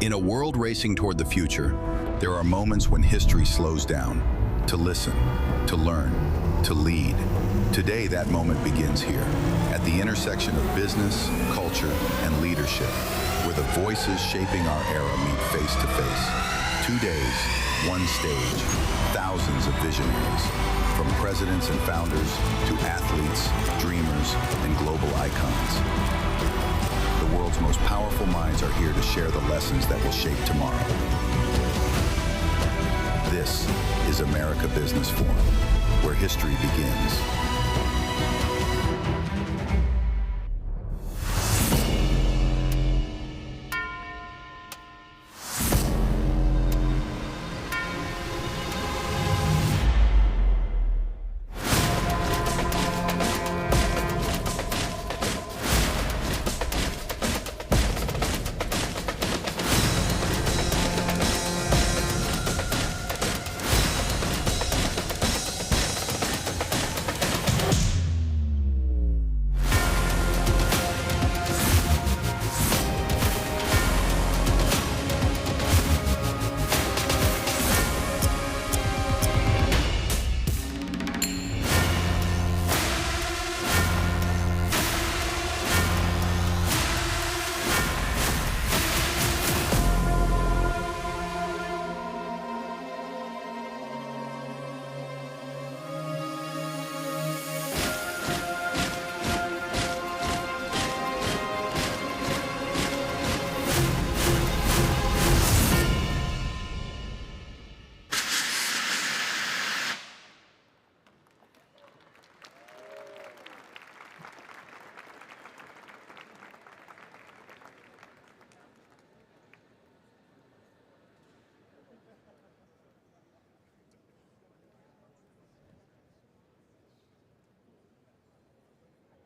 In a world racing toward the future, there are moments when history slows down to listen, to learn, to lead. Today, that moment begins here, at the intersection of business, culture, and leadership, where the voices shaping our era meet face to face. 2 days, one stage, thousands of visionaries, from presidents and founders to athletes, dreamers, and global icons. The world's most powerful minds are here to share the lessons that will shape tomorrow. This is America Business Forum, where history begins.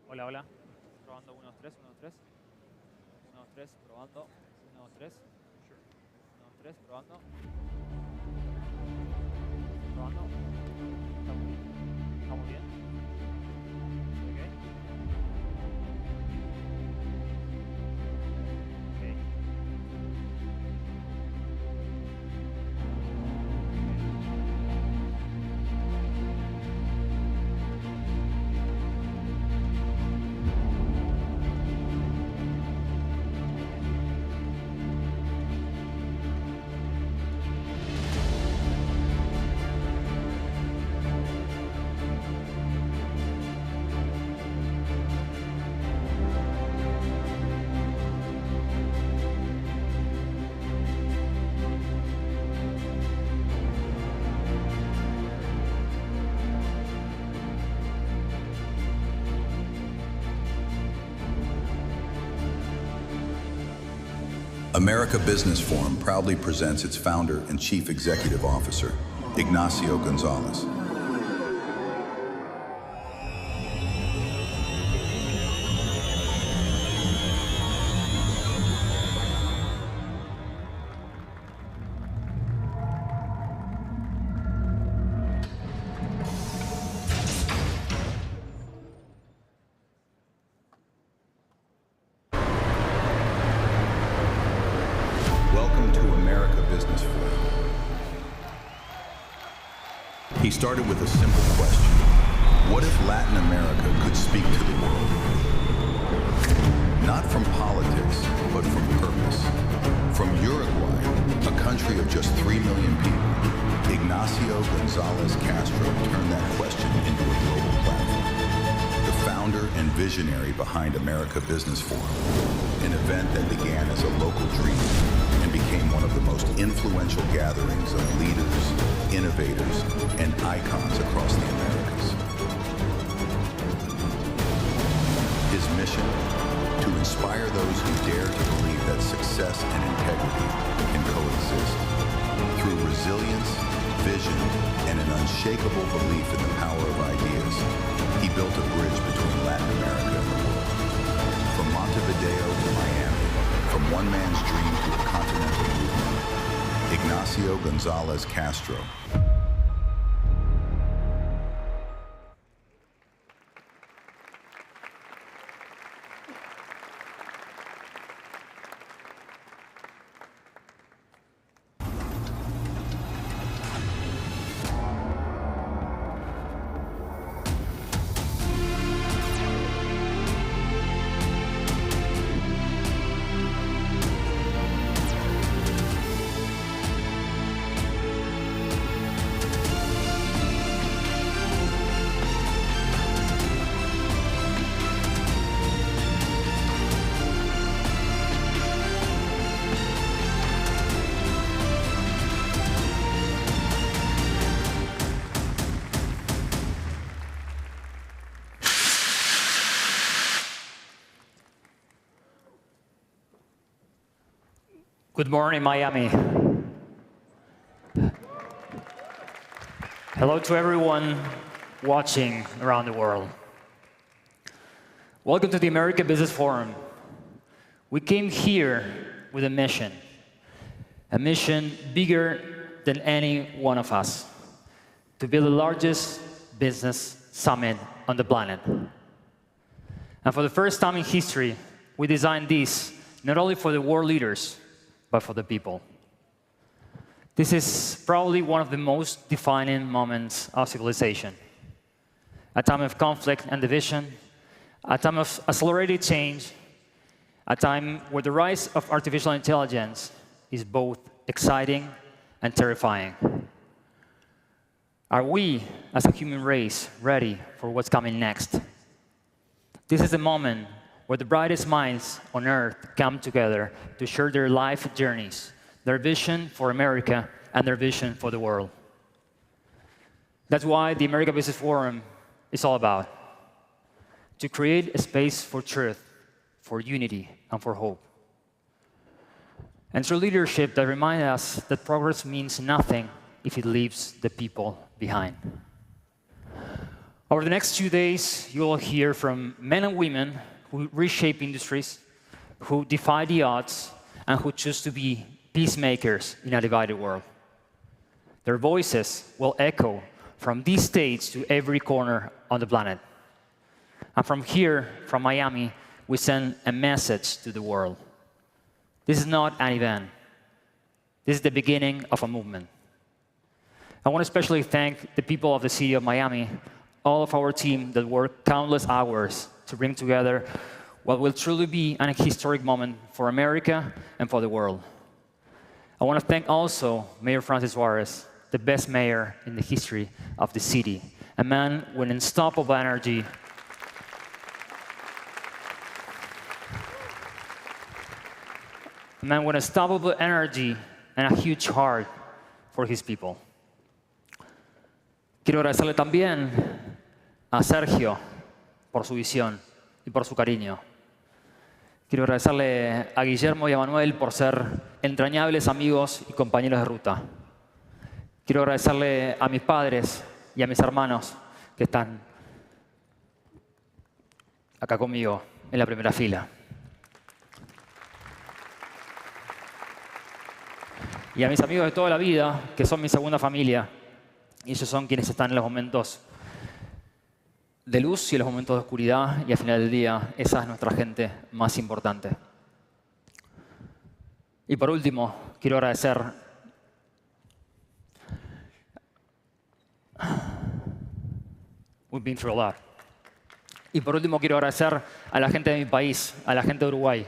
Hola, hola. Probando 1, 2, 3, 1, 2, 3. 1, 2, 3, probando. 1, 2, 3. 1, 2, 3, probando. Probando. Estamos bien. ¿Ok? Ok. America Business Forum proudly presents its founder and chief executive officer, Ignasio Gonzalez. Welcome to America Business Forum. He started with a simple question. What if Latin America could speak to the world? Not from politics, but from purpose. From Uruguay, a country of just 3 million people, Ignasio Gonzalez Castro turned that question into a global platform. The founder and visionary behind America Business Forum, an event that began as a local dream and became one of the most influential gatherings of leaders, innovators, and icons across the Americas. His mission? To inspire those who dare to believe that success and integrity can coexist. Through resilience, vision, and an unshakable belief in the power of ideas, he built a bridge between Latin America and the world. From Montevideo to Miami, from one man's dream to a continental movement, Ignasio Gonzalez Castro. Good morning, Miami. Hello to everyone watching around the world. Welcome to the America Business Forum. We came here with a mission bigger than any one of us, to build the largest business summit on the planet. And for the first time in history, we designed this not only for the world leaders, but for the people. This is probably one of the most defining moments of civilization. A time of conflict and division, a time of accelerated change, a time where the rise of artificial intelligence is both exciting and terrifying. Are we, as a human race, ready for what's coming next? This is a moment where the brightest minds on Earth come together to share their life journeys, their vision for America, and their vision for the world. That's why the America Business Forum is all about: to create a space for truth, for unity, and for hope. And through leadership that reminds us that progress means nothing if it leaves the people behind. Over the next 2 days, you will hear from men and women who reshape industries, who defy the odds, and who choose to be peacemakers in a divided world. Their voices will echo from this stage to every corner on the planet. And from here, from Miami, we send a message to the world. This is not an event. This is the beginning of a movement. I want to especially thank the people of the city of Miami, all of our team that worked countless hours to bring together what will truly be an historic moment for America and for the world. I want to thank also Mayor Francis Suarez, the best mayor in the history of the city, a man with unstoppable energy, and a huge heart for his people. Quiero agradecerle también a Sergio por su visión y por su cariño. Quiero agradecerle a Guillermo y a Manuel por ser entrañables amigos y compañeros de ruta. Quiero agradecerle a mis padres y a mis hermanos que están acá conmigo en la primera fila. Y a mis amigos de toda la vida, que son mi segunda familia, y ellos son quienes están en los momentos de luz y en los momentos de oscuridad, y al final del día, esa es nuestra gente más importante. Y por último, quiero agradecer We've been through a lot. Y por último, quiero agradecer a la gente de mi país, a la gente de Uruguay.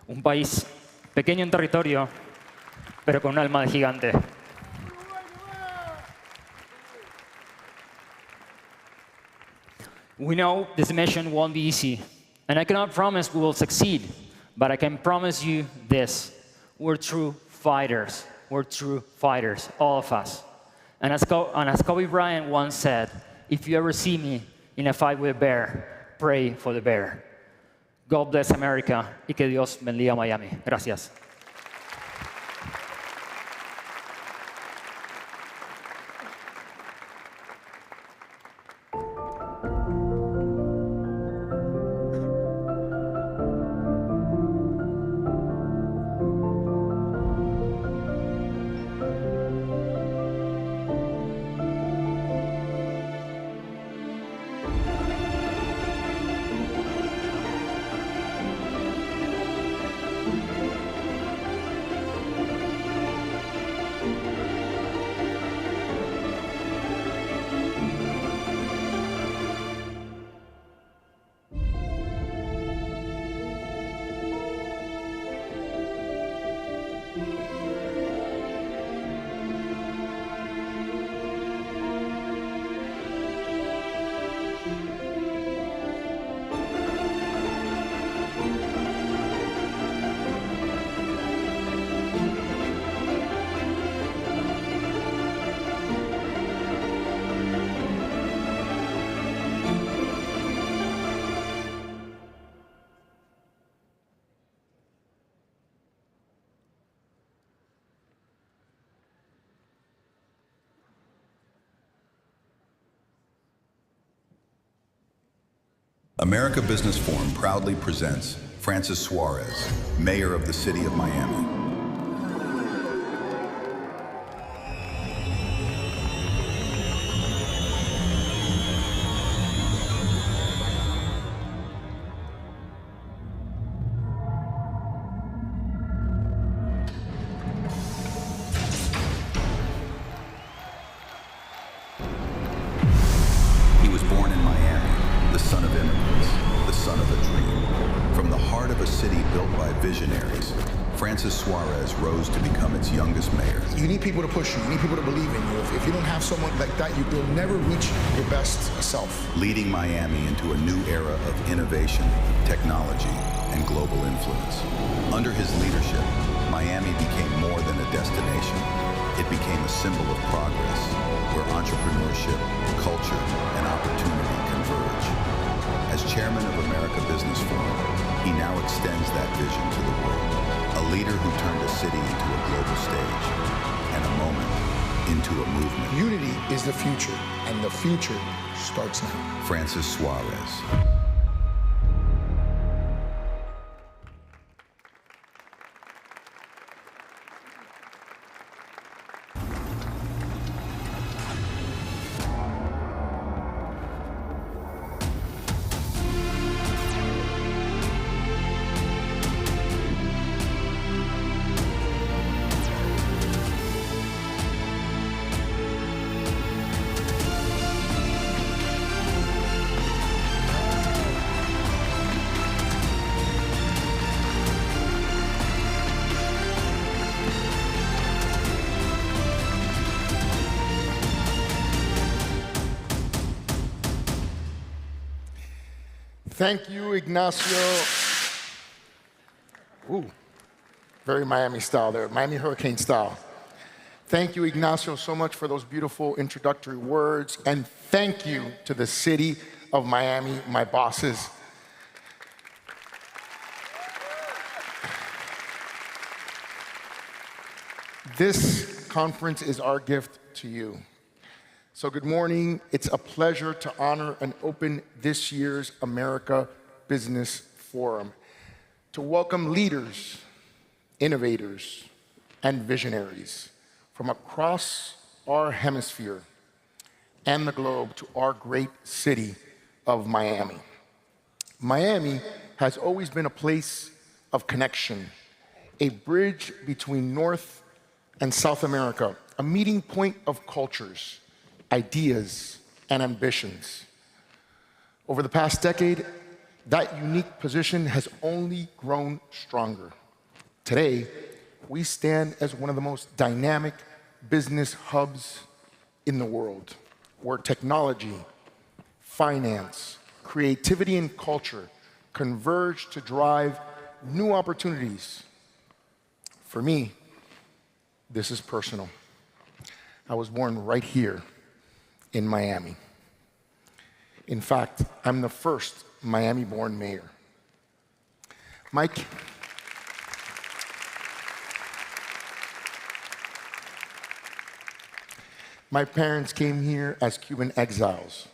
Un país pequeño en territorio, pero con un alma de gigante. We know this mission won't be easy, and I cannot promise we will succeed, but I can promise you this: we're true fighters. We're true fighters, all of us. And as Kobe Bryant once said, if you ever see me in a fight with a bear, pray for the bear. God bless America, y que Dios bendiga Miami. Gracias. America Business Forum proudly presents Francis Suarez, Mayor of the City of Miami. He was born in Miami, the son of immigrants, the son of a dream. From the heart of a city built by visionaries, Francis Suarez rose to become its youngest mayor. You need people to push you. You need people to believe in you. If you don't have someone like that, you'll never reach your best self. Leading Miami into a new era of innovation, technology, and global influence. Under his leadership, Miami became more than a destination. It became a symbol of progress, where entrepreneurship, culture, and opportunity converge. As chairman of America Business Forum, he now extends that vision to the world. A leader who turned a city into a global stage, and a moment into a movement. Unity is the future, and the future starts now. Francis Suarez. Thank you, Ignacio. Ooh, very Miami style there, Miami Hurricane style. Thank you, Ignacio, so much for those beautiful introductory words. And thank you to the city of Miami, my bosses. This conference is our gift to you. So good morning. It's a pleasure to honor and open this year's America Business Forum, to welcome leaders, innovators, and visionaries from across our hemisphere and the globe to our great city of Miami. Miami has always been a place of connection, a bridge between North and South America, a meeting point of cultures, ideas, and ambitions. Over the past decade, that unique position has only grown stronger. Today, we stand as one of the most dynamic business hubs in the world, where technology, finance, creativity, and culture converge to drive new opportunities. For me, this is personal. I was born right here in Miami. In fact, I'm the first Miami-born mayor. My parents came here as Cuban exiles,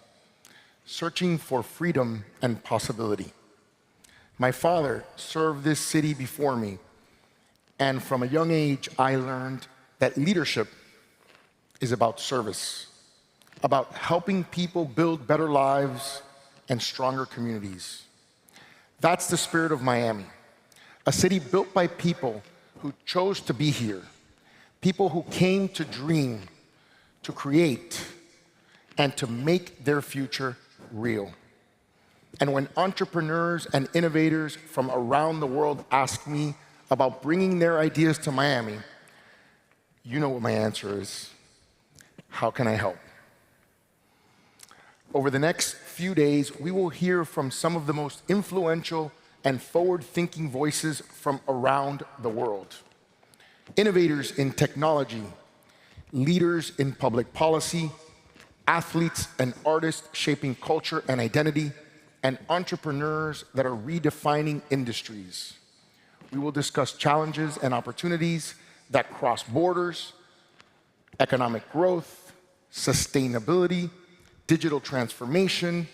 searching for freedom and possibility. My father served this city before me, and from a young age, I learned that leadership is about service, about helping people build better lives and stronger communities. That's the spirit of Miami, a city built by people who chose to be here, people who came to dream, to create, and to make their future real. And when entrepreneurs and innovators from around the world ask me about bringing their ideas to Miami, you know what my answer is. How can I help? Over the next few days, we will hear from some of the most influential and forward-thinking voices from around the world. Innovators in technology, leaders in public policy, athletes and artists shaping culture and identity, and entrepreneurs that are redefining industries. We will discuss challenges and opportunities that cross borders, economic growth, sustainability, digital transformation,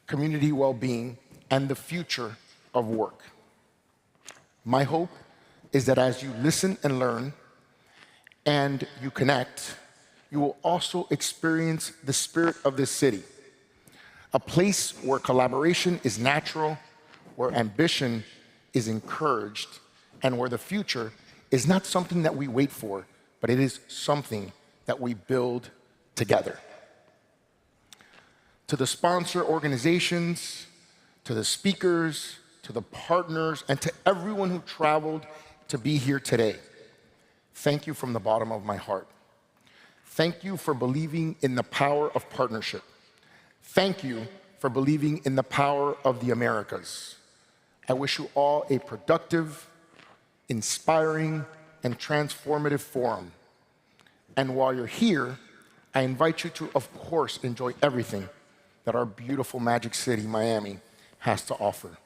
community well-being, and the future of work. My hope is that as you listen and learn and you connect, you will also experience the spirit of this city, a place where collaboration is natural, where ambition is encouraged, and where the future is not something that we wait for, but it is something that we build together. To the sponsor organizations, to the speakers, to the partners, and to everyone who traveled to be here today, thank you from the bottom of my heart. Thank you for believing in the power of partnership. Thank you for believing in the power of the Americas. I wish you all a productive, inspiring, and transformative forum. And while you're here, I invite you to, of course, enjoy everything that our beautiful Magic City, Miami, has to offer.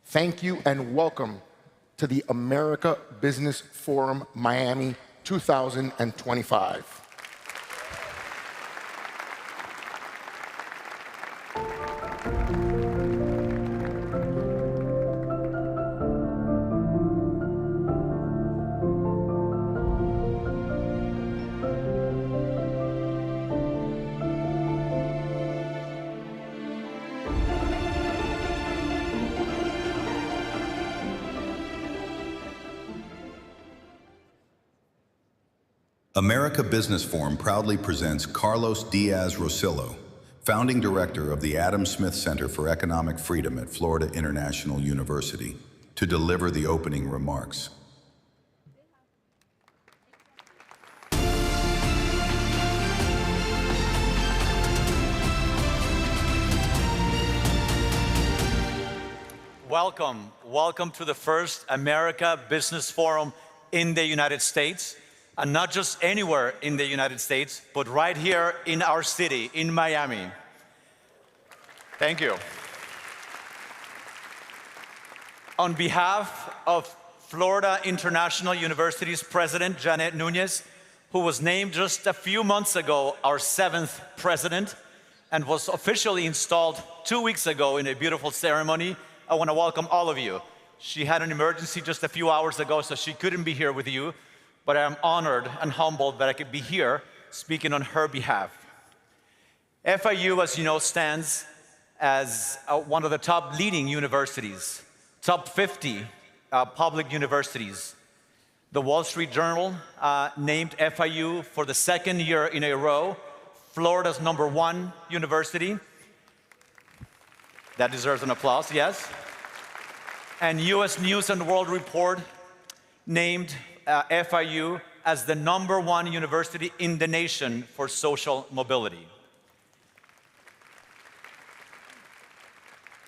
Thank you and welcome to the America Business Forum Miami 2025. America Business Forum proudly presents Carlos Diaz Rosillo, founding director of the Adam Smith Center for Economic Freedom at Florida International University, to deliver the opening remarks. Welcome to the first America Business Forum in the United States. And not just anywhere in the United States, but right here in our city, in Miami. Thank you. On behalf of Florida International University's president, Janet Nunez, who was named just a few months ago our 7th president and was officially installed 2 weeks ago in a beautiful ceremony, I want to welcome all of you. She had an emergency just a few hours ago, so she couldn't be here with you. But I am honored and humbled that I could be here speaking on her behalf. FIU, as you know, stands as one of the top leading universities, top 50 public universities. The Wall Street Journal named FIU for the 2nd year in a row Florida's #1 university. That deserves an applause, yes. And US News and World Report named FIU as the #1 university in the nation for social mobility.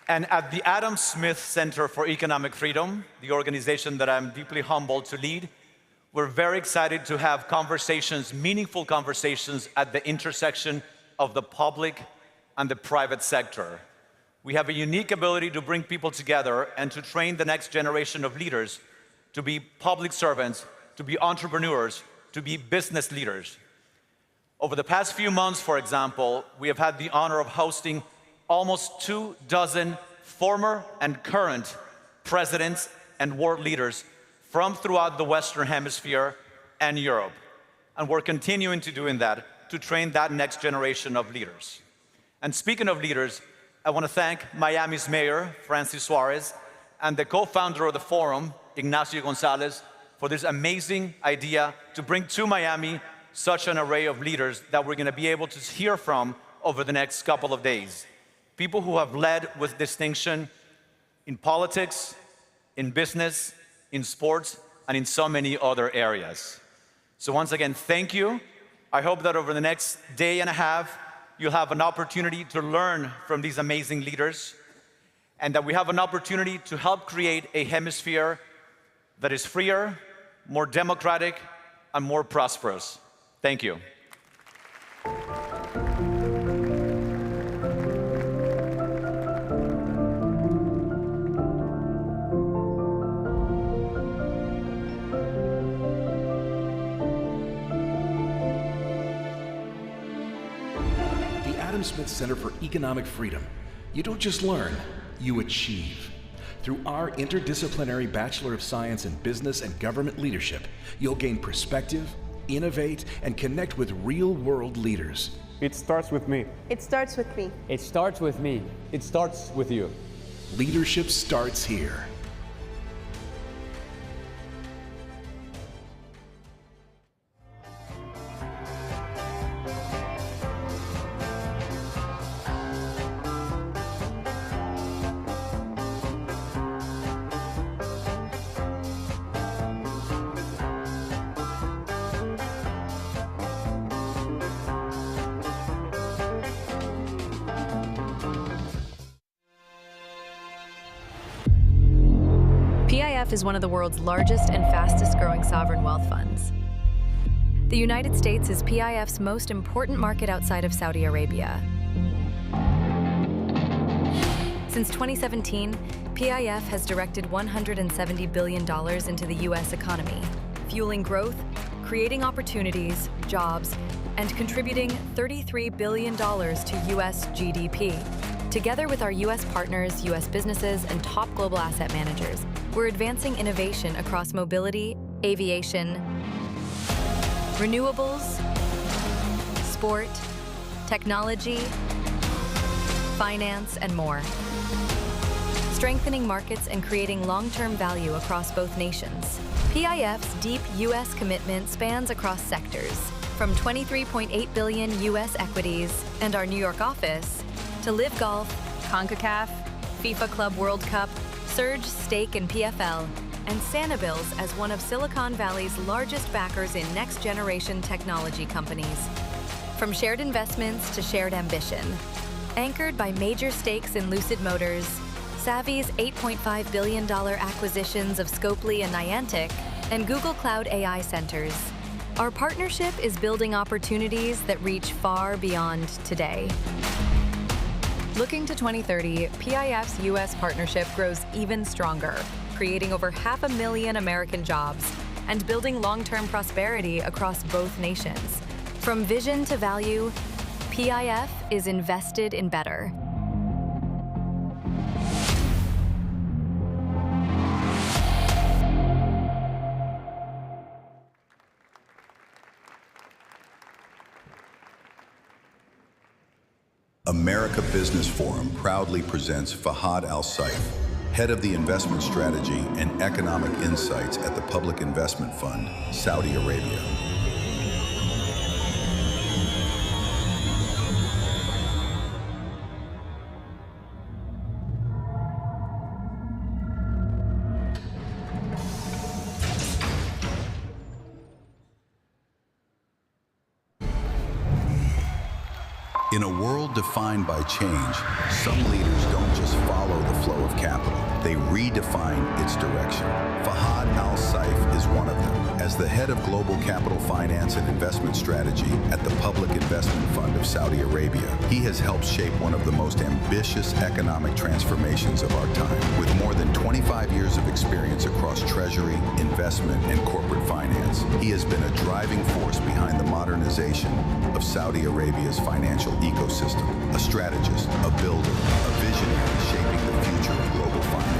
And at the Adam Smith Center for Economic Freedom, the organization that I'm deeply humbled to lead, we're very excited to have conversations, meaningful conversations at the intersection of the public and the private sector. We have a unique ability to bring people together and to train the next generation of leaders to be public servants, to be entrepreneurs, to be business leaders. Over the past few months, for example, we have had the honor of hosting almost 24 former and current presidents and world leaders from throughout the Western Hemisphere and Europe. And we're continuing to doing that, to train that next generation of leaders. And speaking of leaders, I want to thank Miami's mayor, Francis Suarez, and the co-founder of the forum, Ignasio Gonzalez, for this amazing idea to bring to Miami such an array of leaders that we're going to be able to hear from over the next couple of days. People who have led with distinction in politics, in business, in sports, and in so many other areas. So once again, thank you. I hope that over the next day and a half, you'll have an opportunity to learn from these amazing leaders, and that we have an opportunity to help create a hemisphere that is freer, more democratic, and more prosperous. Thank you. The Adam Smith Center for Economic Freedom. You don't just learn, you achieve. Through our interdisciplinary Bachelor of Science in Business and Government Leadership, you'll gain perspective, innovate, and connect with real-world leaders. It starts with me. It starts with me. It starts with me. It starts with you. Leadership starts here. PIF is one of the world's largest and fastest-growing sovereign wealth funds. The United States is PIF's most important market outside of Saudi Arabia. Since 2017, PIF has directed $170 billion into the U.S. economy, fueling growth, creating opportunities, jobs, and contributing $33 billion to U.S. GDP. Together with our U.S. partners, U.S. businesses, and top global asset managers, we're advancing innovation across mobility, aviation, renewables, sport, technology, finance, and more. Strengthening markets and creating long-term value across both nations. PIF's deep U.S. commitment spans across sectors, from $23.8 billion U.S. equities and our New York office to Live Golf, CONCACAF, FIFA Club World Cup, Surge Stake and PFL, and Sanabills as one of Silicon Valley's largest backers in next-generation technology companies. From shared investments to shared ambition. Anchored by major stakes in Lucid Motors, Savvy's $8.5 billion acquisitions of Scopely and Niantic, and Google Cloud AI centers. Our partnership is building opportunities that reach far beyond today. Looking to 2030, PIF's U.S. partnership grows even stronger, creating over 500,000 American jobs and building long-term prosperity across both nations. From vision to value, PIF is invested in better. America Business Forum proudly presents Fahad Al-Saif, head of the investment strategy and economic insights at the Public Investment Fund, Saudi Arabia. In a world defined by change, some leaders don't just follow the flow of capital, they redefine its direction. Fahad Al-Saif is one of them. As the head of global capital finance and investment strategy at the Public Investment Fund of Saudi Arabia, he has helped shape one of the most ambitious economic transformations of our time. With more than 25 years of experience across treasury, investment, and corporate finance, he has been a driving force behind the modernization of Saudi Arabia's financial ecosystem, a strategist, a builder, a visionary shaping the future of global finance.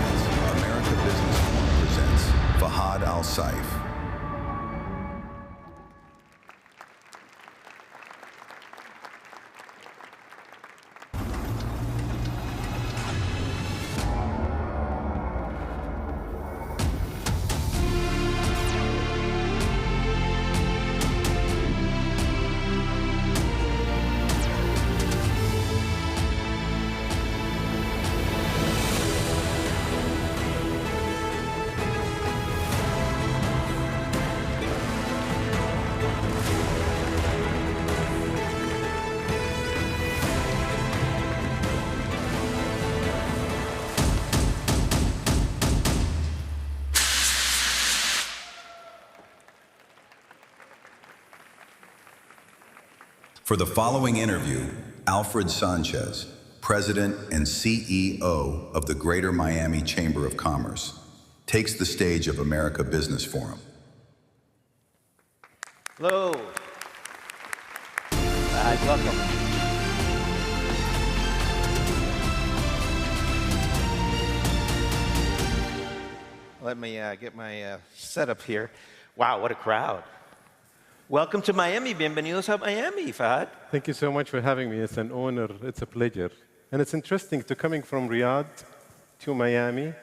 America Business Forum presents Fahad Al-Saif. For the following interview, Alfred Sanchez, President and CEO of the Greater Miami Chamber of Commerce, takes the stage of America Business Forum. Hello. Welcome. Let me get my setup here. Wow, what a crowd. Welcome to Miami. Bienvenidos a Miami, Fahad. Thank you so much for having me. It's an honor. It's a pleasure. And it's interesting to coming from Riyadh to Miami,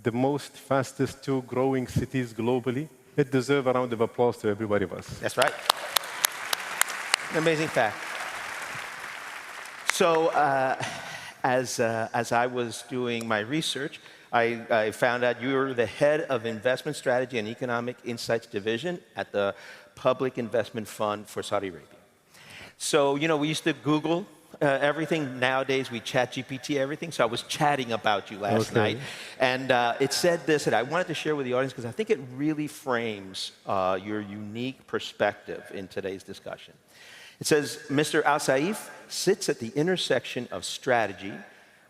the most fastest two growing cities globally. It deserves a round of applause to everybody of us. That's right. An amazing fact. So as I was doing my research, I found out you were the head of Investment Strategy and Economic Insights Division at the Public Investment Fund for Saudi Arabia. So, you know, we used to Google everything. Nowadays, we chat GPT everything. So I was chatting about you last night. And it said this that I wanted to share with the audience because I think it really frames your unique perspective in today's discussion. It says, Mr. Al-Saif sits at the intersection of strategy,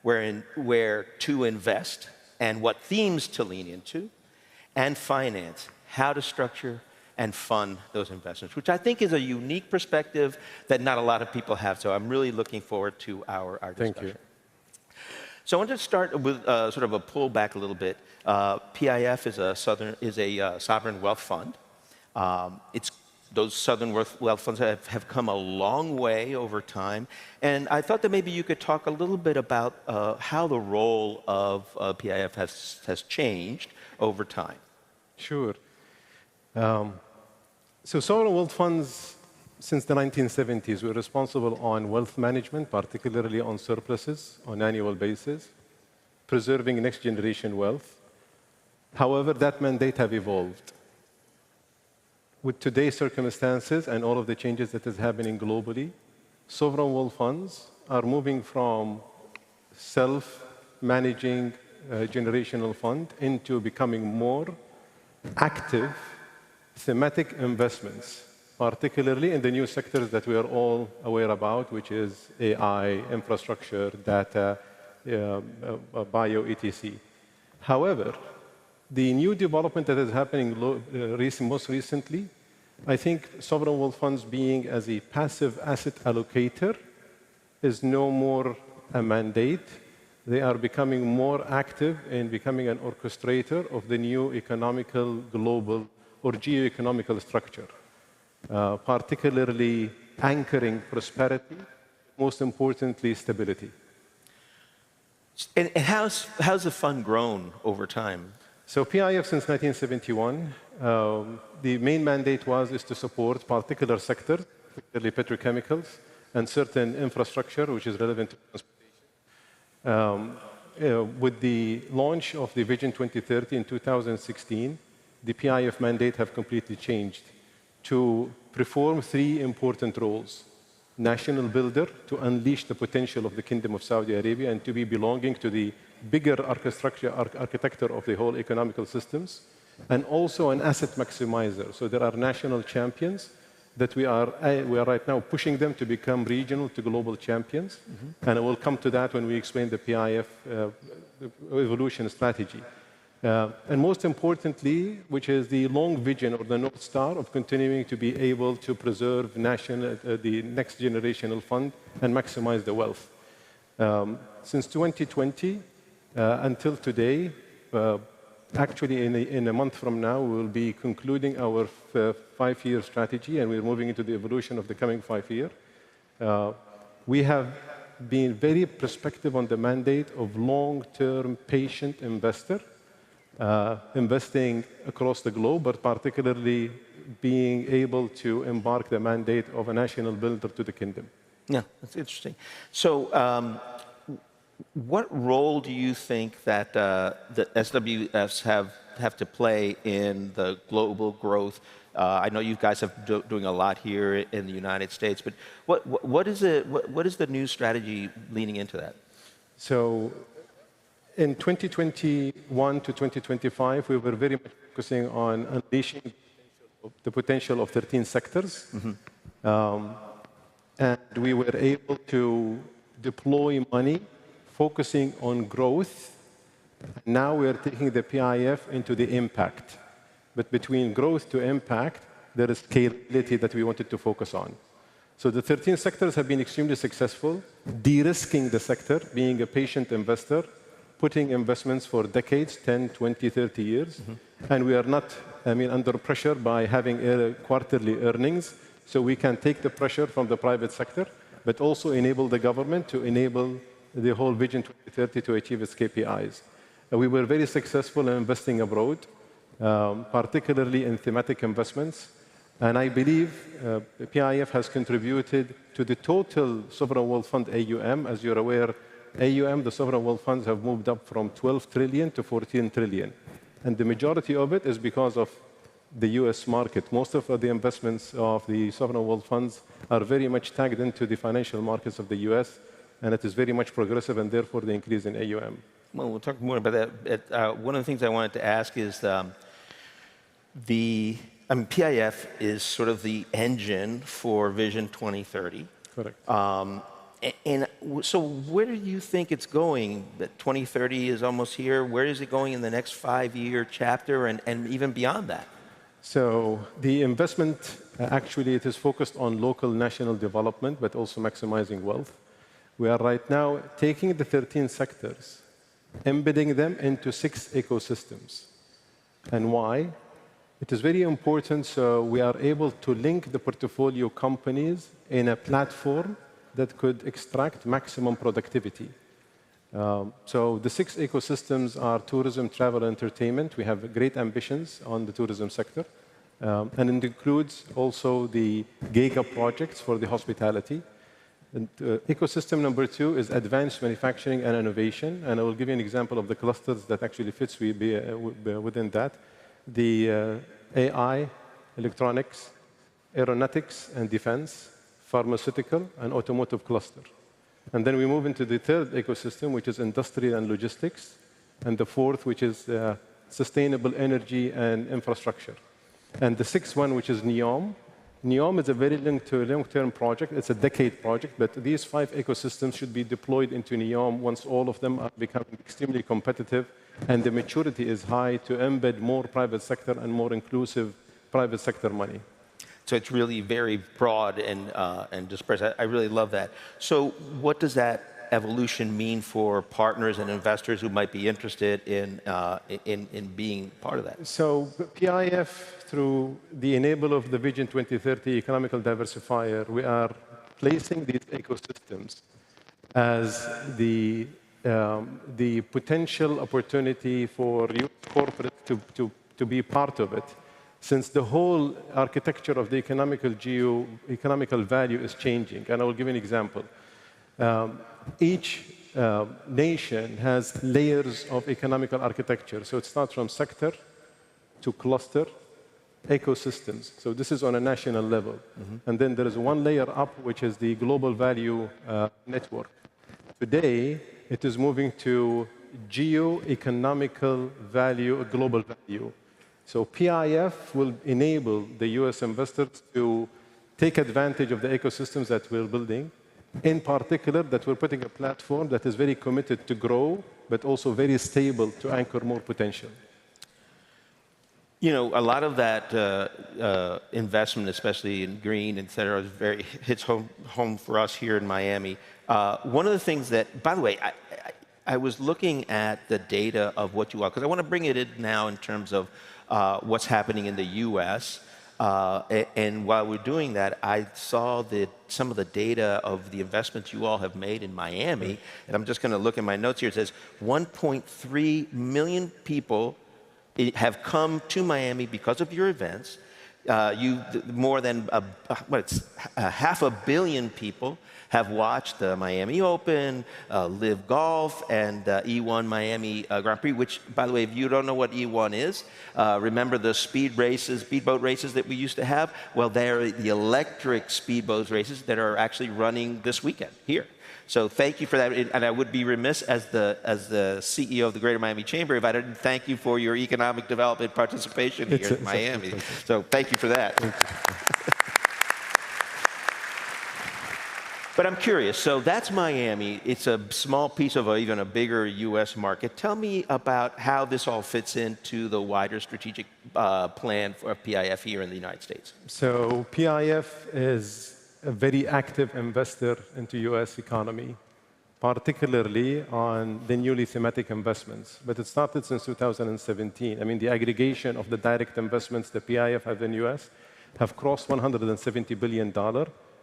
where to invest and what themes to lean into, and finance, how to structure and fund those investments, which I think is a unique perspective that not a lot of people have. So I'm really looking forward to our discussion. Thank you. So I want to start with sort of a pullback a little bit. PIF is a sovereign wealth fund. Those sovereign wealth funds have come a long way over time. And I thought that maybe you could talk a little bit about how the role of PIF has changed over time. Sure. So sovereign wealth funds, since the 1970s, were responsible on wealth management, particularly on surpluses on an annual basis, preserving next generation wealth. However, that mandate have evolved. With today's circumstances and all of the changes that is happening globally, sovereign wealth funds are moving from self-managing generational fund into becoming more active thematic investments, particularly in the new sectors that we are all aware about, which is AI, infrastructure, data, bio, etc. However, the new development that is happening most recently, I think sovereign wealth funds being as a passive asset allocator is no more a mandate. They are becoming more active in becoming an orchestrator of the new economical, global, or geo-economical structure, particularly anchoring prosperity, most importantly, stability. And how's the fund grown over time? So PIF since 1971, the main mandate is to support particular sectors, particularly petrochemicals, and certain infrastructure, which is relevant to transportation. With the launch of the Vision 2030 in 2016, the PIF mandate have completely changed to perform three important roles. National builder, to unleash the potential of the Kingdom of Saudi Arabia and to be belonging to the bigger architecture of the whole economical systems, and also an asset maximizer. So there are national champions that we are right now pushing them to become regional to global champions. And I will come to that when we explain the PIF evolution strategy. And most importantly, which is the long vision or the North Star of continuing to be able to preserve the next generational fund and maximize the wealth. Since 2020 until today, actually in a month from now, we will be concluding our 5-year strategy, and we're moving into the evolution of the coming 5 years. We have been very prospective on the mandate of long-term patient investor, investing across the globe, but particularly being able to embark the mandate of a national builder to the kingdom. Yeah, that's interesting. So what role do you think that the SWFs have to play in the global growth? I know you guys have doing a lot here in the United States, but what is the new strategy leaning into that? So in 2021 to 2025, we were very much focusing on unleashing the potential of 13 sectors. And we were able to deploy money focusing on growth. Now we are taking the PIF into the impact. But between growth to impact, there is scalability that we wanted to focus on. So the 13 sectors have been extremely successful, de-risking the sector, being a patient investor, putting investments for decades, 10, 20, 30 years. And we are not, under pressure by having quarterly earnings. So we can take the pressure from the private sector, but also enable the government to enable the whole Vision 2030 to achieve its KPIs. We were very successful in investing abroad, particularly in thematic investments. And I believe PIF has contributed to the total sovereign wealth fund AUM. As you're aware, AUM, the sovereign wealth funds, have moved up from 12 trillion to 14 trillion. And the majority of it is because of the US market. Most of the investments of the sovereign wealth funds are very much tagged into the financial markets of the US, and it is very much progressive, and therefore the increase in AUM. Well, we'll talk more about that. One of the things I wanted to ask is PIF is sort of the engine for Vision 2030. Correct. And so where do you think it's going? That 2030 is almost here. Where is it going in the next 5-year chapter and even beyond that? So the investment, actually, it is focused on local national development, but also maximizing wealth. We are right now taking the 13 sectors, embedding them into 6 ecosystems. And why? It is very important, so we are able to link the portfolio companies in a platform that could extract maximum productivity. So the 6 ecosystems are tourism, travel, entertainment. We have great ambitions on the tourism sector. And it includes also the giga projects for the hospitality. And, ecosystem number 2 is advanced manufacturing and innovation. And I will give you an example of the clusters that actually fits within that. The AI, electronics, aeronautics and defense, pharmaceutical, and automotive cluster. And then we move into the 3rd ecosystem, which is industry and logistics, and the 4th, which is sustainable energy and infrastructure. And the 6th one, which is NEOM. NEOM is a very long-term project. It's a decade project, but these 5 ecosystems should be deployed into NEOM once all of them are becoming extremely competitive, and the maturity is high to embed more private sector and more inclusive private sector money. So it's really very broad and dispersed. I really love that. So what does that evolution mean for partners and investors who might be interested in being part of that? So PIF, through the enable of the Vision 2030 economical diversifier, we are placing these ecosystems as the potential opportunity for you corporate to be part of it. Since the whole architecture of the economical value is changing. And I will give you an example. Each nation has layers of economical architecture. So it starts from sector to cluster, ecosystems. So this is on a national level. And then there is one layer up, which is the global value network. Today, it is moving to geo-economical value, global value. So PIF will enable the US investors to take advantage of the ecosystems that we're building. In particular, that we're putting a platform that is very committed to grow, but also very stable to anchor more potential. You know, a lot of that investment, especially in green, et cetera, hits home for us here in Miami. One of the things that, by the way, I was looking at the data of what you are, because I want to bring it in now in terms of what's happening in the US. And while we're doing that, I saw some of the data of the investments you all have made in Miami. And I'm just going to look at my notes here. It says 1.3 million people have come to Miami because of your events. More than 500 million people have watched the Miami Open, Live Golf, and E1 Miami Grand Prix, which, by the way, if you don't know what E1 is, remember the speedboat races that we used to have? Well, they're the electric speedboat races that are actually running this weekend here. So thank you for that, and I would be remiss as the CEO of the Greater Miami Chamber if I didn't thank you for your economic development participation here in Miami. So thank you for that. But I'm curious, so that's Miami. It's a small piece of even a bigger US market. Tell me about how this all fits into the wider strategic plan for PIF here in the United States. So PIF is a very active investor into US economy. particularly on the newly thematic investments. But it started since 2017. I mean, the aggregation of the direct investments the PIF have in the US have crossed $170 billion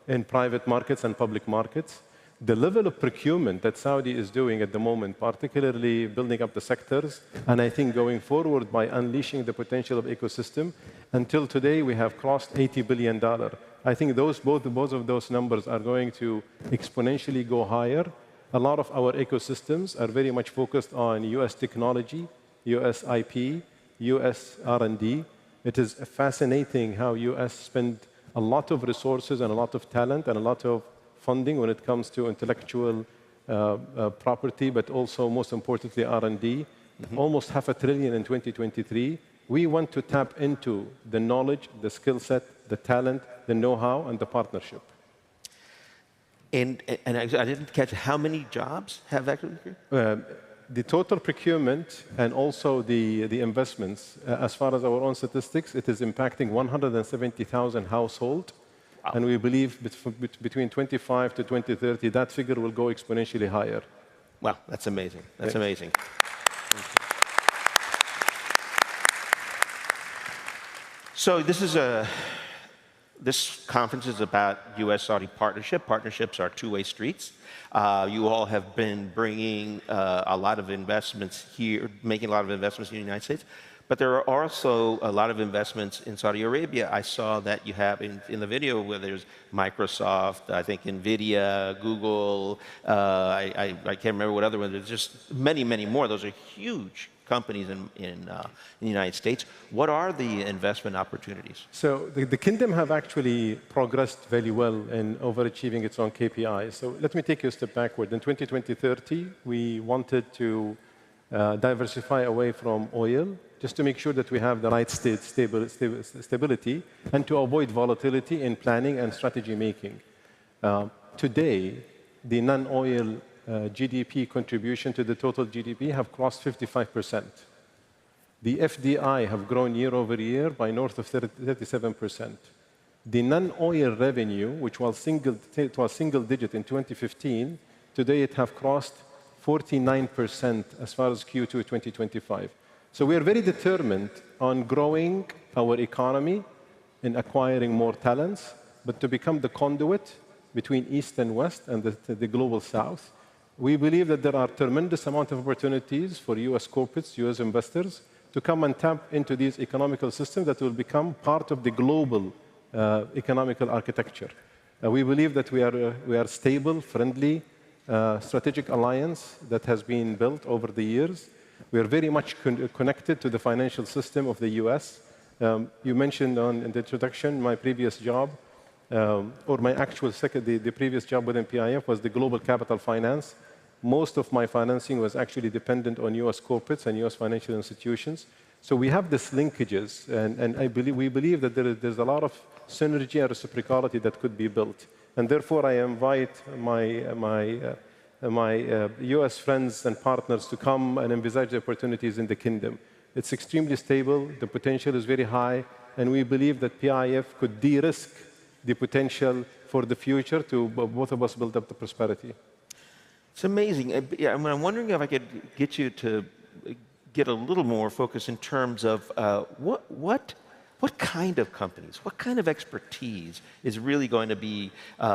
in private markets and public markets. The level of procurement that Saudi is doing at the moment, particularly building up the sectors, and I think going forward by unleashing the potential of ecosystem, until today we have crossed $80 billion. I think both of those numbers are going to exponentially go higher. A lot of our ecosystems are very much focused on US technology, US IP, US R&D. It is fascinating how US spend a lot of resources and a lot of talent and a lot of funding when it comes to intellectual property, but also, most importantly, R&D. Almost $500 billion in 2023. We want to tap into the knowledge, the skill set, the talent, the know-how, and the partnership. And I didn't catch how many jobs have actually occurred? The total procurement and also the investments, as far as our own statistics, it is impacting 170,000 households. Wow. And we believe between 25 to 2030, that figure will go exponentially higher. Wow, that's amazing. That's amazing. So this conference is about U.S.-Saudi partnership. Partnerships are two-way streets. You all have been bringing a lot of investments here, making a lot of investments in the United States. But there are also a lot of investments in Saudi Arabia. I saw that you have in the video where there's Microsoft, I think NVIDIA, Google, I can't remember what other ones. There's just many, many more. Those are huge companies in the United States. What are the investment opportunities? So the kingdom have actually progressed very well in overachieving its own KPIs. So let me take you a step backward. In 2020-30, we wanted to diversify away from oil, just to make sure that we have the right stability and to avoid volatility in planning and strategy making. Today, the non-oil GDP contribution to the total GDP have crossed 55%. The FDI have grown year over year by north of 37%. The non-oil revenue, which was single digit in 2015, today it have crossed 49% as far as Q2 2025. So we are very determined on growing our economy and acquiring more talents, but to become the conduit between East and West and the global South. We believe that there are tremendous amount of opportunities for US corporates, US investors, to come and tap into these economical systems that will become part of the global economical architecture. We believe that we are stable, friendly, strategic alliance that has been built over the years. We are very much connected to the financial system of the US. You mentioned in the introduction my previous job, or my actual the previous job within PIF was the global capital finance. Most of my financing was actually dependent on US corporates and US financial institutions. So we have these linkages, and we believe that there's a lot of synergy and reciprocity that could be built. And therefore, I invite my US friends and partners to come and envisage the opportunities in the kingdom. It's extremely stable, the potential is very high, and we believe that PIF could de-risk the potential for the future to both of us build up the prosperity. It's amazing. I'm wondering if I could get you to get a little more focus in terms of what kind of companies, what kind of expertise is really going to be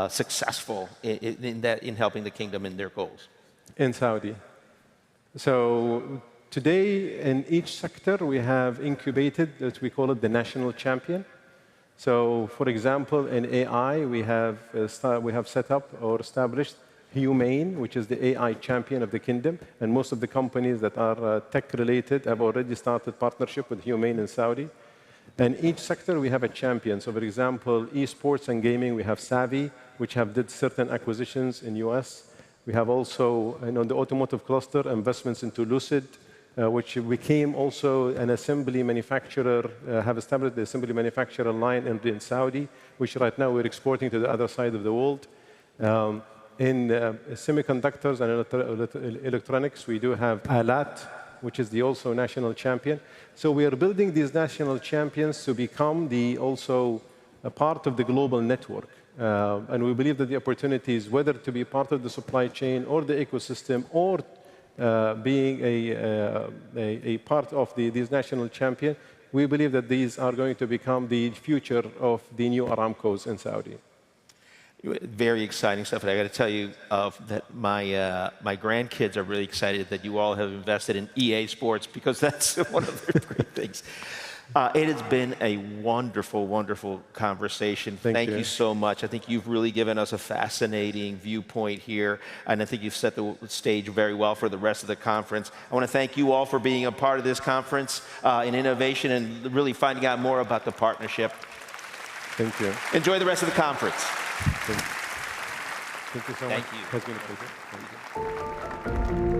successful in helping the kingdom in their goals? In Saudi. So today, in each sector, we have incubated, as we call it, the national champion. So, for example, in AI, we have set up or established Humane, which is the AI champion of the kingdom, and most of the companies that are tech-related have already started partnership with Humane in Saudi. And each sector, we have a champion. So, for example, esports and gaming, we have Savvy, which have did certain acquisitions in US. We have also, on the automotive cluster, investments into Lucid, which became also an assembly manufacturer, have established the assembly manufacturer line in Saudi, which right now we're exporting to the other side of the world. In semiconductors and electronics, we do have Alat, which is the also national champion. So we are building these national champions to become also a part of the global network. And we believe that the opportunities, whether to be part of the supply chain or the ecosystem, or being a part of these national champions, we believe that these are going to become the future of the new Aramcos in Saudi. Very exciting stuff. And I got to tell you that my grandkids are really excited that you all have invested in EA Sports, because that's one of the great things. It has been a wonderful, wonderful conversation. Thank you so much. I think you've really given us a fascinating viewpoint here, and I think you've set the stage very well for the rest of the conference. I want to thank you all for being a part of this conference in innovation and really finding out more about the partnership. Thank you. Enjoy the rest of the conference. Thank you so much. Thank you. It has been a pleasure. Thank you.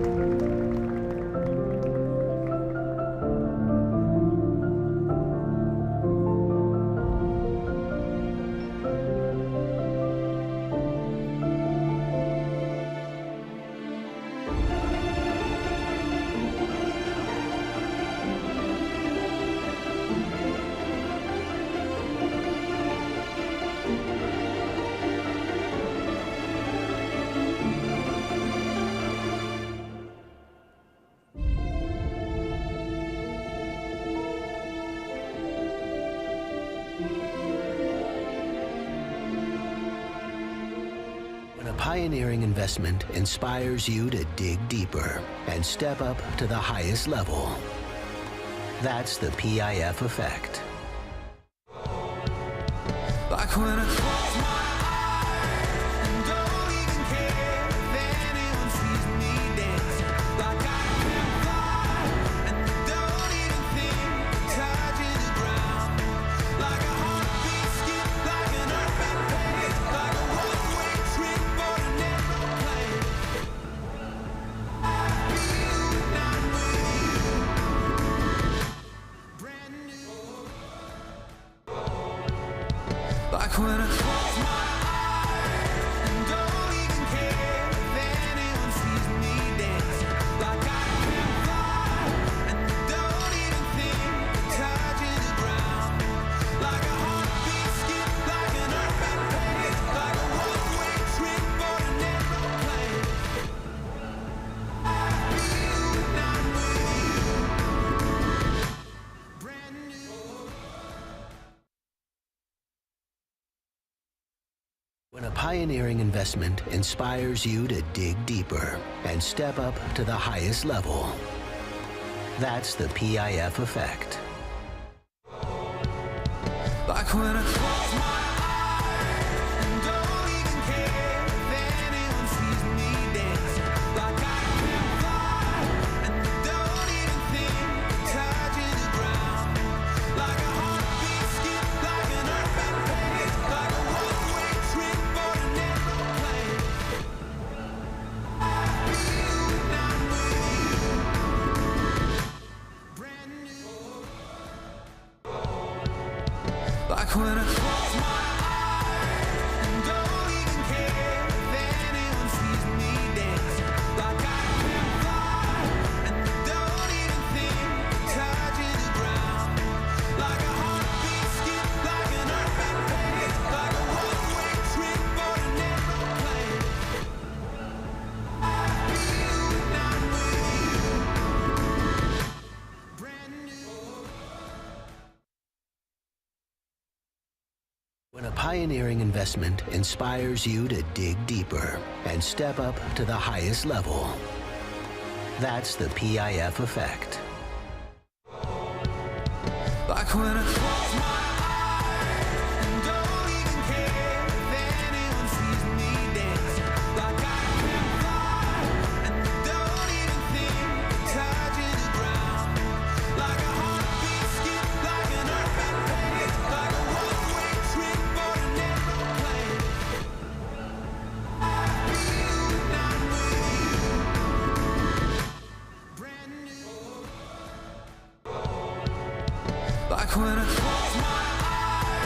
Pioneering investment inspires you to dig deeper and step up to the highest level. That's the PIF effect. Like when I close my eyes and don't even care if anyone sees me dance. Like I can fly and don't even think touching the ground. Like a heartbeat skip, like an urban pace, like a one-way trip or an aeroplane. I feel when I'm with you, brand new. Like when I close my eyes and don't even care if anyone sees me dance. Like I can fly and don't even think touching the ground. Like a heartbeat skip, like an urban pace, like a one-way trip or an aeroplane. I feel when I'm with you, brand new. When a pioneering investment inspires you to dig deeper and step up to the highest level. That's the PIF effect. Like when I close my eyes and don't even care if anyone sees me dance. Like I can fly and don't even think touching the ground. Like a heartbeat skip, like an urban pace, like a one-way trip or an aeroplane. I feel when I'm with you, brand new. Like when I close my eyes and don't even care if anyone sees me dance. Like I can fly and don't even think touching the ground. Like a heartbeat skip, like an urban pace, like a one-way trip or an aeroplane. I feel when I'm with you, brand new. When a pioneering investment inspires you to dig deeper and step up to the highest level. That's the PIF effect. Like when I close my eyes and don't even care if anyone sees me dance. Like I can fly and don't even think touching the ground. Like a heartbeat skip, like an urban pace, like a one-way trip or an aeroplane. I feel when I'm with you, brand new. Like when I close my eyes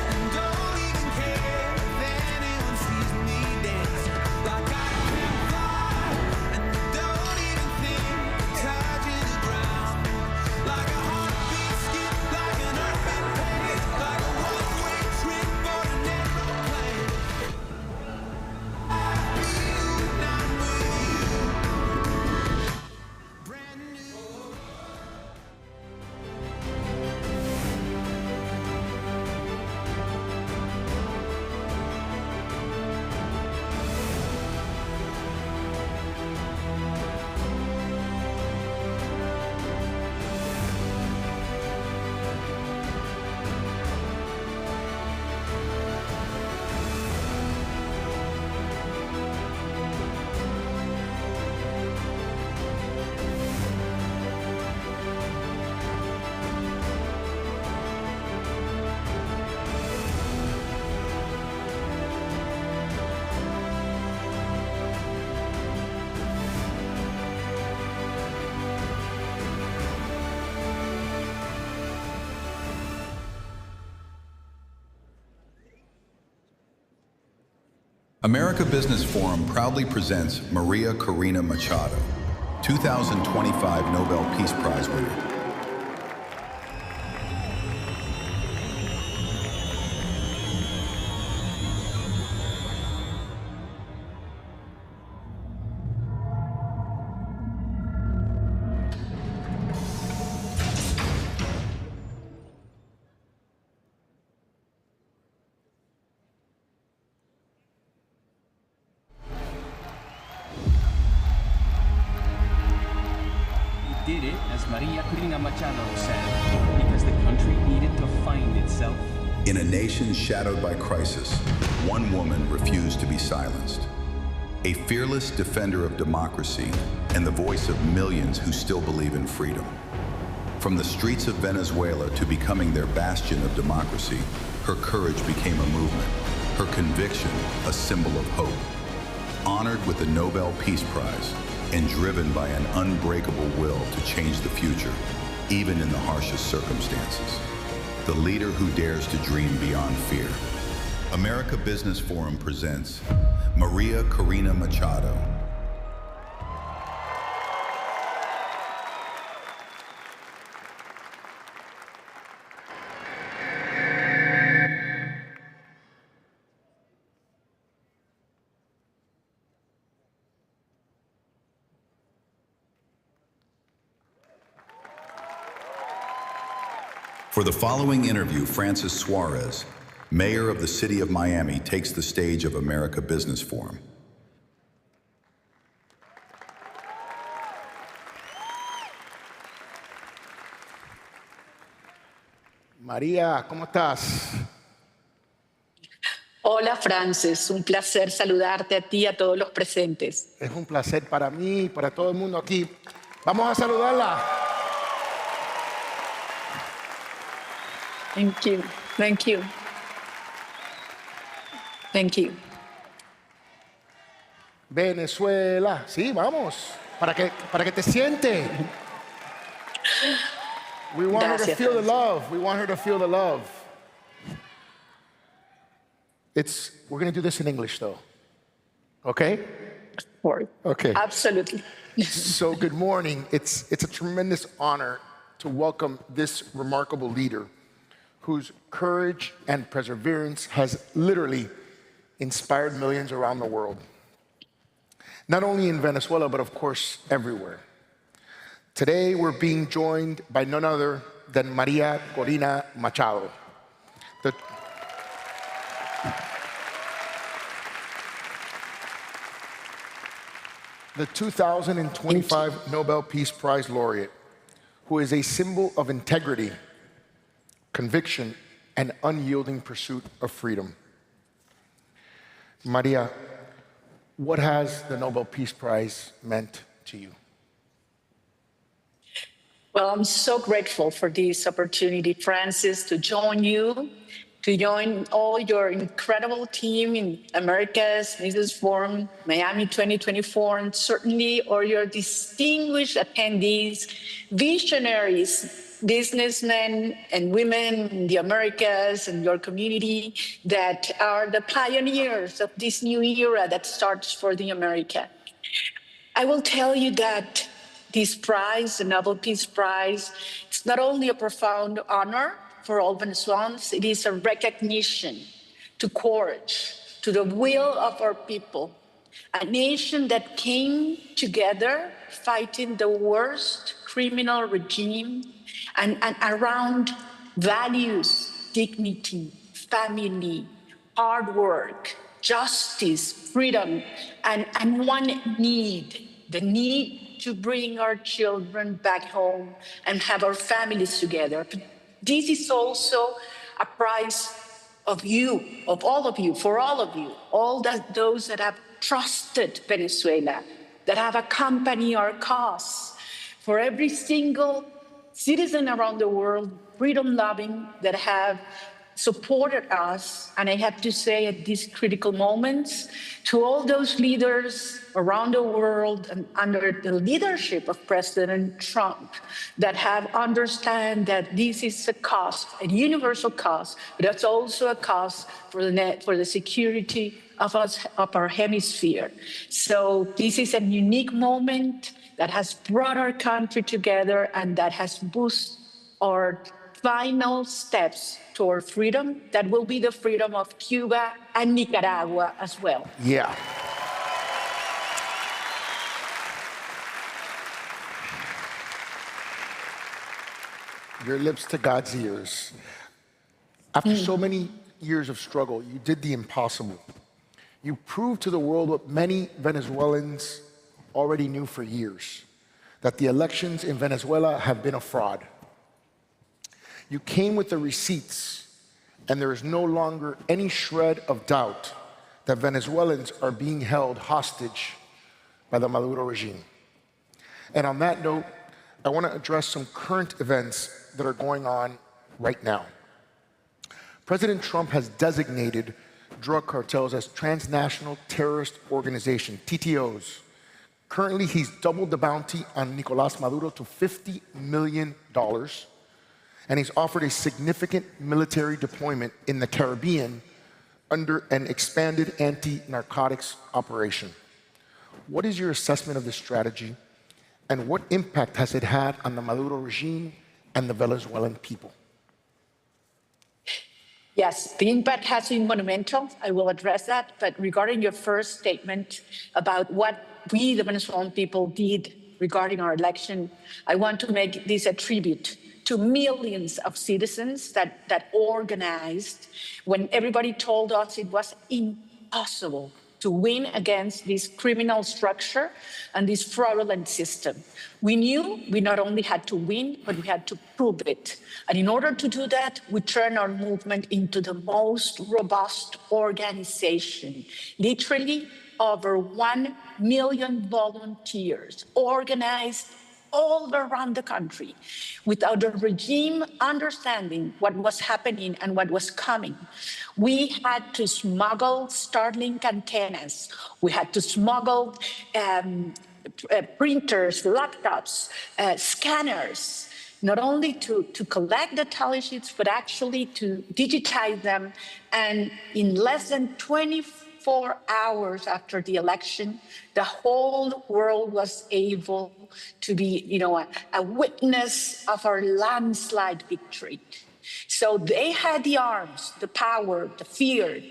and don't even care if anyone sees me dance. Like I can fly and don't even think touching the ground. Like a heartbeat skip, like an urban pace, like a one-way trip or an aeroplane. America Business Forum proudly presents Maria Corina Machado, 2025 Nobel Peace Prize winner. Did it, as Maria Corina Machado said, because the country needed to find itself. In a nation shadowed by crisis, one woman refused to be silenced. A fearless defender of democracy and the voice of millions who still believe in freedom. From the streets of Venezuela to becoming their bastion of democracy, her courage became a movement, her conviction a symbol of hope. Honored with the Nobel Peace Prize, and driven by an unbreakable will to change the future, even in the harshest circumstances. The leader who dares to dream beyond fear. America Business Forum presents Maria Corina Machado. For the following interview, Francis Suarez, mayor of the city of Miami, takes the stage of America Business Forum. María, ¿cómo estás? Hola Francis, un placer saludarte a ti y a todos los presentes. Es un placer para mí y para todo el mundo aquí. Vamos a saludarla. Thank you, thank you. Thank you. Venezuela. Sí, vamos. Para que te siente. We want her to feel the love. We want her to feel the love. We're going to do this in English, though. Okay? Okay. Absolutely. So, good morning. It's a tremendous honor to welcome this remarkable leader whose courage and perseverance has literally inspired millions around the world. Not only in Venezuela, but of course, everywhere. Today, we're being joined by none other than Maria Corina Machado. The 2025 Nobel Peace Prize laureate, who is a symbol of integrity, conviction, and unyielding pursuit of freedom. Maria, what has the Nobel Peace Prize meant to you? Well, I'm so grateful for this opportunity, Francis, to join you, to join all your incredible team in America's Business Forum, Miami 2024, and certainly all your distinguished attendees, visionaries, businessmen and women in the Americas and your community that are the pioneers of this new era that starts for the America. I will tell you that this prize, the Nobel Peace Prize, it's not only a profound honor for all Venezuelans, it is a recognition to courage, to the will of our people, a nation that came together fighting the worst criminal regime and around values, dignity, family, hard work, justice, freedom, and one need, the need to bring our children back home and have our families together. But this is also a prize of you, of all of you, for all of you, those that have trusted Venezuela, that have accompanied our cause, for every single citizen around the world, freedom-loving, that have supported us, and I have to say at these critical moments, to all those leaders around the world and under the leadership of President Trump that have understand that this is a cost, a universal cost, but it's also a cost for the security of our hemisphere. So this is a unique moment that has brought our country together and that has boosted our final steps toward freedom. That will be the freedom of Cuba and Nicaragua as well. Yeah. Your lips to God's ears. After so many years of struggle, you did the impossible. You proved to the world what many Venezuelans already knew for years, that the elections in Venezuela have been a fraud. You came with the receipts, and there is no longer any shred of doubt that Venezuelans are being held hostage by the Maduro regime. And on that note, I want to address some current events that are going on right now. President Trump has designated drug cartels as transnational terrorist organizations, TTOs. Currently, he's doubled the bounty on Nicolás Maduro to $50 million, and he's offered a significant military deployment in the Caribbean under an expanded anti-narcotics operation. What is your assessment of this strategy, and what impact has it had on the Maduro regime and the Venezuelan people? Yes, the impact has been monumental. I will address that. But regarding your first statement about what we, the Venezuelan people, did regarding our election, I want to make this a tribute to millions of citizens that organized when everybody told us it was impossible to win against this criminal structure and this fraudulent system. We knew we not only had to win, but we had to prove it. And in order to do that, we turned our movement into the most robust organization. Literally over 1 million volunteers organized all around the country without the regime understanding what was happening and what was coming. We had to smuggle Starlink antennas. We had to smuggle printers, laptops, scanners, not only to collect the tally sheets, but actually to digitize them. And in less than 24 hours after the election, the whole world was able to be, a witness of our landslide victory. So they had the arms, the power, the fear.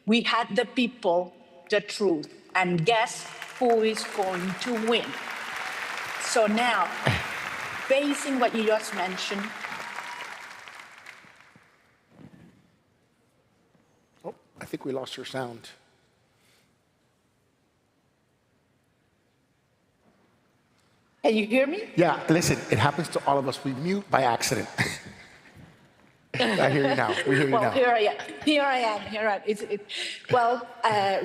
We had the people, the truth. And guess who is going to win? So now, basing what you just mentioned. Oh, I think we lost your sound. Can you hear me? Yeah, listen, it happens to all of us. We mute by accident. I hear you now. We hear you now. Here I am. Well,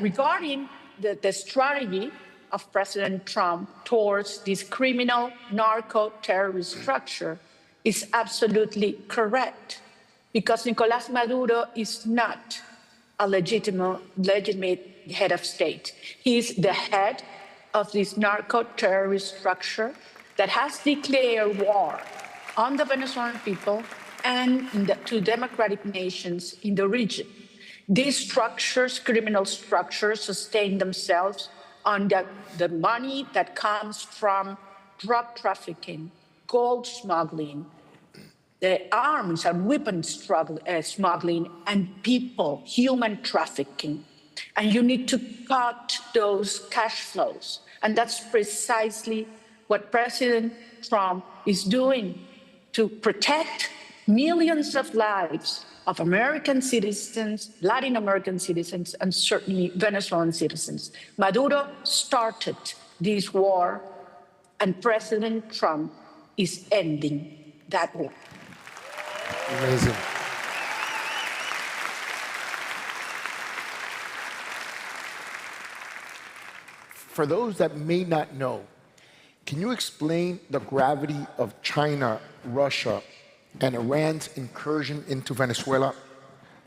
regarding the strategy of President Trump towards this criminal narco-terrorist structure is absolutely correct, because Nicolás Maduro is not a legitimate head of state. He is the head of this narco-terrorist structure that has declared war on the Venezuelan people and to democratic nations in the region. These structures, criminal structures, sustain themselves on the money that comes from drug trafficking, gold smuggling, the arms and weapons smuggling, and human trafficking. And you need to cut those cash flows. And that's precisely what President Trump is doing to protect millions of lives of American citizens, Latin American citizens, and certainly Venezuelan citizens. Maduro started this war, and President Trump is ending that war. Amazing. For those that may not know, can you explain the gravity of China, Russia, and Iran's incursion into Venezuela?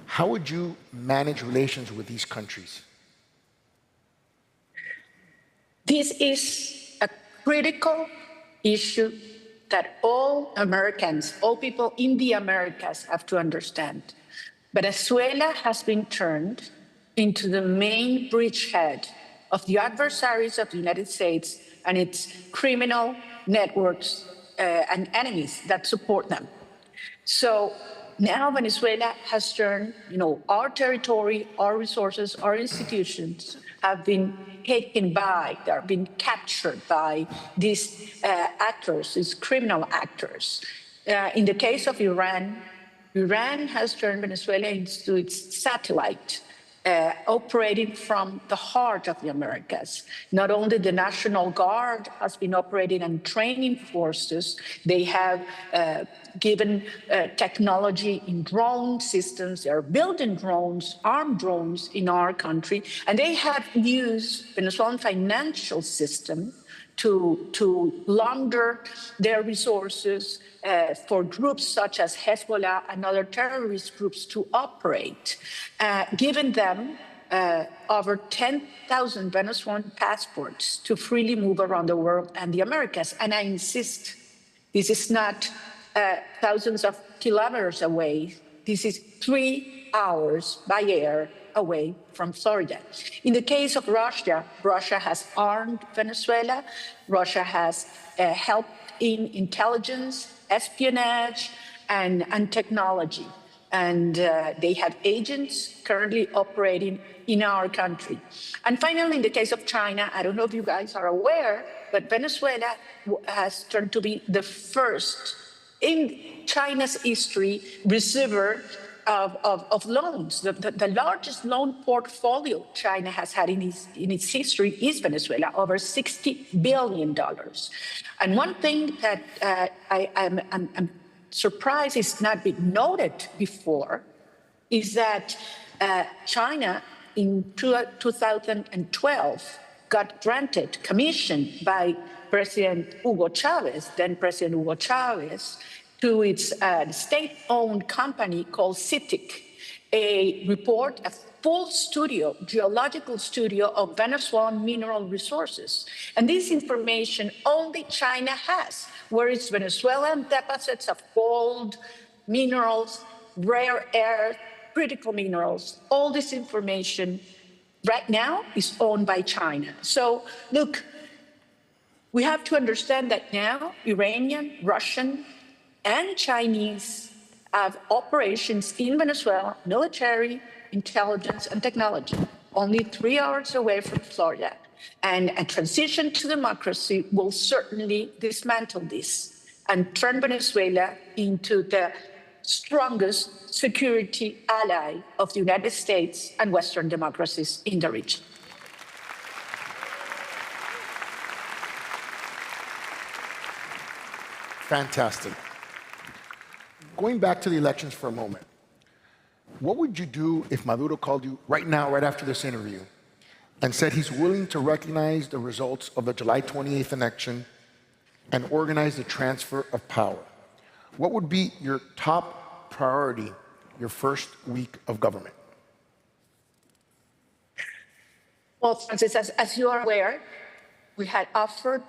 how would you manage relations with these countries? This is a critical issue that all Americans, all people in the Americas have to understand. Venezuela has been turned into the main bridgehead of the adversaries of the United States and its criminal networks and enemies that support them. So now Venezuela has turned, our territory, our resources, our institutions have been taken by, they're being captured by these actors, these criminal actors. In the case of Iran, Iran has turned Venezuela into its satellite, operating from the heart of the Americas. Not only the National Guard has been operating and training forces, they have given technology in drone systems. They are building drones, armed drones in our country, and they have used Venezuelan financial system to launder their resources for groups such as Hezbollah and other terrorist groups to operate, giving them over 10,000 Venezuelan passports to freely move around the world and the Americas. And I insist, this is not thousands of kilometers away. This is 3 hours by air away from Florida. In the case of Russia, Russia has armed Venezuela. Russia has helped in intelligence, espionage, and technology. And they have agents currently operating in our country. And finally, in the case of China, I don't know if you guys are aware, but Venezuela has turned to be the first in China's history receiver of loans. The largest loan portfolio China has had in its history is Venezuela, over $60 billion. And one thing that I'm surprised is not been noted before is that China in 2012 got granted, commissioned by President Hugo Chavez, then President Hugo Chavez, to its state-owned company called CITIC, a report, a full studio, geological studio of Venezuelan mineral resources. And this information only China has, where it's Venezuelan deposits of gold, minerals, rare earth, critical minerals. All this information right now is owned by China. So look, we have to understand that now Iranian, Russian, and Chinese have operations in Venezuela, military, intelligence, and technology, only 3 hours away from Florida. And a transition to democracy will certainly dismantle this and turn Venezuela into the strongest security ally of the United States and Western democracies in the region. Fantastic. Going back to the elections for a moment, what would you do if Maduro called you right now, right after this interview, and said he's willing to recognize the results of the July 28th election and organize the transfer of power? What would be your top priority your first week of government? Well, Francis, as you are aware, we had offered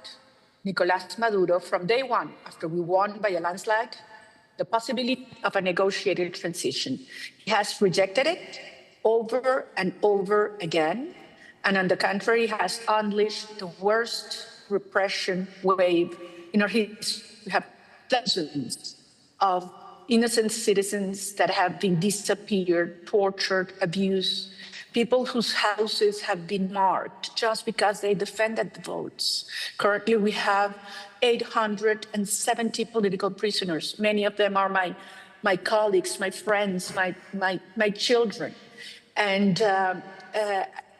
Nicolás Maduro from day one, after we won by a landslide, the possibility of a negotiated transition. He has rejected it over and over again, and on the contrary, has unleashed the worst repression wave in our history. We have thousands of innocent citizens that have been disappeared, tortured, abused, people whose houses have been marked just because they defended the votes. Currently, we have 870 political prisoners. Many of them are my colleagues, my friends, my children. And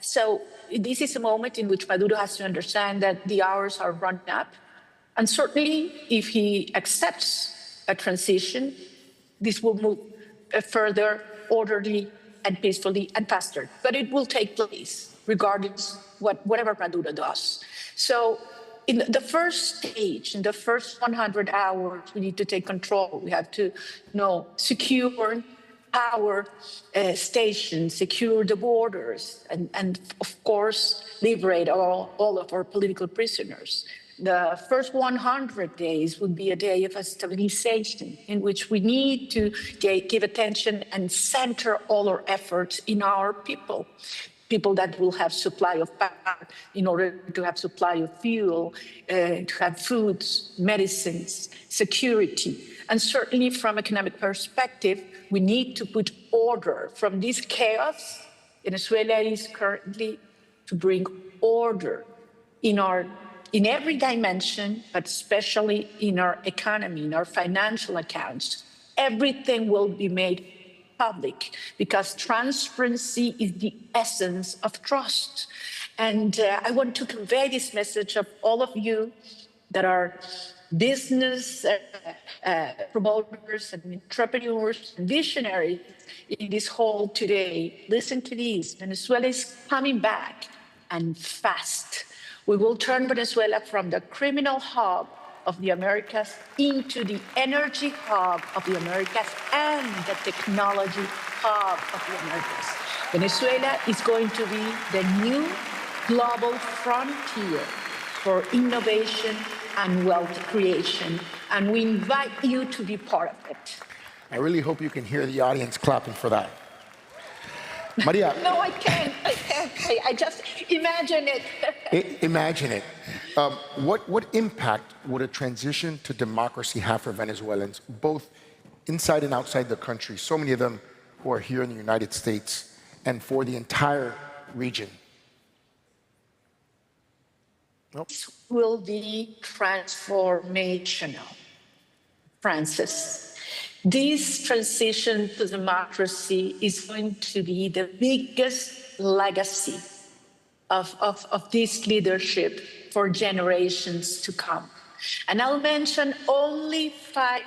so this is a moment in which Maduro has to understand that the hours are running up. And certainly, if he accepts a transition, this will move further, orderly, and peacefully and faster. But it will take place regardless whatever Maduro does. So in the first stage, in the first 100 hours, we need to take control. We have to secure power stations, secure the borders, and of course, liberate all of our political prisoners. The first 100 days would be a day of a stabilization in which we need to give attention and center all our efforts in our people that will have supply of power in order to have supply of fuel, to have foods, medicines, security. And certainly from economic perspective, we need to put order from this chaos. Venezuela is currently to bring order in every dimension, but especially in our economy, in our financial accounts. Everything will be made public because transparency is the essence of trust. And I want to convey this message of all of you that are business promoters and entrepreneurs and visionaries in this hall today. Listen to this. Venezuela is coming back and fast. We will turn Venezuela from the criminal hub of the Americas into the energy hub of the Americas and the technology hub of the Americas. Venezuela is going to be the new global frontier for innovation and wealth creation, and we invite you to be part of it. I really hope you can hear the audience clapping for that. Maria. No, I can't. I just imagine it. Imagine it. What impact would a transition to democracy have for Venezuelans, both inside and outside the country, so many of them who are here in the United States, and for the entire region? This will be transformational, Francis. This transition to democracy is going to be the biggest legacy of this leadership for generations to come. And I'll mention only 5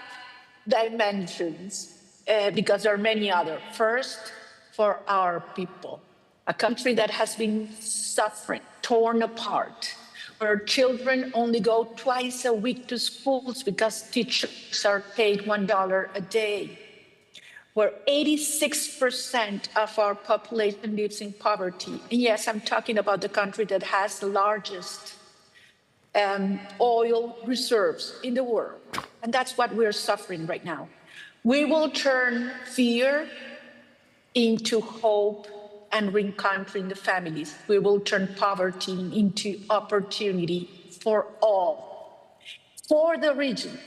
dimensions because there are many others. First, for our people, a country that has been suffering, torn apart, where children only go twice a week to schools because teachers are paid $1 a day, where 86% of our population lives in poverty. And yes, I'm talking about the country that has the largest oil reserves in the world. And that's what we're suffering right now. We will turn fear into hope and re-encountering the families. We will turn poverty into opportunity for all. For the region,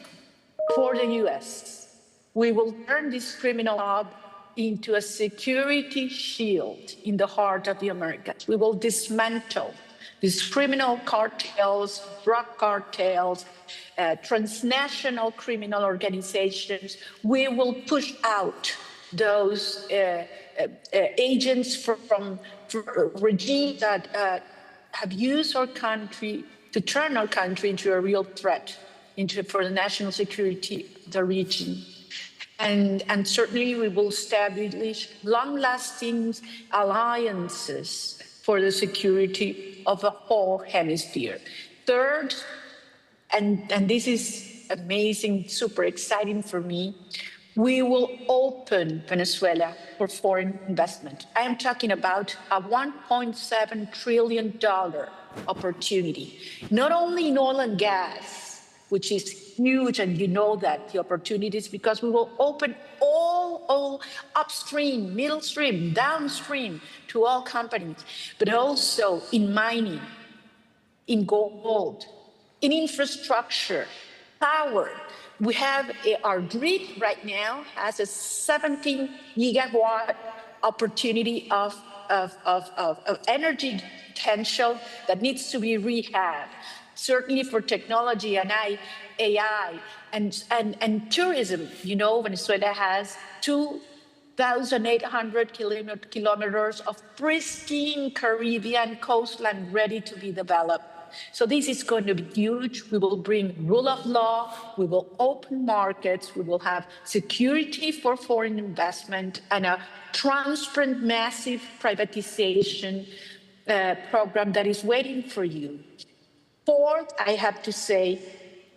for the US, we will turn this criminal hub into a security shield in the heart of the Americas. We will dismantle these criminal cartels, drug cartels, transnational criminal organizations. We will push out those agents from regimes that have used our country to turn our country into a real threat for the national security of the region. And certainly we will establish long-lasting alliances for the security of the whole hemisphere. Third, and this is amazing, super exciting for me, we will open Venezuela for foreign investment. I am talking about a $1.7 trillion opportunity, not only in oil and gas, which is huge, and you know that the opportunities, because we will open all upstream, middle stream, downstream to all companies, but also in mining, in gold, in infrastructure, power. We have our grid right now has a 17 gigawatt opportunity of energy potential that needs to be rehabbed. Certainly for technology and AI and tourism. You know, Venezuela has 2,800 kilometers of pristine Caribbean coastline ready to be developed. So this is going to be huge. We will bring rule of law, we will open markets, we will have security for foreign investment and a transparent, massive privatization program that is waiting for you. Fourth, I have to say,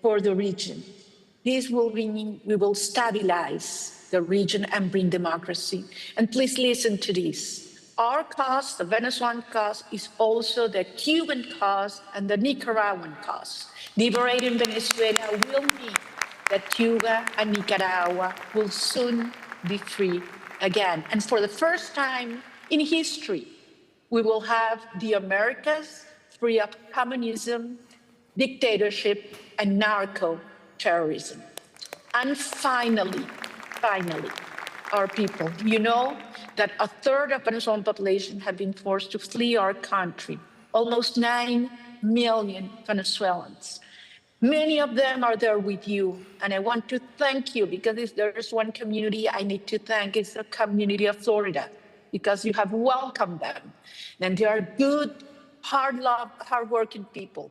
for the region, This will mean we will stabilize the region and bring democracy. And please listen to this. Our cause, the Venezuelan cause, is also the Cuban cause and the Nicaraguan cause. Liberating Venezuela will mean that Cuba and Nicaragua will soon be free again. And for the first time in history, we will have the Americas free of communism, dictatorship, and narco-terrorism. And finally, our people, you know that a third of Venezuelan population have been forced to flee our country, almost 9 million Venezuelans. Many of them are there with you, and I want to thank you because if there's one community I need to thank, it's the community of Florida, because you have welcomed them. And they are good, hardworking people,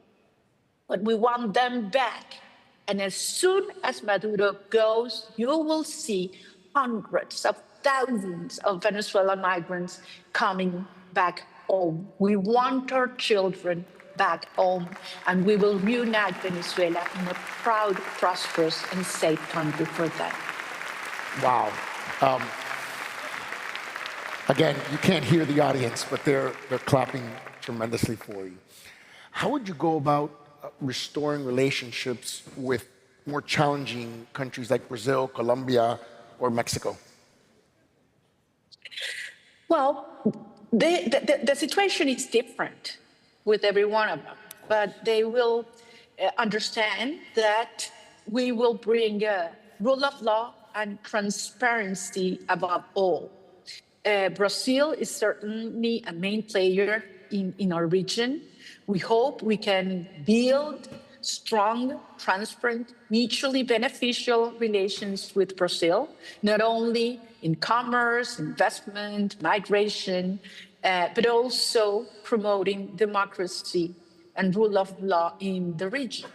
but we want them back. And as soon as Maduro goes, you will see hundreds of thousands of Venezuelan migrants coming back home. We want our children back home, and we will reunite Venezuela in a proud, prosperous, and safe country for them. Wow. Again, you can't hear the audience, but they're clapping tremendously for you. How would you go about restoring relationships with more challenging countries like Brazil, Colombia, or Mexico? Well, the situation is different with every one of them, but they will understand that we will bring rule of law and transparency above all. Brazil is certainly a main player in our region. We hope we can build strong, transparent, mutually beneficial relations with Brazil, not only in commerce, investment, migration, but also promoting democracy and rule of law in the region.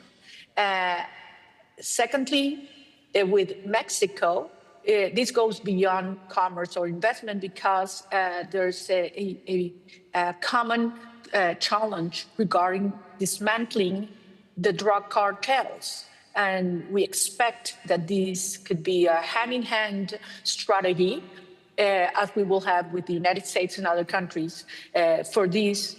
Secondly, with Mexico, this goes beyond commerce or investment because there's a common challenge regarding dismantling the drug cartels. And we expect that this could be a hand-in-hand strategy, as we will have with the United States and other countries, for these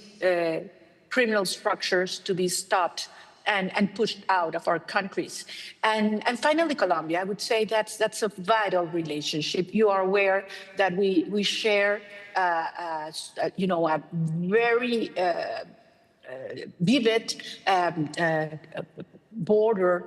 criminal structures to be stopped and pushed out of our countries. And finally, Colombia, I would say that's a vital relationship. You are aware that we share, a very vivid border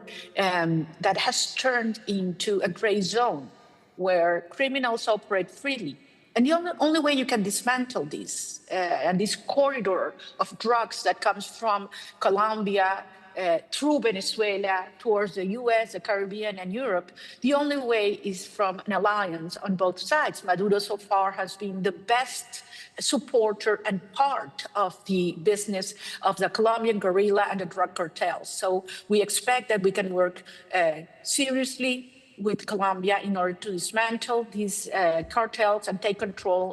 that has turned into a gray zone where criminals operate freely. And the only way you can dismantle this and this corridor of drugs that comes from Colombia through Venezuela towards the US, the Caribbean, and Europe, the only way is from an alliance on both sides. Maduro so far has been the best supporter and part of the business of the Colombian guerrilla and the drug cartels. So we expect that we can work seriously with Colombia in order to dismantle these cartels and take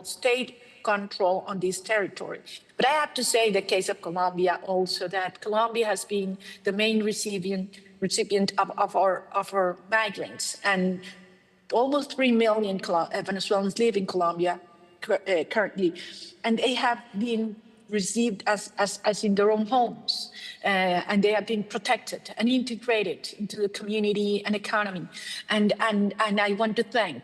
state control on this territory. But I have to say, in the case of Colombia also, that Colombia has been the main recipient of our migrants, and almost 3 million Venezuelans live in Colombia currently, and they have been received as in their own homes, and they have been protected and integrated into the community and economy. And I want to thank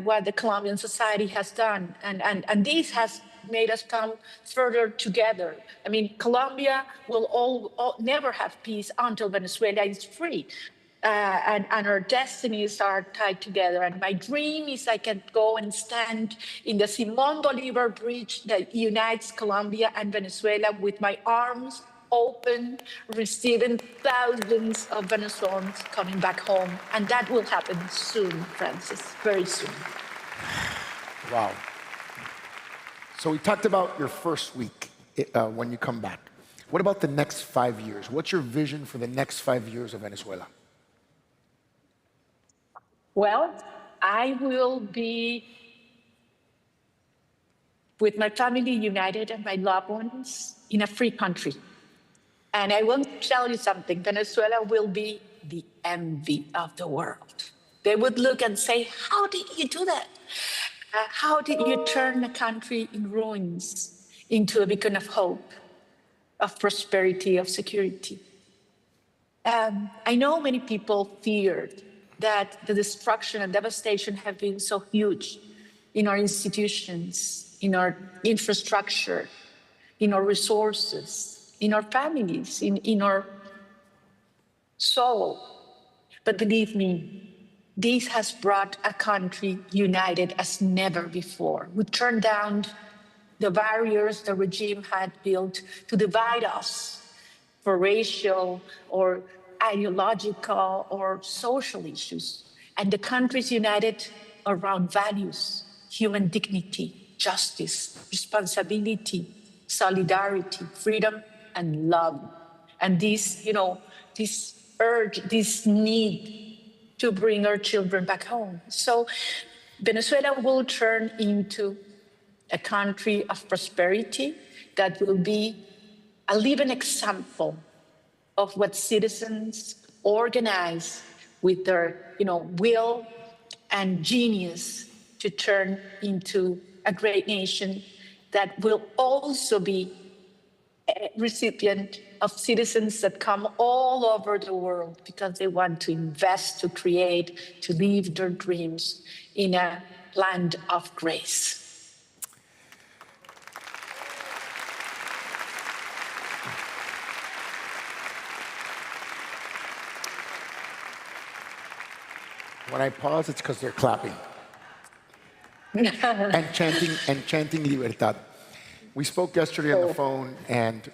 what the Colombian society has done, and this has made us come further together. I mean, Colombia will never have peace until Venezuela is free. And our destinies are tied together. And my dream is I can go and stand in the Simon Bolivar Bridge that unites Colombia and Venezuela with my arms open, receiving thousands of Venezuelans coming back home. And that will happen soon, Francis, very soon. Wow. So we talked about your first week when you come back. What about the next 5 years? What's your vision for the next 5 years of Venezuela? Well, I will be with my family united and my loved ones in a free country. And I want to tell you something, Venezuela will be the envy of the world. They would look and say, how did you do that? How did you turn a country in ruins into a beacon of hope, of prosperity, of security? I know many people feared that the destruction and devastation have been so huge in our institutions, in our infrastructure, in our resources, in our families, in our soul. But believe me, this has brought a country united as never before. We turned down the barriers the regime had built to divide us for racial or ideological or social issues. And the country is united around values, human dignity, justice, responsibility, solidarity, freedom, and love. And this, this urge, this need to bring our children back home. So Venezuela will turn into a country of prosperity that will be a living example of what citizens organize with their will and genius to turn into a great nation that will also be a recipient of citizens that come all over the world because they want to invest, to create, to live their dreams in a land of grace. When I pause, it's because they're clapping and chanting libertad. We spoke yesterday on the phone, and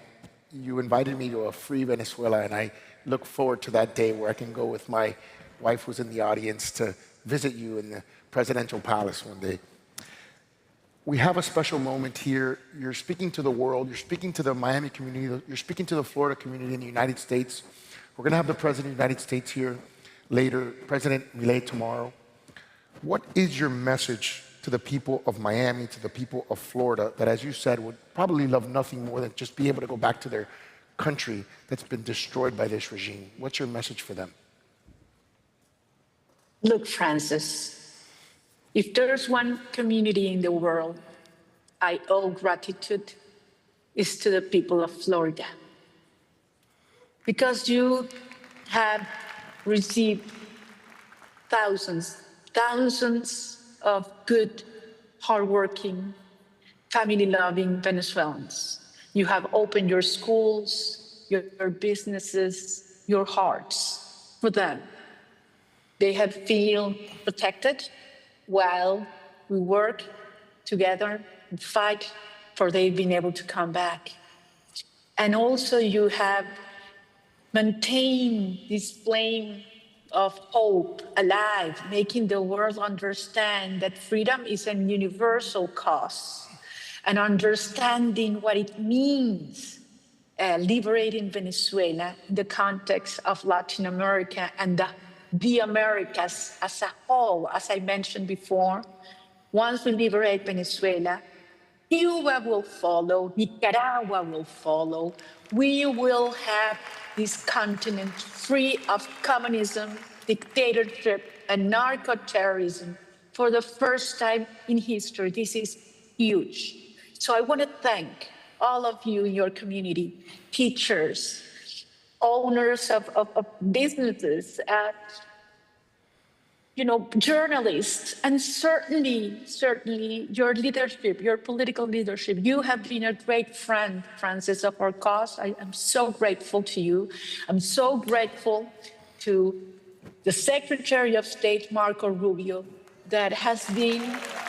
you invited me to a free Venezuela, and I look forward to that day where I can go with my wife, who's in the audience, to visit you in the presidential palace one day. We have a special moment here. You're speaking to the world. You're speaking to the Miami community. You're speaking to the Florida community in the United States. We're going to have the President of the United States here later, President Milei tomorrow. What is your message to the people of Miami, to the people of Florida, that, as you said, would probably love nothing more than just be able to go back to their country that's been destroyed by this regime? What's your message for them? Look, Francis, if there's one community in the world I owe gratitude, it's to the people of Florida. Because you have received thousands of good, hardworking, family-loving Venezuelans. You have opened your schools, your businesses, your hearts for them. They have feel protected while we work together and fight for they've been able to come back. And also you have maintained this flame of hope alive, making the world understand that freedom is a universal cause, and understanding what it means liberating Venezuela in the context of Latin America and the Americas as a whole. As I mentioned before, once we liberate Venezuela, Cuba will follow, Nicaragua will follow. We will have this continent free of communism, dictatorship, and narco-terrorism for the first time in history. This is huge. So I want to thank all of you in your community, teachers, owners of businesses, journalists, and certainly your leadership, your political leadership. You have been a great friend, Francis, of our cause. I am so grateful to you. I'm so grateful to the Secretary of State, Marco Rubio, that has been,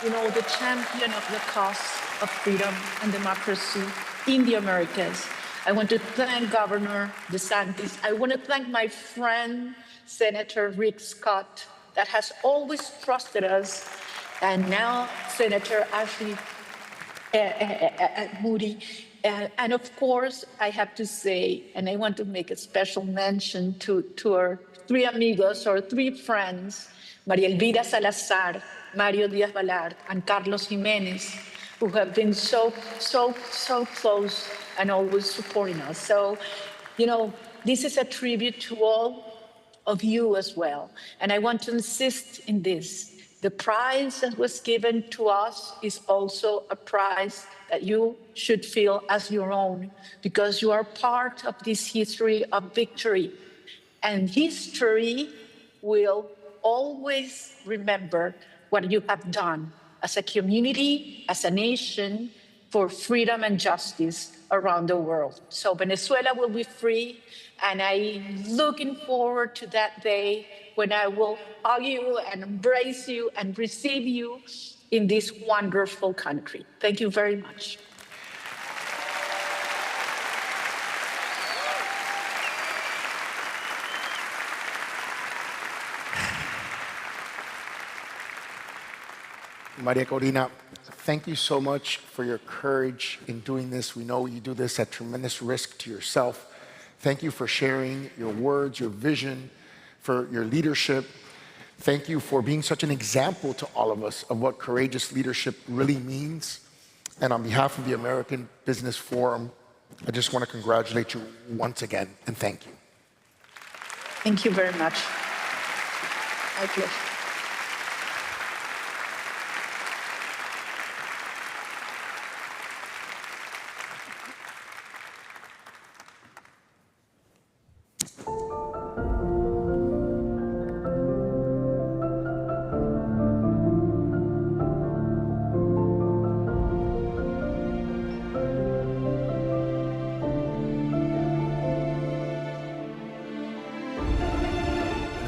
the champion of the cause of freedom and democracy in the Americas. I want to thank Governor DeSantis. I want to thank my friend, Senator Rick Scott, that has always trusted us, and now Senator Ashley Moody. And of course, I have to say, and I want to make a special mention to our three amigos, or three friends, Maria Elvira Salazar, Mario Diaz-Balart, and Carlos Jimenez, who have been so close and always supporting us. So, this is a tribute to all of you as well. And I want to insist in this. The prize that was given to us is also a prize that you should feel as your own, because you are part of this history of victory. And history will always remember what you have done as a community, as a nation, for freedom and justice around the world. So Venezuela will be free, and I'm looking forward to that day when I will hug you and embrace you and receive you in this wonderful country. Thank you very much. Maria Corina, thank you so much for your courage in doing this. We know you do this at tremendous risk to yourself. Thank you for sharing your words, your vision, for your leadership. Thank you for being such an example to all of us of what courageous leadership really means. And on behalf of the American Business Forum, I just want to congratulate you once again and thank you. Thank you very much. My pleasure.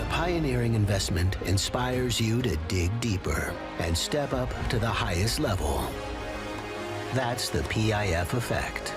Pioneering investment inspires you to dig deeper and step up to the highest level. That's the PIF effect.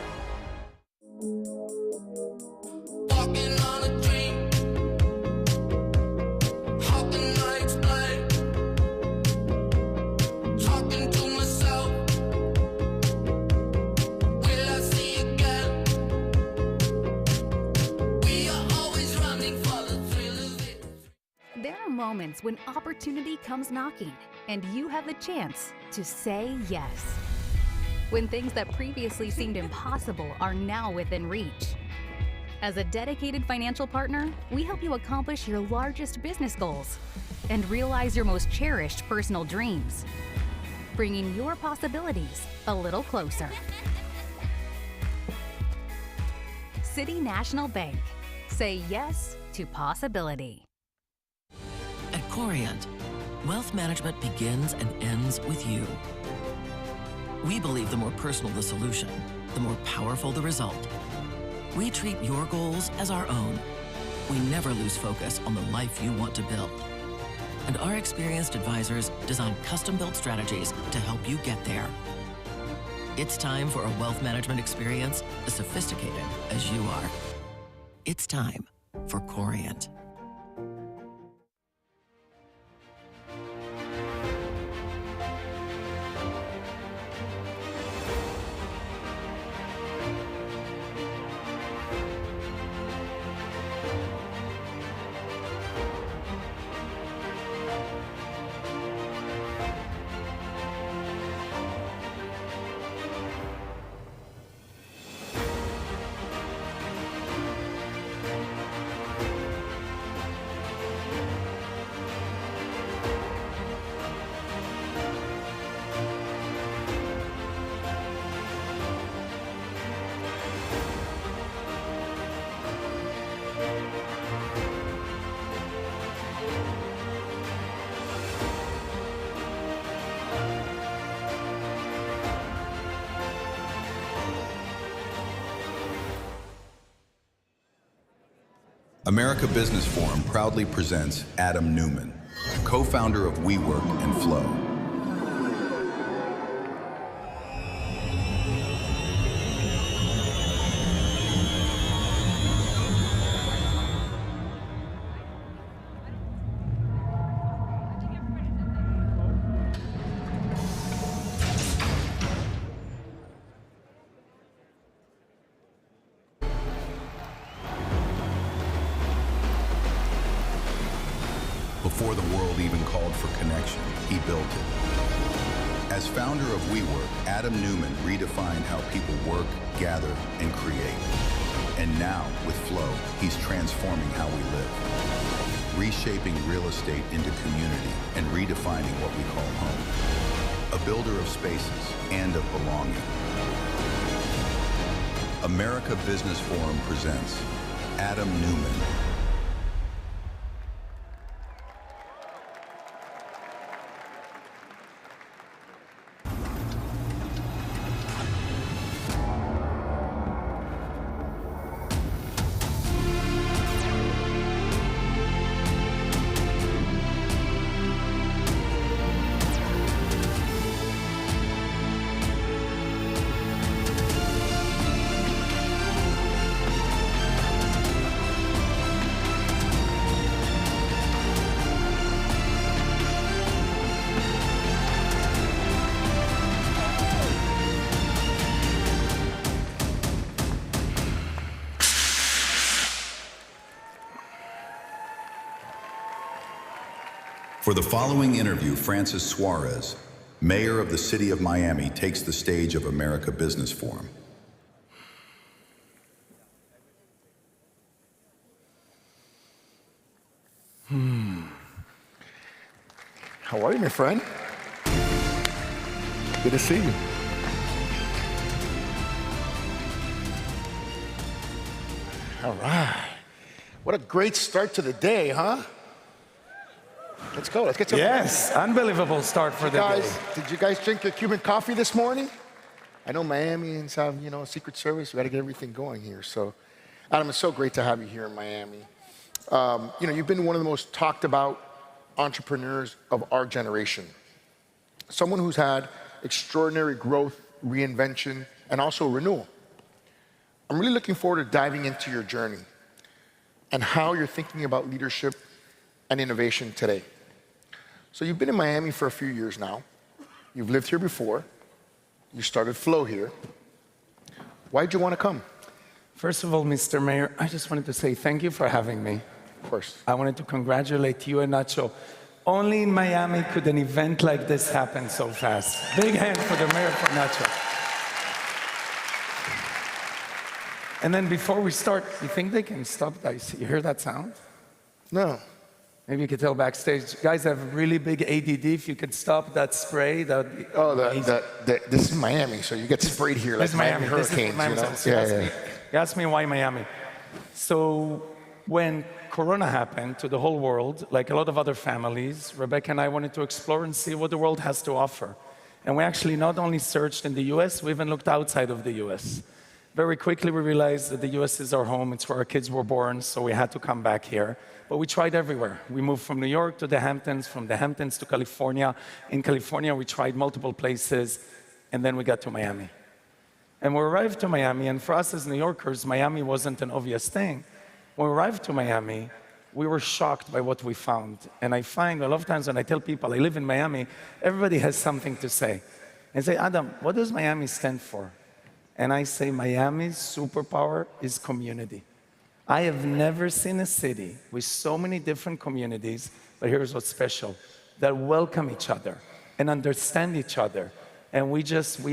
Moments when opportunity comes knocking and you have the chance to say yes. When things that previously seemed impossible are now within reach. As a dedicated financial partner, we help you accomplish your largest business goals and realize your most cherished personal dreams, bringing your possibilities a little closer. City National Bank. Say yes to possibility. At Corient, wealth management begins and ends with you. We believe the more personal the solution, the more powerful the result. We treat your goals as our own. We never lose focus on the life you want to build. And our experienced advisors design custom-built strategies to help you get there. It's time for a wealth management experience as sophisticated as you are. It's time for Corient. America Business Forum proudly presents Adam Neumann, co-founder of WeWork and Flow. Before the world even called for connection, he built it. As founder of WeWork, Adam Neumann redefined how people work, gather, and create. And now, with Flow, he's transforming how we live, reshaping real estate into community and redefining what we call home. A builder of spaces and of belonging. America Business Forum presents Adam Neumann. For the following interview, Francis Suarez, mayor of the city of Miami, takes the stage of America Business Forum. How are you, my friend? Good to see you. All right. What a great start to the day, huh? Let's go. Let's get some. Yes, unbelievable start for the day. Did you guys drink your Cuban coffee this morning? I know Miamians have, Secret Service. We got to get everything going here. So, Adam, it's so great to have you here in Miami. You've been one of the most talked about entrepreneurs of our generation. Someone who's had extraordinary growth, reinvention, and also renewal. I'm really looking forward to diving into your journey and how you're thinking about leadership and innovation today. So you've been in Miami for a few years now. You've lived here before. You started Flow here. Why'd you want to come? First of all, Mr. Mayor, I just wanted to say thank you for having me. Of course. I wanted to congratulate you and Nacho. Only in Miami could an event like this happen so fast. Big hand for the mayor, for Nacho. And then before we start, you think they can stop that? You hear that sound? No. Maybe you could tell backstage, guys have really big ADD. If you could stop that spray, that would be this is Miami, so you get sprayed here like Miami hurricanes, You asked me why Miami. So when Corona happened to the whole world, like a lot of other families, Rebecca and I wanted to explore and see what the world has to offer. And we actually not only searched in the US, we even looked outside of the US. Very quickly we realized that the US is our home, it's where our kids were born, so we had to come back here. But we tried everywhere. We moved from New York to the Hamptons, from the Hamptons to California. In California, we tried multiple places, and then we got to Miami. And we arrived to Miami, and for us as New Yorkers, Miami wasn't an obvious thing. When we arrived to Miami, we were shocked by what we found. And I find a lot of times when I tell people I live in Miami, everybody has something to say. And say, Adam, what does Miami stand for? And I say, Miami's superpower is community. I have never seen a city with so many different communities, but here's what's special, that welcome each other and understand each other. And we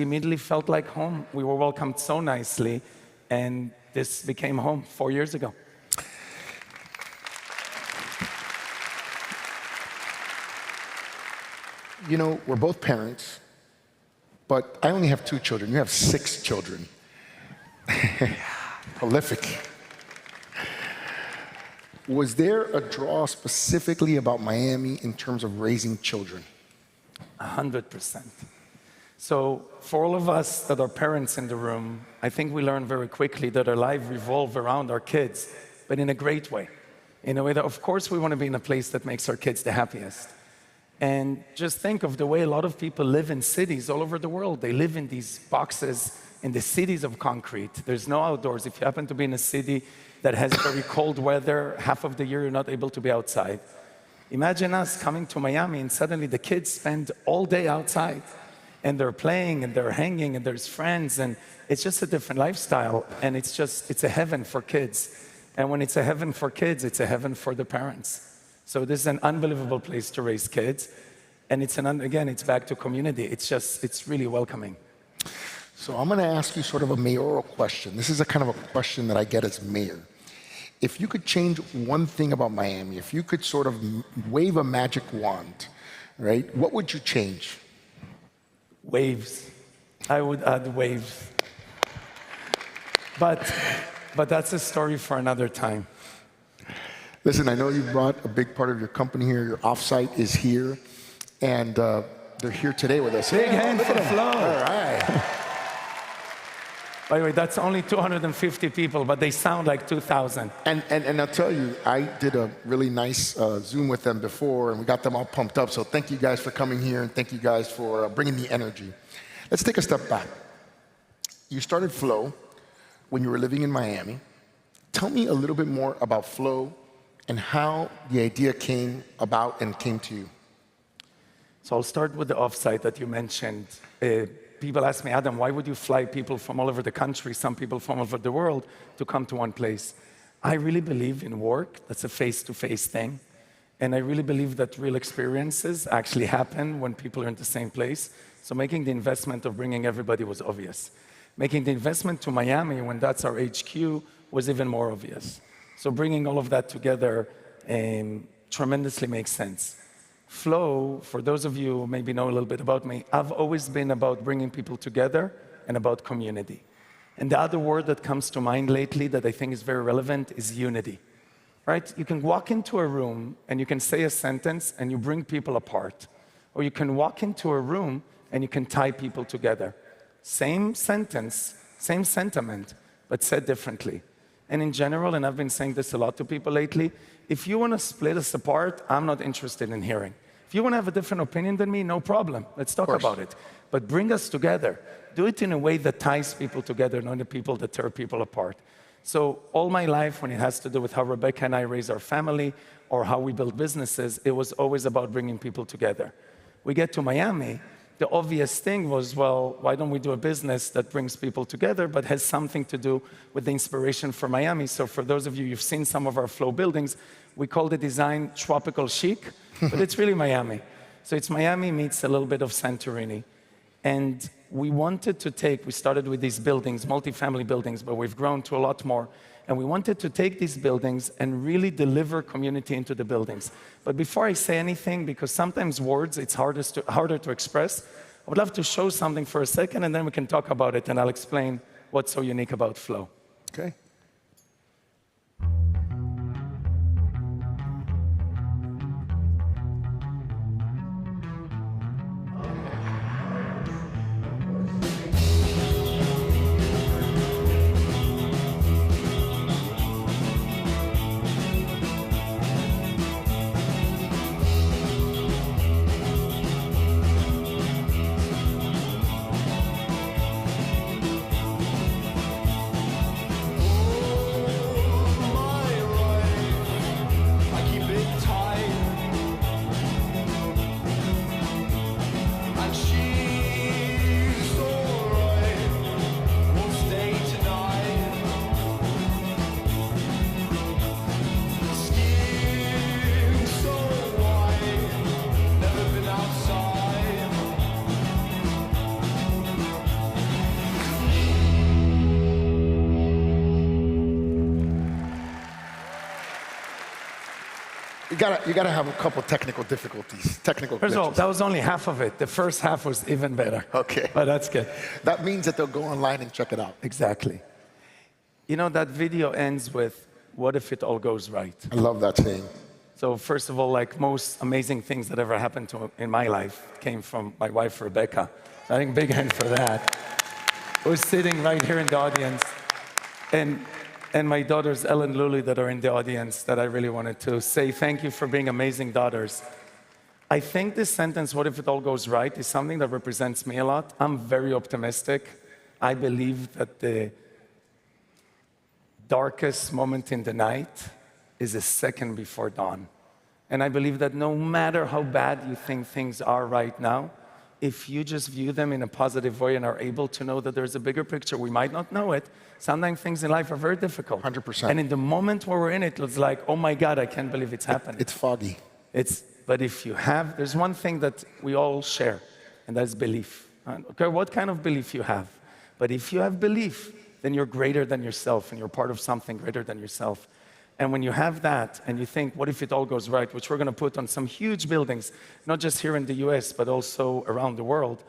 immediately felt like home. We were welcomed so nicely, and this became home 4 years ago. We're both parents, but I only have 2 children. You have 6 children. Prolific. Was there a draw specifically about Miami in terms of raising children? 100%. So for all of us that are parents in the room, I think we learned very quickly that our life revolves around our kids, but in a great way. In a way that, of course, we want to be in a place that makes our kids the happiest. And just think of the way a lot of people live in cities all over the world. They live in these boxes, in the cities of concrete. There's no outdoors. If you happen to be in a city that has very cold weather, half of the year you're not able to be outside. Imagine us coming to Miami and suddenly the kids spend all day outside and they're playing and they're hanging and there's friends and it's just a different lifestyle and it's a heaven for kids. And when it's a heaven for kids, it's a heaven for the parents. So this is an unbelievable place to raise kids. And again, it's back to community. It's really welcoming. So I'm going to ask you sort of a mayoral question. This is a kind of a question that I get as mayor. If you could change one thing about Miami, if you could sort of wave a magic wand, right, what would you change? Waves. I would add waves. But that's a story for another time. Listen, I know you brought a big part of your company here. Your offsite is here, and they're here today with us. Big hand for Flo. All right. By the way, that's only 250 people, but they sound like 2,000. And I'll tell you, I did a really nice Zoom with them before, and we got them all pumped up. So thank you guys for coming here, and thank you guys for bringing the energy. Let's take a step back. You started Flow when you were living in Miami. Tell me a little bit more about Flow and how the idea came about and came to you. So I'll start with the offsite that you mentioned. People ask me, Adam, why would you fly people from all over the country, some people from all over the world, to come to one place? I really believe in work. That's a face-to-face thing. And I really believe that real experiences actually happen when people are in the same place. So making the investment of bringing everybody was obvious. Making the investment to Miami, when that's our HQ, was even more obvious. So bringing all of that together tremendously makes sense. Flow, for those of you who maybe know a little bit about me, I've always been about bringing people together and about community. And the other word that comes to mind lately that I think is very relevant is unity, right? You can walk into a room and you can say a sentence and you bring people apart. Or you can walk into a room and you can tie people together. Same sentence, same sentiment, but said differently. And in general, and I've been saying this a lot to people lately, if you want to split us apart, I'm not interested in hearing. If you want to have a different opinion than me, no problem. Let's talk about it. But bring us together. Do it in a way that ties people together, not the people that tear people apart. So all my life, when it has to do with how Rebecca and I raise our family or how we build businesses, it was always about bringing people together. We get to Miami, the obvious thing was, well, why don't we do a business that brings people together but has something to do with the inspiration for Miami? So for those of you, you've seen some of our Flow buildings, we call the design tropical chic, but it's really Miami. So it's Miami meets a little bit of Santorini. And we wanted to we started with these buildings, multifamily buildings, but we've grown to a lot more. And we wanted to take these buildings and really deliver community into the buildings. But before I say anything, because sometimes words, it's harder to express, I would love to show something for a second, and then we can talk about it, and I'll explain what's so unique about Flow. Okay. You gotta have a couple technical difficulties, technical glitches. First of all, that was only half of it. The first half was even better. Okay. But that's good. That means that they'll go online and check it out. Exactly. You know, that video ends with, what if it all goes right? I love that saying. So first of all, like most amazing things that ever happened in my life came from my wife, Rebecca. So I think big hand for that. Who's sitting right here in the audience. And my daughters, Ellen and Lulu, that are in the audience, that I really wanted to say thank you for being amazing daughters. I think this sentence, what if it all goes right, is something that represents me a lot. I'm very optimistic. I believe that the darkest moment in the night is a second before dawn. And I believe that no matter how bad you think things are right now, if you just view them in a positive way and are able to know that there's a bigger picture, we might not know it. Sometimes things in life are very difficult. 100%. And in the moment where we're in it, it's like, oh my God, I can't believe it's happening. It's foggy. But if you have, there's one thing that we all share, and that's belief. Okay, what kind of belief you have? But if you have belief, then you're greater than yourself and you're part of something greater than yourself. And when you have that and you think, what if it all goes right, which we're going to put on some huge buildings, not just here in the US, but also around the world,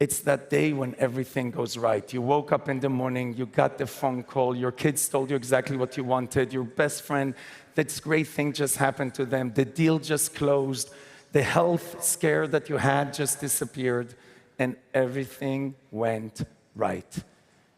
it's that day when everything goes right. You woke up in the morning, you got the phone call, your kids told you exactly what you wanted, your best friend, that great thing just happened to them, the deal just closed, the health scare that you had just disappeared, and everything went right.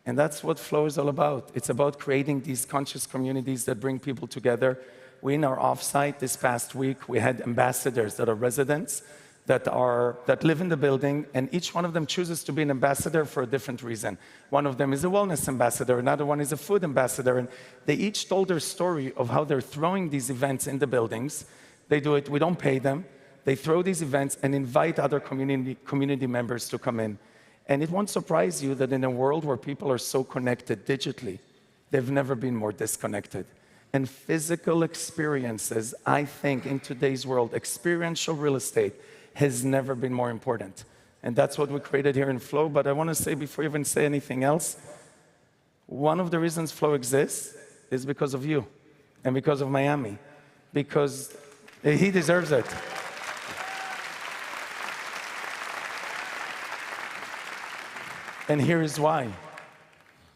And that's what Flow is all about. It's about creating these conscious communities that bring people together. We, in our offsite this past week, we had ambassadors that are residents, that live in the building, and each one of them chooses to be an ambassador for a different reason. One of them is a wellness ambassador, another one is a food ambassador, and they each told their story of how they're throwing these events in the buildings. They do it, we don't pay them. They throw these events and invite other community members to come in. And it won't surprise you that in a world where people are so connected digitally, they've never been more disconnected. And physical experiences, I think, in today's world, experiential real estate, has never been more important. And that's what we created here in Flow. But I want to say, before you even say anything else, one of the reasons Flow exists is because of you and because of Miami, because he deserves it. And here is why.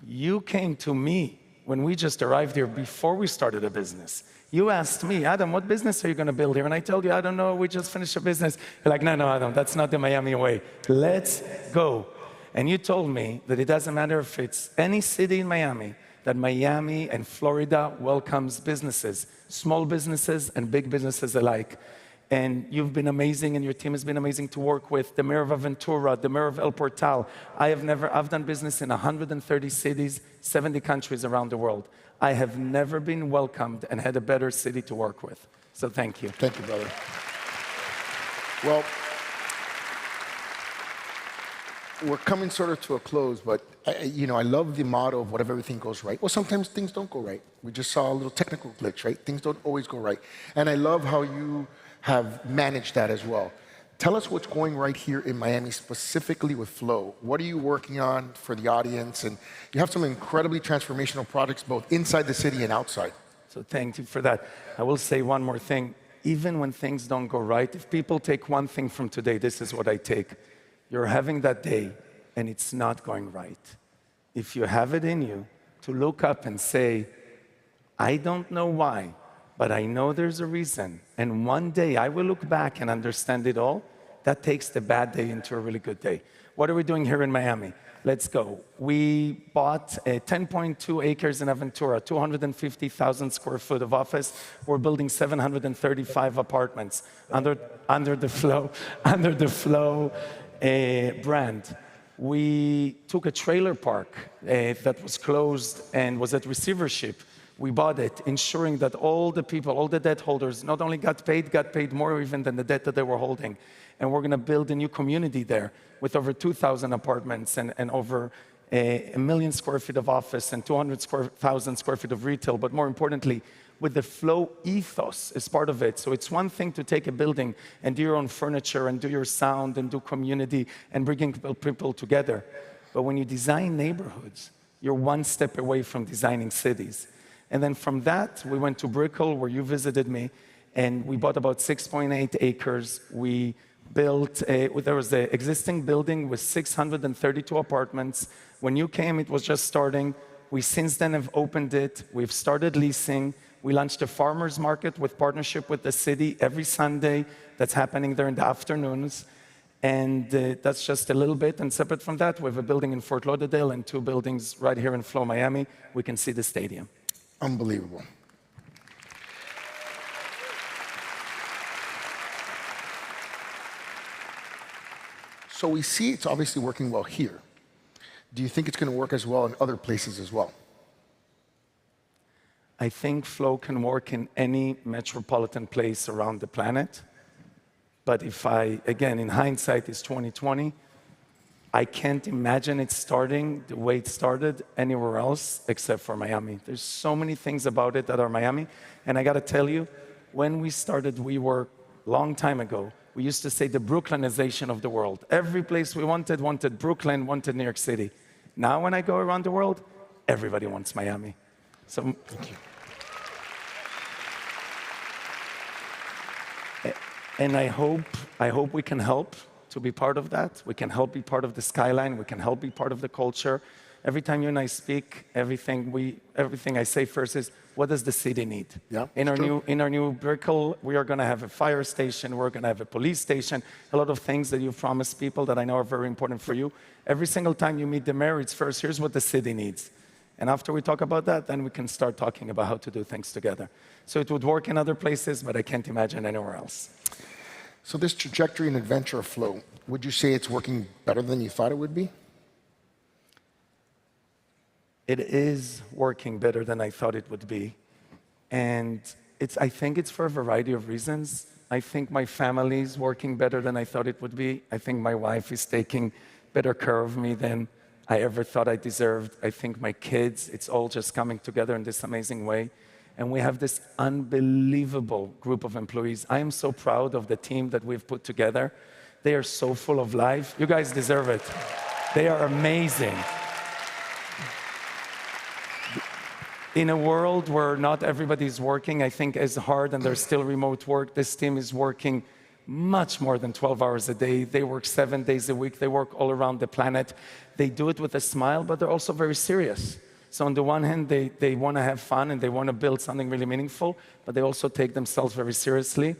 You came to me when we just arrived here before we started a business. You asked me, Adam, what business are you going to build here? And I told you, I don't know, we just finished a business. You're like, no, Adam, that's not the Miami way. Let's go. And you told me that it doesn't matter if it's any city in Miami, that Miami and Florida welcomes businesses, small businesses and big businesses alike. And you've been amazing, and your team has been amazing to work with. The mayor of Aventura, the mayor of El Portal. I've done business in 130 cities, 70 countries around the world. I have never been welcomed and had a better city to work with. So thank you. Thank you, brother. Well, we're coming sort of to a close, but I love the motto of whatever everything goes right. Well, sometimes things don't go right. We just saw a little technical glitch, right? Things don't always go right. And I love how you have managed that as well. Tell us what's going right here in Miami, specifically with Flow. What are you working on for the audience? And you have some incredibly transformational projects both inside the city and outside. So thank you for that. I will say one more thing. Even when things don't go right, if people take one thing from today, this is what I take. You're having that day, and it's not going right. If you have it in you to look up and say, I don't know why, but I know there's a reason, and one day I will look back and understand it all, that takes the bad day into a really good day. What are we doing here in Miami? Let's go. We bought 10.2 acres in Aventura, 250,000 square foot of office. We're building 735 apartments under the Flow brand. We took a trailer park that was closed and was at receivership. We bought it, ensuring that all the people, all the debt holders, not only got paid more even than the debt that they were holding. And we're going to build a new community there with over 2,000 apartments and over 1 million square feet of office and 200,000 square feet of retail. But more importantly, with the Flow ethos as part of it. So it's one thing to take a building and do your own furniture and do your sound and do community and bringing people together. But when you design neighborhoods, you're one step away from designing cities. And then from that, we went to Brickell, where you visited me, and we bought about 6.8 acres. We built, there was an existing building with 632 apartments. When you came, it was just starting. We since then have opened it. We've started leasing. We launched a farmer's market with partnership with the city every Sunday. That's happening there in the afternoons. And that's just a little bit. And separate from that, we have a building in Fort Lauderdale and 2 buildings right here in Flow, Miami. We can see the stadium. Unbelievable. So we see it's obviously working well here. Do you think it's going to work as well in other places as well? I think Flow can work in any metropolitan place around the planet. But if again, in hindsight, it's 2020, I can't imagine it starting the way it started anywhere else except for Miami. There's so many things about it that are Miami. And I got to tell you, when we started, we were, long time ago, we used to say the Brooklynization of the world. Every place we wanted Brooklyn, wanted New York City. Now when I go around the world, everybody wants Miami. So thank you. And I hope we can help to be part of that. We can help be part of the skyline. We can help be part of the culture. Every time you and I speak, everything I say first is, what does the city need? Yeah, in our new Brickell, we are going to have a fire station. We're going to have a police station. A lot of things that you promise people that I know are very important for you. Every single time you meet the mayor, it's first, here's what the city needs. And after we talk about that, then we can start talking about how to do things together. So it would work in other places, but I can't imagine anywhere else. So this trajectory and adventure of Flow, would you say it's working better than you thought it would be? It is working better than I thought it would be. And I think it's for a variety of reasons. I think my family is working better than I thought it would be. I think my wife is taking better care of me than I ever thought I deserved. I think my kids, it's all just coming together in this amazing way. And we have this unbelievable group of employees. I am so proud of the team that we've put together. They are so full of life. You guys deserve it. They are amazing. In a world where not everybody's working, I think, as hard, and there's still remote work, this team is working much more than 12 hours a day. They work 7 days a week. They work all around the planet. They do it with a smile, but they're also very serious. So on the one hand, they want to have fun and they want to build something really meaningful, but they also take themselves very seriously.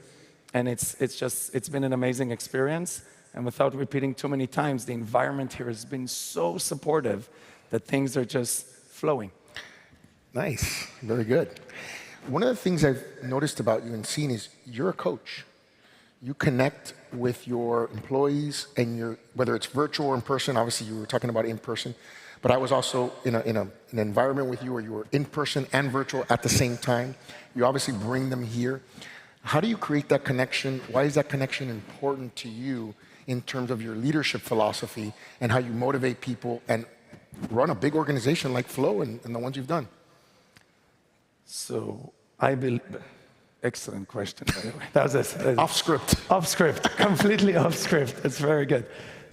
And it's been an amazing experience. And without repeating too many times, the environment here has been so supportive that things are just flowing. Nice, very good. One of the things I've noticed about you and seen is you're a coach. You connect with your employees, and whether it's virtual or in person. Obviously, you were talking about in person, but I was also in an environment with you where you were in person and virtual at the same time. You obviously bring them here. How do you create that connection? Why is that connection important to you in terms of your leadership philosophy and how you motivate people and run a big organization like Flow and the ones you've done? So I believe, excellent question, by the way. That was off script. Off script, completely off script. It's very good,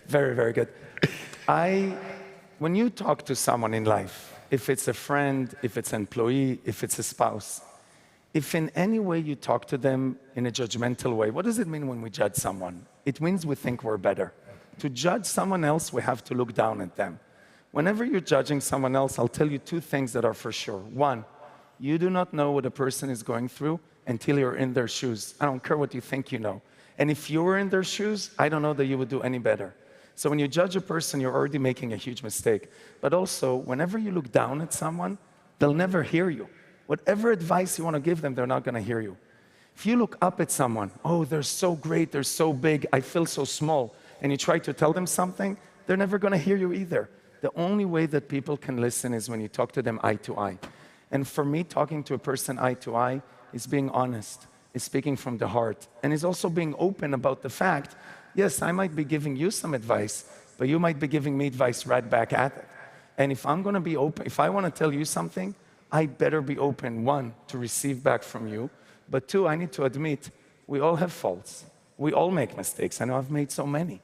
very, very good. When you talk to someone in life, if it's a friend, if it's an employee, if it's a spouse, if in any way you talk to them in a judgmental way, what does it mean when we judge someone? It means we think we're better. To judge someone else, we have to look down at them. Whenever you're judging someone else, I'll tell you two things that are for sure. One, you do not know what a person is going through until you're in their shoes. I don't care what you think you know. And if you were in their shoes, I don't know that you would do any better. So when you judge a person, you're already making a huge mistake. But also, whenever you look down at someone, they'll never hear you. Whatever advice you want to give them, they're not going to hear you. If you look up at someone, oh, they're so great, they're so big, I feel so small, and you try to tell them something, they're never going to hear you either. The only way that people can listen is when you talk to them eye to eye. And for me, talking to a person eye to eye is being honest, is speaking from the heart, and is also being open about the fact, yes, I might be giving you some advice, but you might be giving me advice right back at it. And if I'm going to be open, if I want to tell you something, I better be open, one, to receive back from you, but two, I need to admit, we all have faults. We all make mistakes. I know I've made so many.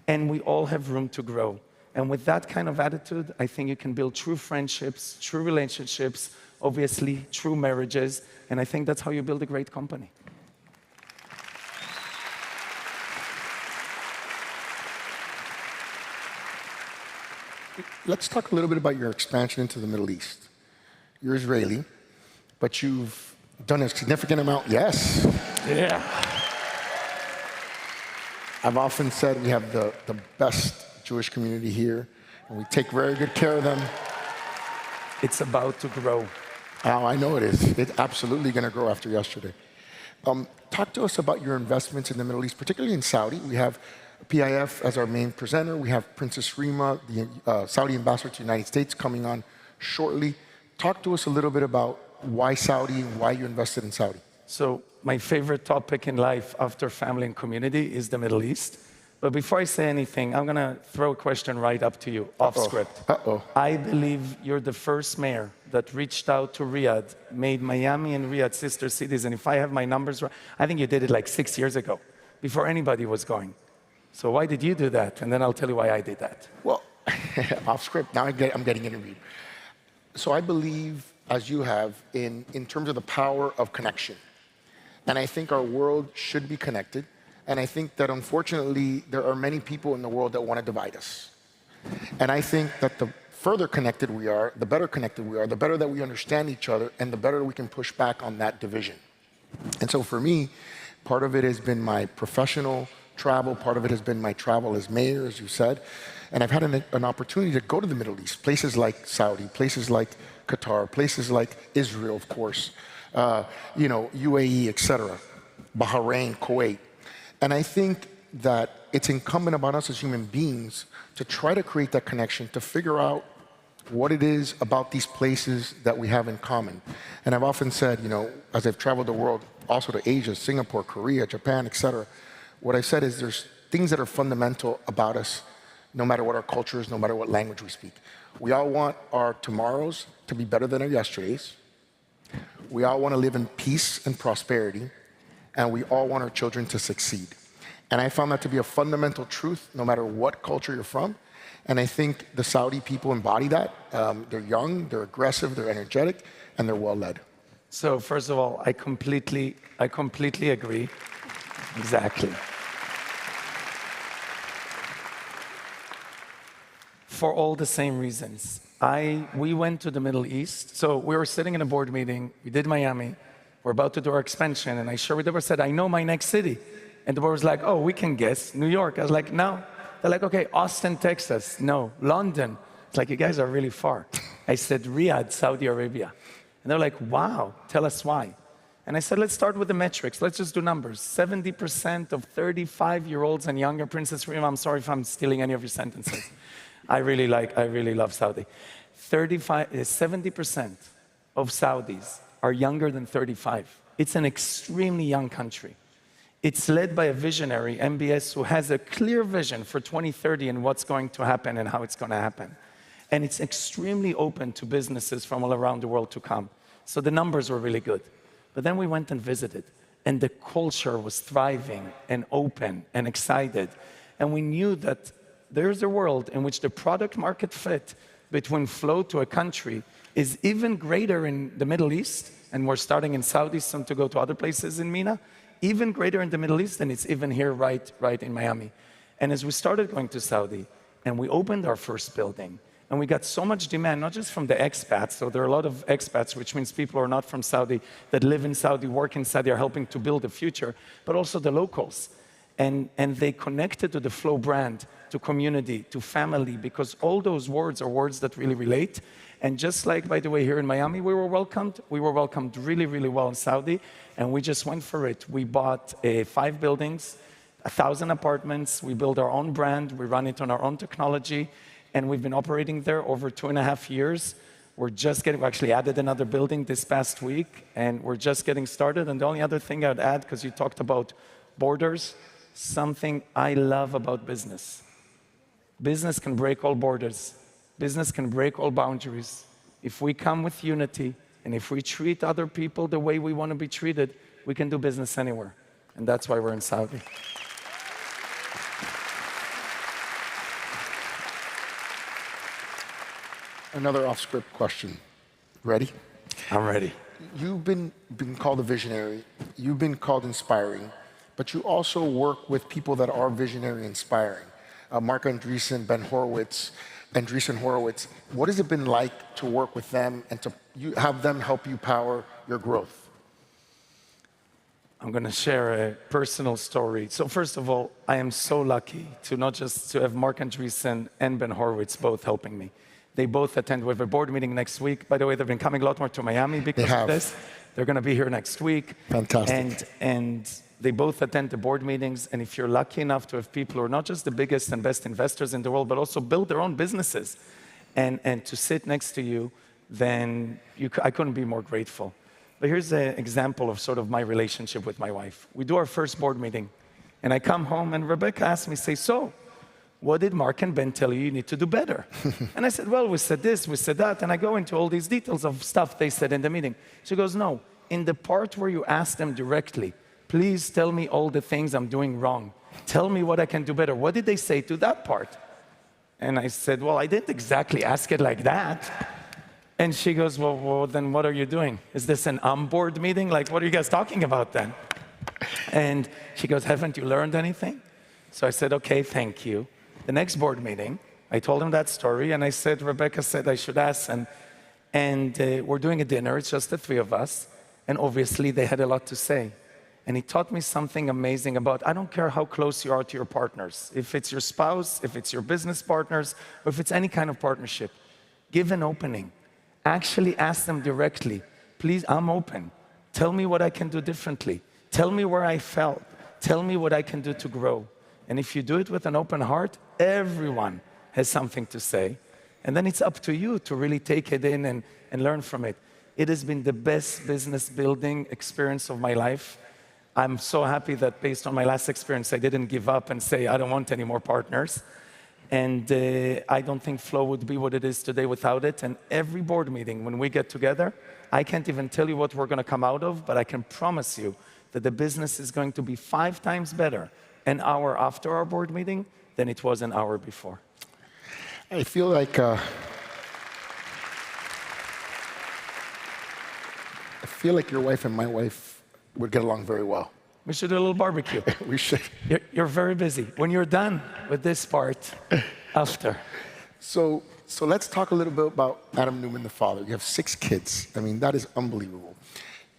And we all have room to grow. And with that kind of attitude, I think you can build true friendships, true relationships, obviously true marriages, and I think that's how you build a great company. Let's talk a little bit about your expansion into the Middle East. You're Israeli, but you've done a significant amount. Yes. Yeah. I've often said we have the best Jewish community here, and we take very good care of them. It's about to grow. Oh, I know it is. It's absolutely going to grow after yesterday. Talk to us about your investments in the Middle East, particularly in Saudi. We have PIF as our main presenter. We have Princess Reema, the Saudi ambassador to the United States, coming on shortly. Talk to us a little bit about why Saudi and why you invested in Saudi. So my favorite topic in life after family and community is the Middle East. But before I say anything, I'm going to throw a question right up to you, off script. I believe you're the first mayor that reached out to Riyadh, made Miami and Riyadh sister cities. And if I have my numbers right, I think you did it like 6 years ago, before anybody was going. So why did you do that? And then I'll tell you why I did that. Well, off script. Now I'm getting interviewed. So I believe, as you have, in terms of the power of connection. And I think our world should be connected. And I think that unfortunately, there are many people in the world that want to divide us. And I think that the further connected we are, the better connected we are, the better that we understand each other, and the better we can push back on that division. And so for me, part of it has been my professional travel, part of it has been my travel as mayor, as you said. And I've had an opportunity to go to the Middle East, places like Saudi, places like Qatar, places like Israel, of course, UAE, etc., Bahrain, Kuwait. And I think that it's incumbent upon us as human beings to try to create that connection, to figure out what it is about these places that we have in common. And I've often said, as I've traveled the world, also to Asia, Singapore, Korea, Japan, etc., what I've said is there's things that are fundamental about us, no matter what our culture is, no matter what language we speak. We all want our tomorrows to be better than our yesterdays. We all want to live in peace and prosperity, and we all want our children to succeed. And I found that to be a fundamental truth, no matter what culture you're from. And I think the Saudi people embody that. They're young, they're aggressive, they're energetic, and they're well-led. So first of all, I completely agree. Exactly. For all the same reasons. We went to the Middle East. So we were sitting in a board meeting. We did Miami. We're about to do our expansion. And I shared with them, I said, I know my next city. And the board was like, oh, we can guess. New York. I was like, no. They're like, okay, Austin, Texas. No. London. It's like, you guys are really far. I said, Riyadh, Saudi Arabia. And they're like, wow, tell us why. And I said, let's start with the metrics. Let's just do numbers. 70% of 35-year-olds and younger, Princess Reema, I'm sorry if I'm stealing any of your sentences. I really love Saudi. 70% of Saudis are younger than 35. It's an extremely young country. It's led by a visionary, MBS, who has a clear vision for 2030 and what's going to happen and how it's going to happen. And it's extremely open to businesses from all around the world to come. So the numbers were really good. But then we went and visited, and the culture was thriving and open and excited. And we knew that there's a world in which the product market fit between flow to a country is even greater in the Middle East, and we're starting in Saudi, soon to go to other places in MENA, even greater in the Middle East than it's even here right in Miami. And as we started going to Saudi, and we opened our first building, and we got so much demand, not just from the expats, so there are a lot of expats, which means people who are not from Saudi, that live in Saudi, work in Saudi, are helping to build the future, but also the locals. And they connected to the Flow brand, to community, to family, because all those words are words that really relate. And just like, by the way, here in Miami, we were welcomed really, really well in Saudi, and we just went for it. We bought 5 buildings, 1,000 apartments, we built our own brand, we run it on our own technology, and we've been operating there over 2.5 years. We actually added another building this past week, and we're just getting started. And the only other thing I'd add, because you talked about borders, something I love about business. Business can break all borders. Business can break all boundaries. If we come with unity, and if we treat other people the way we want to be treated, we can do business anywhere. And that's why we're in Saudi. Another off-script question. Ready? I'm ready. You've been called a visionary. You've been called inspiring. But you also work with people that are visionary inspiring. Mark Andreessen, Andreessen Horowitz. What has it been like to work with them and to have them help you power your growth? I'm going to share a personal story. So first of all, I am so lucky to not just to have Mark Andreessen and Ben Horowitz both helping me. They both attend. We have a board meeting next week. By the way, they've been coming a lot more to Miami because of this. They're going to be here next week. Fantastic. And they both attend the board meetings. And if you're lucky enough to have people who are not just the biggest and best investors in the world, but also build their own businesses, and to sit next to you, then I couldn't be more grateful. But here's an example of sort of my relationship with my wife. We do our first board meeting, and I come home, and Rebecca asks me, so, what did Mark and Ben tell you need to do better? And I said, well, we said this, we said that, and I go into all these details of stuff they said in the meeting. She goes, no, in the part where you ask them directly, please tell me all the things I'm doing wrong. Tell me what I can do better. What did they say to that part? And I said, well, I didn't exactly ask it like that. And she goes, well, then what are you doing? Is this an on-board meeting? Like, what are you guys talking about then? And she goes, haven't you learned anything? So I said, okay, thank you. The next board meeting, I told him that story, and I said, Rebecca said I should ask, and we're doing a dinner, it's just the three of us, and obviously they had a lot to say. And he taught me something amazing about, I don't care how close you are to your partners, if it's your spouse, if it's your business partners, or if it's any kind of partnership, give an opening. Actually ask them directly, please, I'm open. Tell me what I can do differently. Tell me where I fell. Tell me what I can do to grow. And if you do it with an open heart, everyone has something to say. And then it's up to you to really take it in and learn from it. It has been the best business building experience of my life. I'm so happy that based on my last experience, I didn't give up and say, I don't want any more partners. And I don't think Flow would be what it is today without it. And every board meeting, when we get together, I can't even tell you what we're going to come out of, but I can promise you that the business is going to be 5 times better an hour after our board meeting than it was an hour before. I feel like your wife and my wife would get along very well. We should do a little barbecue. We should. You're very busy. When you're done with this part, after. So let's talk a little bit about Adam Neumann, the father. You have 6 kids. I mean, that is unbelievable.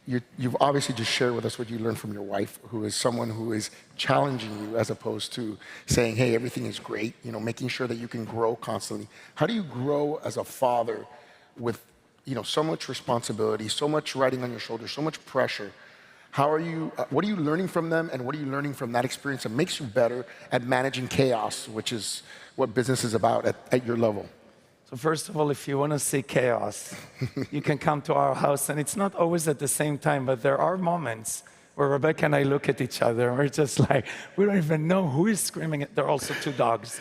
You've obviously just shared with us what you learned from your wife, who is someone who is challenging you as opposed to saying, hey, everything is great, making sure that you can grow constantly. How do you grow as a father with, so much responsibility, so much riding on your shoulders, so much pressure? What are you learning from them, and what are you learning from that experience that makes you better at managing chaos, which is what business is about at your level? So first of all, if you want to see chaos, you can come to our house, and it's not always at the same time, but there are moments where Rebecca and I look at each other, and we're just like, we don't even know who is screaming. There are also 2 dogs.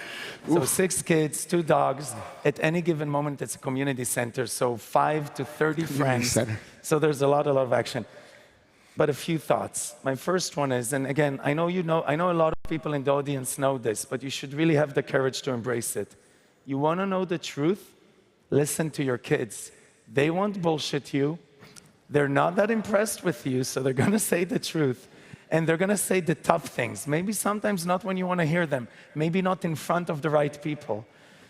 So 6 kids, 2 dogs. At any given moment, it's a community center, so 5 to 30 friends. So there's a lot of action. But a few thoughts. My first one is, and again, I know a lot of people in the audience know this, but you should really have the courage to embrace it. You want to know the truth? Listen to your kids. They won't bullshit you. They're not that impressed with you, so they're going to say the truth. And they're going to say the tough things. Maybe sometimes not when you want to hear them. Maybe not in front of the right people.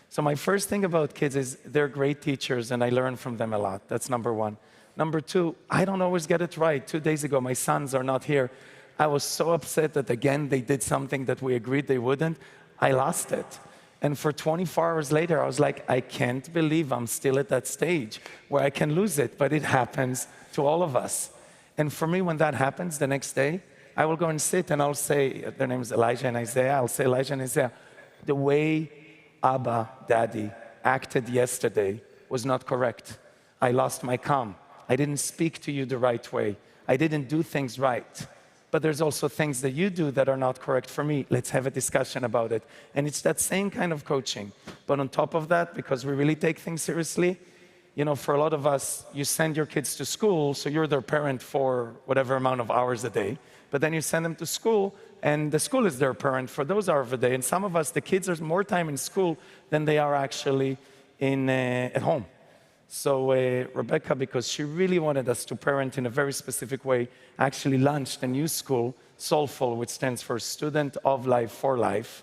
So my first thing about kids is they're great teachers, and I learn from them a lot. That's number 1. Number 2, I don't always get it right. 2 days ago, my sons are not here. I was so upset that, again, they did something that we agreed they wouldn't. I lost it. And for 24 hours later, I was like, I can't believe I'm still at that stage where I can lose it, but it happens to all of us. And for me, when that happens the next day, I will go and sit and I'll say, their names Elijah and Isaiah, I'll say, Elijah and Isaiah, the way Abba, Daddy, acted yesterday was not correct. I lost my calm. I didn't speak to you the right way. I didn't do things right. But there's also things that you do that are not correct for me. Let's have a discussion about it. And it's that same kind of coaching. But on top of that, because we really take things seriously, for a lot of us, you send your kids to school, so you're their parent for whatever amount of hours a day. But then you send them to school, and the school is their parent for those hours of a day. And some of us, the kids are more time in school than they are actually at home. So Rebecca, because she really wanted us to parent in a very specific way, actually launched a new school, Soulful, which stands for Student of Life for Life.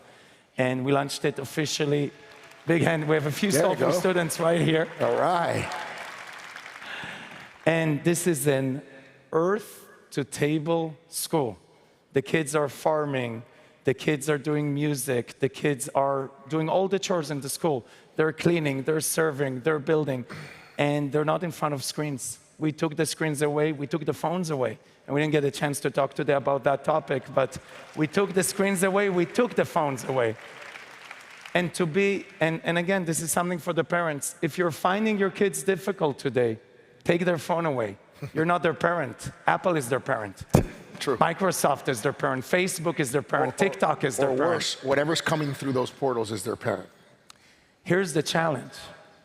And we launched it officially. Big hand. We have a few Soulful students right here. All right. And this is an earth-to-table school. The kids are farming. The kids are doing music. The kids are doing all the chores in the school. They're cleaning, they're serving, they're building. And they're not in front of screens. We took the screens away, we took the phones away. And we didn't get a chance to talk today about that topic, but we took the screens away, we took the phones away. And again, this is something for the parents. If you're finding your kids difficult today, take their phone away. You're not their parent. Apple is their parent. True. Microsoft is their parent. Facebook is their parent. TikTok is their parent. Or worse, whatever's coming through those portals is their parent. Here's the challenge.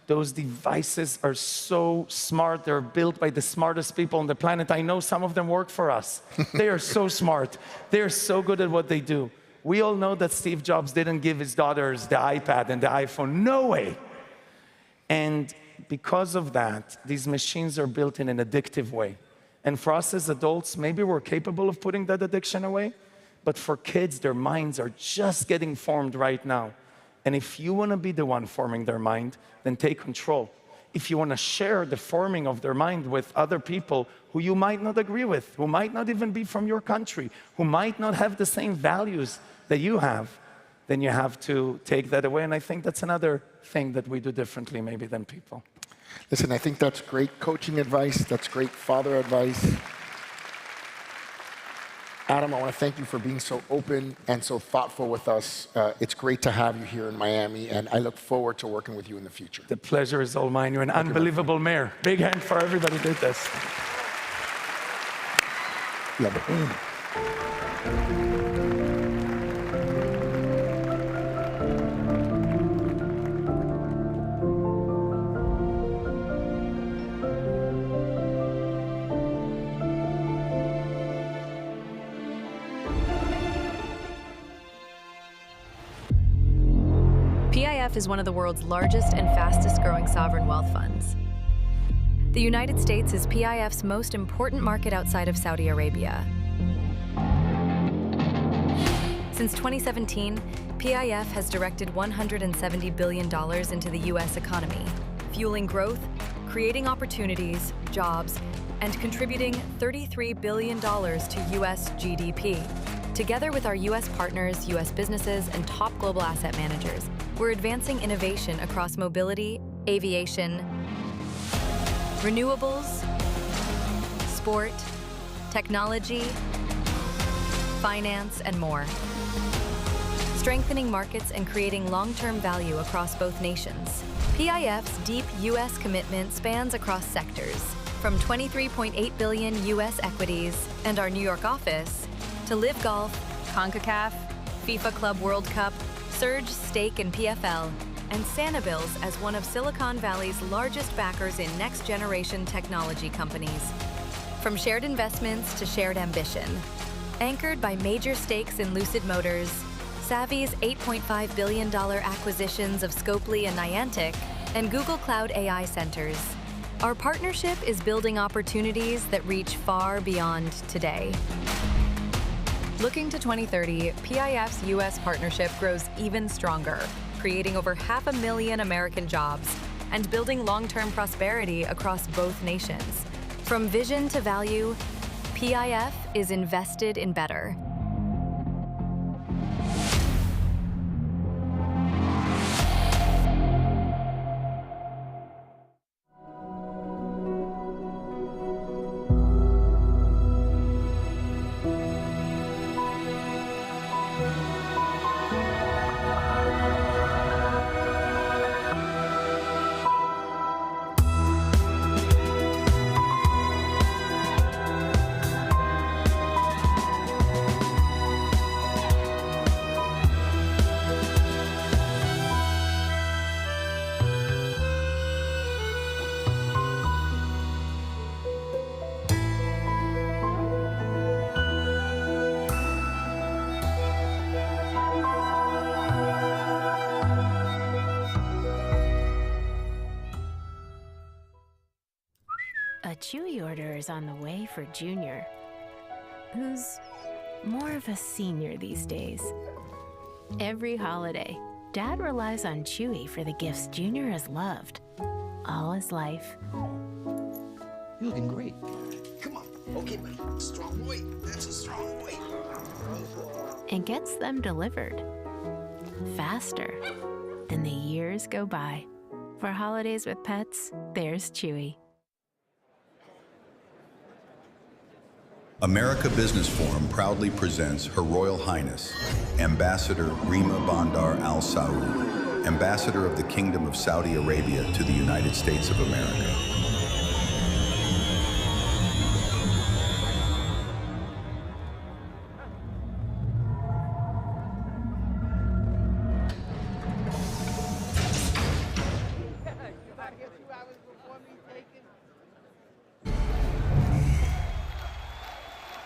Those devices are so smart. They're built by the smartest people on the planet. I know some of them work for us. They are so smart. They are so good at what they do. We all know that Steve Jobs didn't give his daughters the iPad and the iPhone. No way. And because of that, these machines are built in an addictive way. And for us as adults, maybe we're capable of putting that addiction away, but for kids, their minds are just getting formed right now. And if you want to be the one forming their mind, then take control. If you want to share the forming of their mind with other people who you might not agree with, who might not even be from your country, who might not have the same values that you have, then you have to take that away. And I think that's another thing that we do differently maybe than people. Listen, I think that's great coaching advice. That's great father advice. Adam, I want to thank you for being so open and so thoughtful with us. It's great to have you here in Miami, and I look forward to working with you in the future. The pleasure is all mine. You're an unbelievable mayor. Big hand for everybody who did this. Love it. PIF is one of the world's largest and fastest growing sovereign wealth funds. The United States is PIF's most important market outside of Saudi Arabia. Since 2017, PIF has directed $170 billion into the U.S. economy, fueling growth, creating opportunities, jobs, and contributing $33 billion to U.S. GDP. Together with our U.S. partners, U.S. businesses, and top global asset managers, we're advancing innovation across mobility, aviation, renewables, sport, technology, finance, and more. Strengthening markets and creating long-term value across both nations. PIF's deep U.S. commitment spans across sectors, from 23.8 billion U.S. equities and our New York office to Live Golf, CONCACAF, FIFA Club World Cup, Surge Stake in PFL, and Sanibils as one of Silicon Valley's largest backers in next-generation technology companies. From shared investments to shared ambition. Anchored by major stakes in Lucid Motors, Savvy's $8.5 billion acquisitions of Scopely and Niantic, and Google Cloud AI centers. Our partnership is building opportunities that reach far beyond today. Looking to 2030, PIF's U.S. partnership grows even stronger, creating over 500,000 American jobs and building long-term prosperity across both nations. From vision to value, PIF is invested in better. A Chewy order is on the way for Junior, who's more of a senior these days. Every holiday, Dad relies on Chewy for the gifts Junior has loved all his life. You're looking great. Come on. Okay, buddy. Strong boy. That's a strong boy. And gets them delivered faster than the years go by. For holidays with pets, there's Chewy. America Business Forum proudly presents Her Royal Highness, Ambassador Reema Bandar Al Saud, Ambassador of the Kingdom of Saudi Arabia to the United States of America.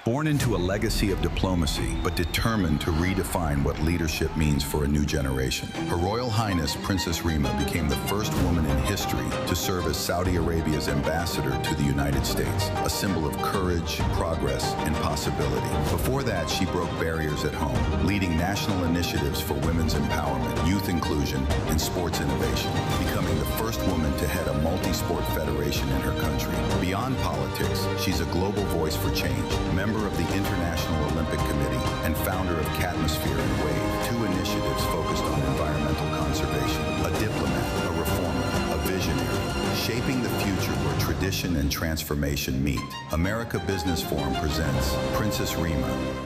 Born into a legacy of diplomacy, but determined to redefine what leadership means for a new generation, Her Royal Highness Princess Reema became the first woman in history to serve as Saudi Arabia's ambassador to the United States, a symbol of courage, progress, and possibility. Before that, she broke barriers at home, leading national initiatives for women's empowerment, youth inclusion, and sports innovation, becoming the first woman to head a multi-sport federation in her country. Beyond politics, she's a global voice for change, member of the International Olympic Committee, and founder of Catmosphere and Wave, two initiatives focused on environmental conservation. A diplomat, a reformer, a visionary, shaping the future where tradition and transformation meet. America Business Forum presents Princess Reema.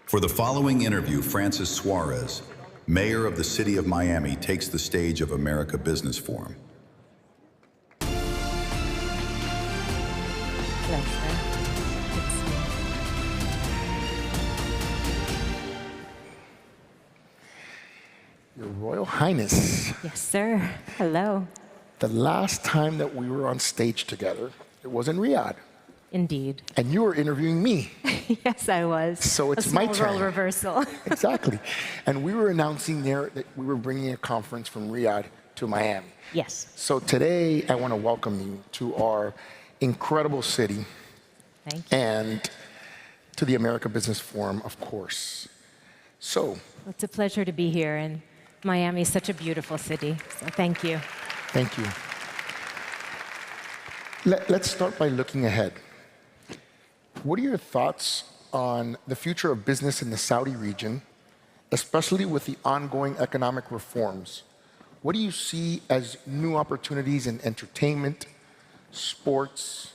For the following interview, Francis Suarez, mayor of the city of Miami, takes the stage of America Business Forum. Your Royal Highness. Yes, sir. Hello. The last time that we were on stage together, it was in Riyadh. Indeed. And you were interviewing me. Yes, I was. So it's a my small turn. role reversal. Exactly. And we were announcing there that we were bringing a conference from Riyadh to Miami. Yes. So today, I want to welcome you to our incredible city. Thank you. And to the America Business Forum, of course. So. It's a pleasure to be here, and Miami is such a beautiful city, so thank you. Thank you. Let's start by looking ahead. What are your thoughts on the future of business in the Saudi region, especially with the ongoing economic reforms? What do you see as new opportunities in entertainment, sports,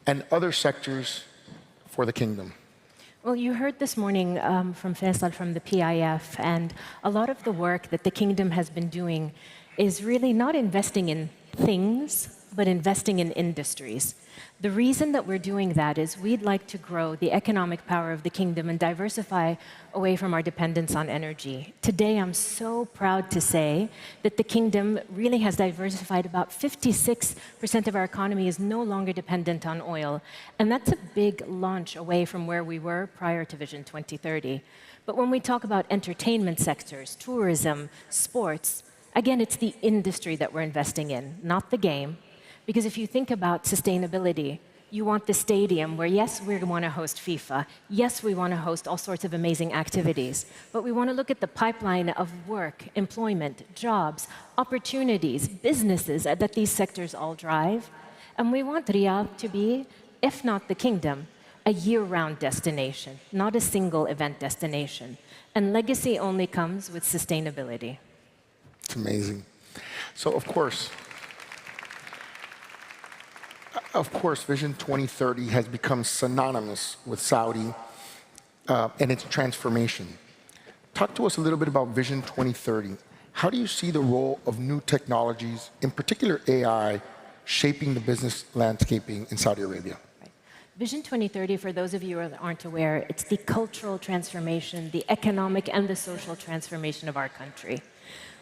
and other sectors for the kingdom? Well, you heard this morning from Faisal from the PIF, and a lot of the work that the kingdom has been doing is really not investing in things, but investing in industries. The reason that we're doing that is we'd like to grow the economic power of the kingdom and diversify away from our dependence on energy. Today, I'm so proud to say that the kingdom really has diversified. About 56% of our economy is no longer dependent on oil. And that's a big launch away from where we were prior to Vision 2030. But when we talk about entertainment sectors, tourism, sports, again, it's the industry that we're investing in, not the game. Because if you think about sustainability, you want the stadium where, yes, we want to host FIFA, yes, we want to host all sorts of amazing activities, but we want to look at the pipeline of work, employment, jobs, opportunities, businesses that these sectors all drive. And we want Riyadh to be, if not the kingdom, a year-round destination, not a single event destination. And legacy only comes with sustainability. It's amazing. So, of course, Vision 2030 has become synonymous with Saudi and its transformation. Talk to us a little bit about Vision 2030. How do you see the role of new technologies, in particular AI, shaping the business landscaping in Saudi Arabia? Vision 2030, for those of you who aren't aware, it's the cultural transformation, the economic and the social transformation of our country.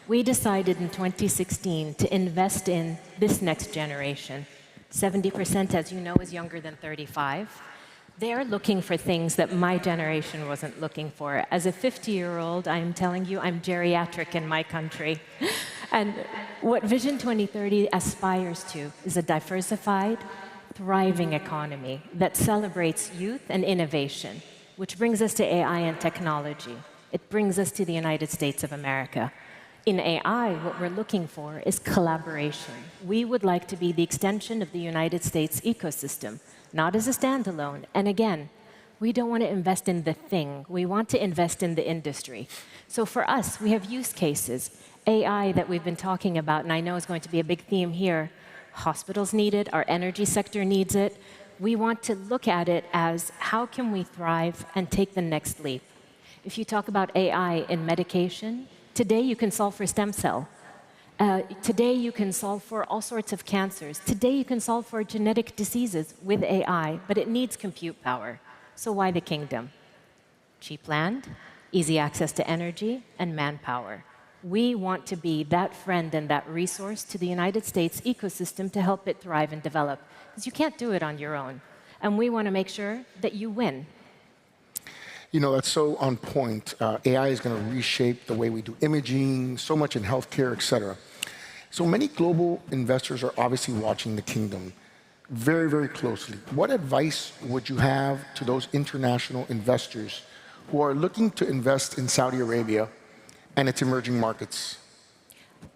We decided in 2016 to invest in this next generation. 70%, as you know, is younger than 35. They're looking for things that my generation wasn't looking for. As a 50-year-old, I'm telling you, I'm geriatric in my country. And what Vision 2030 aspires to is a diversified, thriving economy that celebrates youth and innovation, which brings us to AI and technology. It brings us to the United States of America. In AI, what we're looking for is collaboration. We would like to be the extension of the United States ecosystem, not as a standalone. And again, we don't want to invest in the thing. We want to invest in the industry. So for us, we have use cases. AI that we've been talking about, and I know is going to be a big theme here. Hospitals need it. Our energy sector needs it. We want to look at it as how can we thrive and take the next leap. If you talk about AI in medication, today you can solve for stem cell. Today you can solve for all sorts of cancers. Today you can solve for genetic diseases with AI, but it needs compute power. So why the kingdom? Cheap land, easy access to energy, and manpower. We want to be that friend and that resource to the United States ecosystem to help it thrive and develop. Because you can't do it on your own. And we want to make sure that you win. You know, that's so on point. AI is going to reshape the way we do imaging, so much in healthcare, et cetera. So many global investors are obviously watching the kingdom very, very closely. What advice would you have to those international investors who are looking to invest in Saudi Arabia and its emerging markets?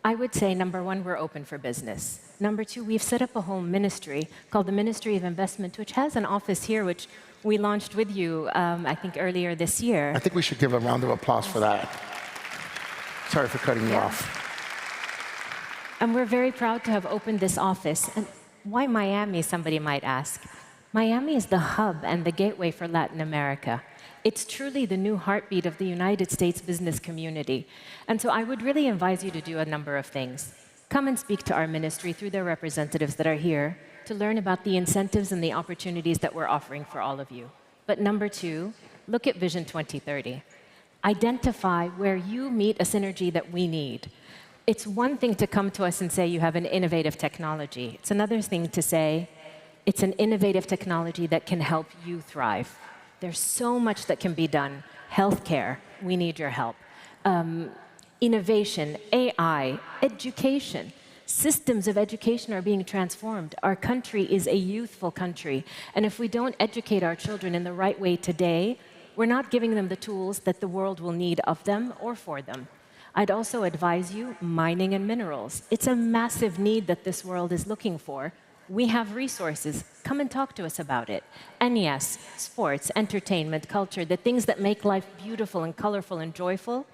I would say, number one, we're open for business. Number two, we've set up a whole ministry called the Ministry of Investment, which has an office here, which we launched with you, I think, earlier this year. I think we should give a round of applause for that. Sorry for cutting you off. And we're very proud to have opened this office. And why Miami, somebody might ask? Miami is the hub and the gateway for Latin America. It's truly the new heartbeat of the United States business community. And so I would really advise you to do a number of things. Come and speak to our ministry through their representatives that are here to learn about the incentives and the opportunities that we're offering for all of you. But number two, look at Vision 2030. Identify where you meet a synergy that we need. It's one thing to come to us and say you have an innovative technology. It's another thing to say it's an innovative technology that can help you thrive. There's so much that can be done. Healthcare, we need your help. Innovation, AI, education. Systems of education are being transformed. Our country is a youthful country. And if we don't educate our children in the right way today, we're not giving them the tools that the world will need of them or for them. I'd also advise you mining and minerals. It's a massive need that this world is looking for. We have resources. Come and talk to us about it. And yes, sports, entertainment, culture, the things that make life beautiful and colorful and joyful,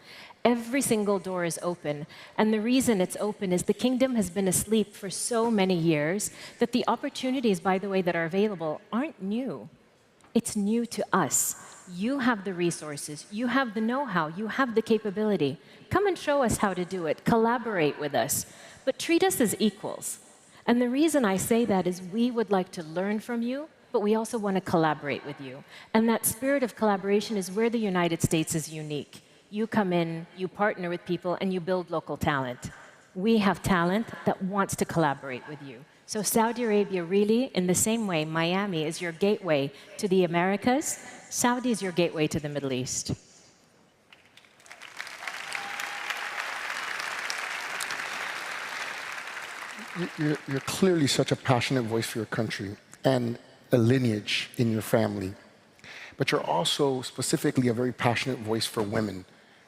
every single door is open. And the reason it's open is the kingdom has been asleep for so many years that the opportunities, by the way, that are available aren't new. It's new to us. You have the resources, you have the know-how, you have the capability. Come and show us how to do it. Collaborate with us. But treat us as equals. And the reason I say that is we would like to learn from you, but we also want to collaborate with you. And that spirit of collaboration is where the United States is unique. You come in, you partner with people, and you build local talent. We have talent that wants to collaborate with you. So Saudi Arabia really, in the same way, Miami is your gateway to the Americas, Saudi is your gateway to the Middle East. You're clearly such a passionate voice for your country and a lineage in your family. But you're also specifically a very passionate voice for women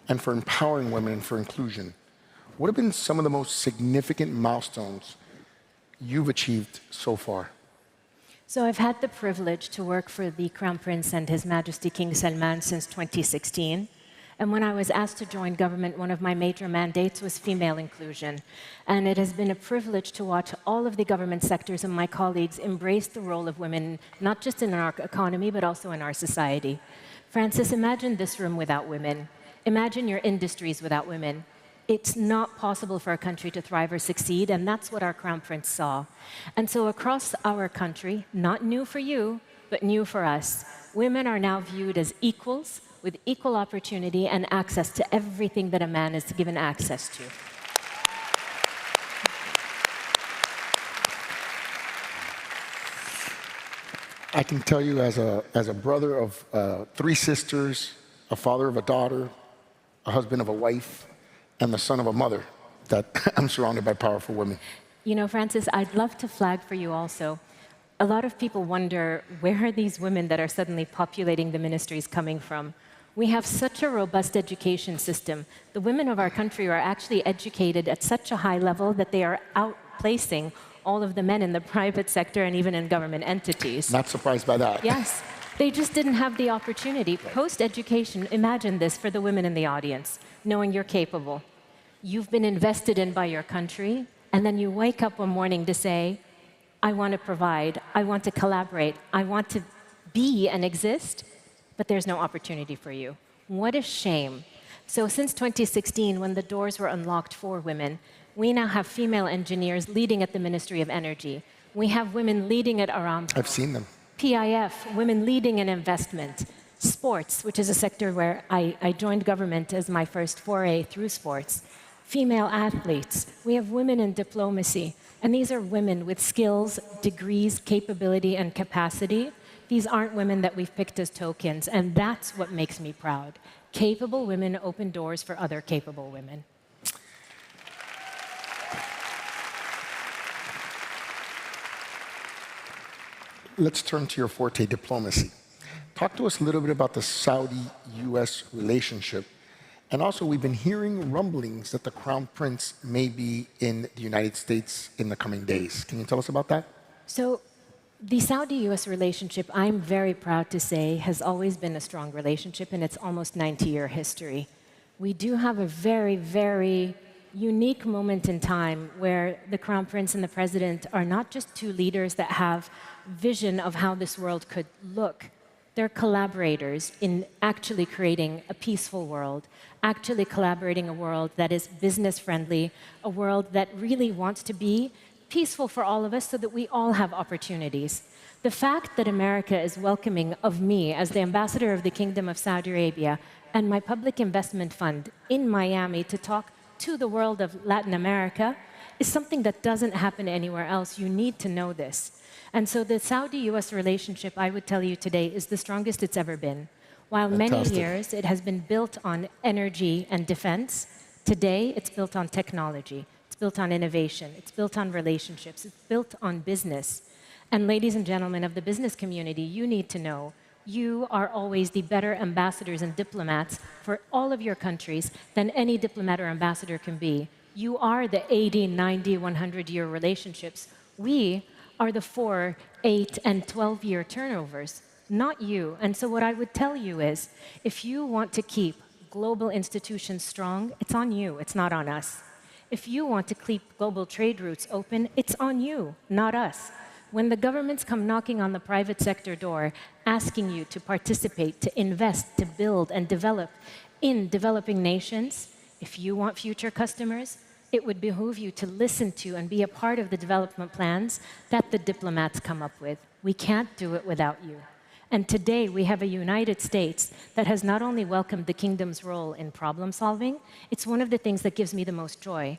and for empowering women and for inclusion. What have been some of the most significant milestones you've achieved so far? So I've had the privilege to work for the Crown Prince and His Majesty King Salman since 2016. And when I was asked to join government, one of my major mandates was female inclusion. And it has been a privilege to watch all of the government sectors and my colleagues embrace the role of women, not just in our economy, but also in our society. Francis, imagine this room without women. Imagine your industries without women. It's not possible for a country to thrive or succeed, and that's what our Crown Prince saw. And so across our country, not new for you, but new for us, women are now viewed as equals, with equal opportunity and access to everything that a man is given access to. I can tell you as a brother of 3 sisters, a father of a daughter, a husband of a wife, and the son of a mother, that I'm surrounded by powerful women. You know, Francis, I'd love to flag for you also. A lot of people wonder, where are these women that are suddenly populating the ministries coming from? We have such a robust education system. The women of our country are actually educated at such a high level that they are outplacing all of the men in the private sector and even in government entities. Not surprised by that. Yes. They just didn't have the opportunity. Post-education, imagine this for the women in the audience, knowing you're capable. You've been invested in by your country, and then you wake up one morning to say, I want to provide, I want to collaborate, I want to be and exist, but there's no opportunity for you. What a shame. So since 2016, when the doors were unlocked for women, we now have female engineers leading at the Ministry of Energy. We have women leading at Aramco. I've seen them. PIF, women leading in investment. Sports, which is a sector where I joined government as my first foray through sports. Female athletes. We have women in diplomacy. And these are women with skills, degrees, capability, and capacity. These aren't women that we've picked as tokens, and that's what makes me proud. Capable women open doors for other capable women. Let's turn to your forte, diplomacy. Talk to us a little bit about the Saudi-US relationship. And also, we've been hearing rumblings that the Crown Prince may be in the United States in the coming days. Can you tell us about that? So, the Saudi-US relationship, I'm very proud to say, has always been a strong relationship in its almost 90-year history. We do have a very, very unique moment in time where the Crown Prince and the President are not just two leaders that have vision of how this world could look. They're collaborators in actually creating a peaceful world, actually collaborating a world that is business-friendly, a world that really wants to be peaceful for all of us so that we all have opportunities. The fact that America is welcoming of me as the ambassador of the Kingdom of Saudi Arabia and my public investment fund in Miami to talk to the world of Latin America is something that doesn't happen anywhere else. You need to know this. And so the Saudi-US relationship, I would tell you today, is the strongest it's ever been. While many years it has been built on energy and defense, today it's built on technology. It's built on innovation. It's built on relationships. It's built on business. And ladies and gentlemen of the business community, you need to know you are always the better ambassadors and diplomats for all of your countries than any diplomat or ambassador can be. You are the 80, 90, 100-year relationships. We are the 4, 8, and 12-year turnovers, not you. And so what I would tell you is, if you want to keep global institutions strong, it's on you, it's not on us. If you want to keep global trade routes open, it's on you, not us. When the governments come knocking on the private sector door, asking you to participate, to invest, to build and develop in developing nations, if you want future customers, it would behoove you to listen to and be a part of the development plans that the diplomats come up with. We can't do it without you. And today we have a United States that has not only welcomed the kingdom's role in problem solving, it's one of the things that gives me the most joy.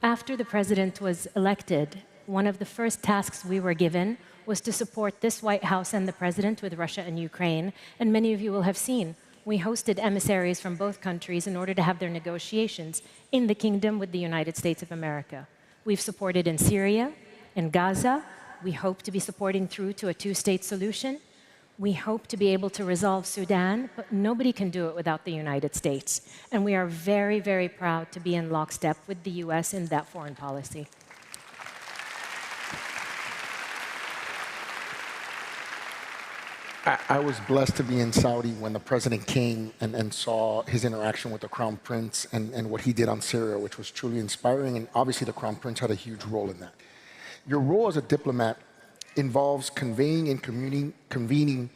After the president was elected, one of the first tasks we were given was to support this White House and the president with Russia and Ukraine. And many of you will have seen, we hosted emissaries from both countries in order to have their negotiations in the kingdom with the United States of America. We've supported in Syria, in Gaza. We hope to be supporting through to a two-state solution. We hope to be able to resolve Sudan, but nobody can do it without the United States. And we are very, very proud to be in lockstep with the US in that foreign policy. I was blessed to be in Saudi when the president came and saw his interaction with the Crown Prince and what he did on Syria, which was truly inspiring. And obviously, the Crown Prince had a huge role in that. Your role as a diplomat involves conveying and convening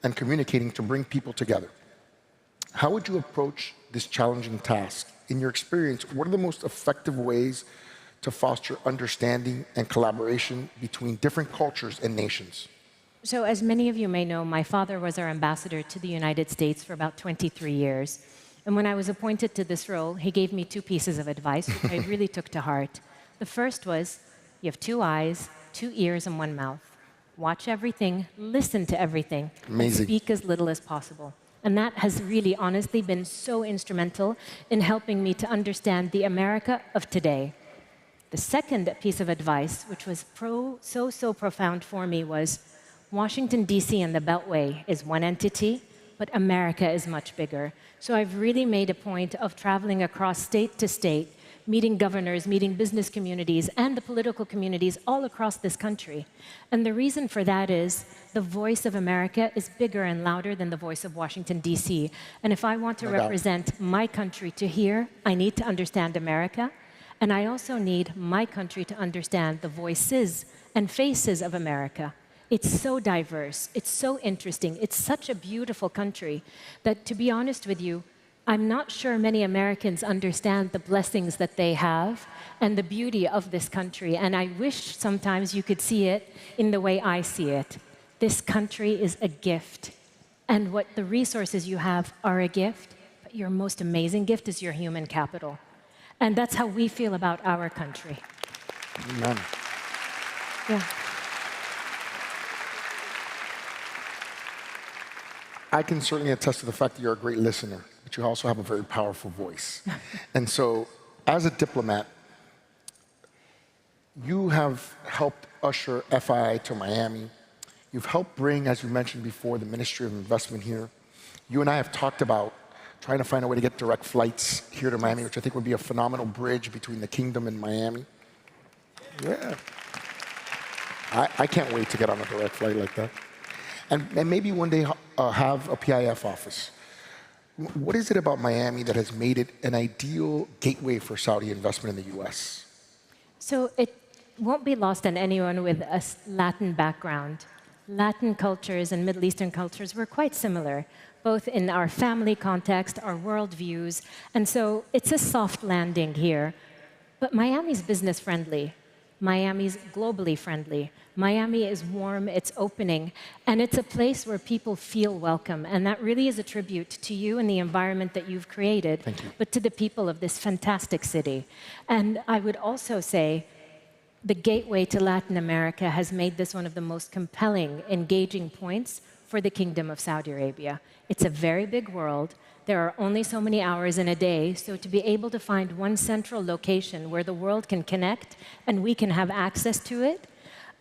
and communicating to bring people together. How would you approach this challenging task? In your experience, what are the most effective ways to foster understanding and collaboration between different cultures and nations? So as many of you may know, my father was our ambassador to the United States for about 23 years. And when I was appointed to this role, he gave me 2 pieces of advice, which I really took to heart. The first was, you have 2 eyes, 2 ears, and 1 mouth. Watch everything, listen to everything, and speak as little as possible. And that has really, honestly, been so instrumental in helping me to understand the America of today. The second piece of advice, which was so profound for me, was Washington, D.C. and the Beltway is one entity. but America is much bigger. So I've really made a point of traveling across state to state, meeting governors, meeting business communities, and the political communities all across this country. And the reason for that is the voice of America is bigger and louder than the voice of Washington, D.C. And if I want to represent my country to here, I need to understand America. And I also need my country to understand the voices and faces of America. It's so diverse, it's so interesting, it's such a beautiful country that, to be honest with you, I'm not sure many Americans understand the blessings that they have and the beauty of this country. And I wish sometimes you could see it in the way I see it. This country is a gift. And what the resources you have are a gift, but your most amazing gift is your human capital. And that's how we feel about our country. Amen. Yeah. I can certainly attest to the fact that you're a great listener, but you also have a very powerful voice. And so, as a diplomat, you have helped usher FII to Miami. You've helped bring, as you mentioned before, the Ministry of Investment here. You and I have talked about trying to find a way to get direct flights here to Miami, which I think would be a phenomenal bridge between the kingdom and Miami. Yeah. I can't wait to get on a direct flight like that. And maybe one day have a PIF office. What is it about Miami that has made it an ideal gateway for Saudi investment in the US? So it won't be lost on anyone with a Latin background. Latin cultures and Middle Eastern cultures were quite similar, both in our family context, our worldviews, and so it's a soft landing here. But Miami's business friendly. Miami's globally friendly. Miami is warm, it's opening, and it's a place where people feel welcome. And that really is a tribute to you and the environment that you've created, but to the people of this fantastic city. And I would also say the gateway to Latin America has made this one of the most compelling, engaging points for the Kingdom of Saudi Arabia. It's a very big world. There are only so many hours in a day, so to be able to find one central location where the world can connect and we can have access to it,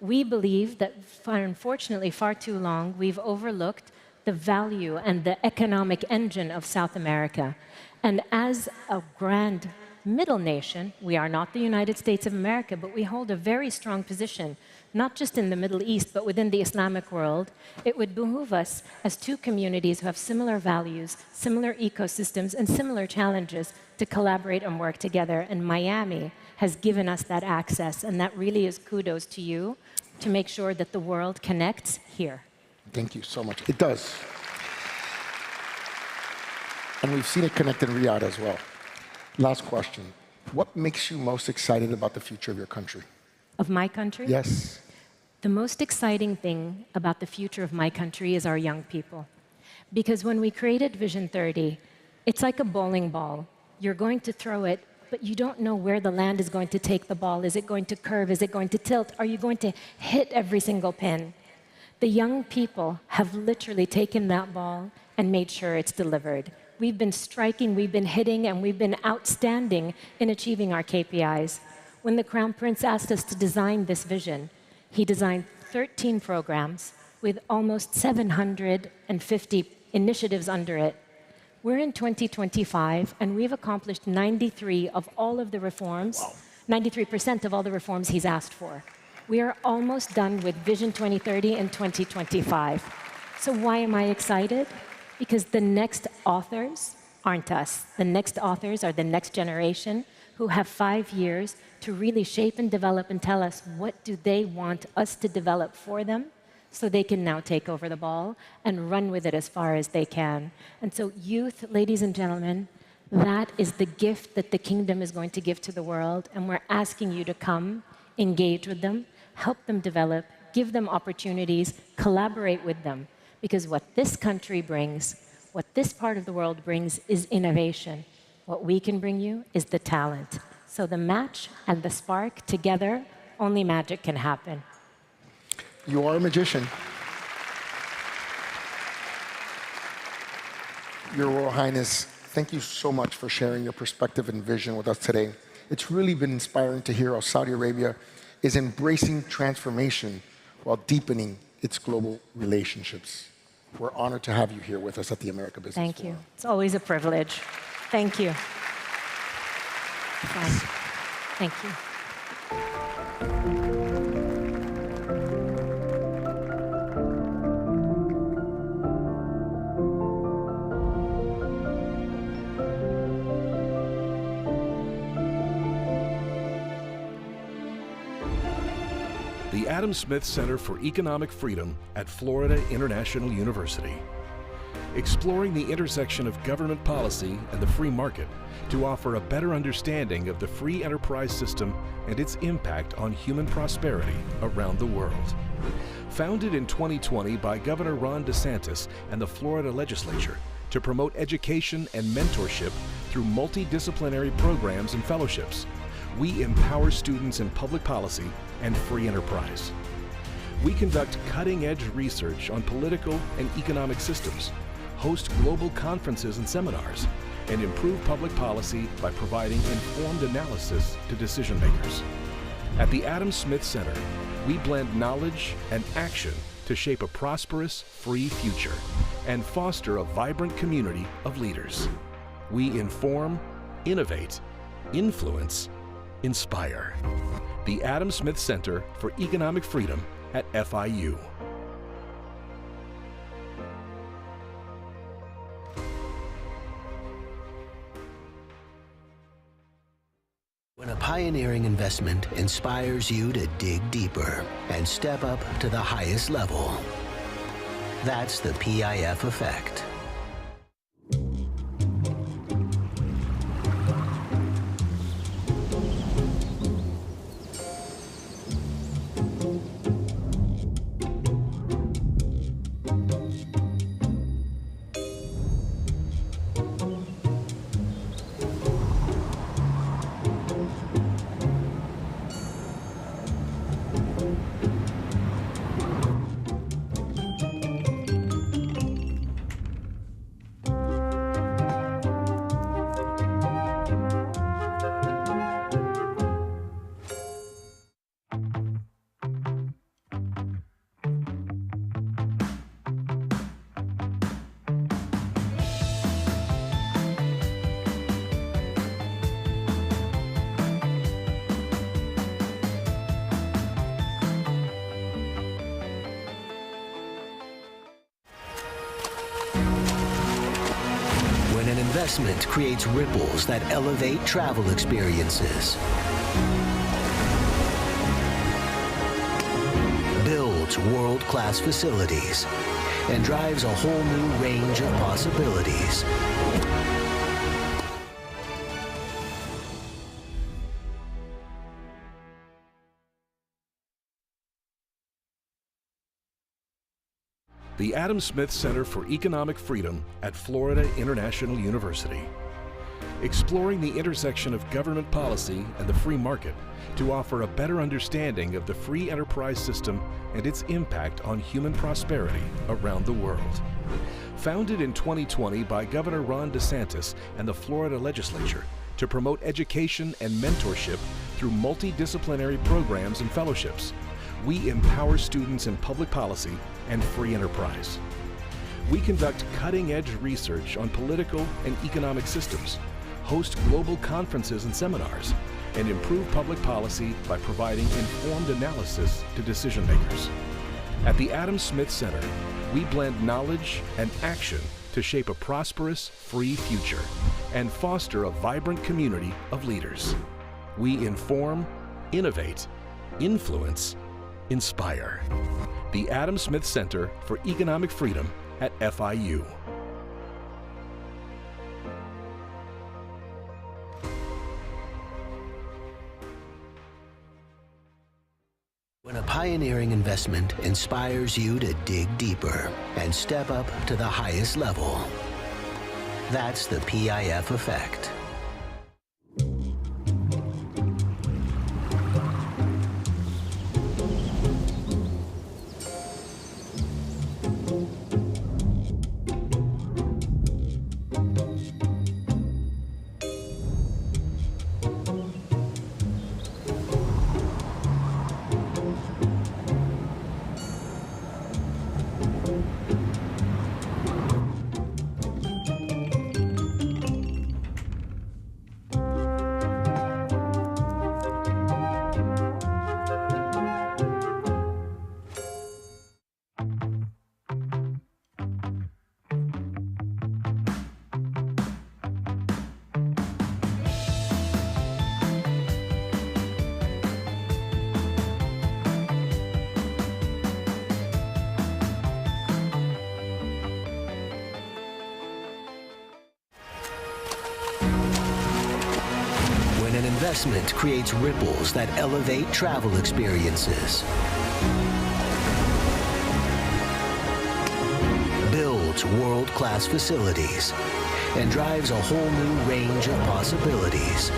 we believe that, unfortunately, far too long, we've overlooked the value and the economic engine of South America. And as a grand middle nation, we are not the United States of America, but we hold a very strong position, not just in the Middle East, but within the Islamic world. It would behoove us, as two communities who have similar values, similar ecosystems, and similar challenges, to collaborate and work together. And Miami has given us that access, and that really is kudos to you to make sure that the world connects here. Thank you so much. It does. And we've seen it connect in Riyadh as well. Last question. What makes you most excited about the future of your country? Of my country? Yes. The most exciting thing about the future of my country is our young people. Because when we created Vision 30, it's like a bowling ball. You're going to throw it, but you don't know where the land is going to take the ball. Is it going to curve? Is it going to tilt? Are you going to hit every single pin? The young people have literally taken that ball and made sure it's delivered. We've been striking, we've been hitting, and we've been outstanding in achieving our KPIs. When the Crown Prince asked us to design this vision, he designed 13 programs with almost 750 initiatives under it. We're in 2025, and we've accomplished 93 of all of the reforms, 93% of all the reforms he's asked for. We are almost done with Vision 2030 in 2025. So why am I excited? Because the next authors aren't us. The next authors are the next generation who have 5 years to really shape and develop and tell us what do they want us to develop for them so they can now take over the ball and run with it as far as they can. And so youth, ladies and gentlemen, that is the gift that the kingdom is going to give to the world, and we're asking you to come, engage with them, help them develop, give them opportunities, collaborate with them. Because what this country brings, what this part of the world brings, is innovation. What we can bring you is the talent. So the match and the spark together, only magic can happen. You are a magician. Your Royal Highness, thank you so much for sharing your perspective and vision with us today. It's really been inspiring to hear how Saudi Arabia is embracing transformation while deepening its global relationships. We're honored to have you here with us at the America Business Thank Forum. you. It's always a privilege. Thank you. Thank you. The Adam Smith Center for Economic Freedom at Florida International University. Exploring the intersection of government policy and the free market to offer a better understanding of the free enterprise system and its impact on human prosperity around the world. Founded in 2020 by Governor Ron DeSantis and the Florida legislature to promote education and mentorship through multidisciplinary programs and fellowships, we empower students in public policy and free enterprise. We conduct cutting-edge research on political and economic systems, host global conferences and seminars, and improve public policy by providing informed analysis to decision makers. At the Adam Smith Center, we blend knowledge and action to shape a prosperous, free future and foster a vibrant community of leaders. We inform, innovate, influence, inspire. The Adam Smith Center for Economic Freedom at FIU. When a pioneering investment inspires you to dig deeper and step up to the highest level, that's the PIF effect. Investment creates ripples that elevate travel experiences, builds world-class facilities, and drives a whole new range of possibilities. The Adam Smith Center for Economic Freedom at Florida International University. Exploring the intersection of government policy and the free market to offer a better understanding of the free enterprise system and its impact on human prosperity around the world. Founded in 2020 by Governor Ron DeSantis and the Florida legislature to promote education and mentorship through multidisciplinary programs and fellowships, we empower students in public policy and free enterprise. We conduct cutting-edge research on political and economic systems, host global conferences and seminars, and improve public policy by providing informed analysis to decision makers. At the Adam Smith Center, we blend knowledge and action to shape a prosperous, free future and foster a vibrant community of leaders. We inform, innovate, influence, inspire. The Adam Smith Center for Economic Freedom at FIU. When a pioneering investment inspires you to dig deeper and step up to the highest level, that's the PIF effect. investment creates ripples that elevate travel experiences. Builds world-class facilities and drives a whole new range of possibilities.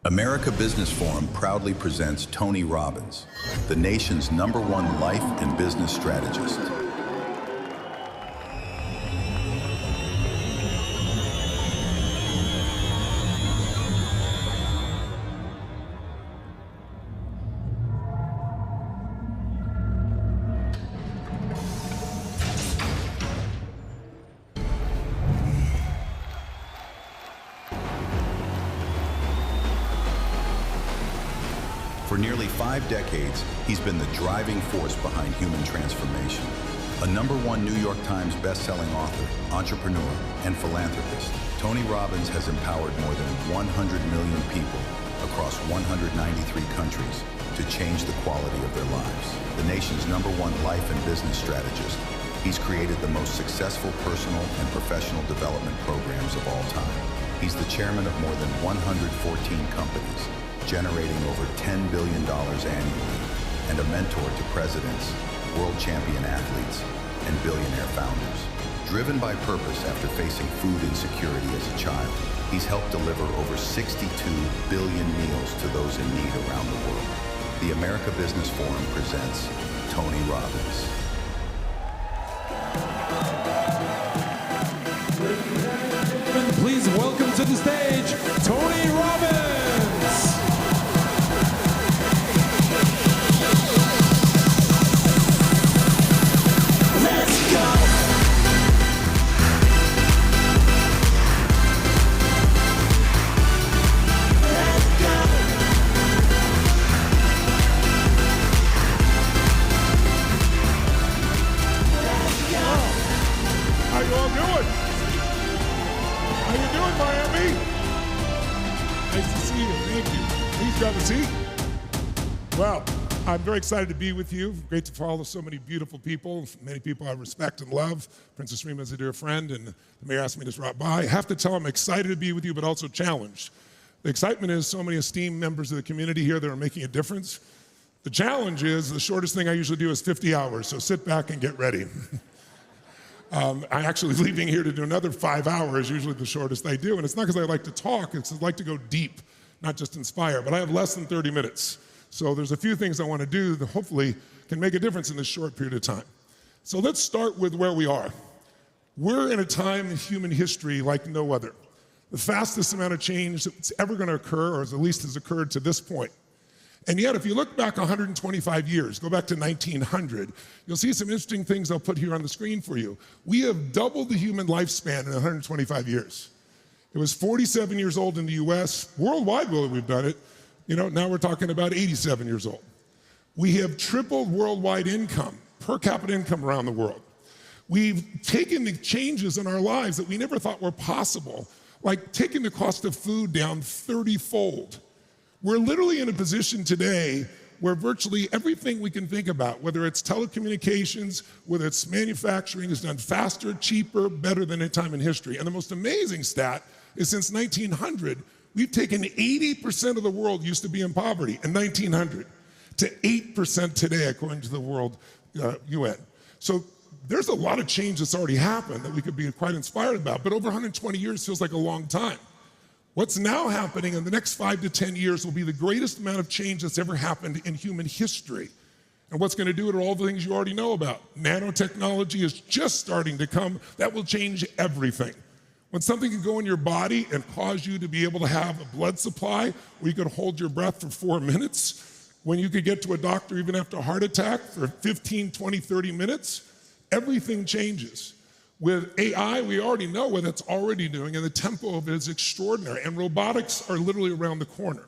America Business Forum proudly presents Tony Robbins, the nation's #1 life and business strategist. For nearly 5 decades, he's been the driving force behind human transformation. A #1 New York Times best-selling author, entrepreneur, and philanthropist, Tony Robbins has empowered more than 100 million people across 193 countries to change the quality of their lives. The nation's #1 life and business strategist, he's created the most successful personal and professional development programs of all time. He's the chairman of more than 114 companies, generating over $10 billion annually, and a mentor to presidents, world champion athletes, and billionaire founders. Driven by purpose after facing food insecurity as a child, he's helped deliver over 62 billion meals to those in need around the world. The America Business Forum presents Tony Robbins. Please welcome to the stage, Tony Robbins. How you all doing? How you doing, Miami? Nice to see you. Thank you. Please grab a seat. Well, I'm very excited to be with you. Great to follow so many beautiful people, many people I respect and love. Princess Reema is a dear friend, and the mayor asked me to drop by. I have to tell him I'm excited to be with you, but also challenged. The excitement is so many esteemed members of the community here that are making a difference. The challenge is the shortest thing I usually do is 50 hours, so sit back and get ready. I'm actually leaving here to do another 5 hours, usually the shortest I do. And it's not because I like to talk, it's I like to go deep, not just inspire. But I have less than 30 minutes. So there's a few things I want to do that hopefully can make a difference in this short period of time. So let's start with where we are. We're in a time in human history like no other. The fastest amount of change that's ever going to occur, or at least has occurred to this point. And yet, if you look back 125 years, go back to 1900, you'll see some interesting things I'll put here on the screen for you. We have doubled the human lifespan in 125 years. It was 47 years old in the US. Worldwide, we've done it. Now we're talking about 87 years old. We have tripled worldwide income, per capita income around the world. We've taken the changes in our lives that we never thought were possible, like taking the cost of food down 30-fold. We're literally in a position today where virtually everything we can think about, whether it's telecommunications, whether it's manufacturing, is done faster, cheaper, better than any time in history. And the most amazing stat is since 1900, we've taken 80% of the world used to be in poverty in 1900 to 8% today, according to the World UN. So there's a lot of change that's already happened that we could be quite inspired about, but over 120 years feels like a long time. What's now happening in the next 5 to 10 years will be the greatest amount of change that's ever happened in human history. And what's going to do it are all the things you already know about. Nanotechnology is just starting to come. That will change everything. When something can go in your body and cause you to be able to have a blood supply where you could hold your breath for 4 minutes, when you could get to a doctor even after a heart attack for 15, 20, 30 minutes, everything changes. With AI, we already know what it's already doing, and the tempo of it is extraordinary, and robotics are literally around the corner.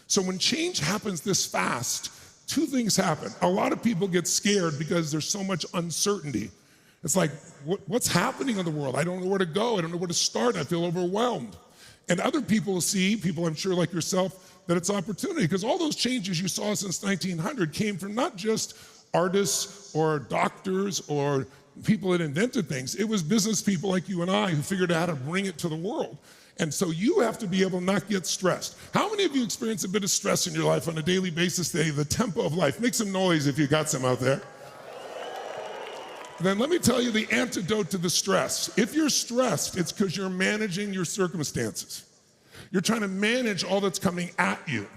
So when change happens this fast, 2 things happen. A lot of people get scared because there's so much uncertainty. It's like, what's happening in the world? I don't know where to go. I don't know where to start. I feel overwhelmed. And other people see, people I'm sure like yourself, that it's opportunity, because all those changes you saw since 1900 came from not just artists or doctors or people that invented things. It was business people like you and I who figured out how to bring it to the world. And so you have to be able to not get stressed. How many of you experience a bit of stress in your life on a daily basis today? The tempo of life. Make some noise if you got some out there. Then let me tell you the antidote to the stress. If you're stressed, it's because you're managing your circumstances. You're trying to manage all that's coming at you.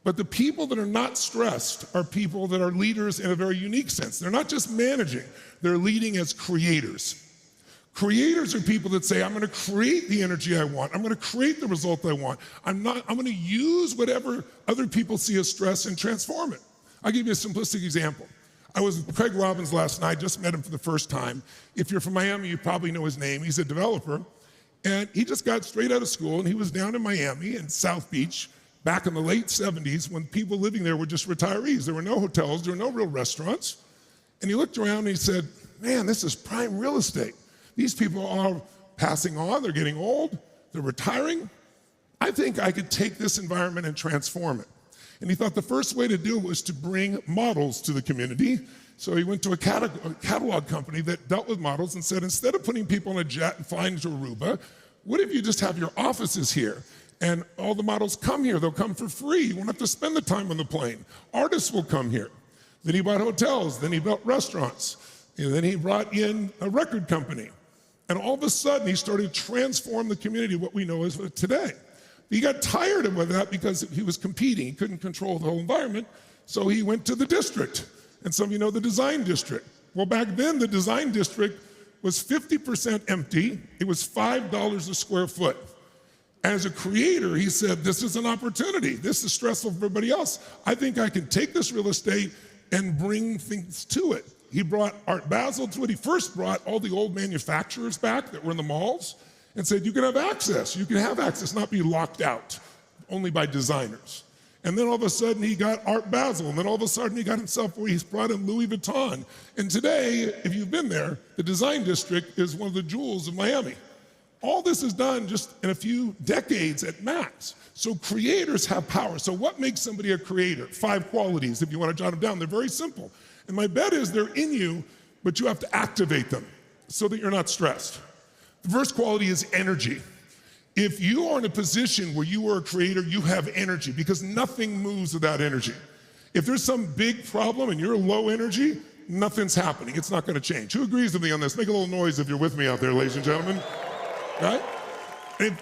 But the people that are not stressed are people that are leaders in a very unique sense. They're not just managing, they're leading as creators. Creators are people that say, I'm gonna create the energy I want, I'm gonna create the result I want. I'm gonna use whatever other people see as stress and transform it. I'll give you a simplistic example. I was with Craig Robbins last night, just met him for the first time. If you're from Miami, you probably know his name. He's a developer. And he just got straight out of school, and he was down in Miami in South Beach back in the late 70s when people living there were just retirees. There were no hotels, there were no real restaurants. And he looked around and he said, man, this is prime real estate. These people are passing on, they're getting old, they're retiring. I think I could take this environment and transform it. And he thought the first way to do it was to bring models to the community. So he went to a catalog company that dealt with models and said, instead of putting people on a jet and flying to Aruba, what if you just have your offices here? And all the models come here, they'll come for free. You won't have to spend the time on the plane. Artists will come here. Then he bought hotels, then he built restaurants, and then he brought in a record company. And all of a sudden, he started to transform the community, what we know as today. He got tired of that because he was competing. He couldn't control the whole environment, so he went to the district. And some of you know the design district. Well, back then, the design district was 50% empty. It was $5 a square foot. As a creator, he said, this is an opportunity. This is stressful for everybody else. I think I can take this real estate and bring things to it. He brought Art Basel to it. He first brought all the old manufacturers back that were in the malls and said, you can have access. You can have access, not be locked out, only by designers. And then all of a sudden he got Art Basel, and then all of a sudden he got himself where he's brought in Louis Vuitton. And today, if you've been there, the design district is one of the jewels of Miami. All this is done just in a few decades at max. So creators have power. So what makes somebody a creator? 5 qualities, if you want to jot them down. They're very simple. And my bet is they're in you, but you have to activate them so that you're not stressed. The first quality is energy. If you are in a position where you are a creator, you have energy because nothing moves without energy. If there's some big problem and you're low energy, nothing's happening. It's not going to change. Who agrees with me on this? Make a little noise if you're with me out there, ladies and gentlemen. Right? And,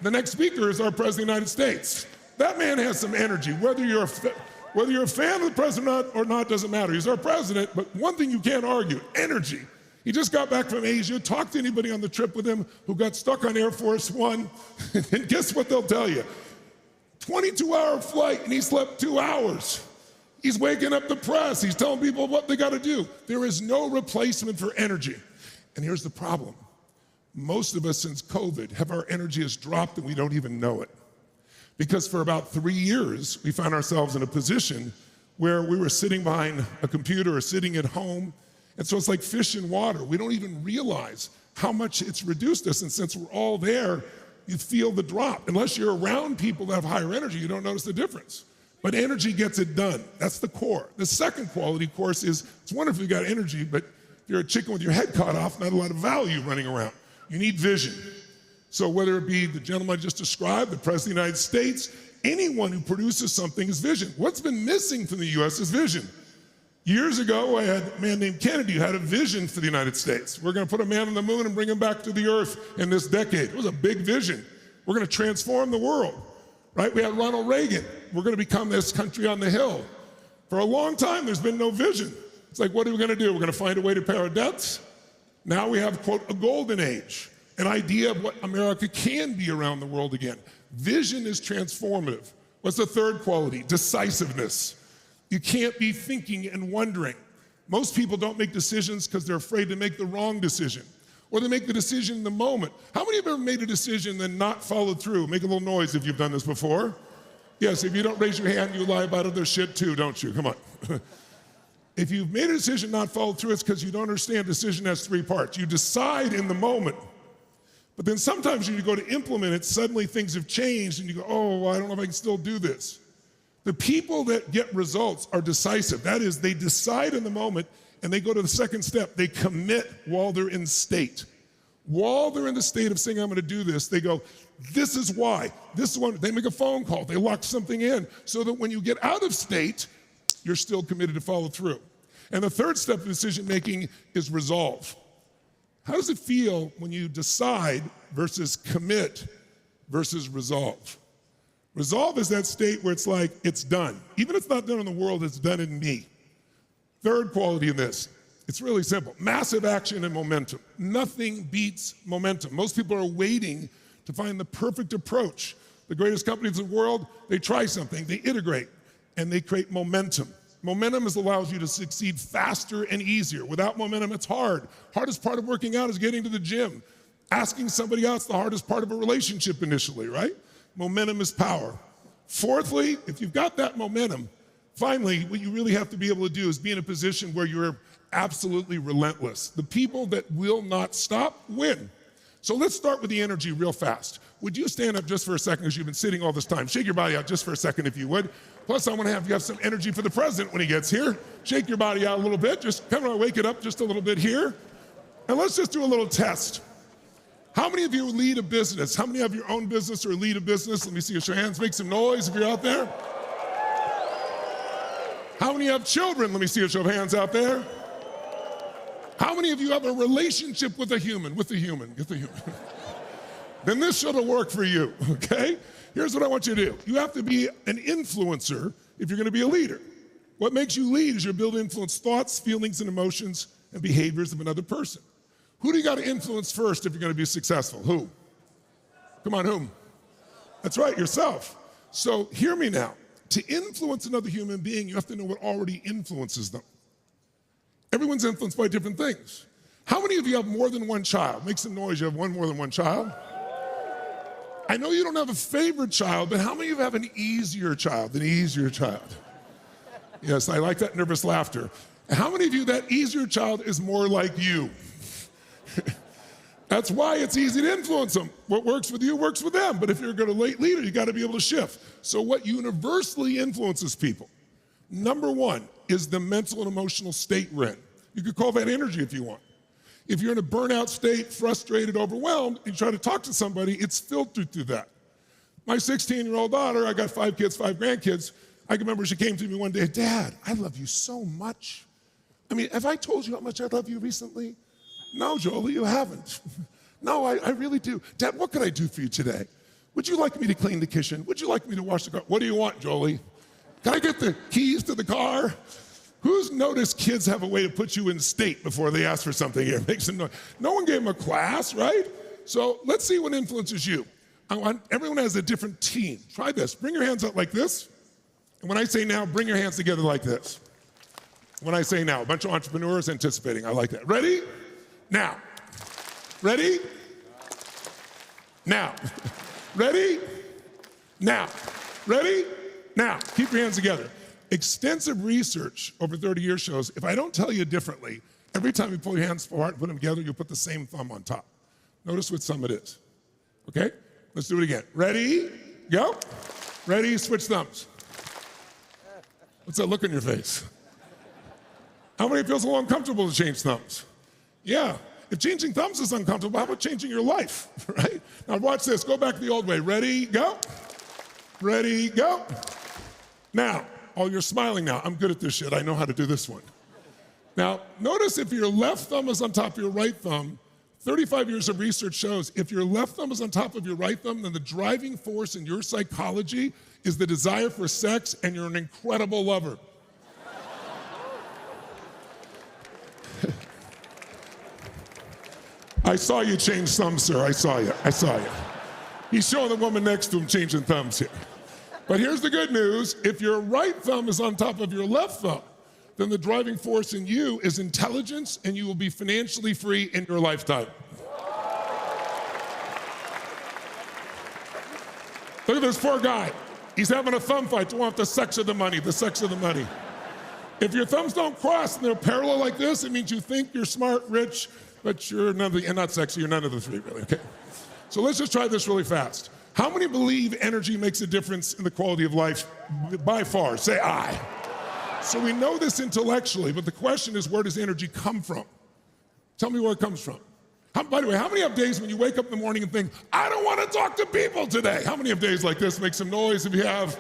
the next speaker is our President of the United States. That man has some energy. Whether you're a fan of the president or not doesn't matter. He's our president, but one thing you can't argue, energy. He just got back from Asia. Talk to anybody on the trip with him who got stuck on Air Force One, and guess what they'll tell you? 22-hour flight, and he slept 2 hours. He's waking up the press. He's telling people what they got to do. There is no replacement for energy. And here's the problem. Most of us since COVID have our energy has dropped and we don't even know it. Because for about 3 years, we found ourselves in a position where we were sitting behind a computer or sitting at home. And so it's like fish in water. We don't even realize how much it's reduced us. And since we're all there, you feel the drop. Unless you're around people that have higher energy, you don't notice the difference. But energy gets it done. That's the core. The second quality, of course, is it's wonderful you got energy, but if you're a chicken with your head cut off, not a lot of value running around. You need vision. So whether it be the gentleman I just described, the President of the United States, anyone who produces something is vision. What's been missing from the US is vision. Years ago, I had a man named Kennedy who had a vision for the United States. We're gonna put a man on the moon and bring him back to the earth in this decade. It was a big vision. We're gonna transform the world, right? We had Ronald Reagan. We're gonna become this country on the hill. For a long time, there's been no vision. It's like, what are we gonna do? We're gonna find a way to pay our debts? Now we have, quote, a golden age, an idea of what America can be around the world again. Vision is transformative. What's the third quality? Decisiveness. You can't be thinking and wondering. Most people don't make decisions because they're afraid to make the wrong decision, or they make the decision in the moment. How many of you have ever made a decision and then not followed through? Make a little noise if you've done this before. Yes, if you don't raise your hand, you lie about other shit too, don't you? Come on. If you've made a decision not followed through, it's because you don't understand decision has 3 parts. You decide in the moment, but then sometimes when you go to implement it, suddenly things have changed and you go, oh, well, I don't know if I can still do this. The people that get results are decisive. That is, they decide in the moment and they go to the second step. They commit while they're in state. While they're in the state of saying, I'm gonna do this, they go, this is why. This is when they make a phone call, they lock something in, so that when you get out of state, you're still committed to follow through. And the third step of decision making is resolve. How does it feel when you decide versus commit versus resolve? Resolve is that state where it's like, it's done. Even if it's not done in the world, it's done in me. Third quality in this, it's really simple. Massive action and momentum. Nothing beats momentum. Most people are waiting to find the perfect approach. The greatest companies in the world, they try something, they integrate, and they create momentum. Momentum allows you to succeed faster and easier. Without momentum, it's hard. Hardest part of working out is getting to the gym. Asking somebody else, the hardest part of a relationship initially, right? Momentum is power. Fourthly, if you've got that momentum, finally, what you really have to be able to do is be in a position where you're absolutely relentless. The people that will not stop win. So let's start with the energy real fast. Would you stand up just for a second, because you've been sitting all this time. Shake your body out just for a second if you would. Plus, I want to have you have some energy for the president when he gets here. Shake your body out a little bit. Just kind of wake it up just a little bit here. And let's just do a little test. How many of you lead a business? How many have your own business or lead a business? Let me see your hands. Make some noise if you're out there. How many have children? Let me see a show of hands out there. How many of you have a relationship with a human? With a human. Then this should work for you, okay? Here's what I want you to do. You have to be an influencer if you're gonna be a leader. What makes you lead is your ability to influence thoughts, feelings, and emotions and behaviors of another person. Who do you gotta influence first if you're gonna be successful? Who? Come on, whom? That's right, yourself. So hear me now. To influence another human being, you have to know what already influences them. Everyone's influenced by different things. How many of you have more than one child? Make some noise, you have more than one child. I know you don't have a favorite child, but how many of you have an easier child? Yes, I like that nervous laughter. And how many of you, that easier child is more like you? That's why it's easy to influence them. What works with you works with them. But if you're a good leader, you gotta be able to shift. So what universally influences people, number one, is the mental and emotional state we're in. You could call that energy if you want. If you're in a burnout state, frustrated, overwhelmed, and you try to talk to somebody, it's filtered through that. My 16-year-old daughter, I got 5 kids, 5 grandkids. I can remember she came to me one day, Dad, I love you so much. I mean, have I told you how much I love you recently? No, Jolie, you haven't. No, I really do. Dad, what can I do for you today? Would you like me to clean the kitchen? Would you like me to wash the car? What do you want, Jolie? Can I get the keys to the car? Who's noticed kids have a way to put you in state before they ask for something here? Make some noise. No one gave them a class, right? So let's see what influences you. Everyone has a different team. Try this. Bring your hands up like this. And when I say now, bring your hands together like this. When I say now, a bunch of entrepreneurs anticipating. I like that. Ready? Now. Ready? Now. Ready? Now. Ready? Now. Keep your hands together. Extensive research over 30 years shows if I don't tell you differently, every time you pull your hands apart and put them together, you'll put the same thumb on top. Notice what thumb it is. Okay? Let's do it again. Ready? Go. Ready? Switch thumbs. What's that look on your face? How many feels a little uncomfortable to change thumbs? Yeah. If changing thumbs is uncomfortable, how about changing your life, right? Now watch this. Go back the old way. Ready? Go. Ready? Go. Now. Oh, you're smiling now. I'm good at this shit. I know how to do this one. Now, notice if your left thumb is on top of your right thumb, 35 years of research shows if your left thumb is on top of your right thumb, then the driving force in your psychology is the desire for sex, and you're an incredible lover. I saw you change thumbs, sir. I saw you. He's showing the woman next to him changing thumbs here. But here's the good news. If your right thumb is on top of your left thumb, then the driving force in you is intelligence, and you will be financially free in your lifetime. Look at this poor guy. He's having a thumb fight to want the sex of the money, If your thumbs don't cross and they're parallel like this, it means you think you're smart, rich, but you're not sexy, you're none of the three, really, okay? So let's just try this really fast. How many believe energy makes a difference in the quality of life? By far, say aye. So we know this intellectually, but the question is, where does energy come from? Tell me where it comes from. By the way, how many have days when you wake up in the morning and think, I don't want to talk to people today? How many have days like this? Make some noise if you have.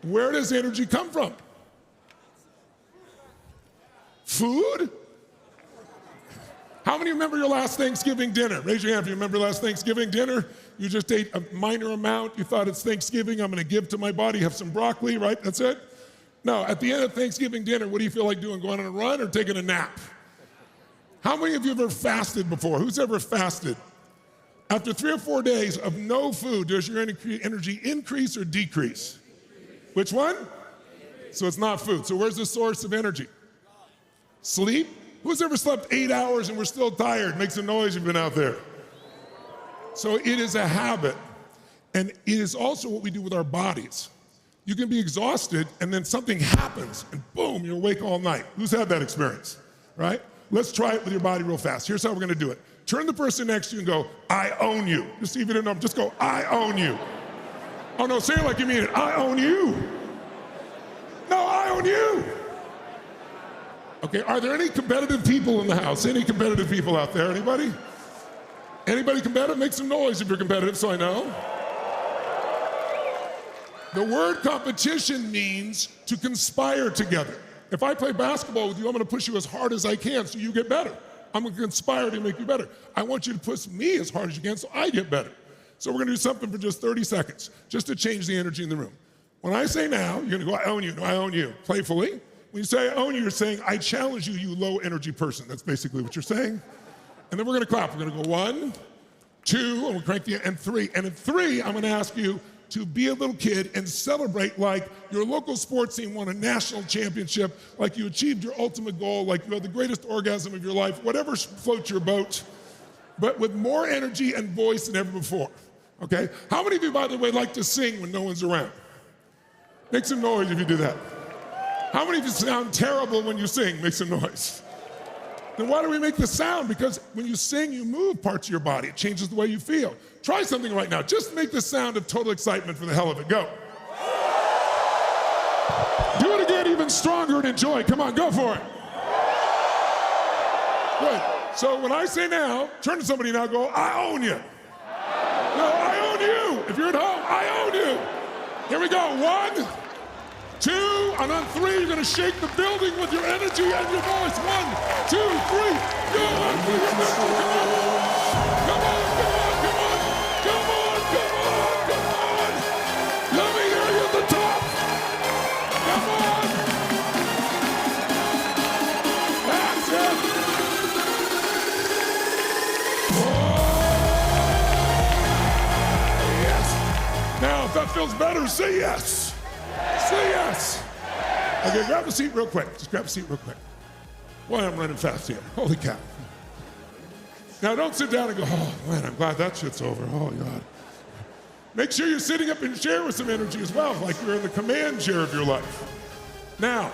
Where does energy come from? Food? How many remember your last Thanksgiving dinner? Raise your hand if you remember last Thanksgiving dinner. You just ate a minor amount. You thought it's Thanksgiving. I'm going to give to my body. Have some broccoli, right? That's it? No, at the end of Thanksgiving dinner, what do you feel like doing? Going on a run or taking a nap? How many of you have ever fasted before? Who's ever fasted? After 3 or 4 days of no food, does your energy increase or decrease? Which one? So it's not food. So where's the source of energy? Sleep? Who's ever slept 8 hours and we're still tired? Make some noise if you've been out there. So it is a habit, and it is also what we do with our bodies. You can be exhausted and then something happens and boom, you're awake all night. Who's had that experience, right? Let's try it with your body real fast. Here's how we're gonna do it. Turn the person next to you and go, I own you. Just see if you didn't know, just go, I own you. Oh no, say it like you mean it. I own you. No, I own you. Okay, are there any competitive people in the house? Any competitive people out there? Anybody? Anybody competitive? Make some noise if you're competitive so I know. The word competition means to conspire together. If I play basketball with you, I'm gonna push you as hard as I can so you get better. I'm gonna conspire to make you better. I want you to push me as hard as you can so I get better. So we're gonna do something for just 30 seconds, just to change the energy in the room. When I say now, you're gonna go, I own you, no, I own you, playfully. When you say I own you, you're saying, I challenge you, you low energy person. That's basically what you're saying. And then we're gonna clap. We're gonna go 1, 2, and we'll crank the, and 3. And at 3, I'm gonna ask you to be a little kid and celebrate like your local sports team won a national championship, like you achieved your ultimate goal, like you had the greatest orgasm of your life, whatever floats your boat, but with more energy and voice than ever before, okay? How many of you, by the way, like to sing when no one's around? Make some noise if you do that. How many of you sound terrible when you sing? Make some noise. Then why do we make the sound? Because when you sing, you move parts of your body. It changes the way you feel. Try something right now. Just make the sound of total excitement for the hell of it. Go. Do it again, even stronger and enjoy. Come on, go for it. Good. So when I say now, turn to somebody now, go, I own you. No, I own you. If you're at home, I own you. Here we go. 1, 2, and on 3, you're gonna shake the building with your energy and your voice. 1, 2, 3, go on for your mission. Come on, come on, come on, come on, come on, come on. Let me hear you at the top. Come on. That's it. Yes. Now, if that feels better, say yes. Say yes. Okay, grab a seat real quick. Just grab a seat real quick. Boy, I'm running fast here. Holy cow. Now, don't sit down and go, oh, man, I'm glad that shit's over. Oh, God. Make sure you're sitting up in your chair with some energy as well, like you're in the command chair of your life. Now,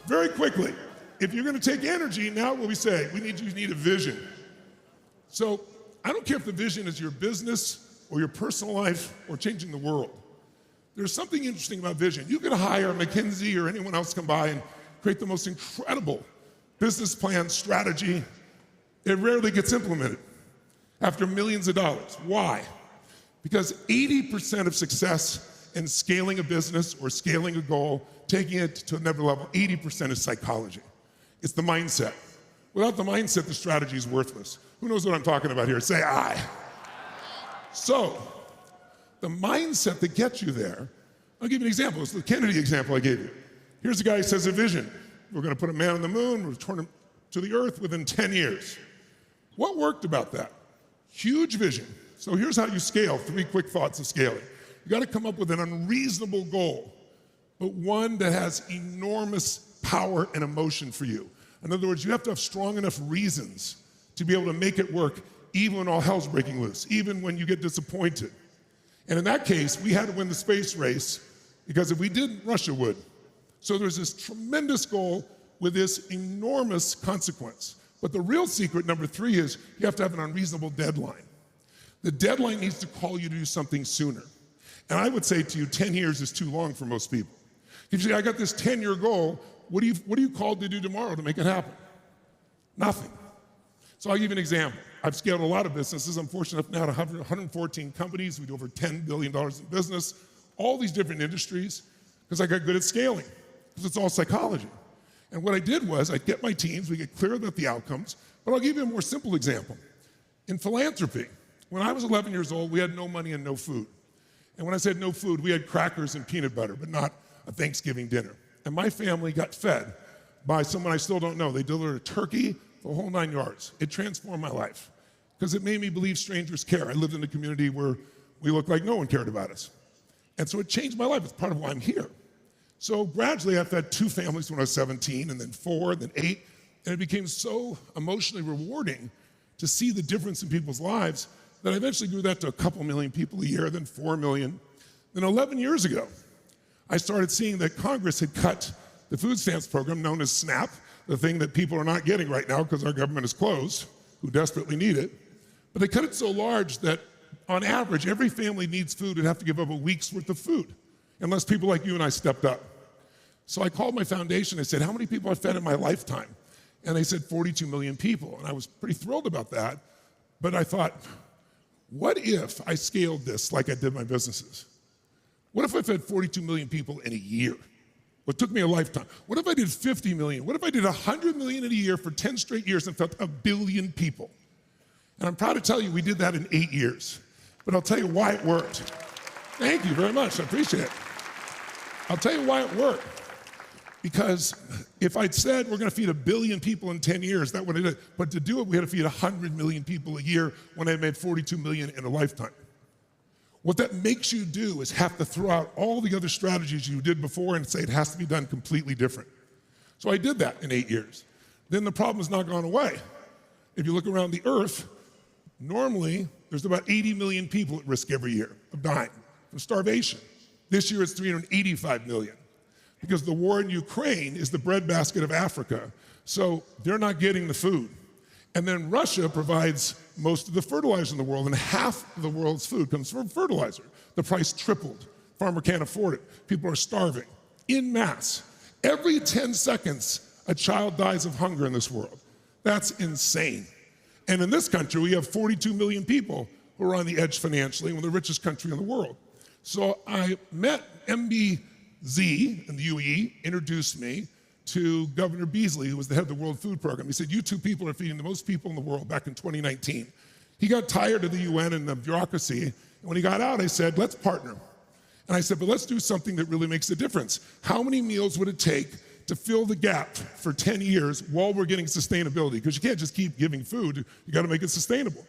very quickly, if you're going to take energy, now what we say, you need a vision. So I don't care if the vision is your business or your personal life or changing the world. There's something interesting about vision. You could hire McKinsey or anyone else come by and create the most incredible business plan, strategy. It rarely gets implemented after millions of dollars. Why? Because 80% of success in scaling a business or scaling a goal, taking it to another level, 80% is psychology. It's the mindset. Without the mindset, the strategy is worthless. Who knows what I'm talking about here? Say aye. So, the mindset that gets you there, I'll give you an example. It's the Kennedy example I gave you. Here's a guy who says a vision. We're gonna put a man on the moon, we'll return him to the earth within 10 years. What worked about that? Huge vision. So here's how you scale, 3 quick thoughts of scaling. You gotta come up with an unreasonable goal, but one that has enormous power and emotion for you. In other words, you have to have strong enough reasons to be able to make it work even when all hell's breaking loose, even when you get disappointed. And in that case, we had to win the space race because if we didn't, Russia would. So there's this tremendous goal with this enormous consequence. But the real secret, number 3, is you have to have an unreasonable deadline. The deadline needs to call you to do something sooner. And I would say to you, 10 years is too long for most people. If you say, I got this 10-year goal, what are you called to do tomorrow to make it happen? Nothing. So I'll give you an example. I've scaled a lot of businesses. I'm fortunate enough now to have 114 companies. We do over $10 billion in business, all these different industries, because I got good at scaling, because it's all psychology. And what I did was I'd get my teams, we get clear about the outcomes, but I'll give you a more simple example. In philanthropy, when I was 11 years old, we had no money and no food. And when I said no food, we had crackers and peanut butter, but not a Thanksgiving dinner. And my family got fed by someone I still don't know. They delivered a turkey, the whole 9 yards. It transformed my life because it made me believe strangers care. I lived in a community where we looked like no one cared about us. And so it changed my life. It's part of why I'm here. So gradually I fed 2 families when I was 17, and then 4, then 8, and it became so emotionally rewarding to see the difference in people's lives that I eventually grew that to a couple million people a year, then 4 million. Then 11 years ago, I started seeing that Congress had cut the food stamps program known as SNAP, the thing that people are not getting right now because our government is closed, who desperately need it. But they cut it so large that on average, every family needs food and have to give up a week's worth of food, unless people like you and I stepped up. So I called my foundation, I said, how many people I fed in my lifetime? And they said 42 million people, and I was pretty thrilled about that. But I thought, what if I scaled this like I did my businesses? What if I fed 42 million people in a year? What took me a lifetime? What if I did 50 million? What if I did 100 million in a year for 10 straight years and fed 1 billion people? And I'm proud to tell you we did that in 8 years. But I'll tell you why it worked. Thank you very much, I appreciate it. I'll tell you why it worked. Because if I'd said we're gonna feed 1 billion people in 10 years, that would have did it. But to do it, we had to feed 100 million people a year when I made 42 million in a lifetime. What that makes you do is have to throw out all the other strategies you did before and say it has to be done completely different. So I did that in 8 years. Then the problem has not gone away. If you look around the earth, normally there's about 80 million people at risk every year of dying from starvation. This year it's 385 million. Because the war in Ukraine is the breadbasket of Africa, so they're not getting the food. And then Russia provides most of the fertilizer in the world, and half of the world's food comes from fertilizer. The price tripled. Farmer can't afford it. People are starving en masse. Every 10 seconds, a child dies of hunger in this world. That's insane. And in this country, we have 42 million people who are on the edge financially, and we're the richest country in the world. So I met MBZ in the UAE, introduced me to Governor Beasley, who was the head of the World Food Program. He said, you 2 people are feeding the most people in the world back in 2019. He got tired of the UN and the bureaucracy, and when he got out, I said, let's partner. And I said, but let's do something that really makes a difference. How many meals would it take to fill the gap for 10 years while we're getting sustainability? Because you can't just keep giving food, you gotta make it sustainable.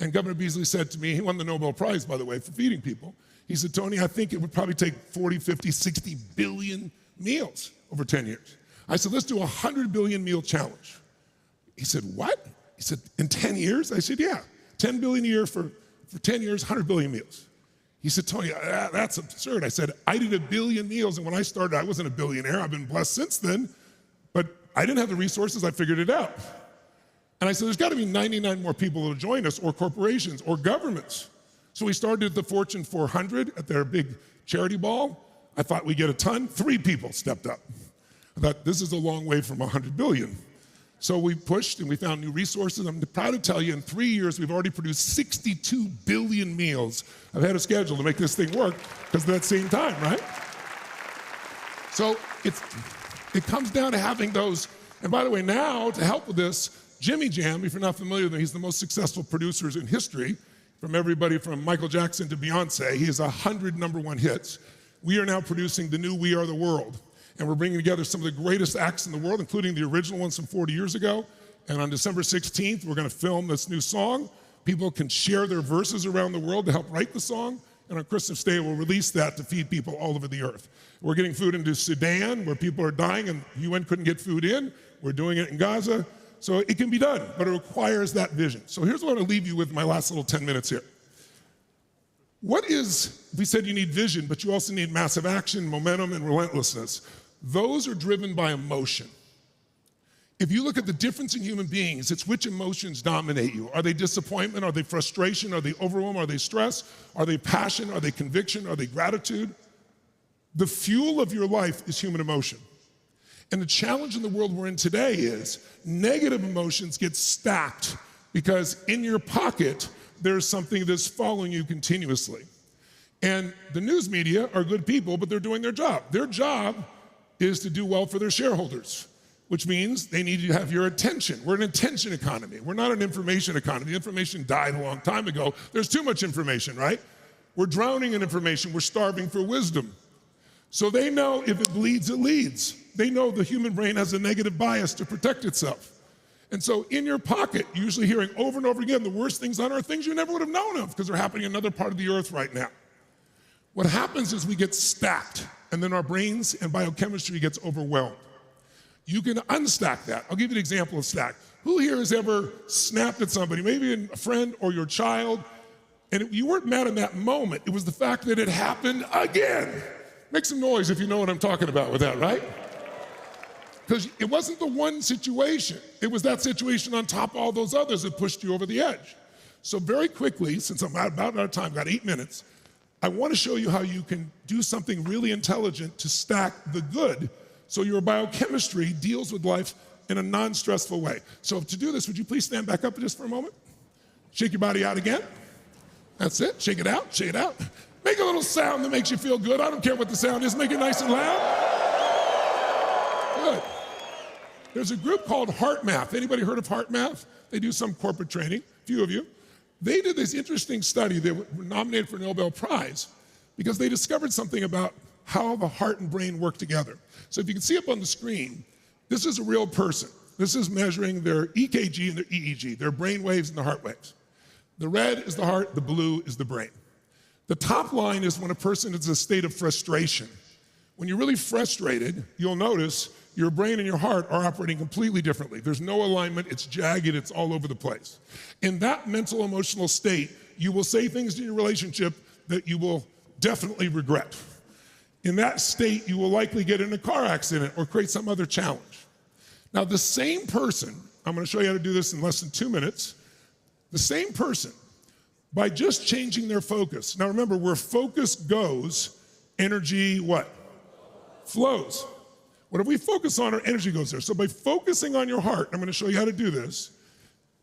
And Governor Beasley said to me, he won the Nobel Prize, by the way, for feeding people. He said, Tony, I think it would probably take 40, 50, 60 billion meals over 10 years. I said, let's do a 100 billion meal challenge. He said, what? He said, in 10 years? I said, yeah, 10 billion a year for 10 years, 100 billion meals. He said, Tony, that's absurd. I said, I did 1 billion meals, and when I started, I wasn't a billionaire. I've been blessed since then, but I didn't have the resources, I figured it out. And I said, there's gotta be 99 more people that'll join us, or corporations, or governments. So we started at the Fortune 400 at their big charity ball. I thought we'd get a ton. 3 people stepped up. I thought, this is a long way from 100 billion. So we pushed and we found new resources. I'm proud to tell you, in 3 years, we've already produced 62 billion meals. I've had a schedule to make this thing work because of that same time, right? So it comes down to having those. And by the way, now, to help with this, Jimmy Jam, if you're not familiar with him, he's the most successful producers in history, from everybody from Michael Jackson to Beyonce. He has 100 #1 hits. We are now producing the new We Are the World. And we're bringing together some of the greatest acts in the world, including the original ones from 40 years ago. And on December 16th, we're gonna film this new song. People can share their verses around the world to help write the song. And on Christmas Day, we'll release that to feed people all over the earth. We're getting food into Sudan, where people are dying and the UN couldn't get food in. We're doing it in Gaza. So it can be done, but it requires that vision. So here's what I want to leave you with my last little 10 minutes here. What is, we said you need vision, but you also need massive action, momentum, and relentlessness. Those are driven by emotion. If you look at the difference in human beings, it's which emotions dominate you. Are they disappointment? Are they frustration? Are they overwhelm? Are they stress? Are they passion? Are they conviction? Are they gratitude? The fuel of your life is human emotion. And the challenge in the world we're in today is negative emotions get stacked because in your pocket, there's something that's following you continuously. And the news media are good people, but they're doing their job. Their job is to do well for their shareholders, which means they need to have your attention. We're an attention economy. We're not an information economy. Information died a long time ago. There's too much information, right? We're drowning in information. We're starving for wisdom. So they know if it bleeds, it leads. They know the human brain has a negative bias to protect itself. And so in your pocket, you're usually hearing over and over again, the worst things on earth, things you never would have known of because they're happening in another part of the earth right now. What happens is we get stacked, and then our brains and biochemistry gets overwhelmed. You can unstack that. I'll give you an example of stack. Who here has ever snapped at somebody, maybe a friend or your child, and you weren't mad in that moment, it was the fact that it happened again. Make some noise if you know what I'm talking about with that, right? Because it wasn't the one situation. It was that situation on top of all those others that pushed you over the edge. So very quickly, since I'm about out of time, got 8 minutes, I want to show you how you can do something really intelligent to stack the good so your biochemistry deals with life in a non-stressful way. So to do this, would you please stand back up just for a moment? Shake your body out again. That's it. Shake it out. Shake it out. Make a little sound that makes you feel good. I don't care what the sound is. Make it nice and loud. Good. There's a group called Heart Math. Anybody heard of Heart Math? They do some corporate training, a few of you. They did this interesting study. They were nominated for a Nobel Prize because they discovered something about how the heart and brain work together. So if you can see up on the screen, this is a real person. This is measuring their EKG and their EEG, their brain waves and their heart waves. The red is the heart, the blue is the brain. The top line is when a person is in a state of frustration. When you're really frustrated, you'll notice your brain and your heart are operating completely differently. There's no alignment, it's jagged, it's all over the place. In that mental emotional state, you will say things in your relationship that you will definitely regret. In that state, you will likely get in a car accident or create some other challenge. Now, the same person, I'm gonna show you how to do this in less than 2 minutes, the same person, by just changing their focus. Now remember, where focus goes, energy what? Flows. Whatever we focus on, our energy goes there. So by focusing on your heart, I'm gonna show you how to do this.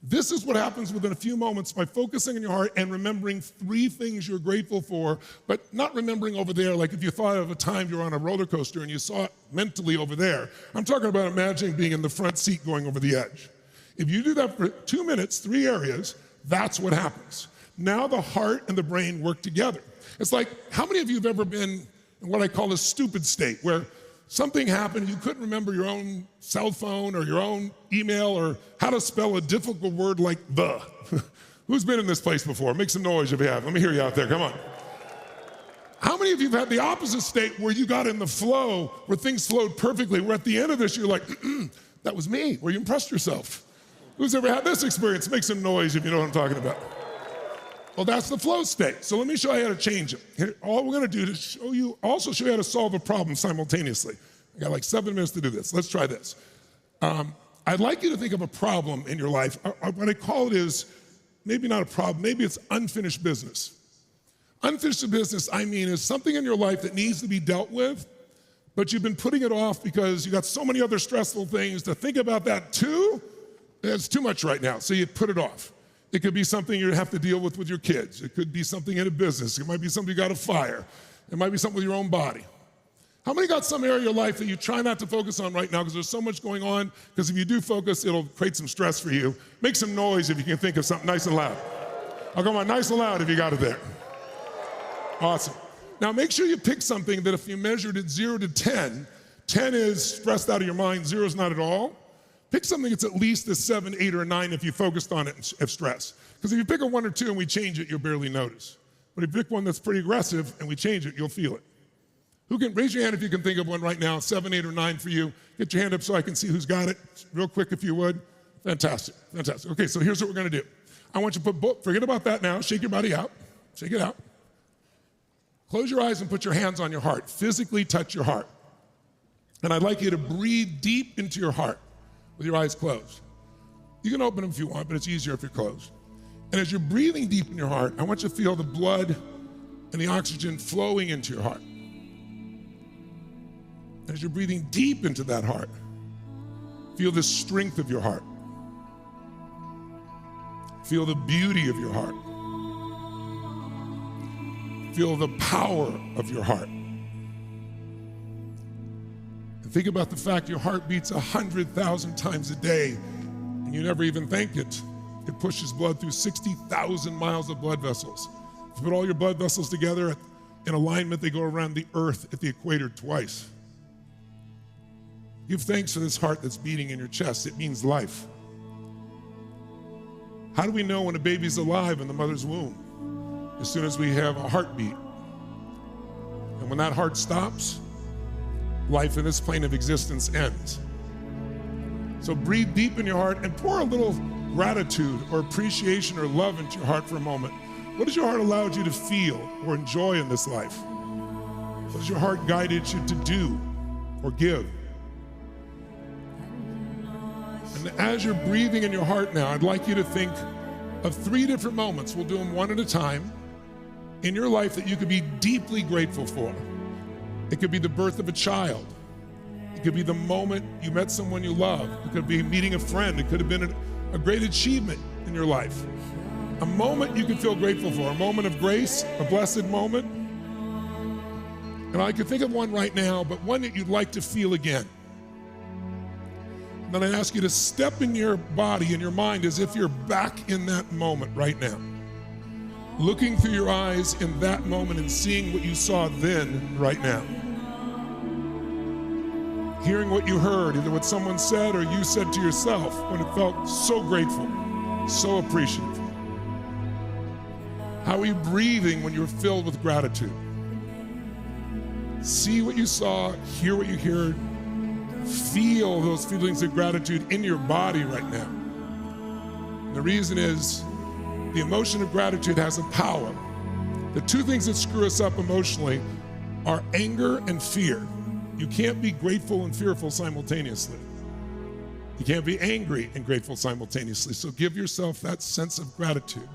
This is what happens within a few moments by focusing on your heart and remembering 3 things you're grateful for, but not remembering over there, like if you thought of a time you're on a roller coaster and you saw it mentally over there. I'm talking about imagining being in the front seat going over the edge. If you do that for 2 minutes, 3 areas, that's what happens. Now the heart and the brain work together. It's like, how many of you have ever been in what I call a stupid state, where something happened, you couldn't remember your own cell phone or your own email or how to spell a difficult word like the? Who's been in this place before? Make some noise if you have. Let me hear you out there, come on. How many of you have had the opposite state where you got in the flow, where things flowed perfectly, where at the end of this you're like, that was me, where you impressed yourself? Who's ever had this experience? Make some noise if you know what I'm talking about. Well, that's the flow state. So let me show you how to change it. Here, all we're gonna do is also show you how to solve a problem simultaneously. I got like 7 minutes to do this. Let's try this. I'd like you to think of a problem in your life. What I call it is, maybe not a problem, maybe it's unfinished business. Unfinished business, I mean, is something in your life that needs to be dealt with, but you've been putting it off because you got so many other stressful things to think about that too. It's too much right now, so you put it off. It could be something you have to deal with your kids. It could be something in a business. It might be something you got to fire. It might be something with your own body. How many got some area of your life that you try not to focus on right now because there's so much going on? Because if you do focus, it'll create some stress for you. Make some noise if you can think of something nice and loud. Oh, come on, nice and loud if you got it there. Awesome. Now make sure you pick something that if you measured it 0 to 10, 10 is stressed out of your mind, 0 is not at all. Pick something that's at least a 7, 8, or a 9 if you focused on it of stress. Because if you pick a 1 or 2 and we change it, you'll barely notice. But if you pick one that's pretty aggressive and we change it, you'll feel it. Who can, raise your hand if you can think of one right now, 7, 8, or 9 for you. Get your hand up so I can see who's got it. Real quick if you would. Fantastic, fantastic. Okay, so here's what we're gonna do. I want you to put, forget about that now, shake your body out, shake it out. Close your eyes and put your hands on your heart. Physically touch your heart. And I'd like you to breathe deep into your heart. with your eyes closed. You can open them if you want, but it's easier if you're closed. And as you're breathing deep in your heart, I want you to feel the blood and the oxygen flowing into your heart. As you're breathing deep into that heart, feel the strength of your heart. Feel the beauty of your heart. Feel the power of your heart. And think about the fact your heart beats 100,000 times a day, and you never even think it. It pushes blood through 60,000 miles of blood vessels. If you put all your blood vessels together in alignment, they go around the earth at the equator twice. Give thanks for this heart that's beating in your chest. It means life. How do we know when a baby's alive in the mother's womb? As soon as we have a heartbeat. And when that heart stops, life in this plane of existence ends. So breathe deep in your heart and pour a little gratitude or appreciation or love into your heart for a moment. What has your heart allowed you to feel or enjoy in this life? What has your heart guided you to do or give? And as you're breathing in your heart now, I'd like you to think of 3 different moments. We'll do them one at a time in your life that you could be deeply grateful for. It could be the birth of a child. It could be the moment you met someone you love. It could be meeting a friend. It could have been a great achievement in your life. A moment you could feel grateful for, a moment of grace, a blessed moment. And I could think of one right now, but one that you'd like to feel again. And then I ask you to step in your body and your mind as if you're back in that moment right now. Looking through your eyes in that moment and seeing what you saw then right now. Hearing what you heard, either what someone said or you said to yourself when it felt so grateful, so appreciative. How are you breathing when you're filled with gratitude? See what you saw, hear what you heard, feel those feelings of gratitude in your body right now. And the reason is the emotion of gratitude has a power. The 2 things that screw us up emotionally are anger and fear. You can't be grateful and fearful simultaneously. You can't be angry and grateful simultaneously. So give yourself that sense of gratitude.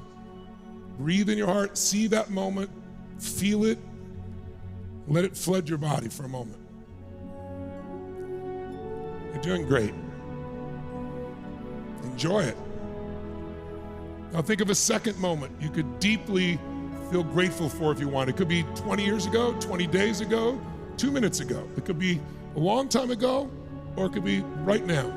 Breathe in your heart, see that moment, feel it, let it flood your body for a moment. You're doing great. Enjoy it. Now think of a second moment you could deeply feel grateful for if you want. It could be 20 years ago, 20 days ago, 2 minutes ago. It could be a long time ago, or it could be right now.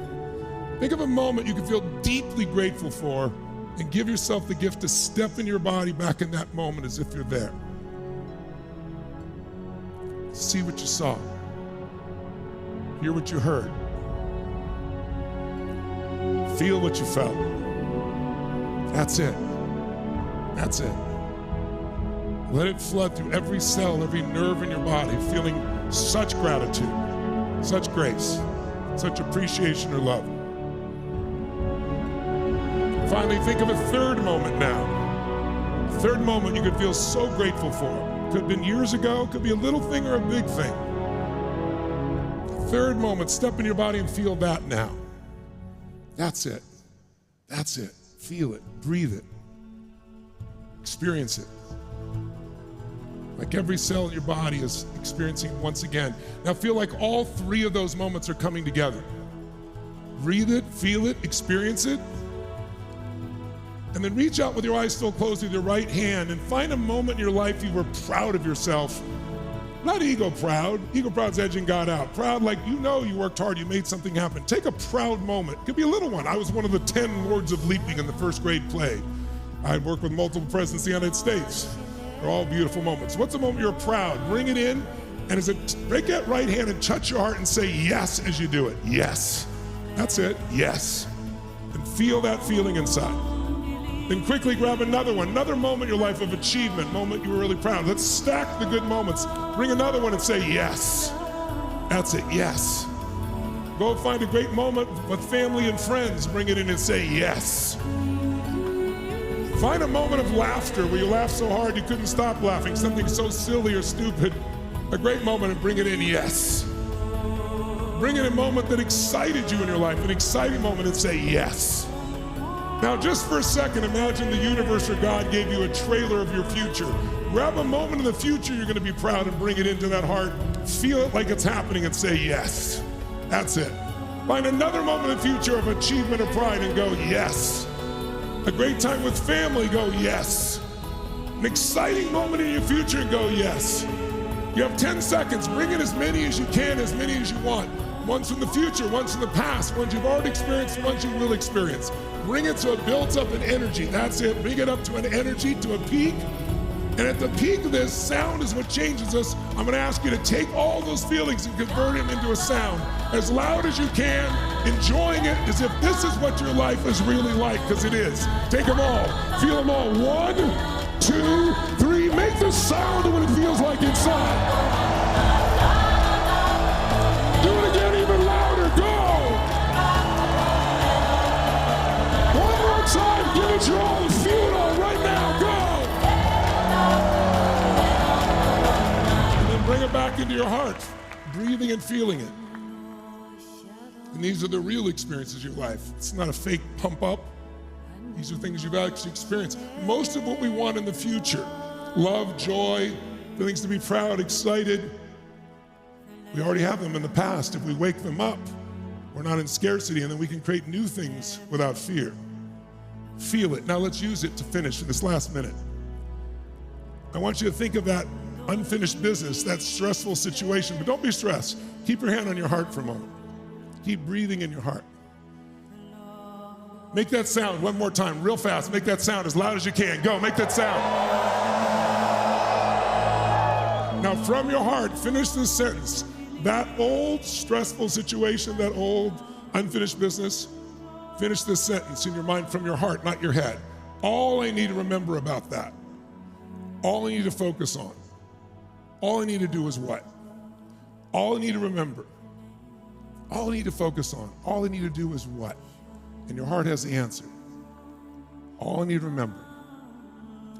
Think of a moment you could feel deeply grateful for and give yourself the gift to step in your body back in that moment as if you're there. See what you saw. Hear what you heard. Feel what you felt. That's it. That's it. Let it flood through every cell, every nerve in your body, feeling such gratitude, such grace, such appreciation or love. Finally, think of a third moment now. A third moment you could feel so grateful for. Could have been years ago, could be a little thing or a big thing. Third moment, step in your body and feel that now. That's it. That's it. Feel it. Breathe it. Experience it. Like every cell in your body is experiencing it once again. Now feel like all 3 of those moments are coming together. Breathe it, feel it, experience it. And then reach out with your eyes still closed with your right hand and find a moment in your life you were proud of yourself. Not ego proud. Ego proud's edging God out. Proud like you know you worked hard, you made something happen. Take a proud moment. It could be a little one. I was one of the 10 words of leaping in the 1st grade play. I worked with multiple presidents of the United States. They're all beautiful moments. What's a moment you're proud? Bring it in, and break that right hand and touch your heart and say yes as you do it. Yes. That's it. Yes. And feel that feeling inside. Then quickly grab another one, another moment in your life of achievement, moment you were really proud of. Let's stack the good moments. Bring another one and say yes. That's it, yes. Go find a great moment with family and friends. Bring it in and say yes. Find a moment of laughter where you laugh so hard you couldn't stop laughing, something so silly or stupid. A great moment and bring it in, yes. Bring in a moment that excited you in your life, an exciting moment, and say yes. Now, just for a second, imagine the universe or God gave you a trailer of your future. Grab a moment in the future you're going to be proud and bring it into that heart. Feel it like it's happening and say yes. That's it. Find another moment in the future of achievement or pride and go yes. A great time with family, go yes. An exciting moment in your future and go yes. You have 10 seconds. Bring in as many as you can, as many as you want. Ones from the future, ones from the past, ones you've already experienced, ones you will experience. Bring it so it builds up an energy. That's it. Bring it up to an energy, to a peak. And at the peak of this, sound is what changes us. I'm going to ask you to take all those feelings and convert them into a sound as loud as you can, enjoying it as if this is what your life is really like, because it is. Take them all. Feel them all. 1, 2, 3. Make the sound of what it feels like inside. Do it again, even louder. Go. One more time. Give it your all and feel it all right now. Go. Bring it back into your heart, breathing and feeling it. And these are the real experiences of your life. It's not a fake pump up. These are things you've actually experienced. Most of what we want in the future, love, joy, feelings to be proud, excited, we already have them in the past. If we wake them up, we're not in scarcity, and then we can create new things without fear. Feel it. Now let's use it to finish in this last minute. I want you to think of that unfinished business, that stressful situation, but don't be stressed. Keep your hand on your heart for a moment. Keep breathing in your heart. Make that sound one more time, real fast. Make that sound as loud as you can. Go, make that sound. Now from your heart, finish this sentence. That old stressful situation, that old unfinished business, finish this sentence in your mind from your heart, not your head. All I need to remember about that, all I need to focus on, all I need to do is what? All I need to remember, all I need to focus on, all I need to do is what? And your heart has the answer. All I need to remember,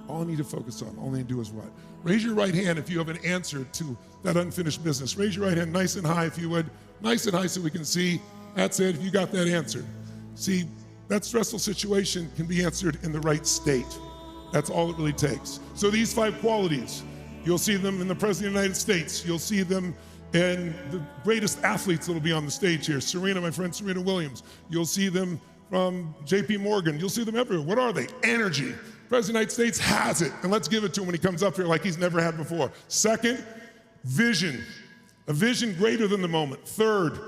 all I need to focus on, all I need to do is what? Raise your right hand if you have an answer to that unfinished business. Raise your right hand nice and high if you would. Nice and high so we can see. That's it, if you got that answer. See, that stressful situation can be answered in the right state. That's all it really takes. So these 5 qualities, you'll see them in the President of the United States. You'll see them in the greatest athletes that will be on the stage here. Serena, my friend Serena Williams. You'll see them from JP Morgan. You'll see them everywhere. What are they? Energy. The President of the United States has it. And let's give it to him when he comes up here like he's never had before. Second, vision. A vision greater than the moment. Third,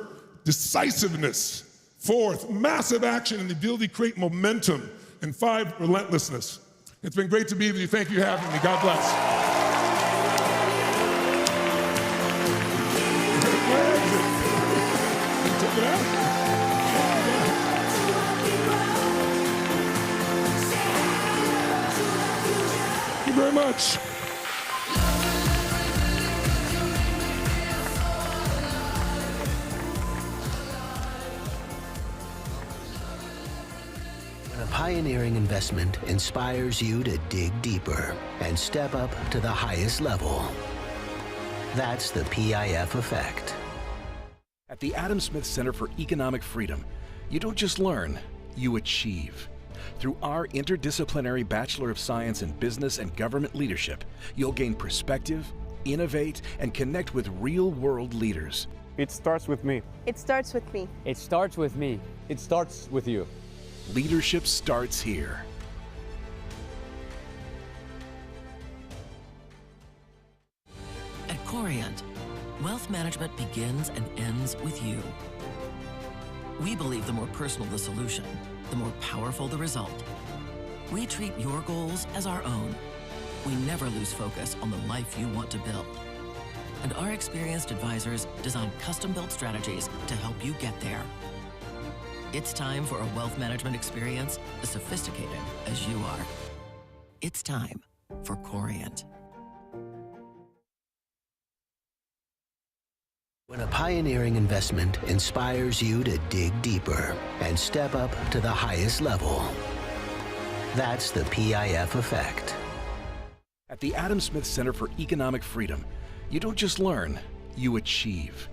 decisiveness. Fourth, massive action and the ability to create momentum. And 5, relentlessness. It's been great to be with you. Thank you for having me. God bless. Thank you very much. When a pioneering investment inspires you to dig deeper and step up to the highest level, that's the PIF effect. At the Adam Smith Center for Economic Freedom, you don't just learn, you achieve. Through our interdisciplinary Bachelor of Science in Business and Government Leadership, you'll gain perspective, innovate, and connect with real-world leaders. It starts with me. It starts with me. It starts with me. It starts with you. Leadership starts here. At Corient, wealth management begins and ends with you. We believe the more personal the solution, the more powerful the result. We treat your goals as our own. We never lose focus on the life you want to build. And our experienced advisors design custom-built strategies to help you get there. It's time for a wealth management experience as sophisticated as you are. It's time for Corient. When a pioneering investment inspires you to dig deeper and step up to the highest level, that's the PIF effect. At the Adam Smith Center for Economic Freedom, you don't just learn, you achieve.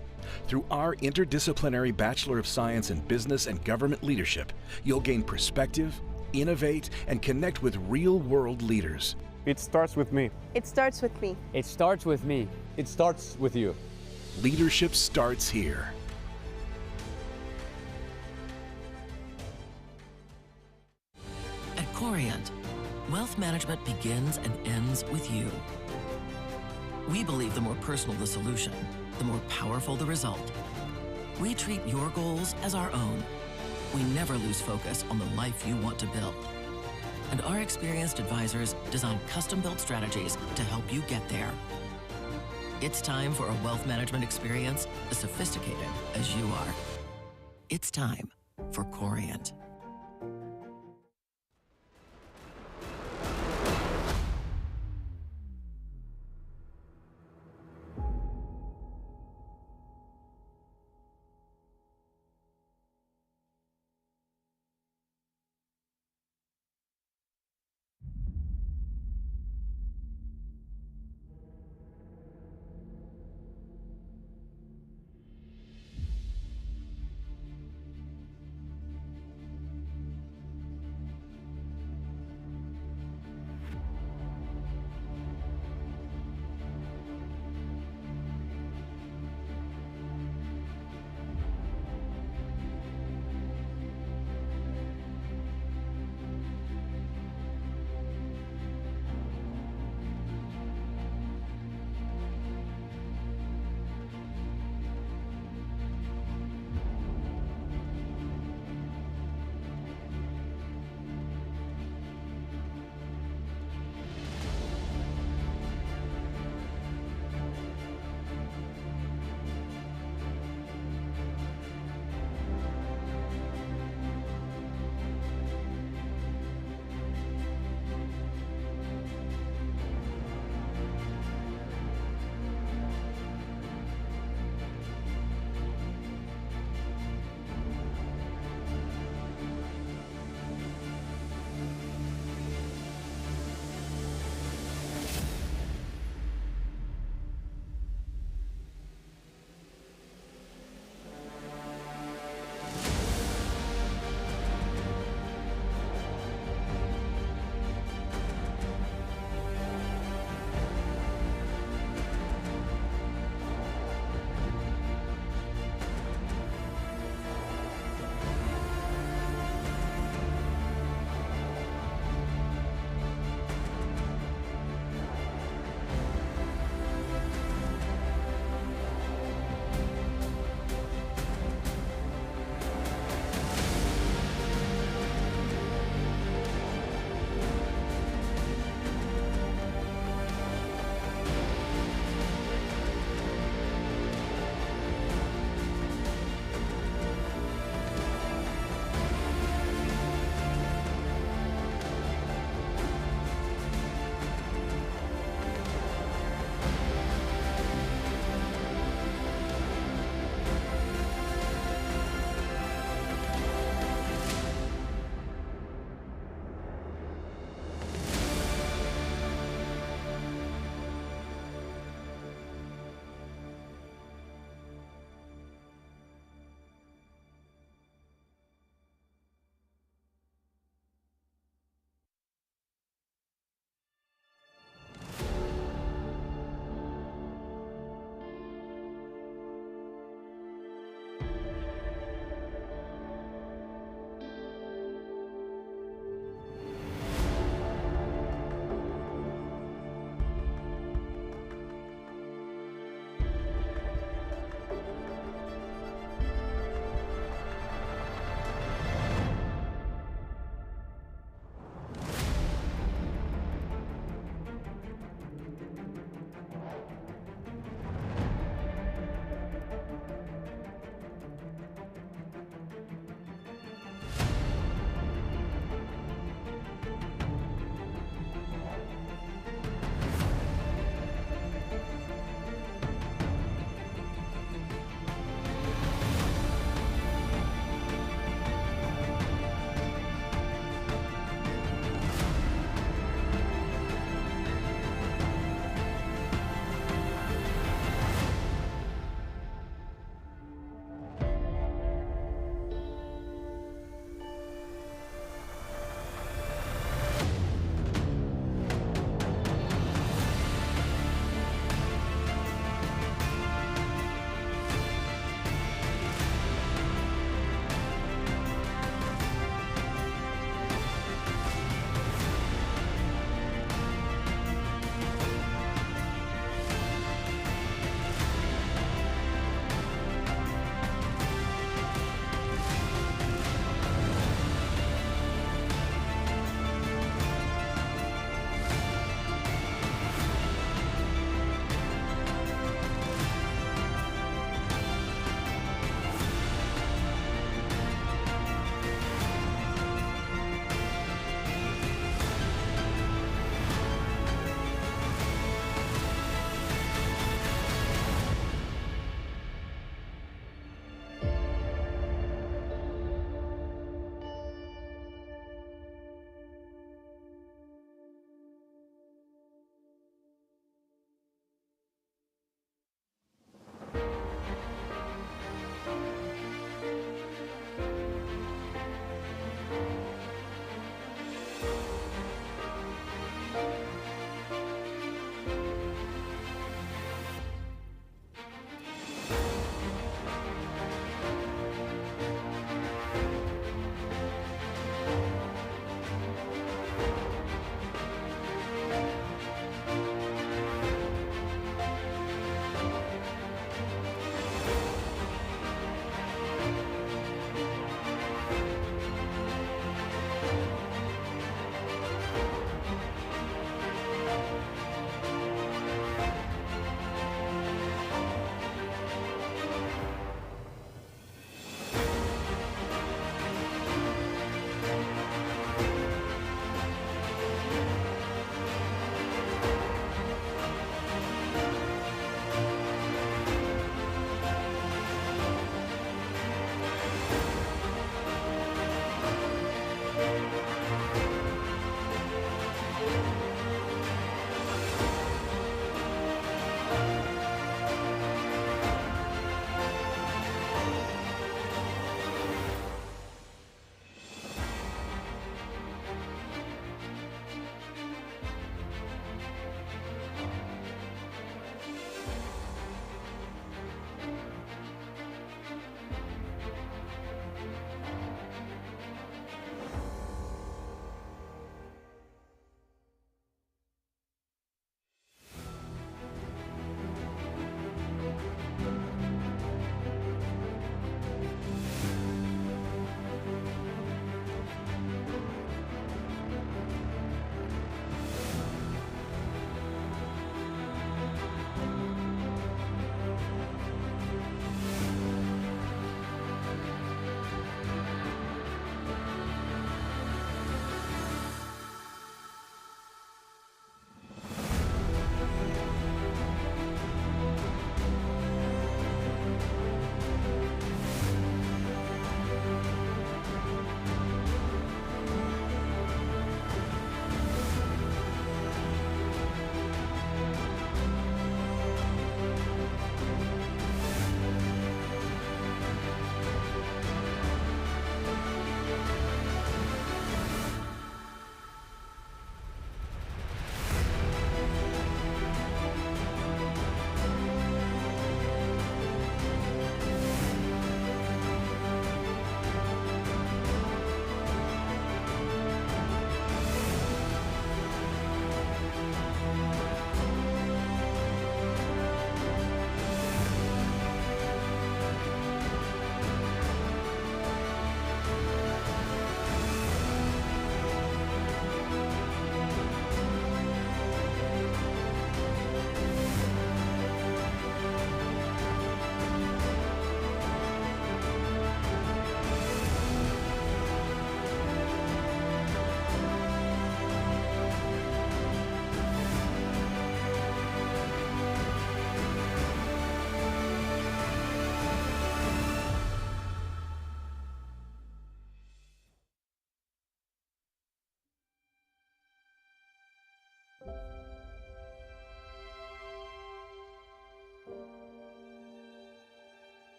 Through our interdisciplinary Bachelor of Science in Business and Government Leadership, you'll gain perspective, innovate, and connect with real-world leaders. It starts with me. It starts with me. It starts with me. It starts with you. Leadership starts here. At Corient, wealth management begins and ends with you. We believe the more personal the solution, the more powerful the result. We treat your goals as our own. We never lose focus on the life you want to build. And our experienced advisors design custom-built strategies to help you get there. It's time for a wealth management experience as sophisticated as you are. It's time for Corient.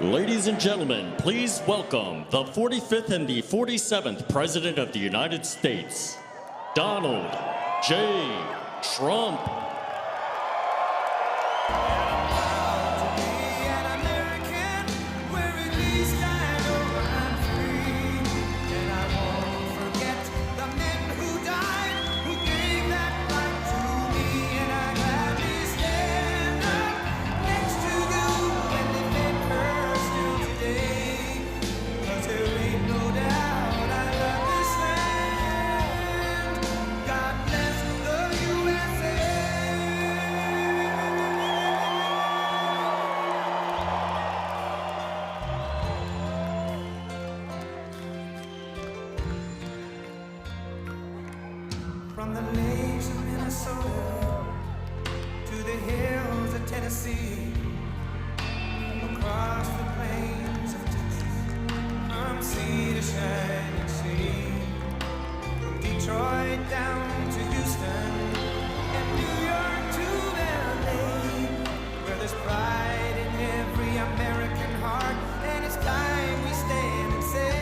Ladies and gentlemen, please welcome the 45th and the 47th President of the United States, Donald J. Trump. From the lakes of Minnesota to the hills of Tennessee, across the plains of Texas, from sea to shining sea, from Detroit down to Houston and New York to LA, where there's pride in every American heart, and it's time we stand and say,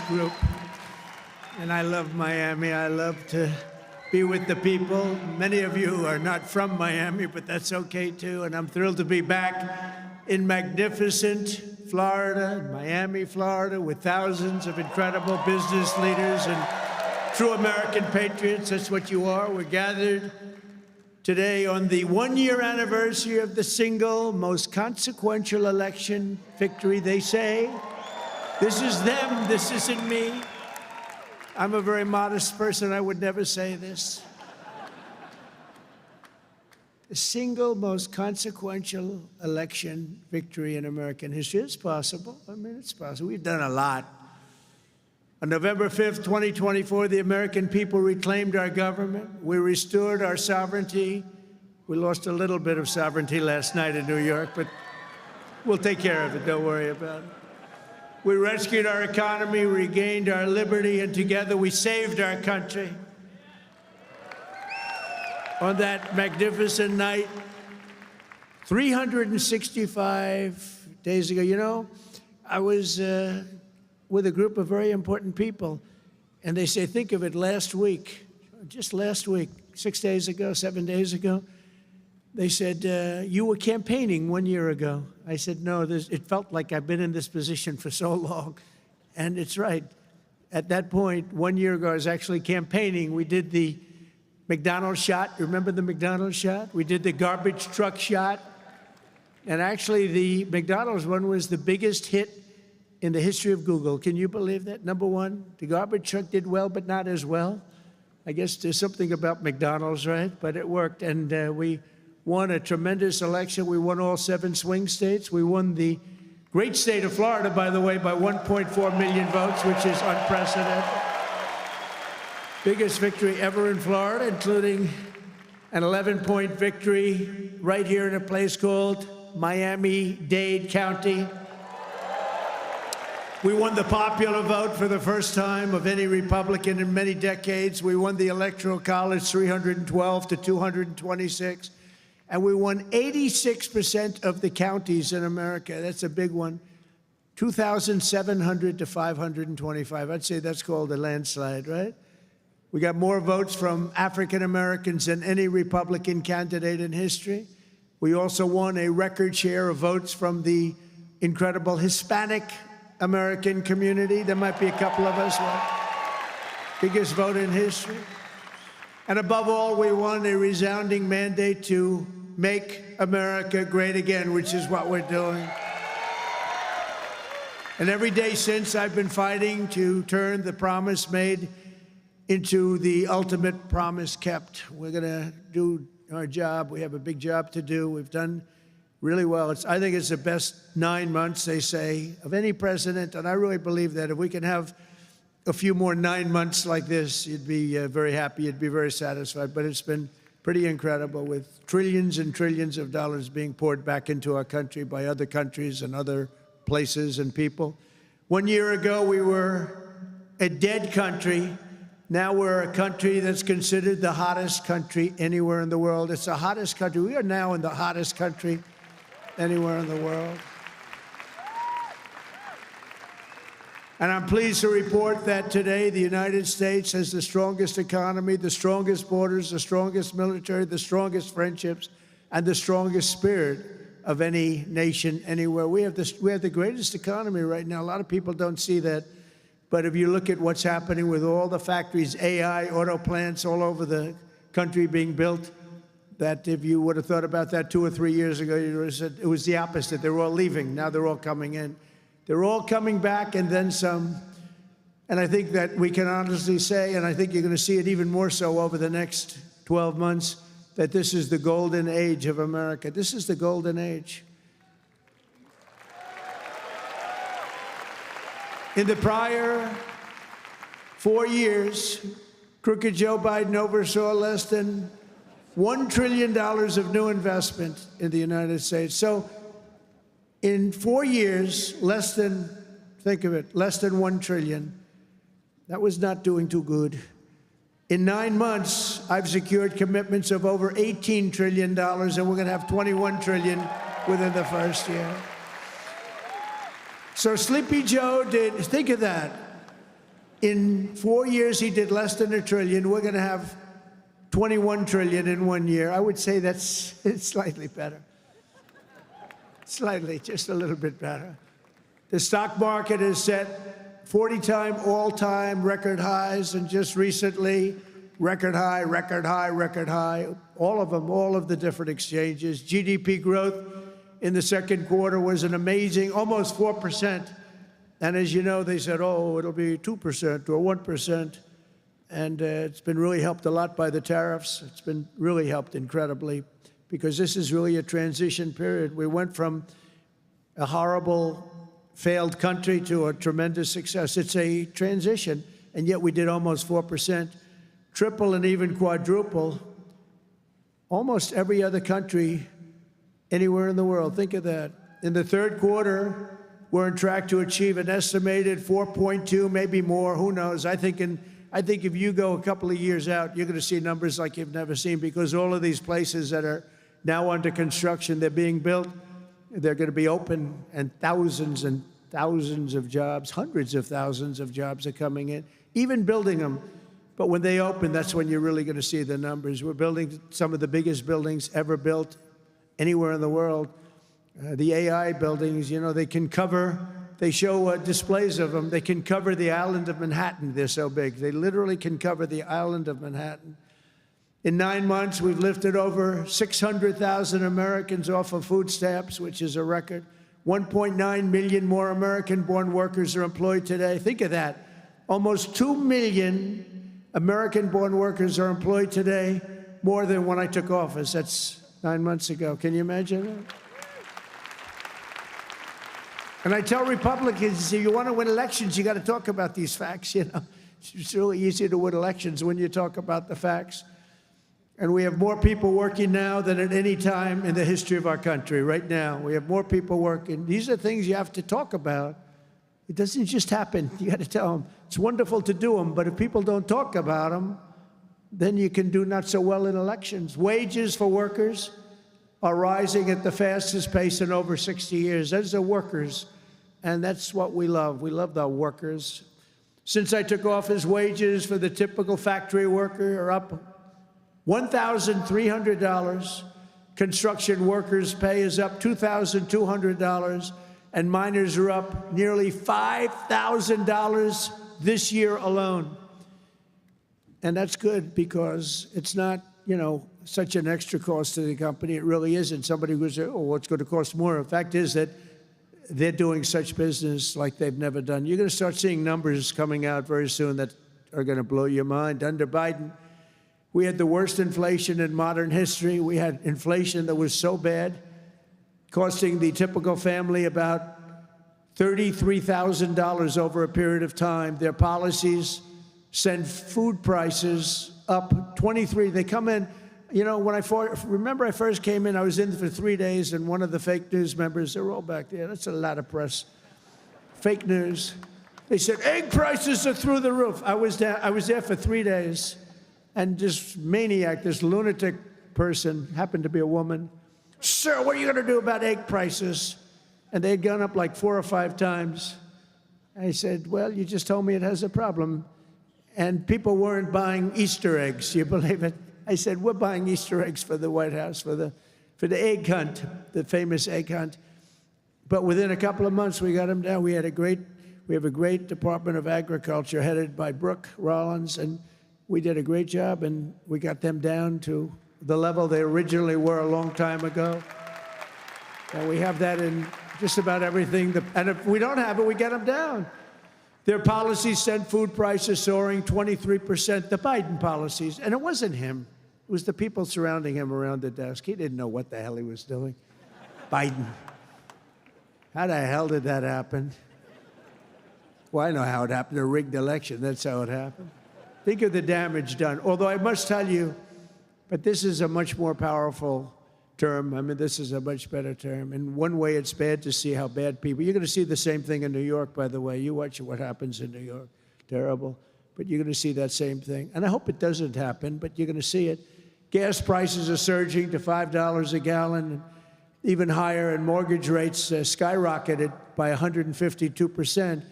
group. And I love Miami. I love to be with the people. Many of you are not from Miami, but that's okay too. And I'm thrilled to be back in magnificent Florida, Miami, Florida, with thousands of incredible business leaders and true American patriots. That's what you are. We're gathered today on the one-year anniversary of the single most consequential election victory, they say. This is them, this isn't me. I'm a very modest person, I would never say this. The single most consequential election victory in American history. It's possible, I mean, it's possible. We've done a lot. On November 5th, 2024, the American people reclaimed our government. We restored our sovereignty. We lost a little bit of sovereignty last night in New York, but we'll take care of it, don't worry about it. We rescued our economy, regained our liberty, and together we saved our country. On that magnificent night, 365 days ago, you know, I was with a group of very important people, and they say, think of it, last week, just last week, 6 days ago, 7 days ago, they said, you were campaigning 1 year ago. I said, no, it felt like I've been in this position for so long. And it's right. At that point, 1 year ago, I was actually campaigning. We did the McDonald's shot. Remember the McDonald's shot? We did the garbage truck shot. And actually, the McDonald's one was the biggest hit in the history of Google. Can you believe that? Number one, the garbage truck did well, but not as well. I guess there's something about McDonald's, right? But it worked, and we won a tremendous election. We won all 7 swing states. We won the great state of Florida, by the way, by 1.4 million votes, which is unprecedented. Biggest victory ever in Florida, including an 11-point victory right here in a place called Miami-Dade County. We won the popular vote for the first time of any Republican in many decades. We won the Electoral College 312 to 226. And we won 86% of the counties in America. That's a big one. 2,700 to 525. I'd say that's called a landslide, right? We got more votes from African Americans than any Republican candidate in history. We also won a record share of votes from the incredible Hispanic American community. There might be a couple of us, right? Biggest vote in history. And above all, we won a resounding mandate to make America great again, which is what we're doing. And every day since, I've been fighting to turn the promise made into the ultimate promise kept. We're going to do our job. We have a big job to do. We've done really well. I think it's the best 9 months, they say, of any president. And I really believe that if we can have a few more 9 months like this, you'd be very happy. You'd be very satisfied. But it's been pretty incredible, with trillions and trillions of dollars being poured back into our country by other countries and other places and people. 1 year ago, we were a dead country. Now we're a country that's considered the hottest country anywhere in the world. It's the hottest country. We are now in the hottest country anywhere in the world. And I'm pleased to report that today the United States has the strongest economy, the strongest borders, the strongest military, the strongest friendships, and the strongest spirit of any nation anywhere. We have the greatest economy right now. A lot of people don't see that. But if you look at what's happening with all the factories, AI, auto plants all over the country being built, that if you would have thought about that 2 or 3 years ago, you would have said it was the opposite. They were all leaving. Now they're all coming in. They're all coming back and then some. And I think that we can honestly say, and I think you're going to see it even more so over the next 12 months, that this is the golden age of America. This is the golden age. In the prior 4 years, crooked Joe Biden oversaw less than $1 trillion of new investment in the United States. So in 4 years, less than, think of it, less than 1 trillion. That was not doing too good. In 9 months, I've secured commitments of over $18 trillion, and we're going to have $21 trillion within the first year. So Sleepy Joe did, think of that. In 4 years, he did less than $1 trillion. We're going to have $21 trillion in 1 year. I would say it's slightly better. Slightly, just a little bit better. The stock market has set 40-time all-time record highs, and just recently, record high, record high, record high. All of them, all of the different exchanges. GDP growth in the second quarter was an amazing, almost 4%. And as you know, they said, oh, it'll be 2% or 1%. And it's been really helped a lot by the tariffs. It's been really helped incredibly, because this is really a transition period. We went from a horrible, failed country to a tremendous success. It's a transition, and yet we did almost 4%, triple and even quadruple almost every other country anywhere in the world. Think of that. In the third quarter, we're on track to achieve an estimated 4.2, maybe more, who knows. I think if you go a couple of years out, you're going to see numbers like you've never seen, because all of these places that are now under construction, they're being built, they're going to be open, and thousands of jobs, hundreds of thousands of jobs are coming in, even building them. But when they open, that's when you're really going to see the numbers. We're building some of the biggest buildings ever built anywhere in the world. The AI buildings, you know, they can cover, they show displays of them. They can cover the island of Manhattan. They're so big. They literally can cover the island of Manhattan. In 9 months, we've lifted over 600,000 Americans off of food stamps, which is a record. 1.9 million more American-born workers are employed today. Think of that. Almost 2 million American-born workers are employed today, more than when I took office. That's 9 months ago. Can you imagine that? And I tell Republicans, if you want to win elections, you got to talk about these facts, you know. It's really easy to win elections when you talk about the facts. And we have more people working now than at any time in the history of our country. Right now, we have more people working. These are things you have to talk about. It doesn't just happen. You got to tell them. It's wonderful to do them, but if people don't talk about them, then you can do not so well in elections. Wages for workers are rising at the fastest pace in over 60 years. Those are workers, and that's what we love. We love the workers. Since I took office, wages for the typical factory worker are up $1,300. Construction workers' pay is up $2,200, and miners are up nearly $5,000 this year alone. And that's good because it's not, such an extra cost to the company. It really isn't. Somebody would say, oh, well, it's going to cost more. The fact is that they're doing such business like they've never done. You're going to start seeing numbers coming out very soon that are going to blow your mind. Under Biden, we had the worst inflation in modern history. We had inflation that was so bad, costing the typical family about $33,000 over a period of time. Their policies send food prices up 23. They come in, when I first came in, I was in for 3 days, and one of the fake news members, they're all back there. That's a lot of press. Fake news. They said, egg prices are through the roof. I was there for 3 days, and this maniac, this lunatic person, happened to be a woman. Sir, what are you going to do about egg prices? And they'd gone up like 4 or 5 times. I said, well, you just told me it has a problem. And people weren't buying Easter eggs. You believe it? I said, we're buying Easter eggs for the White House, for the egg hunt, the famous egg hunt. But within a couple of months, we got them down. We have a great Department of Agriculture headed by Brooke Rollins, and we did a great job, and we got them down to the level they originally were a long time ago. And we have that in just about everything. And if we don't have it, we get them down. Their policies sent food prices soaring 23%, the Biden policies. And it wasn't him. It was the people surrounding him around the desk. He didn't know what the hell he was doing. Biden. How the hell did that happen? Well, I know how it happened. A rigged election. That's how it happened. Think of the damage done. Although I must tell you, but this is a much more powerful term. I mean, this is a much better term. In one way, it's bad to see how bad people... You're going to see the same thing in New York, by the way. You watch what happens in New York. Terrible. But you're going to see that same thing. And I hope it doesn't happen, but you're going to see it. Gas prices are surging to $5 a gallon, even higher, and mortgage rates skyrocketed by 152%.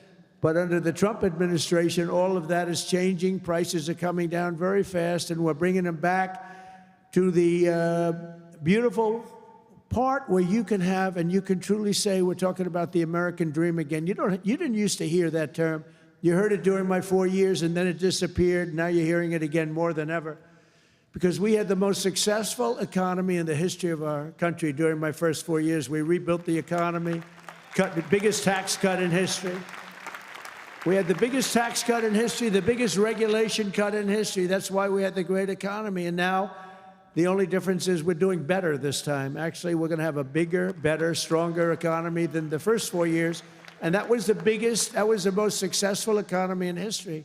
But under the Trump administration, all of that is changing. Prices are coming down very fast, and we're bringing them back to the beautiful part where you can have, and you can truly say, we're talking about the American dream again. You didn't used to hear that term. You heard it during my 4 years, and then it disappeared. Now you're hearing it again more than ever. Because we had the most successful economy in the history of our country during my first 4 years. We rebuilt the economy, cut the biggest tax cut in history. We had the biggest tax cut in history, the biggest regulation cut in history. That's why we had the great economy. And now the only difference is we're doing better this time. Actually, we're going to have a bigger, better, stronger economy than the first 4 years. And that was the most successful economy in history.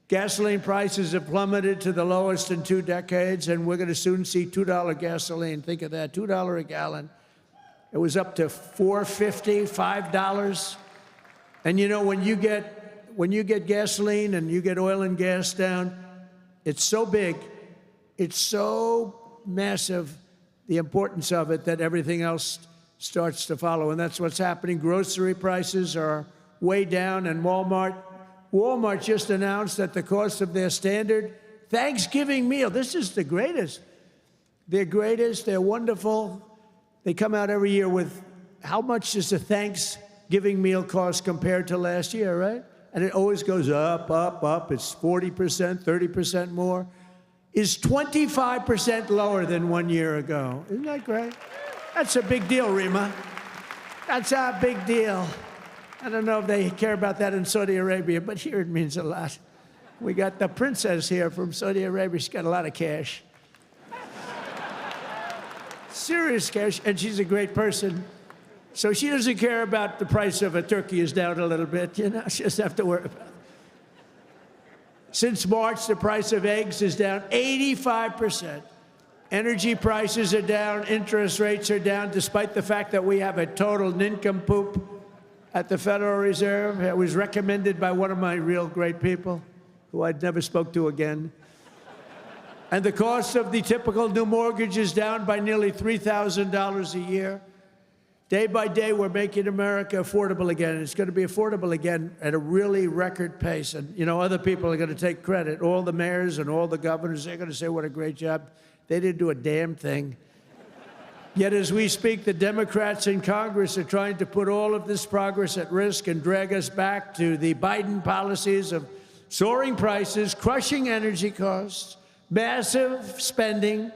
Gasoline prices have plummeted to the lowest in 2 decades, and we're going to soon see $2 gasoline. Think of that, $2 a gallon. It was up to $4.50, $5. And when you get gasoline and you get oil and gas down, it's so big, it's so massive, the importance of it, that everything else starts to follow. And that's what's happening. Grocery prices are way down, and Walmart just announced that the cost of their standard Thanksgiving meal, this is the greatest. They're wonderful. They come out every year with how much does a Thanksgiving meal cost compared to last year, right? And it always goes up, up, up. It's 40%, 30% more. Is 25% lower than 1 year ago. Isn't that great? That's a big deal, Reema. That's a big deal. I don't know if they care about that in Saudi Arabia, but here it means a lot. We got the princess here from Saudi Arabia. She's got a lot of cash. Serious cash, and she's a great person. So she doesn't care about the price of a turkey is down a little bit. She doesn't have to worry about it. Since March, the price of eggs is down 85%. Energy prices are down, interest rates are down, despite the fact that we have a total nincompoop at the Federal Reserve. It was recommended by one of my real great people, who I'd never spoke to again. And the cost of the typical new mortgage is down by nearly $3,000 a year. Day by day, we're making America affordable again. It's going to be affordable again at a really record pace. And, you know, other people are going to take credit. All the mayors and all the governors, they're going to say what a great job. They didn't do a damn thing. Yet as we speak, the Democrats in Congress are trying to put all of this progress at risk and drag us back to the Biden policies of soaring prices, crushing energy costs, massive spending,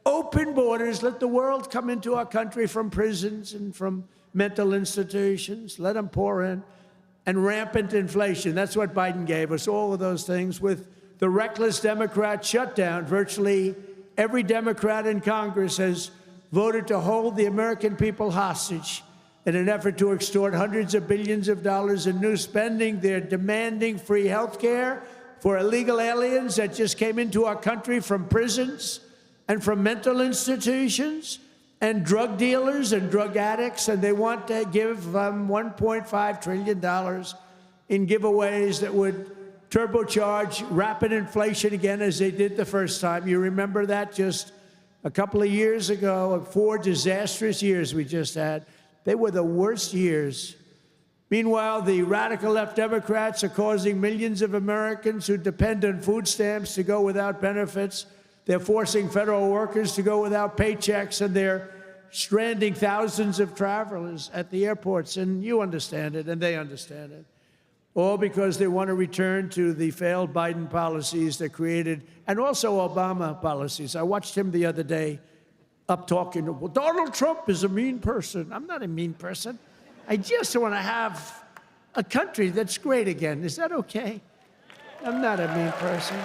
open borders, let the world come into our country from prisons and from mental institutions, let them pour in, and rampant inflation. That's what Biden gave us, all of those things. With the reckless Democrat shutdown, virtually every Democrat in Congress has voted to hold the American people hostage in an effort to extort hundreds of billions of dollars in new spending. They're demanding free health care for illegal aliens that just came into our country from prisons and from mental institutions, and drug dealers and drug addicts, and they want to give $1.5 trillion in giveaways that would turbocharge rapid inflation again, as they did the first time. You remember that just a couple of years ago, 4 disastrous years we just had. They were the worst years. Meanwhile, the radical left Democrats are causing millions of Americans who depend on food stamps to go without benefits. They're forcing federal workers to go without paychecks, and they're stranding thousands of travelers at the airports. And you understand it, and they understand it. All because they want to return to the failed Biden policies that created, and also Obama policies. I watched him the other day up talking, well, Donald Trump is a mean person. I'm not a mean person. I just want to have a country that's great again. Is that okay? I'm not a mean person.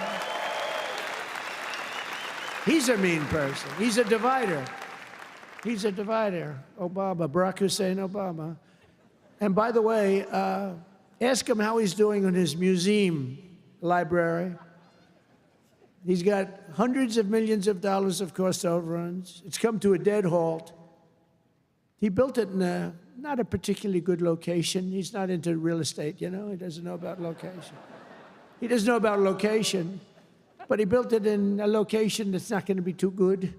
He's a mean person. He's a divider. He's a divider. Obama, Barack Hussein Obama. And by the way, ask him how he's doing on his museum library. He's got hundreds of millions of dollars of cost overruns. It's come to a dead halt. He built it in not a particularly good location. He's not into real estate, you know? He doesn't know about location. He doesn't know about location, but he built it in a location that's not going to be too good.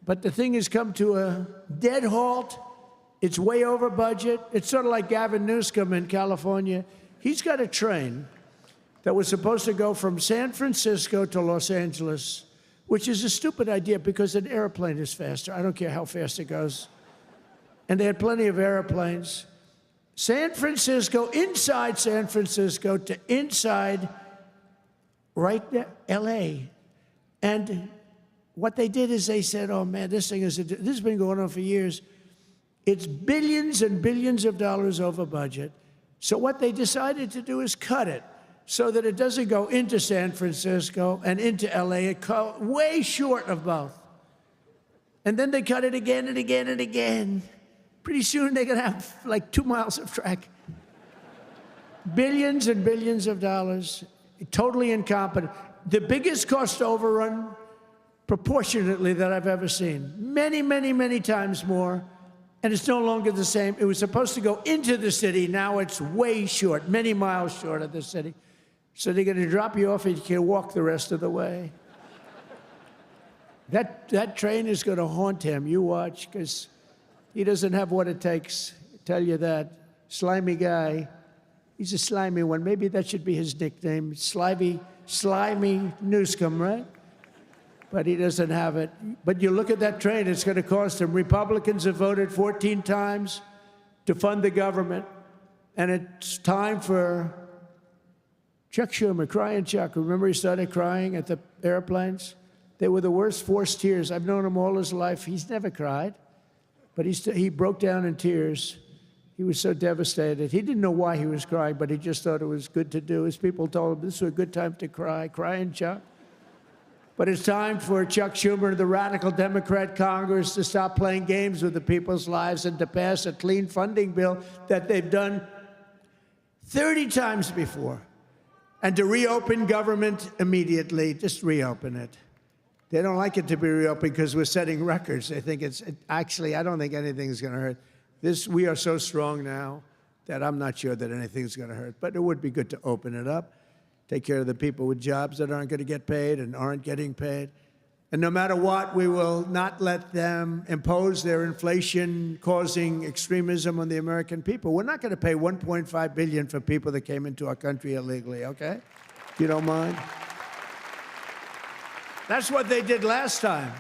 But the thing has come to a dead halt. It's way over budget. It's sort of like Gavin Newsom in California. He's got a train that was supposed to go from San Francisco to Los Angeles, which is a stupid idea because an airplane is faster. I don't care how fast it goes. And they had plenty of airplanes. San Francisco, inside San Francisco to inside right there, L.A. And what they did is they said, oh man, this has been going on for years. It's billions and billions of dollars over budget. So what they decided to do is cut it so that it doesn't go into San Francisco and into L.A. It cut way short of both. And then they cut it again and again and again. Pretty soon they're going to have like 2 miles of track. Billions and billions of dollars, totally incompetent. The biggest cost overrun proportionately that I've ever seen. Many, many, many times more. And it's no longer the same. It was supposed to go into the city. Now it's way short, many miles short of the city. So they're going to drop you off and you can walk the rest of the way. That train is going to haunt him. You watch, because he doesn't have what it takes. I tell you that. Slimy guy. He's a slimy one. Maybe that should be his nickname. Slimy Newsom, right? But he doesn't have it. But you look at that train, it's going to cost him. Republicans have voted 14 times to fund the government. And it's time for Chuck Schumer, crying Chuck. Remember he started crying at the airplanes? They were the worst forced tears. I've known him all his life. He's never cried. But he broke down in tears. He was so devastated. He didn't know why he was crying, but he just thought it was good to do. His people told him this was a good time to cry. Crying Chuck. But it's time for Chuck Schumer and the radical Democrat Congress to stop playing games with the people's lives and to pass a clean funding bill that they've done 30 times before. And to reopen government immediately. Just reopen it. They don't like it to be reopened because we're setting records. They think actually, I don't think anything's going to hurt. We are so strong now that I'm not sure that anything's going to hurt. But it would be good to open it up. take care of the people with jobs that aren't going to get paid and aren't getting paid. And no matter what, we will not let them impose their inflation-causing extremism on the American people. We're not going to pay $1.5 billion for people that came into our country illegally, okay? If you don't mind. That's what they did last time.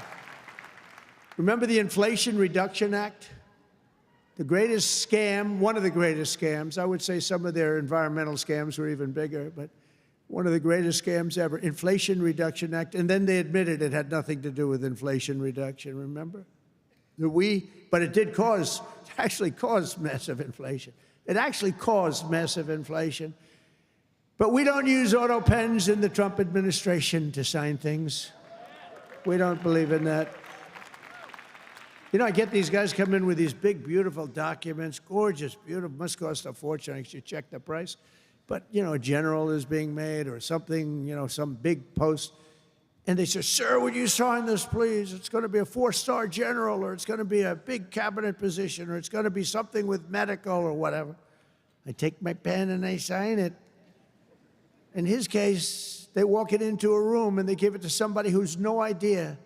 Remember the Inflation Reduction Act? The greatest scam, one of the greatest scams. I would say some of their environmental scams were even bigger, but one of the greatest scams ever, Inflation Reduction Act. And then they admitted it had nothing to do with inflation reduction, remember? But it did actually cause massive inflation. It actually caused massive inflation. But we don't use auto pens in the Trump administration to sign things. We don't believe in that. You know, I get these guys come in with these big, beautiful documents, gorgeous, beautiful, must cost a fortune. I should check the price. But, you know, a general is being made or something, you know, some big post. And they say, sir, would you sign this, please? It's going to be a 4-star general, or it's going to be a big cabinet position, or it's going to be something with medical or whatever. I take my pen and I sign it. In his case, they walk it into a room and they give it to somebody who's no idea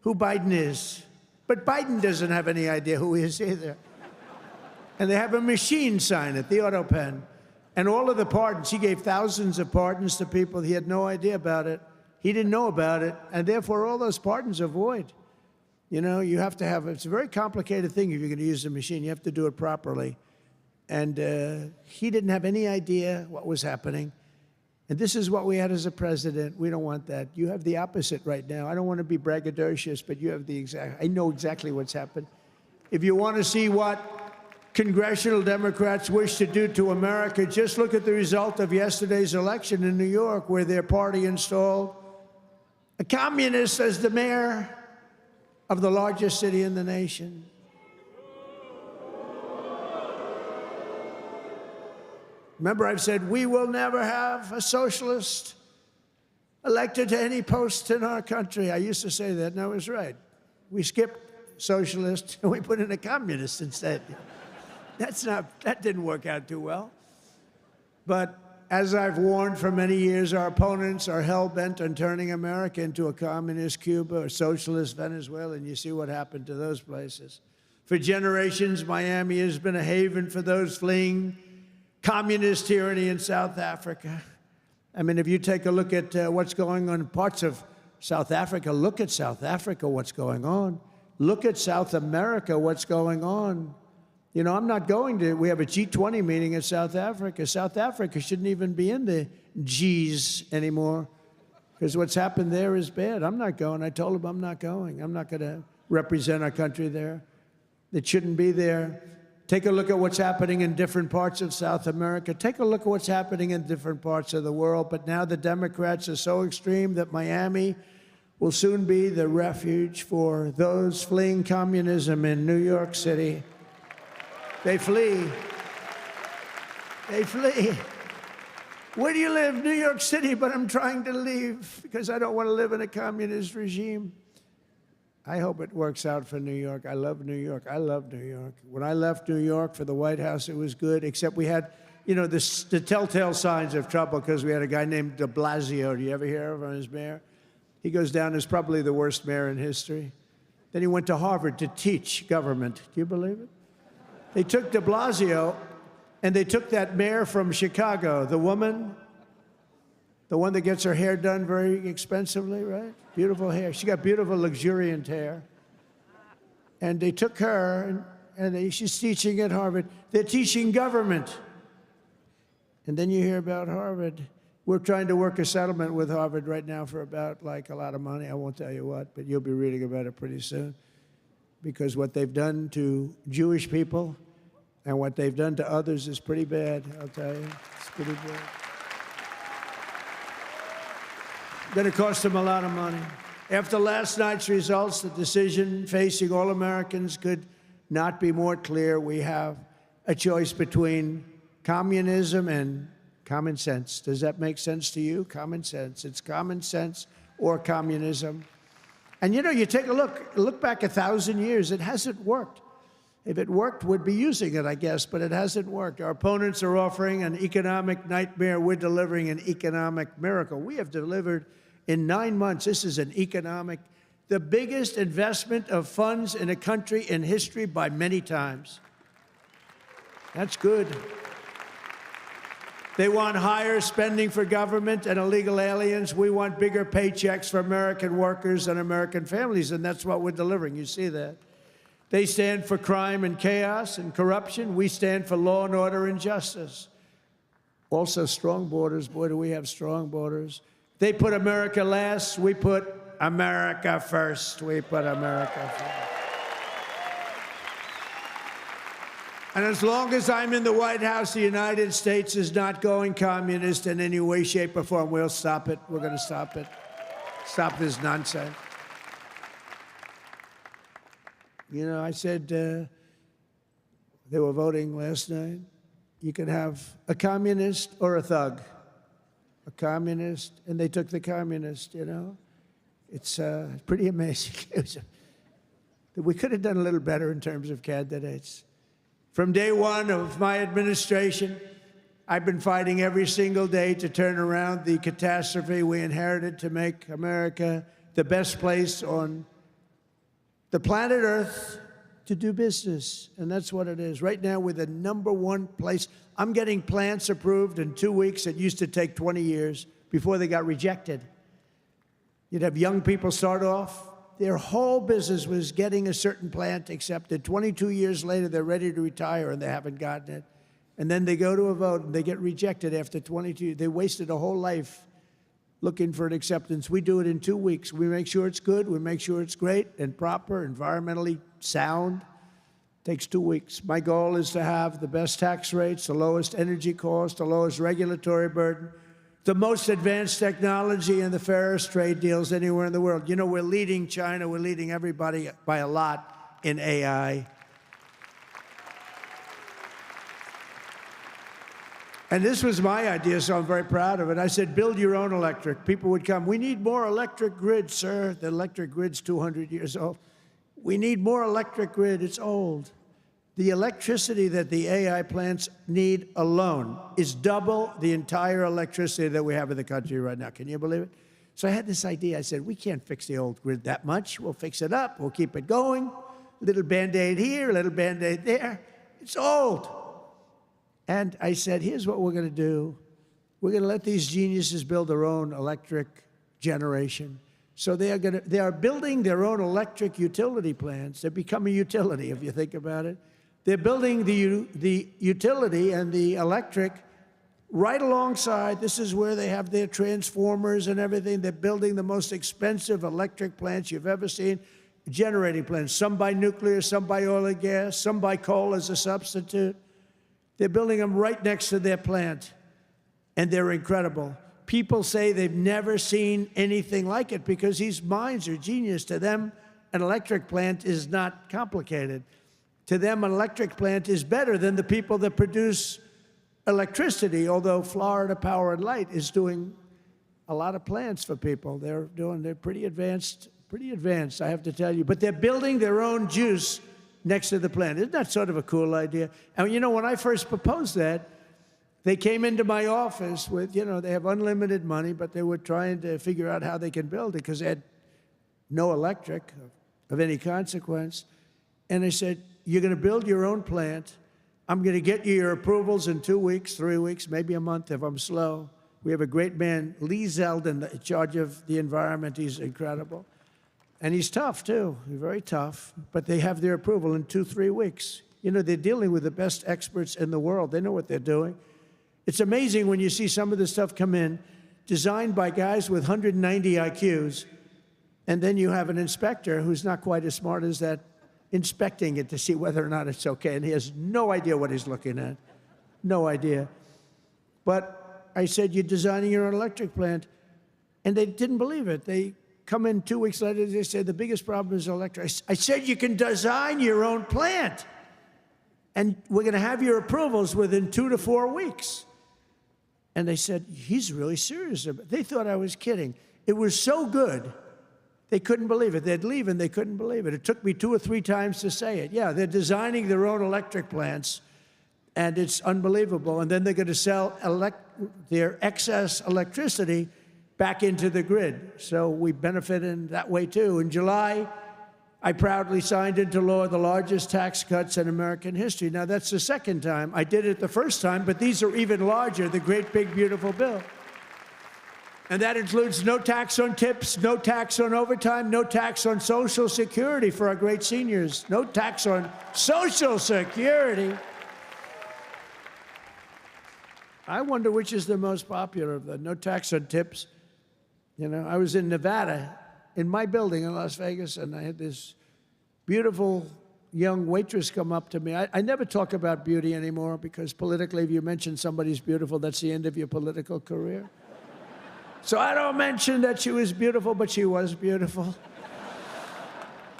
who Biden is. But Biden doesn't have any idea who he is either. And they have a machine sign it, the auto pen. And all of the pardons, he gave thousands of pardons to people. He had no idea about it. He didn't know about it. And therefore, all those pardons are void. You know, you have to have, it's a very complicated thing if you're going to use a machine. You have to do it properly. And he didn't have any idea what was happening. And this is what we had as a president. We don't want that. You have the opposite right now. I don't want to be braggadocious, but you have the exact, I know exactly what's happened. If you want to see what congressional Democrats wish to do to America, just look at the result of yesterday's election in New York, where their party installed a communist as the mayor of the largest city in the nation. Remember, I've said we will never have a socialist elected to any post in our country. I used to say that, and I was right. We skipped socialist and we put in a communist instead. That didn't work out too well. But as I've warned for many years, our opponents are hell-bent on turning America into a communist Cuba or socialist Venezuela, and you see what happened to those places. For generations, Miami has been a haven for those fleeing communist tyranny in South Africa. I mean, if you take a look at what's going on in parts of South Africa, look at South Africa, what's going on. Look at South America, what's going on. You know, I'm not going to, we have a G20 meeting in South Africa. South Africa shouldn't even be in the Gs anymore, because what's happened there is bad. I'm not going. I told them I'm not going. I'm not going to represent our country there. It shouldn't be there. Take a look at what's happening in different parts of South America. Take a look at what's happening in different parts of the world. But now the Democrats are so extreme that Miami will soon be the refuge for those fleeing communism in New York City. They flee. They flee. Where do you live? New York City, but I'm trying to leave because I don't want to live in a communist regime. I hope it works out for New York. I love New York. I love New York. When I left New York for the White House, it was good, except we had, you know, the telltale signs of trouble because we had a guy named de Blasio. Do you ever hear of him as mayor? He goes down as probably the worst mayor in history. Then he went to Harvard to teach government. Do you believe it? They took de Blasio, and they took that mayor from Chicago, the woman, the one that gets her hair done very expensively, right? Beautiful hair. She got beautiful, luxuriant hair. And they took her, and she's teaching at Harvard. They're teaching government. And then you hear about Harvard. We're trying to work a settlement with Harvard right now for about, like, a lot of money. I won't tell you what, but you'll be reading about it pretty soon. Because what they've done to Jewish people and what they've done to others is pretty bad, I'll tell you. It's pretty bad. Going to cost them a lot of money. After last night's results, the decision facing all Americans could not be more clear. We have a choice between communism and common sense. Does that make sense to you? Common sense. It's common sense or communism. And you know, you take a look back 1,000 years, it hasn't worked. If it worked, we'd be using it, I guess, but it hasn't worked. Our opponents are offering an economic nightmare. We're delivering an economic miracle. We have delivered in 9 months. This is the biggest investment of funds in a country in history by many times. That's good. They want higher spending for government and illegal aliens. We want bigger paychecks for American workers and American families, and that's what we're delivering. You see that. They stand for crime and chaos and corruption. We stand for law and order and justice. Also, strong borders. Boy, do we have strong borders. They put America last. We put America first. We put America first. And as long as I'm in the White House, the United States is not going communist in any way, shape, or form. We'll stop it. We're going to stop it. Stop this nonsense. You know, I said they were voting last night. You can have a communist or a thug. A communist, and they took the communist, you know. It's pretty amazing. We could have done a little better in terms of candidates. From day one of my administration, I've been fighting every single day to turn around the catastrophe we inherited to make America the best place on the planet Earth to do business, and that's what it is. Right now, we're the #1 place. I'm getting plants approved in 2 weeks. It used to take 20 years before they got rejected. You'd have young people start off. Their whole business was getting a certain plant accepted. 22 years later, they're ready to retire, and they haven't gotten it. And then they go to a vote, and they get rejected after 22. They wasted a whole life looking for an acceptance. We do it in 2 weeks. We make sure it's good. We make sure it's great and proper, environmentally sound. Takes 2 weeks. My goal is to have the best tax rates, the lowest energy cost, the lowest regulatory burden, the most advanced technology, and the fairest trade deals anywhere in the world. You know, we're leading China. We're leading everybody by a lot in AI. And this was my idea, so I'm very proud of it. I said, build your own electric. People would come. We need more electric grid, sir. The electric grid's 200 years old. We need more electric grid. It's old. The electricity that the AI plants need alone is double the entire electricity that we have in the country right now. Can you believe it? So I had this idea. I said, we can't fix the old grid that much. We'll fix it up. We'll keep it going. A little Band-Aid here, a little Band-Aid there. It's old. And I said, here's what we're going to do. We're going to let these geniuses build their own electric generation. So they are building their own electric utility plants. They become a utility, if you think about it. They're building the utility and the electric right alongside. This is where they have their transformers and everything. They're building the most expensive electric plants you've ever seen, generating plants. Some by nuclear, some by oil and gas, some by coal as a substitute. They're building them right next to their plant, and they're incredible. People say they've never seen anything like it because these minds are genius. To them, an electric plant is not complicated. To them, an electric plant is better than the people that produce electricity, although Florida Power and Light is doing a lot of plants for people. They're pretty advanced, I have to tell you. But they're building their own juice next to the plant. Isn't that sort of a cool idea? And you know, when I first proposed that, they came into my office with, you know, they have unlimited money, but they were trying to figure out how they can build it because they had no electric of any consequence. And they said, you're going to build your own plant. I'm going to get you your approvals in 2 weeks, 3 weeks, maybe a month if I'm slow. We have a great man, Lee Zeldin, in charge of the environment. He's incredible. And he's tough, too. He's very tough. But they have their approval in 2-3 weeks. You know, they're dealing with the best experts in the world. They know what they're doing. It's amazing when you see some of this stuff come in, designed by guys with 190 IQs, and then you have an inspector who's not quite as smart as that, inspecting it to see whether or not it's okay. And he has no idea what he's looking at. No idea. But I said, you're designing your own electric plant. And they didn't believe it. They come in 2 weeks later, they said, the biggest problem is electric. I said, you can design your own plant. And we're going to have your approvals within 2 to 4 weeks. And they said, he's really serious about it. They thought I was kidding. It was so good They couldn't believe it. They'd leave and they couldn't believe it. It took me 2 or 3 times to say it. Yeah, they're designing their own electric plants, and it's unbelievable. And then they're going to sell their excess electricity back into the grid. So we benefit in that way, too. In July, I proudly signed into law the largest tax cuts in American history. Now, that's the second time. I did it the first time, but these are even larger, the great, big, beautiful bill. And that includes no tax on tips, no tax on overtime, no tax on Social Security for our great seniors, no tax on Social Security. I wonder which is the most popular of the no tax on tips. You know, I was in Nevada, in my building in Las Vegas, and I had this beautiful young waitress come up to me. I never talk about beauty anymore because politically, if you mention somebody's beautiful, that's the end of your political career. So I don't mention that she was beautiful, but she was beautiful.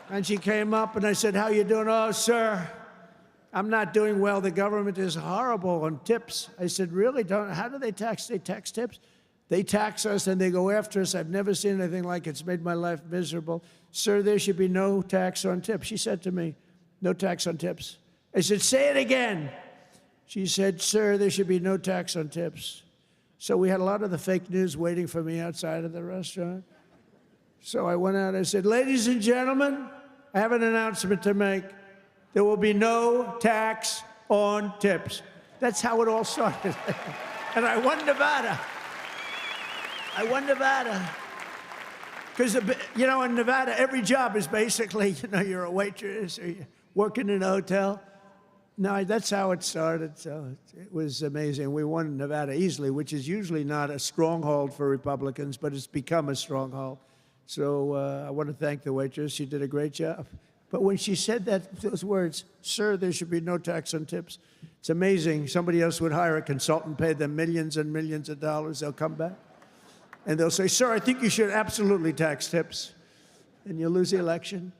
And she came up and I said, "How you doing?" "Oh, sir, I'm not doing well. The government is horrible on tips." I said, "Really? How do they tax? They tax tips? They tax us and they go after us. I've never seen anything like it. It's made my life miserable." "Sir, there should be no tax on tips." She said to me, "No tax on tips." I said, "Say it again." She said, "Sir, there should be no tax on tips." So we had a lot of the fake news waiting for me outside of the restaurant. So I went out, I said, "Ladies and gentlemen, I have an announcement to make. There will be no tax on tips." That's how it all started. And I won Nevada. I won Nevada. Because, you know, in Nevada, every job is basically, you know, you're a waitress or you're working in a hotel. No, that's how it started. So it was amazing. We won Nevada easily, which is usually not a stronghold for Republicans, but it's become a stronghold. So I want to thank the waitress. She did a great job. But when she said those words, "Sir, there should be no tax on tips," it's amazing. Somebody else would hire a consultant, pay them millions and millions of dollars. They'll come back and they'll say, "Sir, I think you should absolutely tax tips." And you'll lose the election.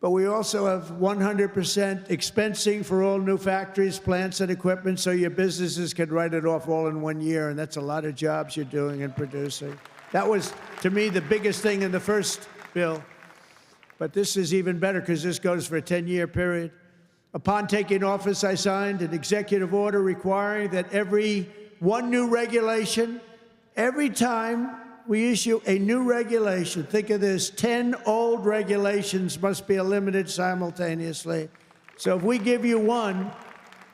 But we also have 100% expensing for all new factories, plants, and equipment, so your businesses can write it off all in 1 year, and that's a lot of jobs you're doing and producing. That was, to me, the biggest thing in the first bill. But this is even better because this goes for a 10-year period. Upon taking office, I signed an executive order requiring that every new regulation, every time we issue a new regulation, think of this, 10 old regulations must be eliminated simultaneously. So if we give you one,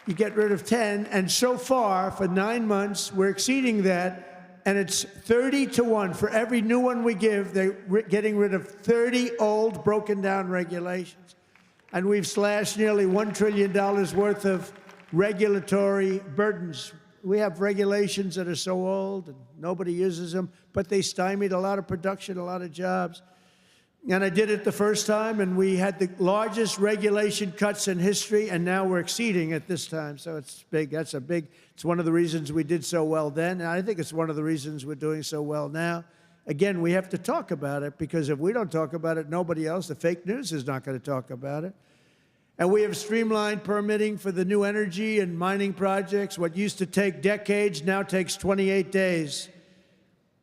you get rid of 10. And so far, for 9 months, we're exceeding that. And it's 30 to 1. For every new one we give, they're getting rid of 30 old, broken down regulations. And we've slashed nearly $1 trillion worth of regulatory burdens. We have regulations that are so old and nobody uses them, but they stymied a lot of production, a lot of jobs. And I did it the first time, and we had the largest regulation cuts in history, and now we're exceeding it this time. So it's big. It's one of the reasons we did so well then, and I think it's one of the reasons we're doing so well now. Again, we have to talk about it, because if we don't talk about it, nobody else, the fake news, is not going to talk about it. And we have streamlined permitting for the new energy and mining projects. What used to take decades now takes 28 days.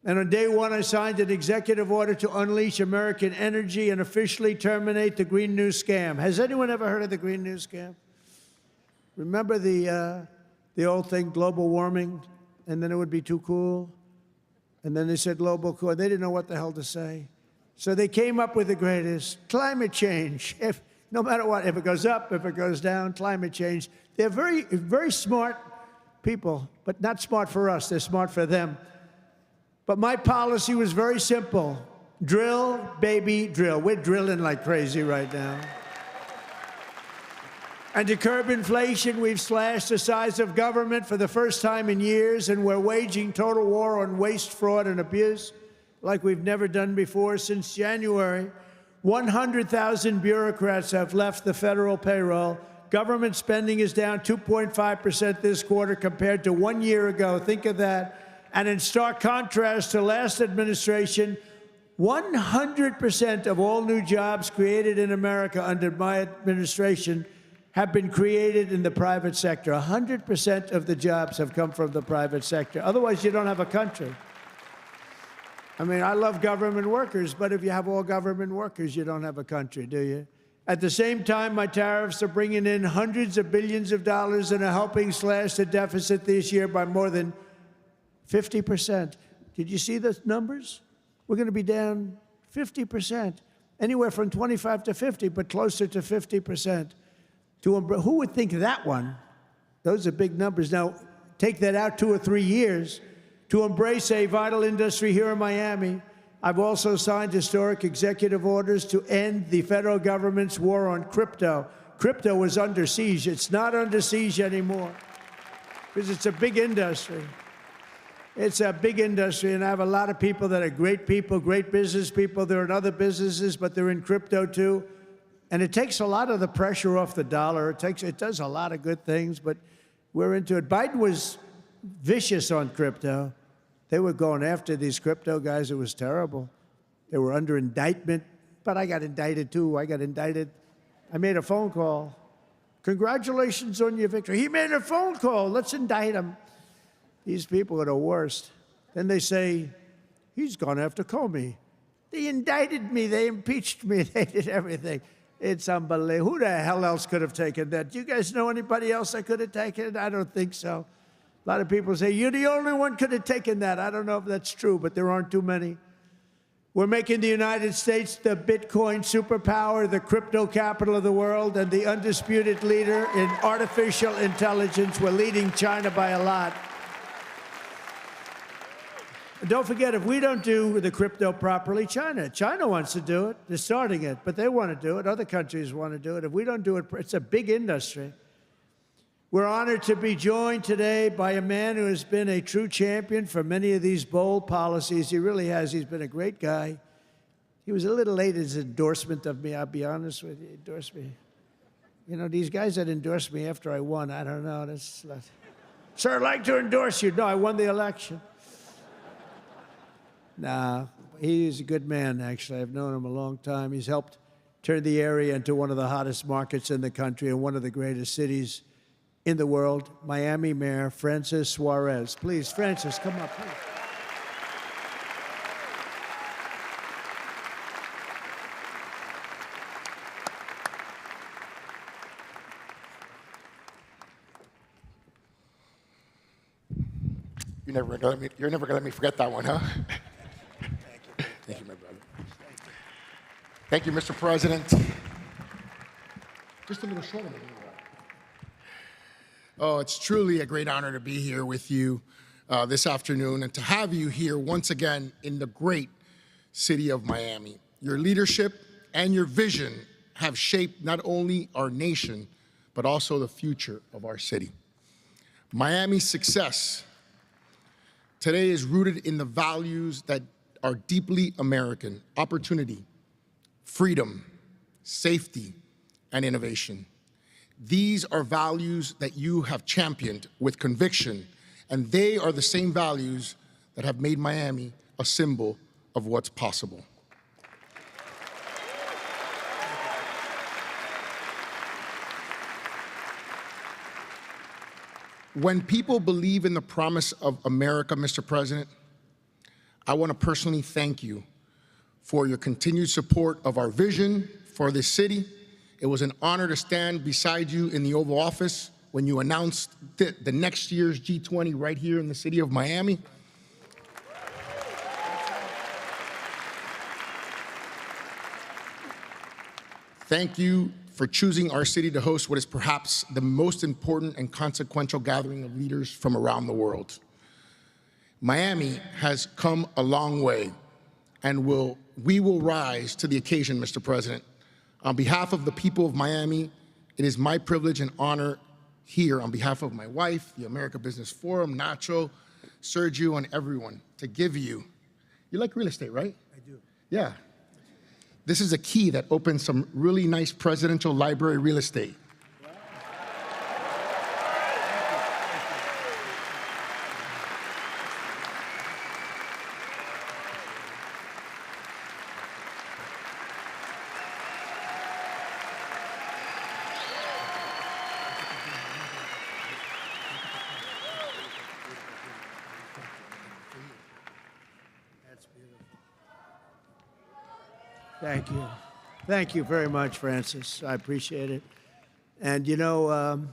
And on day one, I signed an executive order to unleash American energy and officially terminate the Green New Scam. Has anyone ever heard of the Green New Scam? Remember the old thing, global warming, and then it would be too cool? And then they said global cool. They didn't know what the hell to say. So they came up with the greatest, climate change. No matter what, if it goes up, if it goes down, climate change. They're very, very smart people, but not smart for us. They're smart for them. But my policy was very simple. Drill, baby, drill. We're drilling like crazy right now. And to curb inflation, we've slashed the size of government for the first time in years, and we're waging total war on waste, fraud, and abuse like we've never done before. Since January, 100,000 bureaucrats have left the federal payroll. Government spending is down 2.5% this quarter compared to 1 year ago. Think of that. And in stark contrast to last administration, 100% of all new jobs created in America under my administration have been created in the private sector. 100% of the jobs have come from the private sector. Otherwise, you don't have a country. I mean, I love government workers, but if you have all government workers, you don't have a country, do you? At the same time, my tariffs are bringing in hundreds of billions of dollars and are helping slash the deficit this year by more than 50%. Did you see the numbers? We're going to be down 50%, anywhere from 25 to 50, but closer to 50%. Who would think that one? Those are big numbers. Now, take that out 2 or 3 years. To embrace a vital industry here in Miami, I've also signed historic executive orders to end the federal government's war on crypto. Crypto was under siege. It's not under siege anymore because it's a big industry. It's a big industry, and I have a lot of people that are great people, great business people. They're in other businesses, but they're in crypto too. And it takes a lot of the pressure off the dollar. It does a lot of good things, but we're into it. Biden was vicious on crypto. They were going after these crypto guys. It was terrible. They were under indictment, but I got indicted too. I made a phone call. Congratulations on your victory. He made a phone call. Let's indict him. These people are the worst. Then they say, he's gone after Comey. They indicted me. They impeached me. They did everything. It's unbelievable. Who the hell else could have taken that? Do you guys know anybody else that could have taken it? I don't think so. A lot of people say, you're the only one could have taken that. I don't know if that's true, but there aren't too many. We're making the United States the Bitcoin superpower, the crypto capital of the world, and the undisputed leader in artificial intelligence. We're leading China by a lot. And don't forget, if we don't do the crypto properly, China wants to do it. They're starting it, but they want to do it. Other countries want to do it. If we don't do it, it's a big industry. We're honored to be joined today by a man who has been a true champion for many of these bold policies. He really has. He's been a great guy. He was a little late in his endorsement of me, I'll be honest with you. He endorsed me. You know, these guys that endorsed me after I won, I don't know. Sir, I'd like to endorse you. No, I won the election. Nah, he's a good man, actually. I've known him a long time. He's helped turn the area into one of the hottest markets in the country and one of the greatest cities in the world. Miami Mayor Francis Suarez. Please, Francis, come up, please. You're never gonna let me forget that one, huh? Thank you, my brother. Thank you, Mr. President. Just a little shorter. Oh, it's truly a great honor to be here with you this afternoon and to have you here once again in the great city of Miami. Your leadership and your vision have shaped not only our nation, but also the future of our city. Miami's success today is rooted in the values that are deeply American: opportunity, freedom, safety, and innovation. These are values that you have championed with conviction, and they are the same values that have made Miami a symbol of what's possible. When people believe in the promise of America, Mr. President, I want to personally thank you for your continued support of our vision for this city. It was an honor to stand beside you in the Oval Office when you announced the next year's G20 right here in the city of Miami. Thank you for choosing our city to host what is perhaps the most important and consequential gathering of leaders from around the world. Miami has come a long way, and we will rise to the occasion, Mr. President. On behalf of the people of Miami, it is my privilege and honor here, on behalf of my wife, the America Business Forum, Nacho, Sergio, and everyone, to give you like real estate, right? I do. Yeah. This is a key that opens some really nice presidential library real estate. That's beautiful. Thank you. Thank you very much, Francis. I appreciate it. And you know,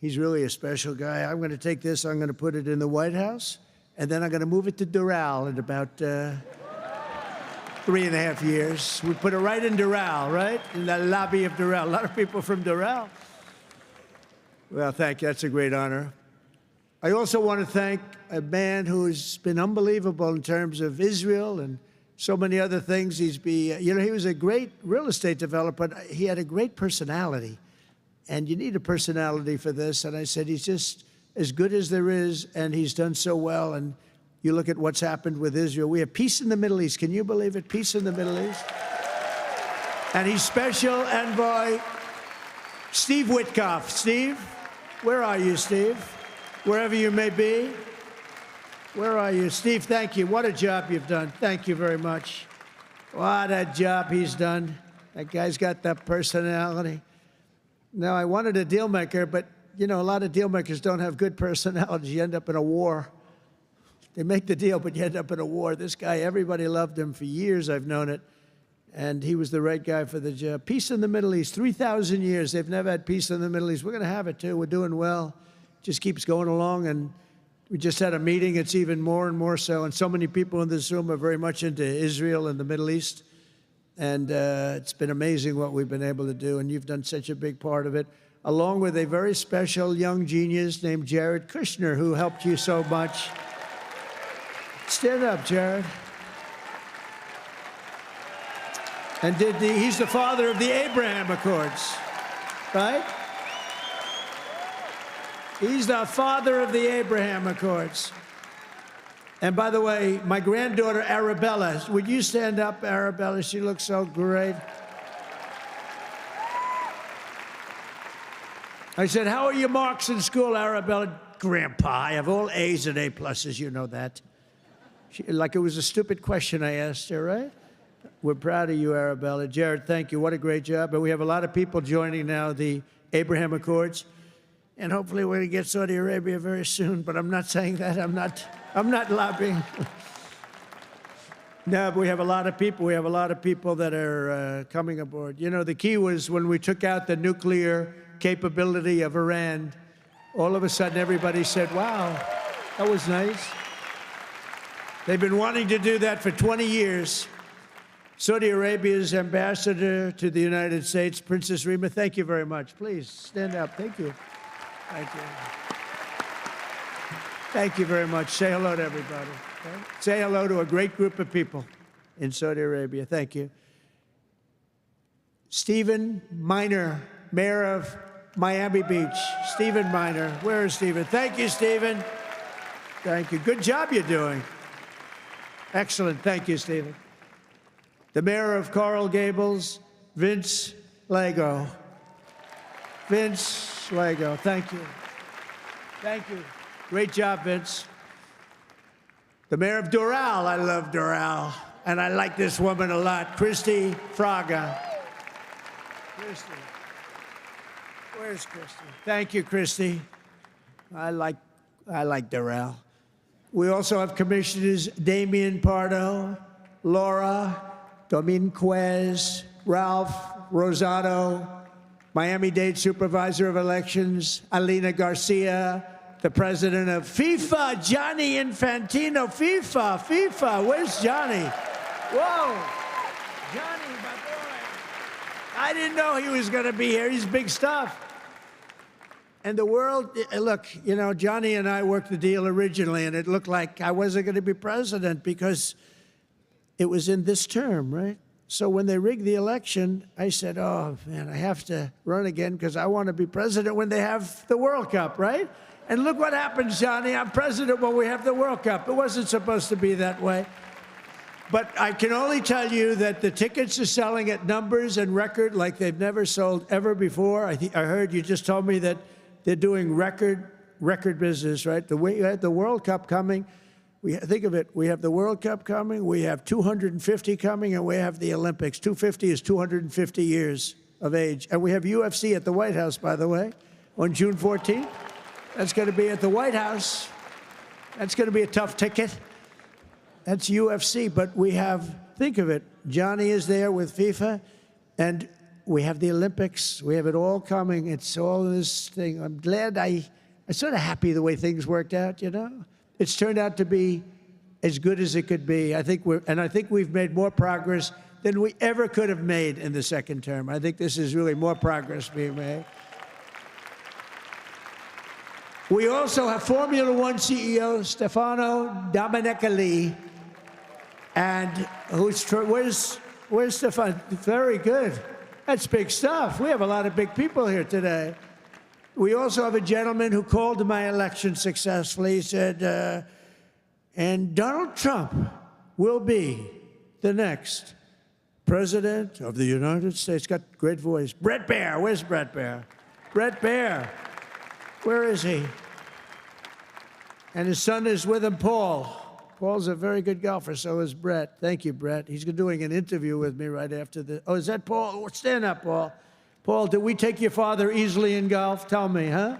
he's really a special guy. I'm going to take this, I'm going to put it in the White House, and then I'm going to move it to Doral in about 3.5 years. We put it right in Doral, right? In the lobby of Doral. A lot of people from Doral. Well, thank you. That's a great honor. I also want to thank a man who's been unbelievable in terms of Israel and so many other things. You know, he was a great real estate developer, but he had a great personality. And you need a personality for this. And I said, he's just as good as there is, and he's done so well. And you look at what's happened with Israel. We have peace in the Middle East. Can you believe it? Peace in the Middle East. And he's special envoy Steve Witkoff. Steve, where are you, Steve? Wherever you may be. Where are you? Steve, thank you. What a job you've done. Thank you very much. What a job he's done. That guy's got that personality. Now, I wanted a deal maker, but, you know, a lot of deal makers don't have good personalities. You end up in a war. They make the deal, but you end up in a war. This guy, everybody loved him for years. I've known it. And he was the right guy for the job. Peace in the Middle East. 3,000 years. They've never had peace in the Middle East. We're going to have it, too. We're doing well. Just keeps going along. And we just had a meeting. It's even more and more so. And so many people in this room are very much into Israel and the Middle East. And it's been amazing what we've been able to do. And you've done such a big part of it, along with a very special young genius named Jared Kushner, who helped you so much. Stand up, Jared. And he's the father of the Abraham Accords, right? He's the father of the Abraham Accords. And by the way, my granddaughter, Arabella, would you stand up, Arabella? She looks so great. I said, how are your marks in school, Arabella? Grandpa, I have all A's and A pluses, you know that. Like it was a stupid question I asked her, right? We're proud of you, Arabella. Jared, thank you. What a great job. And we have a lot of people joining now the Abraham Accords. And hopefully we're going to get Saudi Arabia very soon. But I'm not saying that. I'm not lobbying. No, but we have a lot of people. We have a lot of people that are coming aboard. You know, the key was when we took out the nuclear capability of Iran, all of a sudden everybody said, wow, that was nice. They've been wanting to do that for 20 years. Saudi Arabia's ambassador to the United States, Princess Reema, thank you very much. Please stand up. Thank you. Thank you. Thank you very much. Say hello to everybody. Okay? Say hello to a great group of people in Saudi Arabia. Thank you. Stephen Miner, mayor of Miami Beach. Stephen Miner. Where is Stephen? Thank you, Stephen. Thank you. Good job you're doing. Excellent. Thank you, Stephen. The mayor of Coral Gables, Vince Lago. Vince Lago, thank you. Thank you. Great job, Vince. The mayor of Doral, I love Doral. And I like this woman a lot, Christy Fraga. Christy. Where's Christy? Thank you, Christy. I like Doral. We also have commissioners Damian Pardo, Laura Dominguez, Ralph Rosado, Miami-Dade Supervisor of Elections, Alina Garcia, the president of FIFA, Gianni Infantino. FIFA, where's Johnny? Whoa, Johnny, my boy. I didn't know he was going to be here. He's big stuff. And the world, look, you know, Johnny and I worked the deal originally, and it looked like I wasn't going to be president because it was in this term, right? So when they rigged the election, I said, oh, man, I have to run again because I want to be president when they have the World Cup, right? And look what happens, Johnny. I'm president when we have the World Cup. It wasn't supposed to be that way. But I can only tell you that the tickets are selling at numbers and record like they've never sold ever before. I heard you just told me that they're doing record business, right? The way you had the World Cup coming. Think of it, we have the World Cup coming, we have 250 coming, and we have the Olympics. 250 is 250 years of age. And we have UFC at the White House, by the way, on June 14th. That's going to be at the White House. That's going to be a tough ticket. That's UFC, but we have think of it. Gianni is there with FIFA, and we have the Olympics. We have it all coming. It's all this thing. I'm glad I'm sort of happy the way things worked out, you know? It's turned out to be as good as it could be. I think we've made more progress than we ever could have made in the second term. I think this is really more progress being made. We also have Formula One CEO Stefano Domenicali, and where's Stefano? Very good. That's big stuff. We have a lot of big people here today. We also have a gentleman who called my election successfully. He said, and Donald Trump will be the next President of the United States. Got a great voice. Bret Baier. Where's Bret Baier? Bret Baier. Where is he? And his son is with him, Paul. Paul's a very good golfer, so is Bret. Thank you, Bret. He's doing an interview with me right after the... Oh, is that Paul? Stand up, Paul. Paul, did we take your father easily in golf? Tell me, huh?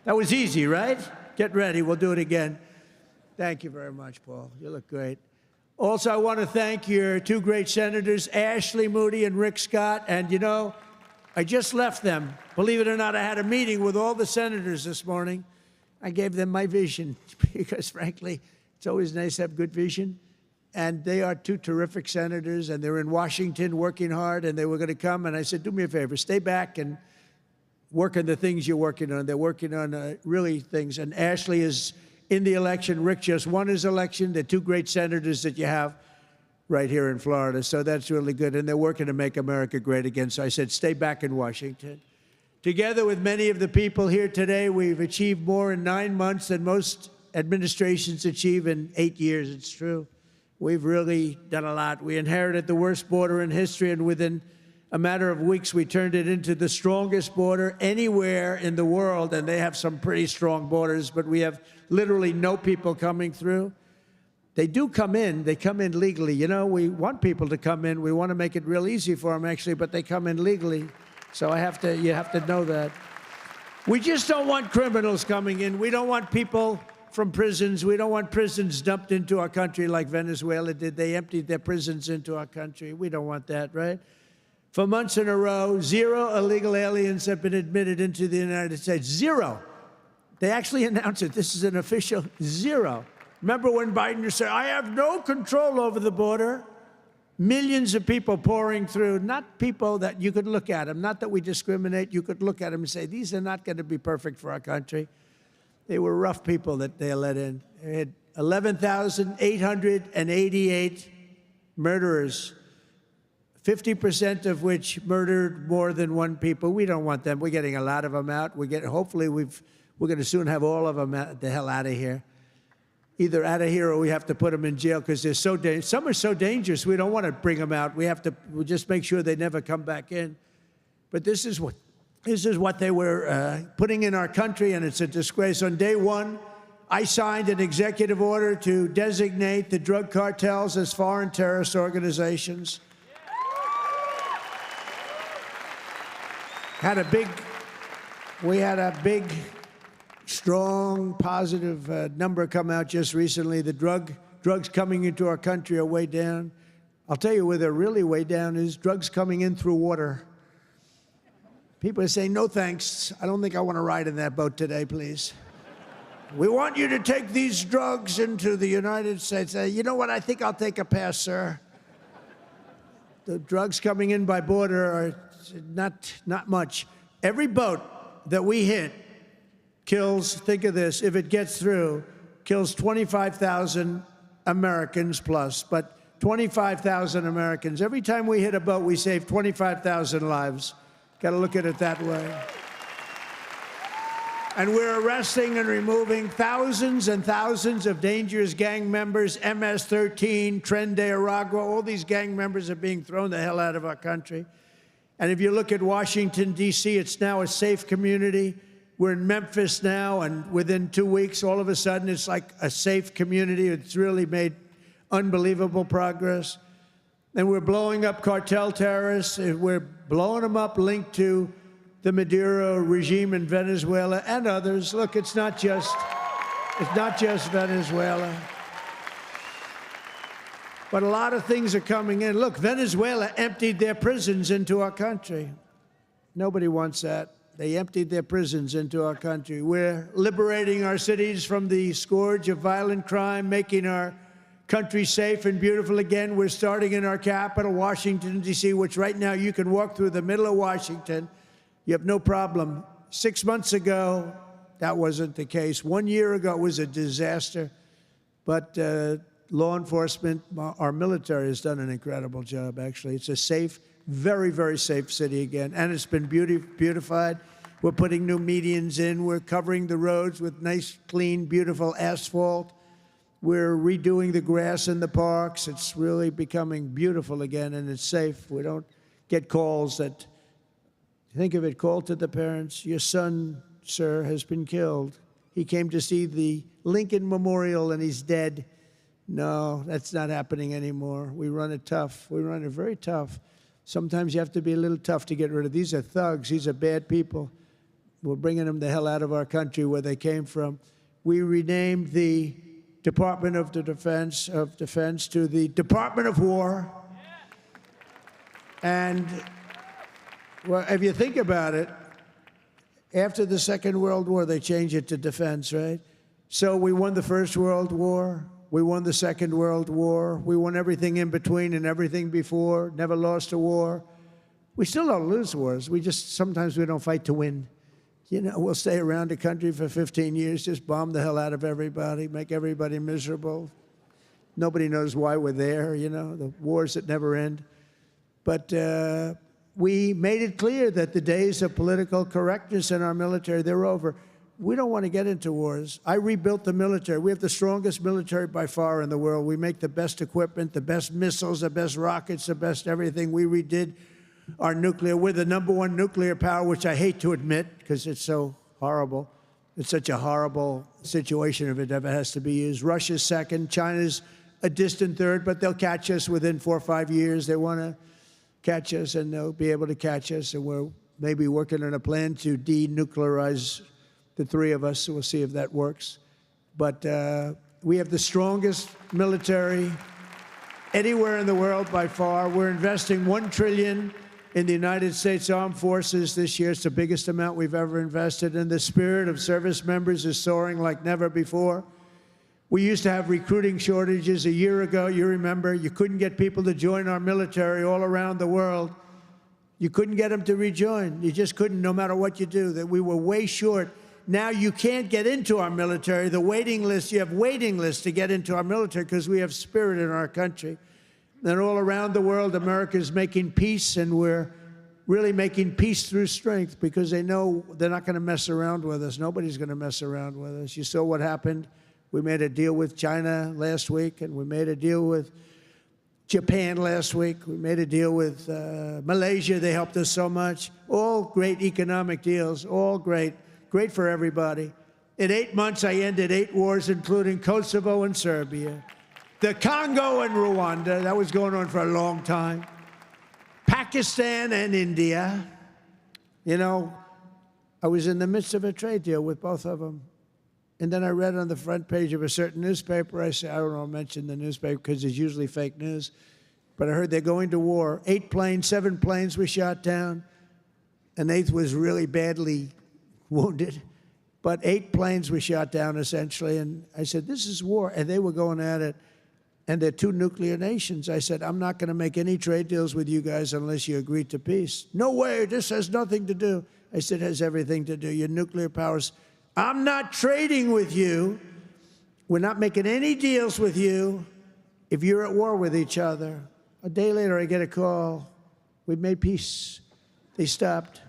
That was easy, right? Get ready. We'll do it again. Thank you very much, Paul. You look great. Also, I want to thank your two great senators, Ashley Moody and Rick Scott. And, you know, I just left them. Believe it or not, I had a meeting with all the senators this morning. I gave them my vision because, frankly, it's always nice to have good vision. And they are two terrific senators, and they're in Washington working hard, and they were going to come. And I said, do me a favor, stay back and work on the things you're working on. They're working on really things. And Ashley is in the election. Rick just won his election. They're two great senators that you have right here in Florida. So that's really good. And they're working to make America great again. So I said, stay back in Washington. Together with many of the people here today, we've achieved more in 9 months than most administrations achieve in 8 years. It's true. We've really done a lot. We inherited the worst border in history, and within a matter of weeks, we turned it into the strongest border anywhere in the world, and they have some pretty strong borders, but we have literally no people coming through. They do come in. They come in legally. You know, we want people to come in. We want to make it real easy for them, actually, but they come in legally. So you have to know that. We just don't want criminals coming in. We don't want people from prisons. We don't want prisons dumped into our country like Venezuela did. They emptied their prisons into our country. We don't want that, right? For months in a row, 0 illegal aliens have been admitted into the United States. 0. They actually announced it. This is an official 0. Remember when Biden said, I have no control over the border? Millions of people pouring through, not people that you could look at them, not that we discriminate. You could look at them and say, these are not going to be perfect for our country. They were rough people that they let in. They had 11,888 murderers, 50% of which murdered more than one people. We don't want them. We're getting a lot of them out. Hopefully, we're going to soon have all of them the hell out of here. Either out of here or we have to put them in jail because they're so dangerous. Some are so dangerous, we don't want to bring them out. We'll just make sure they never come back in. But this is what they were putting in our country, and it's a disgrace. On day one, I signed an executive order to designate the drug cartels as foreign terrorist organizations. We had a big, strong, positive number come out just recently. The drugs coming into our country are way down. I'll tell you where they're really way down is drugs coming in through water. People are saying, no thanks. I don't think I want to ride in that boat today, please. We want you to take these drugs into the United States. You know what? I think I'll take a pass, sir. The drugs coming in by border are not much. Every boat that we hit kills, think of this, if it gets through, kills 25,000 Americans plus, but 25,000 Americans. Every time we hit a boat, we save 25,000 lives. Got to look at it that way. And we're arresting and removing thousands and thousands of dangerous gang members, MS-13, Tren de Aragua, all these gang members are being thrown the hell out of our country. And if you look at Washington, D.C., it's now a safe community. We're in Memphis now, and within 2 weeks, all of a sudden, it's like a safe community. It's really made unbelievable progress. And we're blowing up cartel terrorists. We're blowing them up linked to the Maduro regime in Venezuela and others. Look, it's not just Venezuela. But a lot of things are coming in. Look, Venezuela emptied their prisons into our country. Nobody wants that. They emptied their prisons into our country. We're liberating our cities from the scourge of violent crime, making our country safe and beautiful again. We're starting in our capital, Washington, D.C., which right now you can walk through the middle of Washington. You have no problem. 6 months ago, that wasn't the case. 1 year ago, it was a disaster. But law enforcement, our military has done an incredible job, actually. It's a safe, very, very safe city again. And it's been beautified. We're putting new medians in. We're covering the roads with nice, clean, beautiful asphalt. We're redoing the grass in the parks. It's really becoming beautiful again, and it's safe. We don't get calls that, think of it, call to the parents, your son, sir, has been killed. He came to see the Lincoln Memorial, and he's dead. No, that's not happening anymore. We run it tough. We run it very tough. Sometimes you have to be a little tough to get rid of. These are thugs. These are bad people. We're bringing them the hell out of our country where they came from. We renamed the Department of Defense to the Department of War. And well, if you think about it, after the Second World War, they changed it to defense, right? So we won the First World War. We won the Second World War. We won everything in between and everything before, never lost a war. We still don't lose wars. Sometimes we don't fight to win. You know, we'll stay around the country for 15 years, just bomb the hell out of everybody, make everybody miserable. Nobody knows why we're there, you know, the wars that never end. But we made it clear that the days of political correctness in our military, they're over. We don't want to get into wars. I rebuilt the military. We have the strongest military by far in the world. We make the best equipment, the best missiles, the best rockets, the best everything. We redid our nuclear. We're the #1 nuclear power, which I hate to admit because it's so horrible. It's such a horrible situation if it ever has to be used. Russia's second. China's a distant third, but they'll catch us within 4 or 5 years. They want to catch us, and they'll be able to catch us. And we're maybe working on a plan to denuclearize the three of us, so we'll see if that works. But we have the strongest military anywhere in the world by far. We're investing $1 trillion in the United States Armed Forces this year. It's the biggest amount we've ever invested, and the spirit of service members is soaring like never before. We used to have recruiting shortages a year ago. You remember, you couldn't get people to join our military all around the world. You couldn't get them to rejoin. You just couldn't, no matter what you do. That we were way short. Now you can't get into our military. The waiting list, you have waiting lists to get into our military because we have spirit in our country. And all around the world, America is making peace, and we're really making peace through strength because they know they're not going to mess around with us. Nobody's going to mess around with us. You saw what happened. We made a deal with China last week, and we made a deal with Japan last week. We made a deal with Malaysia. They helped us so much. All great economic deals, all great. Great for everybody. In 8 months, I ended 8 wars, including Kosovo and Serbia, the Congo and Rwanda. That was going on for a long time. Pakistan and India. You know, I was in the midst of a trade deal with both of them. And then I read on the front page of a certain newspaper, I said, I don't want to mention the newspaper because it's usually fake news, but I heard they're going to war. 7 planes were shot down. An 8th was really badly wounded, but 8 planes were shot down essentially. And I said, this is war. And they were going at it. And they're 2 nuclear nations. I said, I'm not going to make any trade deals with you guys unless you agree to peace. No way, this has nothing to do. I said, it has everything to do. Your nuclear powers. I'm not trading with you. We're not making any deals with you if you're at war with each other. A day later, I get a call. We've made peace. They stopped.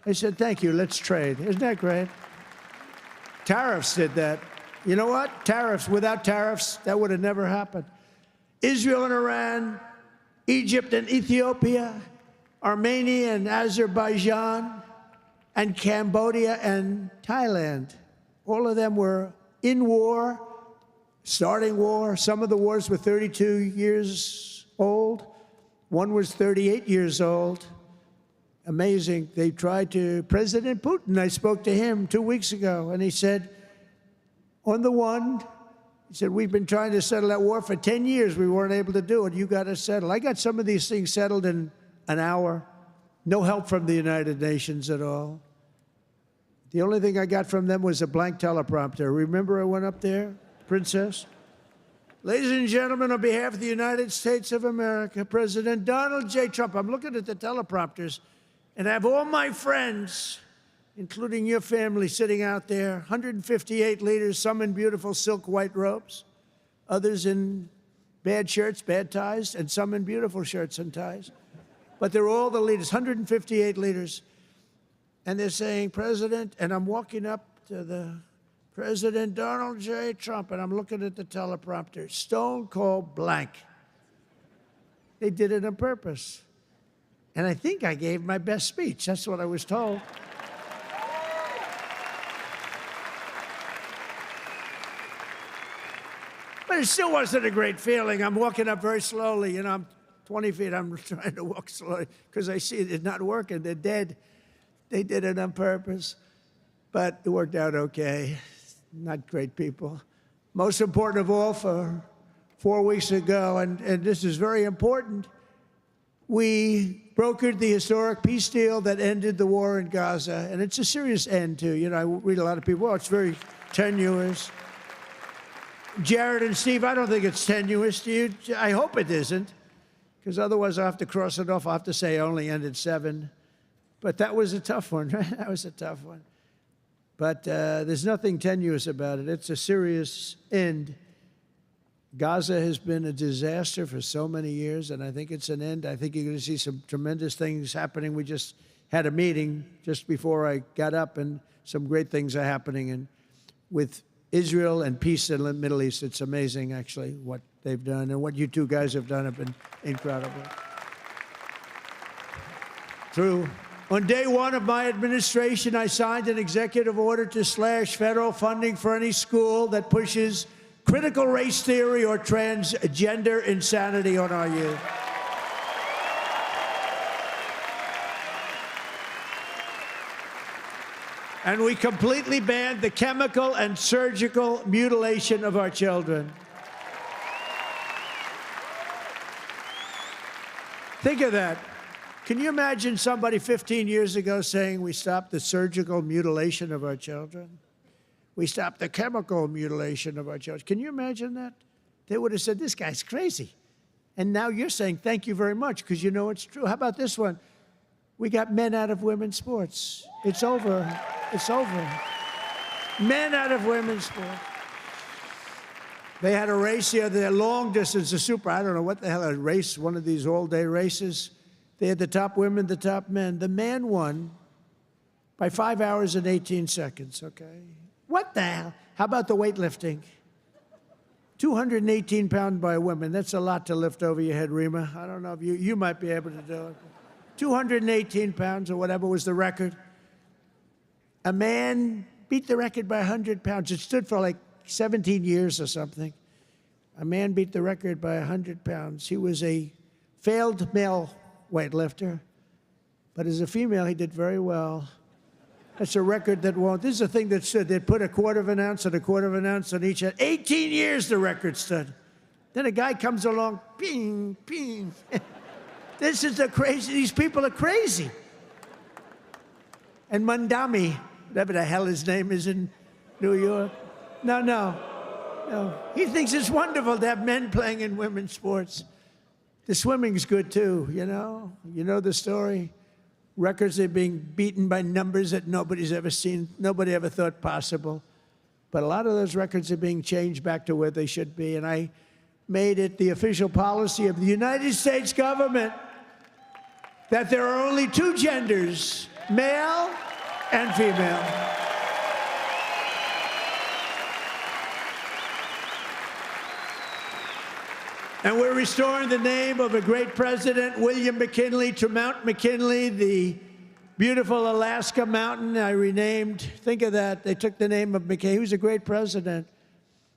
I said, thank you, let's trade. Isn't that great? Tariffs did that. You know what? Tariffs. Without tariffs, that would have never happened. Israel and Iran, Egypt and Ethiopia, Armenia and Azerbaijan, and Cambodia and Thailand. All of them were in war, starting war. Some of the wars were 32 years old. One was 38 years old. Amazing. They tried to, President Putin, I spoke to him 2 weeks ago, and he said, on the one, He said, we've been trying to settle that war for 10 years. We weren't able to do it. You got to settle. I got some of these things settled in an hour. No help from the United Nations at all. The only thing I got from them was a blank teleprompter. Remember I went up there, Princess? Ladies and gentlemen, on behalf of the United States of America, President Donald J. Trump, I'm looking at the teleprompters, and I have all my friends, including your family, sitting out there, 158 leaders, some in beautiful silk white robes, others in bad shirts, bad ties, and some in beautiful shirts and ties. But they're all the leaders, 158 leaders. And they're saying, President, and I'm walking up to the President Donald J. Trump, and I'm looking at the teleprompter, stone cold blank. They did it on purpose. And I think I gave my best speech. That's what I was told. But it still wasn't a great feeling. I'm walking up very slowly. You know, I'm 20 feet. I'm trying to walk slowly because I see it's not working. They're dead. They did it on purpose. But it worked out okay. Not great people. Most important of all, for 4 weeks ago, and this is very important, we brokered the historic peace deal that ended the war in Gaza. And it's a serious end, too. You know, I read a lot of people, oh, it's very tenuous. Jared and Steve, I don't think it's tenuous. Do you? I hope it isn't, because otherwise I'll have to cross it off. I'll have to say I only ended 7. But that was a tough one, right? That was a tough one. But there's nothing tenuous about it. It's a serious end. Gaza has been a disaster for so many years, and I think it's an end. I think you're going to see some tremendous things happening. We just had a meeting just before I got up, and some great things are happening. And with Israel and peace in the Middle East, it's amazing, actually, what they've done. And what you two guys have done have been incredible. On day 1 of my administration, I signed an executive order to slash federal funding for any school that pushes critical race theory or transgender insanity on our youth. And we completely banned the chemical and surgical mutilation of our children. Think of that. Can you imagine somebody 15 years ago saying we stopped the surgical mutilation of our children? We stopped the chemical mutilation of our children. Can you imagine that? They would have said, this guy's crazy. And now you're saying, thank you very much, because you know it's true. How about this one? We got men out of women's sports. It's over. It's over. Men out of women's sports. They had a race here, the long distance, the super, I don't know what the hell, a race, one of these all-day races. They had the top women, the top men. The man won by 5 hours and 18 seconds, okay? What the hell? How about the weightlifting? 218 pounds by women. That's a lot to lift over your head, Reema. I don't know if you might be able to do it. 218 pounds or whatever was the record. A man beat the record by 100 pounds. It stood for like 17 years or something. A man beat the record by 100 pounds. He was a failed male weightlifter, but as a female, he did very well. That's a record that won't. This is a thing that stood. They'd put a quarter of an ounce and a quarter of an ounce on each end. 18 years the record stood. Then a guy comes along, ping, ping. This is the crazy. These people are crazy. And Mandami, whatever the hell his name is in New York. No. He thinks it's wonderful to have men playing in women's sports. The swimming's good, too, you know? You know the story? Records are being beaten by numbers that nobody's ever seen, nobody ever thought possible. But a lot of those records are being changed back to where they should be, and I made it the official policy of the United States government that there are only 2 genders, male and female. And we're restoring the name of a great president, William McKinley, to Mount McKinley, the beautiful Alaska mountain I renamed. Think of that. They took the name of McKinley. He was a great president.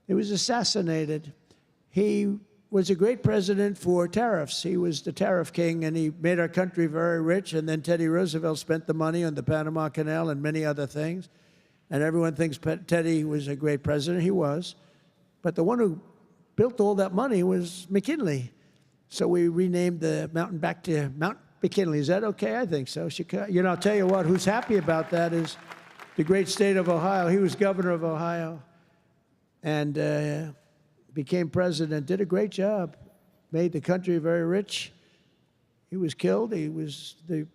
He was assassinated. He was a great president for tariffs. He was the tariff king, and he made our country very rich. And then Teddy Roosevelt spent the money on the Panama Canal and many other things. And everyone thinks Teddy was a great president. He was. But the one who built all that money was McKinley. So we renamed the mountain back to Mount McKinley. Is that okay? I think so. You know, I'll tell you what, who's happy about that is the great state of Ohio. He was governor of Ohio and became president, did a great job, made the country very rich. He was killed. The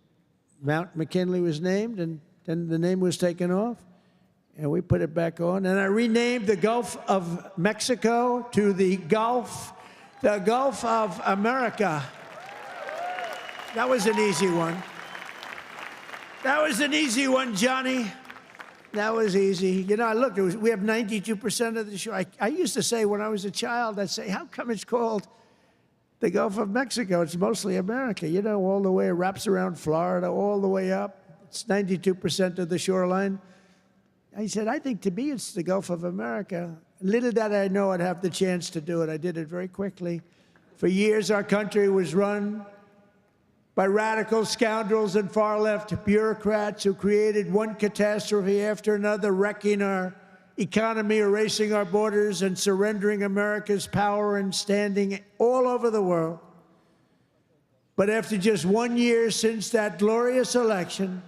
Mount McKinley was named, and then the name was taken off, and we put it back on. And I renamed the Gulf of Mexico to the Gulf of America. That was an easy one. That was an easy one, Johnny. That was easy. You know, look, we have 92% of the shore. I used to say when I was a child, I'd say, how come it's called the Gulf of Mexico? It's mostly America. You know, all the way, it wraps around Florida, all the way up. It's 92% of the shoreline. I said, I think to me it's the Gulf of America. Little did I know I'd have the chance to do it. I did it very quickly. For years, our country was run by radical scoundrels and far-left bureaucrats who created one catastrophe after another, wrecking our economy, erasing our borders, and surrendering America's power and standing all over the world. But after just 1 year since that glorious election,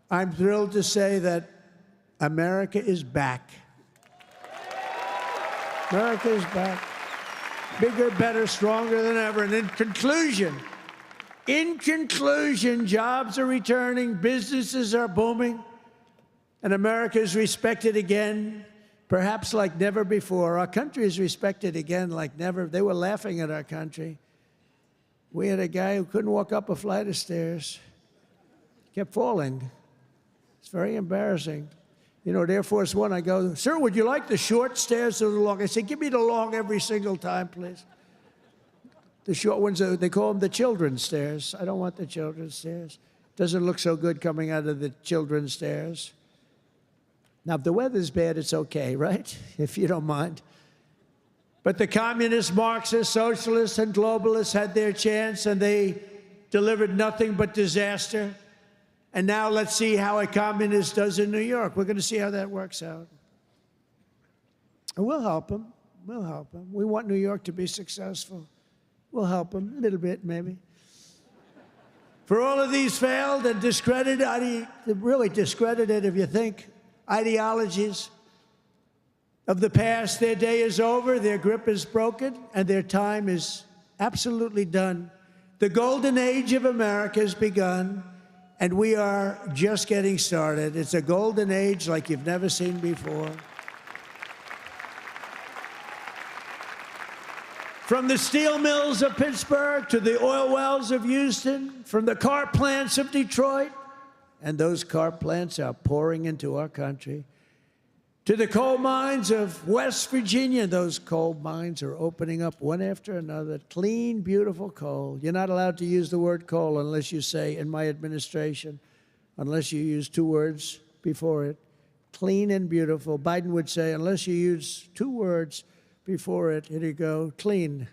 I'm thrilled to say that America is back. America is back. Bigger, better, stronger than ever. And in conclusion, jobs are returning, businesses are booming, and America is respected again, perhaps like never before. Our country is respected again like never. They were laughing at our country. We had a guy who couldn't walk up a flight of stairs, kept falling. It's very embarrassing. You know, at Air Force One, I go, sir, would you like the short stairs or the long? I say, give me the long every single time, please. The short ones, they call them the children's stairs. I don't want the children's stairs. Doesn't look so good coming out of the children's stairs. Now, if the weather's bad, it's okay, right? If you don't mind. But the communists, Marxists, socialists, and globalists had their chance, and they delivered nothing but disaster. And now let's see how a communist does in New York. We're going to see how that works out. And we'll help them. We'll help them. We want New York to be successful. We'll help them a little bit, maybe. For all of these failed and discredited, really discredited, if you think, ideologies of the past, their day is over, their grip is broken, and their time is absolutely done. The golden age of America has begun, and we are just getting started. It's a golden age like you've never seen before. From the steel mills of Pittsburgh to the oil wells of Houston, from the car plants of Detroit, and those car plants are pouring into our country, to the coal mines of West Virginia. Those coal mines are opening up one after another. Clean, beautiful coal. You're not allowed to use the word coal unless you say, in my administration, unless you use 2 words before it. Clean and beautiful. Biden would say, unless you use 2 words before it, here you go, clean.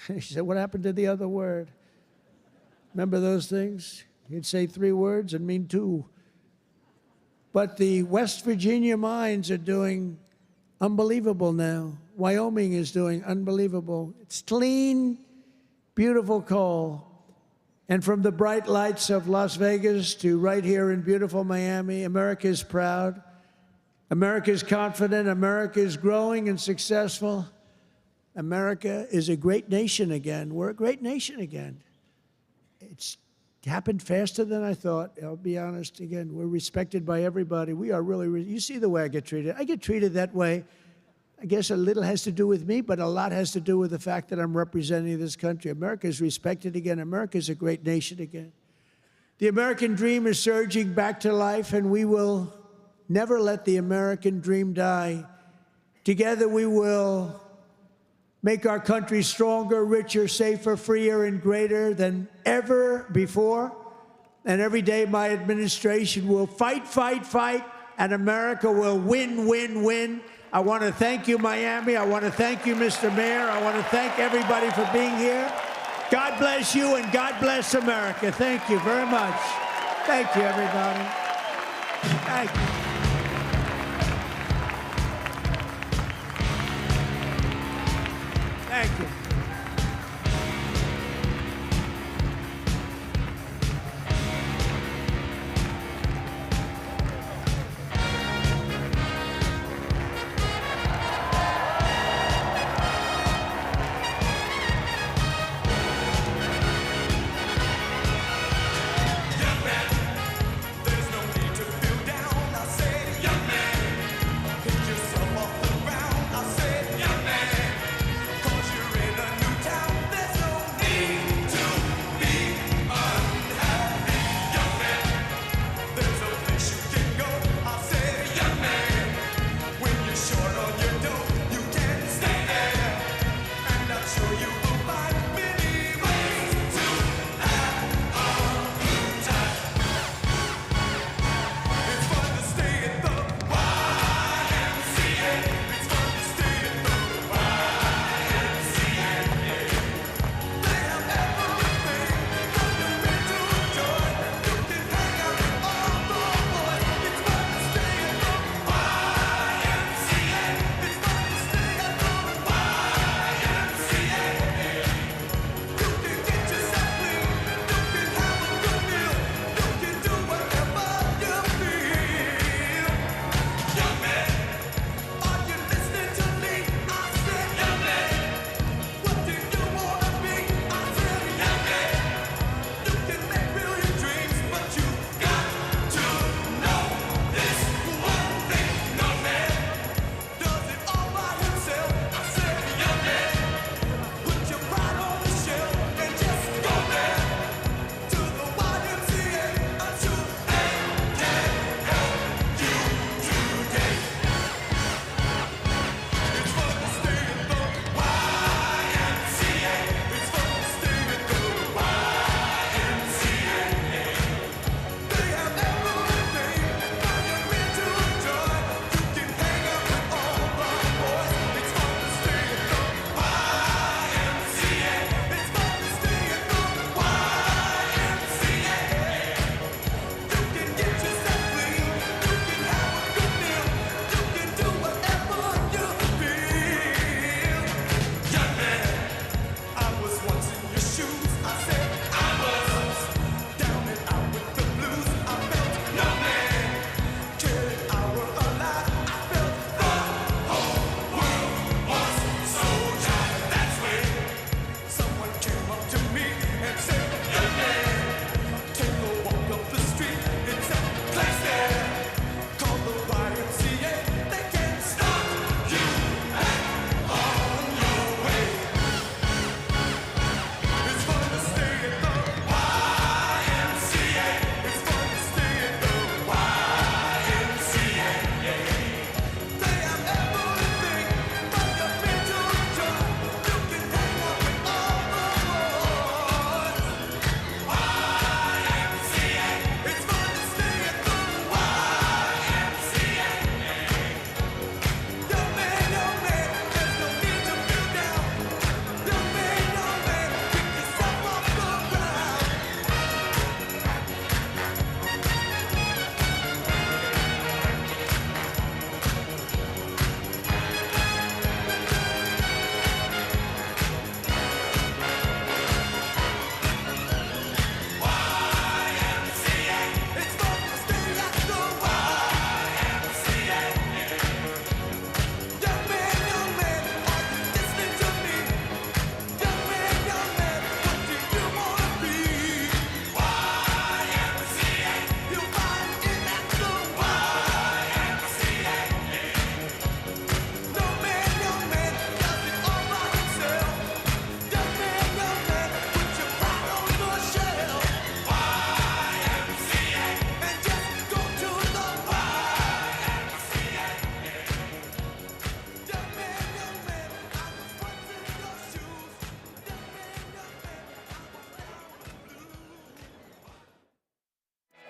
He said, what happened to the other word? Remember those things? He'd say 3 words and mean 2. But the West Virginia mines are doing unbelievable now. Wyoming is doing unbelievable. It's clean, beautiful coal. And from the bright lights of Las Vegas to right here in beautiful Miami, America is proud. America is confident. America is growing and successful. America is a great nation again. We're a great nation again. It's happened faster than I thought. I'll be honest again. We're respected by everybody. We are really, you see the way I get treated. I get treated that way. I guess a little has to do with me, but a lot has to do with the fact that I'm representing this country. America is respected again. America is a great nation again. The American dream is surging back to life, and we will never let the American dream die. Together we will make our country stronger, richer, safer, freer, and greater than ever before. And every day my administration will fight, fight, fight, and America will win, win, win. I want to thank you, Miami. I want to thank you, Mr. Mayor. I want to thank everybody for being here. God bless you, and God bless America. Thank you very much. Thank you, everybody. Thank you. Thank you.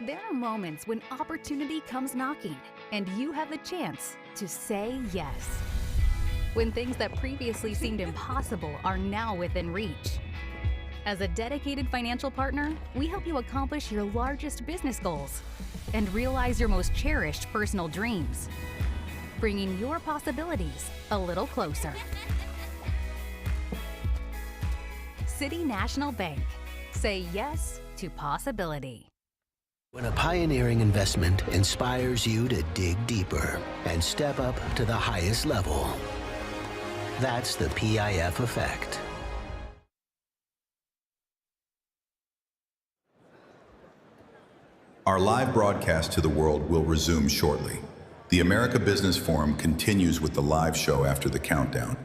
There are moments when opportunity comes knocking, and you have the chance to say yes. When things that previously seemed impossible are now within reach. As a dedicated financial partner, we help you accomplish your largest business goals and realize your most cherished personal dreams, bringing your possibilities a little closer. City National Bank. Say yes to possibility. When a pioneering investment inspires you to dig deeper and step up to the highest level. That's the PIF effect. Our live broadcast to the world will resume shortly. The America Business Forum continues with the live show after the countdown.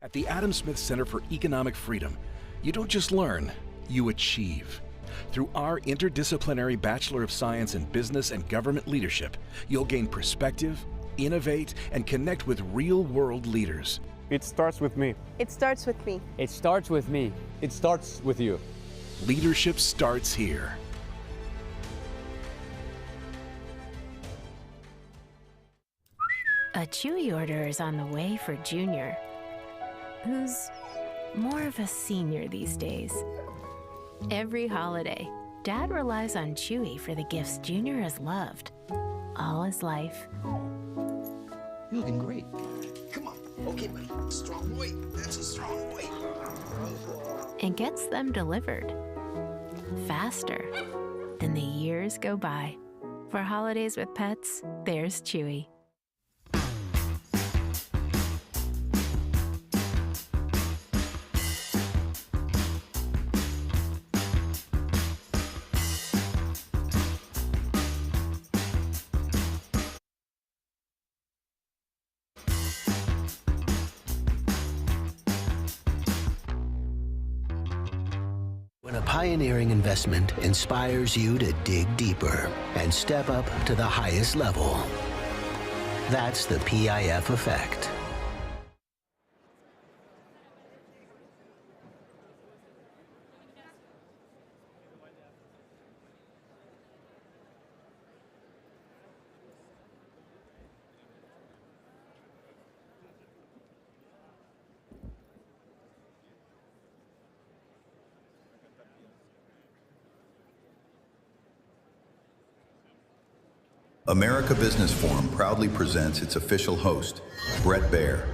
At the Adam Smith Center for Economic Freedom, you don't just learn, you achieve. Through our interdisciplinary Bachelor of Science in Business and Government Leadership, you'll gain perspective, innovate, and connect with real-world leaders. It starts with me. It starts with me. It starts with me. It starts with you. Leadership starts here. A Chewy order is on the way for Junior, who's more of a senior these days. Every holiday, Dad relies on Chewy for the gifts Junior has loved all his life. You're looking great. Come on. Okay, buddy. Strong boy. That's a strong boy. And gets them delivered faster than the years go by. For holidays with pets, there's Chewy. When a pioneering investment inspires you to dig deeper and step up to the highest level, that's the PIF effect. America Business Forum proudly presents its official host, Bret Baier.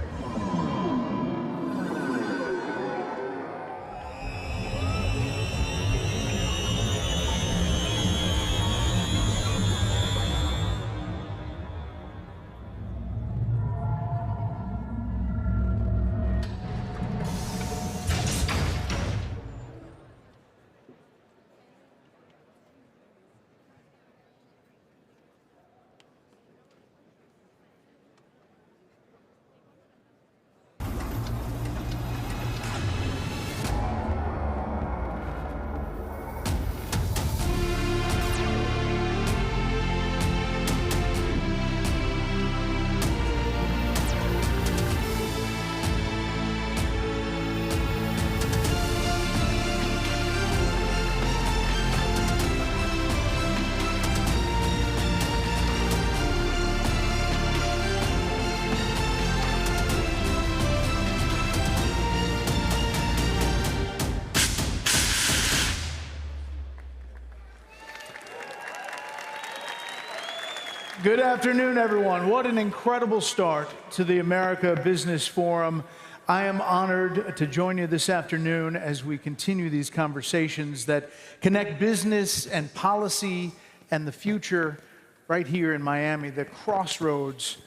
Good afternoon, everyone. What an incredible start to the America Business Forum. I am honored to join you this afternoon as we continue these conversations that connect business and policy and the future right here in Miami, the crossroads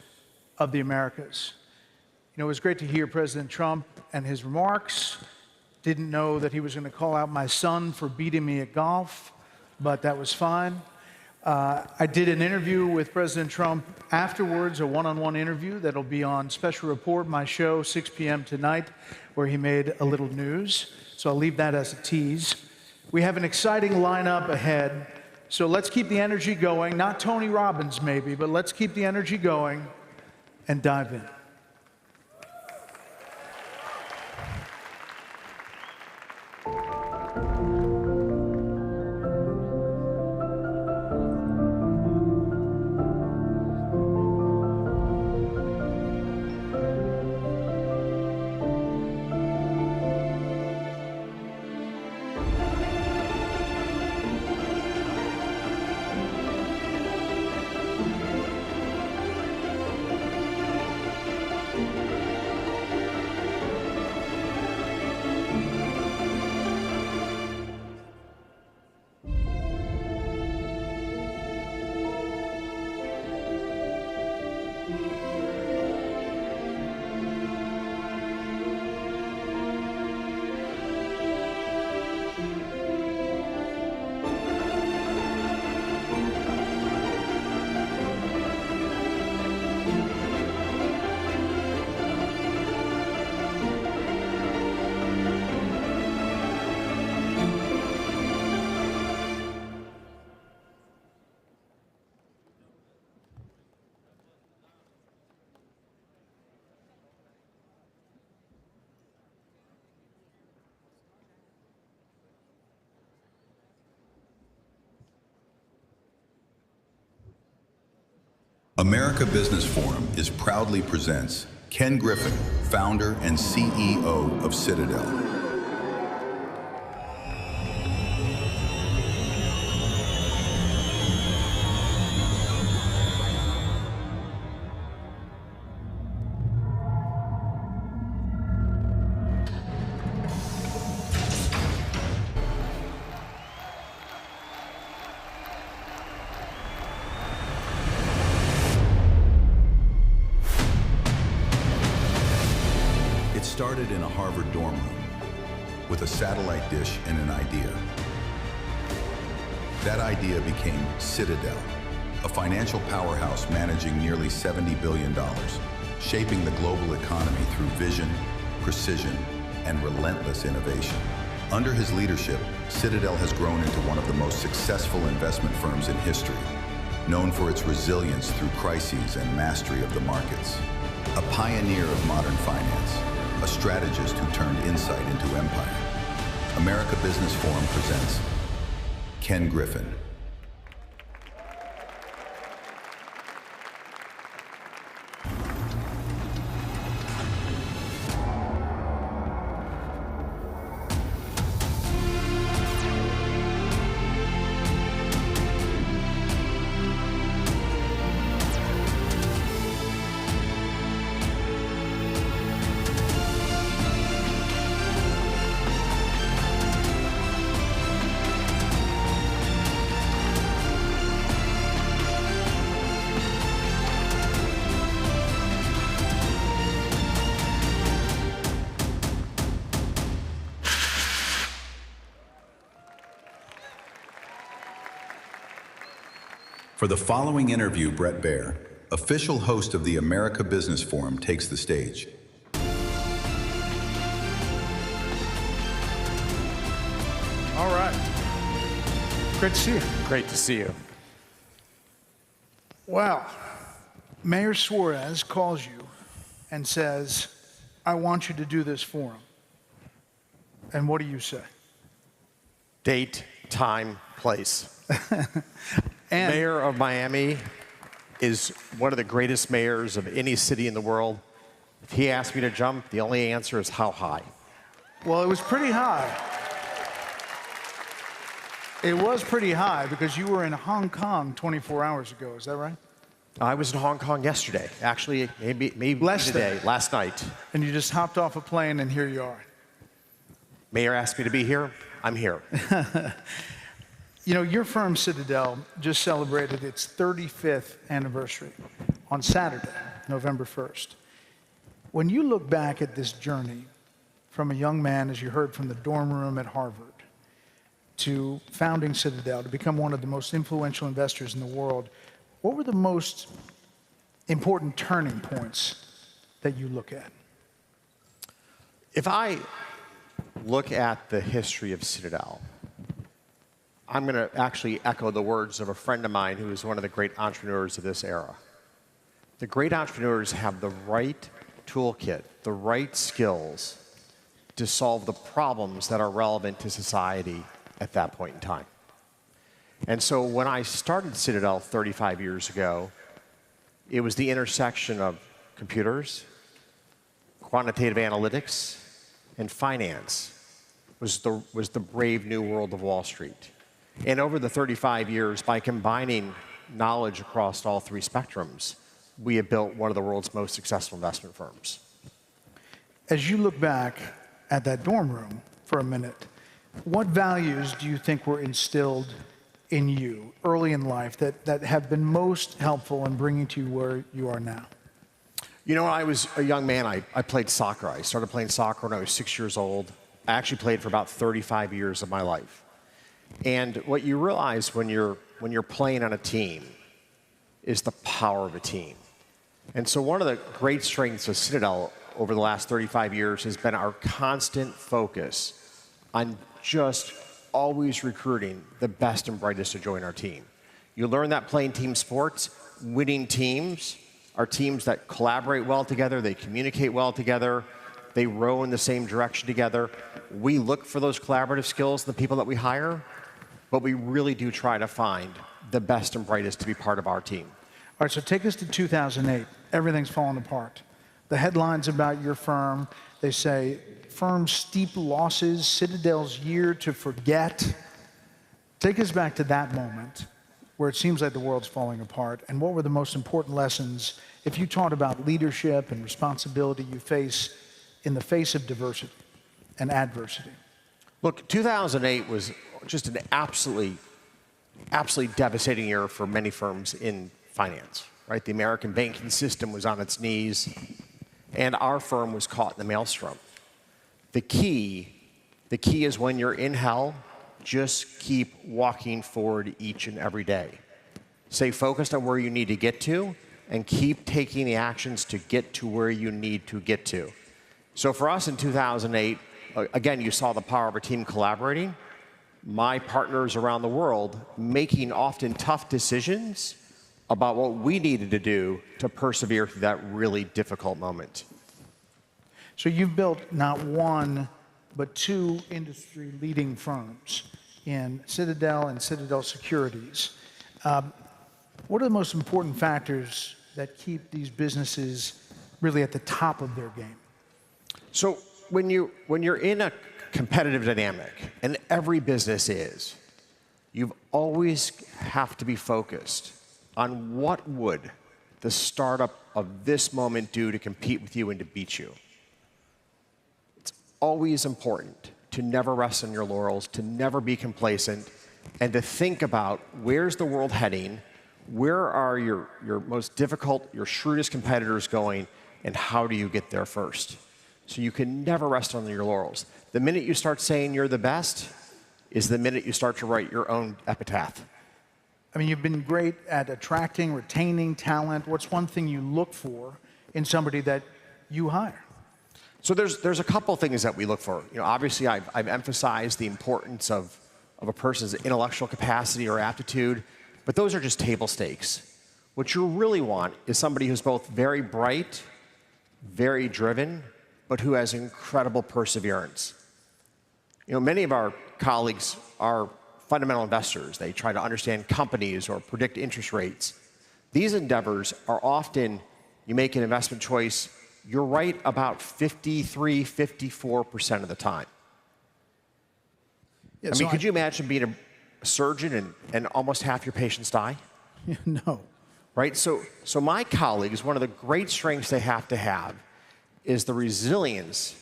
of the Americas. You know, it was great to hear President Trump and his remarks. Didn't know that he was going to call out my son for beating me at golf, but that was fine. I did an interview with President Trump afterwards, a one-on-one interview that'll be on Special Report, my show, 6 p.m. tonight, where he made a little news. So I'll leave that as a tease. We have an exciting lineup ahead, so let's keep the energy going. Not Tony Robbins, maybe, but let's keep the energy going and dive in. America Business Forum is proudly presents Ken Griffin, founder and CEO of Citadel. It started in a Harvard dorm room with a satellite dish and an idea. That idea became Citadel, a financial powerhouse managing nearly $70 billion, shaping the global economy through vision, precision, and relentless innovation. Under his leadership, Citadel has grown into one of the most successful investment firms in history, known for its resilience through crises and mastery of the markets. A pioneer of modern finance, a strategist who turned insight into empire. America Business Forum presents Ken Griffin. For the following interview, Bret Baier, official host of the America Business Forum, takes the stage. All right. Great to see you. Great to see you. Wow. Mayor Suarez calls you and says, I want you to do this forum. And what do you say? Date, time, place. And Mayor of Miami is one of the greatest mayors of any city in the world. If he asked me to jump, the only answer is how high. well, it was pretty high. It was pretty high because you were in Hong Kong 24 hours ago. Is that right? I was in Hong Kong yesterday. Actually, maybe today, last night. And you just hopped off a plane and here you are. Mayor asked me to be here. I'm here. You know, your firm, Citadel, just celebrated its 35th anniversary on Saturday, November 1st. When you look back at this journey from a young man, as you heard, from the dorm room at Harvard, to founding Citadel, to become one of the most influential investors in the world, what were the most important turning points that you look at? If I look at the history of Citadel, I'm going to actually echo the words of a friend of mine who is one of the great entrepreneurs of this era. The great entrepreneurs have the right toolkit, the right skills to solve the problems that are relevant to society at that point in time. And so when I started Citadel 35 years ago, it was the intersection of computers, quantitative analytics, and finance was the brave new world of Wall Street. And over the 35 years, by combining knowledge across all three spectrums, we have built one of the world's most successful investment firms. As you look back at that dorm room for a minute, what values do you think were instilled in you early in life that have been most helpful in bringing you where you are now? You know, when I was a young man, I played soccer. I started playing soccer when I was 6 years old. I actually played for about 35 years of my life. And what you realize when you're playing on a team is the power of a team. And so one of the great strengths of Citadel over the last 35 years has been our constant focus on just always recruiting the best and brightest to join our team. You learn that playing team sports, winning teams are teams that collaborate well together, they communicate well together, they row in the same direction together. We look for those collaborative skills in the people that we hire, but we really do try to find the best and brightest to be part of our team. All right, so take us to 2008. Everything's falling apart. The headlines about your firm, they say, firm's steep losses, Citadel's year to forget. Take us back to that moment where it seems like the world's falling apart, and what were the most important lessons, if you taught about leadership and responsibility you face in the face of diversity and adversity? Look, 2008 was just an absolutely devastating year for many firms in finance, right? The American banking system was on its knees, and our firm was caught in the maelstrom. The key is when you're in hell, just keep walking forward each and every day. Stay focused on where you need to get to, and keep taking the actions to get to where you need to get to. So for us in 2008, again, you saw the power of our team collaborating, my partners around the world making often tough decisions about what we needed to do to persevere through that really difficult moment. So you've built not one, but two industry-leading firms in Citadel and Citadel Securities. What are the most important factors that keep these businesses really at the top of their game? So when you're in a competitive dynamic, and every business is, you always have to be focused on what would the startup of this moment do to compete with you and to beat you. It's always important to never rest on your laurels, to never be complacent, and to think about where's the world heading, where are your most difficult, your shrewdest competitors going, and how do you get there first? So you can never rest on your laurels. The minute you start saying you're the best is the minute you start to write your own epitaph. I mean, you've been great at attracting, retaining talent. What's one thing you look for in somebody that you hire? So there's a couple things that we look for. You know, obviously, I've emphasized the importance of a person's intellectual capacity or aptitude, but those are just table stakes. What you really want is somebody who's both very bright, very driven, but who has incredible perseverance. You know, many of our colleagues are fundamental investors. They try to understand companies or predict interest rates. These endeavors are often, you make an investment choice, you're right about 53, 54% of the time. Yeah, I mean, could you imagine being a surgeon and almost half your patients die? No. Right? So my colleagues, one of the great strengths they have to have is the resilience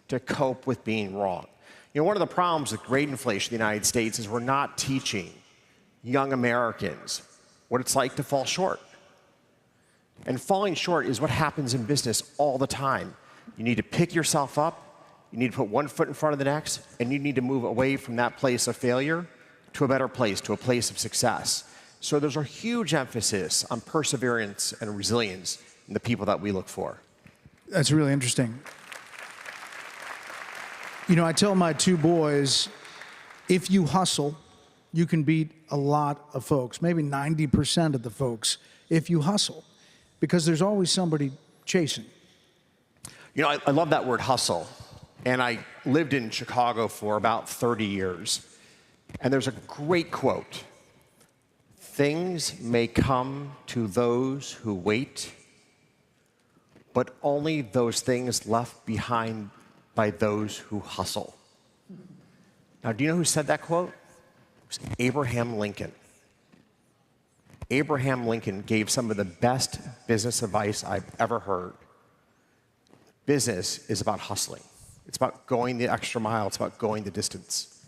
to cope with being wrong. You know, one of the problems with grade inflation in the United States is we're not teaching young Americans what it's like to fall short. And falling short is what happens in business all the time. You need to pick yourself up, you need to put one foot in front of the next, and you need to move away from that place of failure to a better place, to a place of success. So there's a huge emphasis on perseverance and resilience in the people that we look for. That's really interesting. You know, I tell my two boys, if you hustle, you can beat a lot of folks, maybe 90% of the folks, if you hustle, because there's always somebody chasing. You know, I love that word hustle. And I lived in Chicago for about 30 years. And there's a great quote. Things may come to those who wait, but only those things left behind by those who hustle. Now, do you know who said that quote? It was Abraham Lincoln. Abraham Lincoln gave some of the best business advice I've ever heard. Business is about hustling. It's about going the extra mile. It's about going the distance.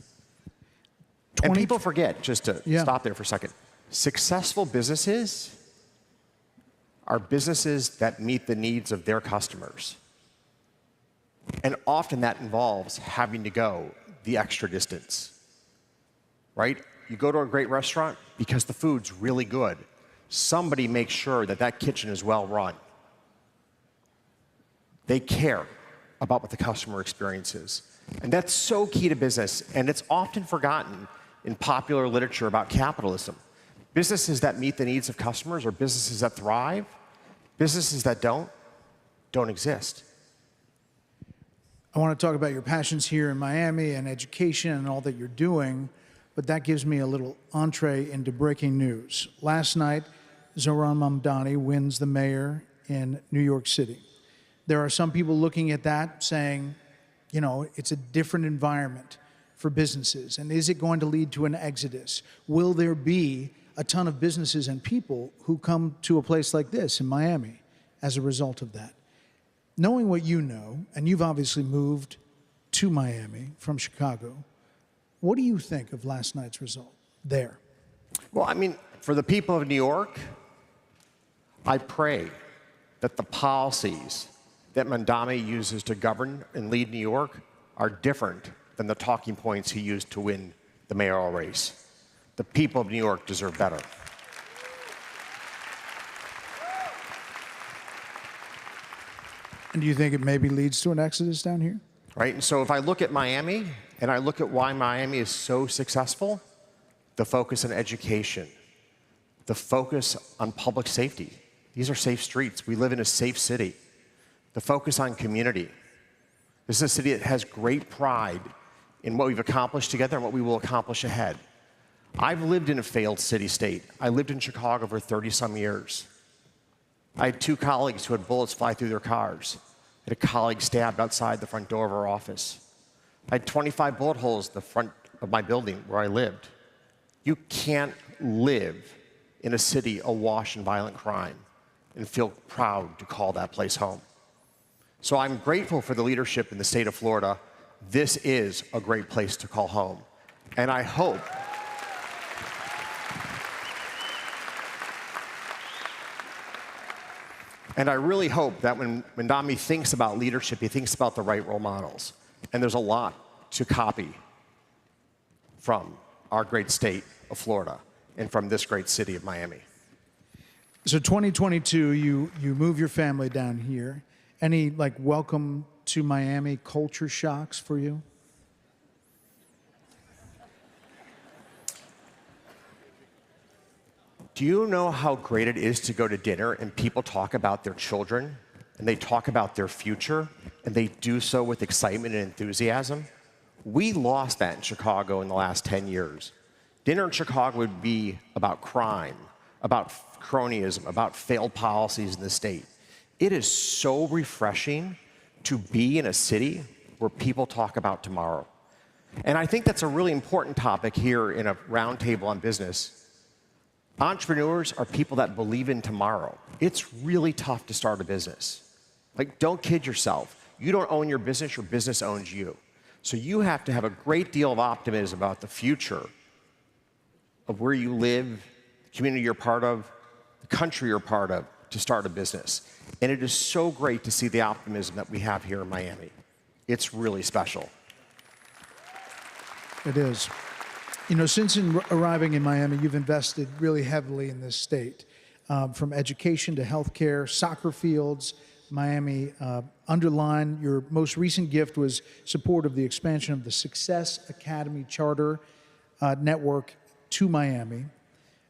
And people forget, just to stop there for a second, successful businesses are businesses that meet the needs of their customers. And often that involves having to go the extra distance, right? You go to a great restaurant because the food's really good. Somebody makes sure that that kitchen is well run. They care about what the customer experience is. And that's so key to business, and it's often forgotten in popular literature about capitalism. Businesses that meet the needs of customers or businesses that thrive, businesses that don't exist. I want to talk about your passions here in Miami and education and all that you're doing, but that gives me a little entree into breaking news. Last night, Zohran Mamdani wins the mayor in New York City. There are some people looking at that saying, you know, it's a different environment for businesses. And is it going to lead to an exodus? Will there be a ton of businesses and people who come to a place like this in Miami as a result of that? Knowing what you know, and you've obviously moved to Miami from Chicago, what do you think of last night's result there? Well, I mean, for the people of New York, I pray that the policies that Mamdani uses to govern and lead New York are different than the talking points he used to win the mayoral race. The people of New York deserve better. And do you think it maybe leads to an exodus down here? Right, and so if I look at Miami, and I look at why Miami is so successful, the focus on education, the focus on public safety. These are safe streets. We live in a safe city. The focus on community. This is a city that has great pride in what we've accomplished together and what we will accomplish ahead. I've lived in a failed city-state. I lived in Chicago for 30-some years. I had 2 colleagues who had bullets fly through their cars. I had a colleague stabbed outside the front door of our office. I had 25 bullet holes in the front of my building where I lived. You can't live in a city awash in violent crime and feel proud to call that place home. So I'm grateful for the leadership in the state of Florida. This is a great place to call home. And I hope and I really hope that when Mamdani thinks about leadership, he thinks about the right role models. And there's a lot to copy from our great state of Florida and from this great city of Miami. So 2022, you move your family down here. Any like welcome to Miami culture shocks for you? Do you know how great it is to go to dinner and people talk about their children and they talk about their future and they do so with excitement and enthusiasm? We lost that in Chicago in the last 10 years. Dinner in Chicago would be about crime, about cronyism, about failed policies in the state. It is so refreshing to be in a city where people talk about tomorrow. And I think that's a really important topic here in a roundtable on business. Entrepreneurs are people that believe in tomorrow. It's really tough to start a business. Like, don't kid yourself. You don't own your business owns you. So you have to have a great deal of optimism about the future of where you live, the community you're part of, the country you're part of, to start a business. And it is so great to see the optimism that we have here in Miami. It's really special. It is. You know, since arriving in Miami, you've invested really heavily in this state, from education to healthcare, soccer fields. Miami underline your most recent gift was support of the expansion of the Success Academy Charter Network to Miami.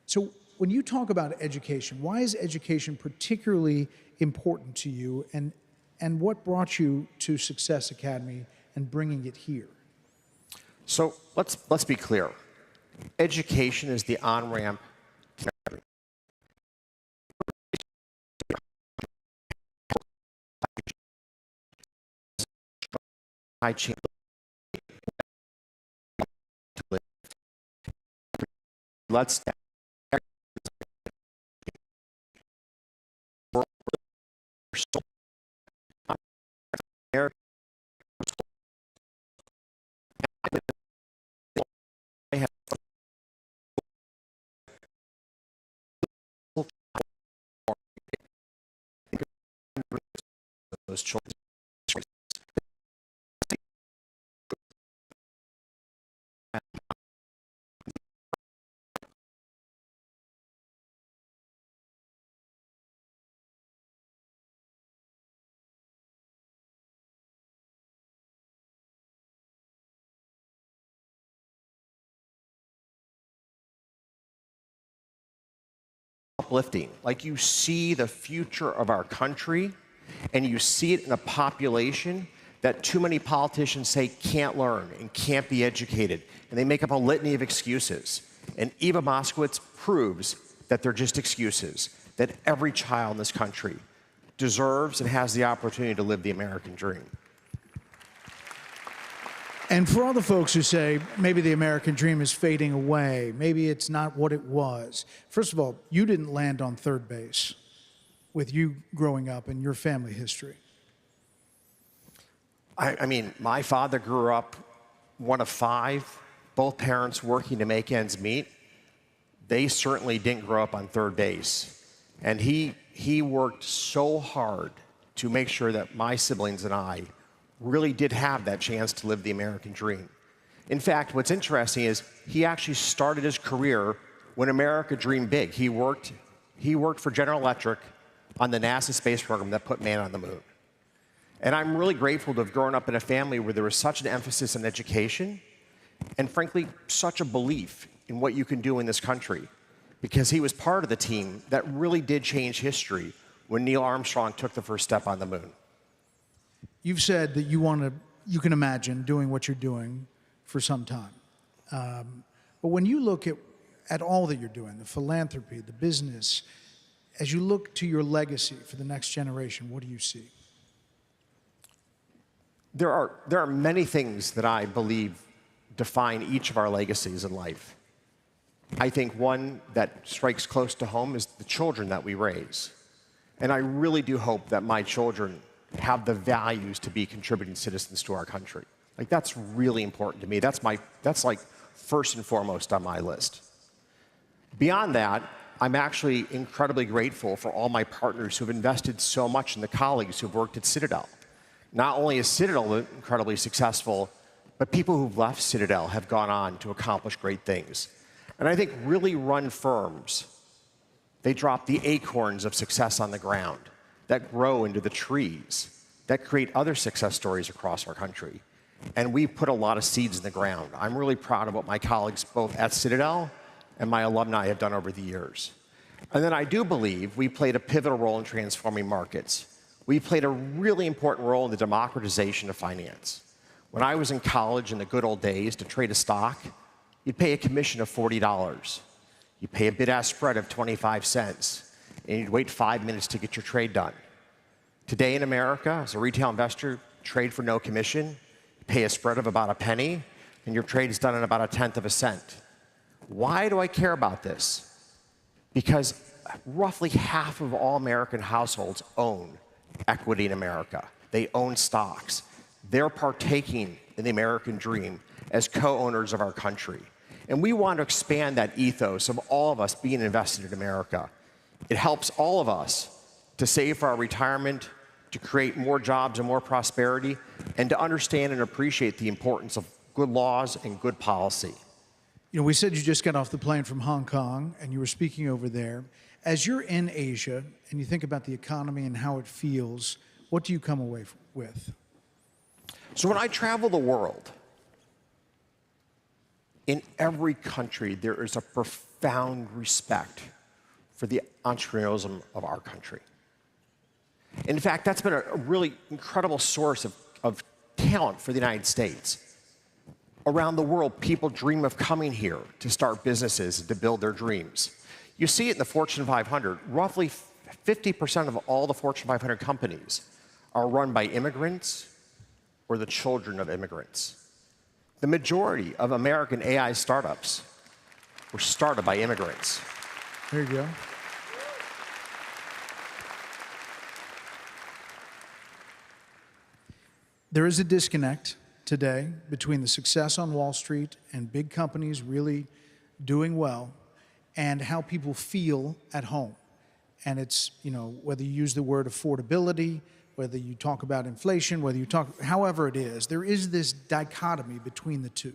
So when you talk about education, why is education particularly important to you, and what brought you to Success Academy and bringing it here? So let's be clear. Education is the on-ramp to everything. Let's those children. Uplifting, like you see the future of our country, and you see it in a population that too many politicians say can't learn and can't be educated, and they make up a litany of excuses. And Eva Moskowitz proves that they're just excuses, that every child in this country deserves and has the opportunity to live the American dream. And for all the folks who say maybe the American dream is fading away, maybe it's not what it was. First of all, you didn't land on third base with you growing up and your family history. I mean, my father grew up one of five, both parents working to make ends meet. They certainly didn't grow up on third base. And he worked so hard to make sure that my siblings and I really did have that chance to live the American dream. In fact, what's interesting is he actually started his career when America dreamed big. He worked for General Electric on the NASA space program that put man on the moon. And I'm really grateful to have grown up in a family where there was such an emphasis on education and, frankly, such a belief in what you can do in this country, because he was part of the team that really did change history when Neil Armstrong took the first step on the moon. You've said that you can imagine doing what you're doing for some time. But when you look at all that you're doing, the philanthropy, the business, as you look to your legacy for the next generation, what do you see? There are many things that I believe define each of our legacies in life. I think one that strikes close to home is the children that we raise. And I really do hope that my children have the values to be contributing citizens to our country. Like, that's really important to me. That's like first and foremost on my list. Beyond that, I'm actually incredibly grateful for all my partners who've invested so much in the colleagues who've worked at Citadel. Not only is Citadel incredibly successful, but people who've left Citadel have gone on to accomplish great things. And I think really run firms, they drop the acorns of success on the ground that grow into the trees that create other success stories across our country. And we put a lot of seeds in the ground. I'm really proud of what my colleagues both at Citadel and my alumni have done over the years. And then I do believe we played a pivotal role in transforming markets. We played a really important role in the democratization of finance. When I was in college in the good old days, to trade a stock, you'd pay a commission of $40. You'd pay a bid-ask spread of 25 cents, and you'd wait 5 minutes to get your trade done. Today in America, as a retail investor, trade for no commission, pay a spread of about a penny, and your trade is done in about 1/10 of a cent. Why do I care about this? Because roughly half of all American households own equity in America. They own stocks. They're partaking in the American dream as co-owners of our country. And we want to expand that ethos of all of us being invested in America. It helps all of us to save for our retirement, to create more jobs and more prosperity, and to understand and appreciate the importance of good laws and good policy. You know, we said you just got off the plane from Hong Kong and you were speaking over there. As you're in Asia and you think about the economy and how it feels, what do you come away with? So when I travel the world, in every country there is a profound respect for the entrepreneurialism of our country. In fact, that's been a really incredible source of talent for the United States. Around the world, people dream of coming here to start businesses and to build their dreams. You see it in the Fortune 500. Roughly 50% of all the Fortune 500 companies are run by immigrants or the children of immigrants. The majority of American AI startups were started by immigrants. There you go. There is a disconnect today between the success on Wall Street and big companies really doing well and how people feel at home. And it's, you know, whether you use the word affordability, whether you talk about inflation, whether you talk, however it is, there is this dichotomy between the two.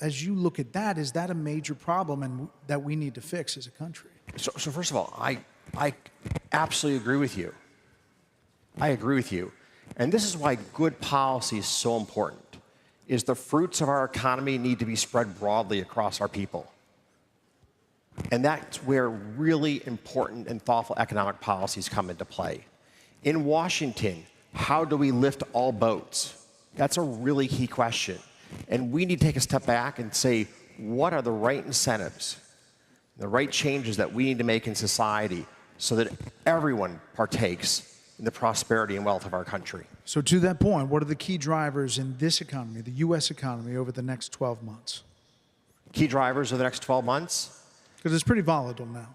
As you look at that, is that a major problem and that we need to fix as a country? So first of all, I absolutely agree with you. I agree with you. And this is why good policy is so important, is the fruits of our economy need to be spread broadly across our people. And that's where really important and thoughtful economic policies come into play. In Washington, how do we lift all boats? That's a really key question. And we need to take a step back and say, what are the right incentives? the right changes that we need to make in society so that everyone partakes in the prosperity and wealth of our country. So to that point, what are the key drivers in this economy, the U.S. economy, over the next 12 months? Key drivers over the next 12 months? Because it's pretty volatile now.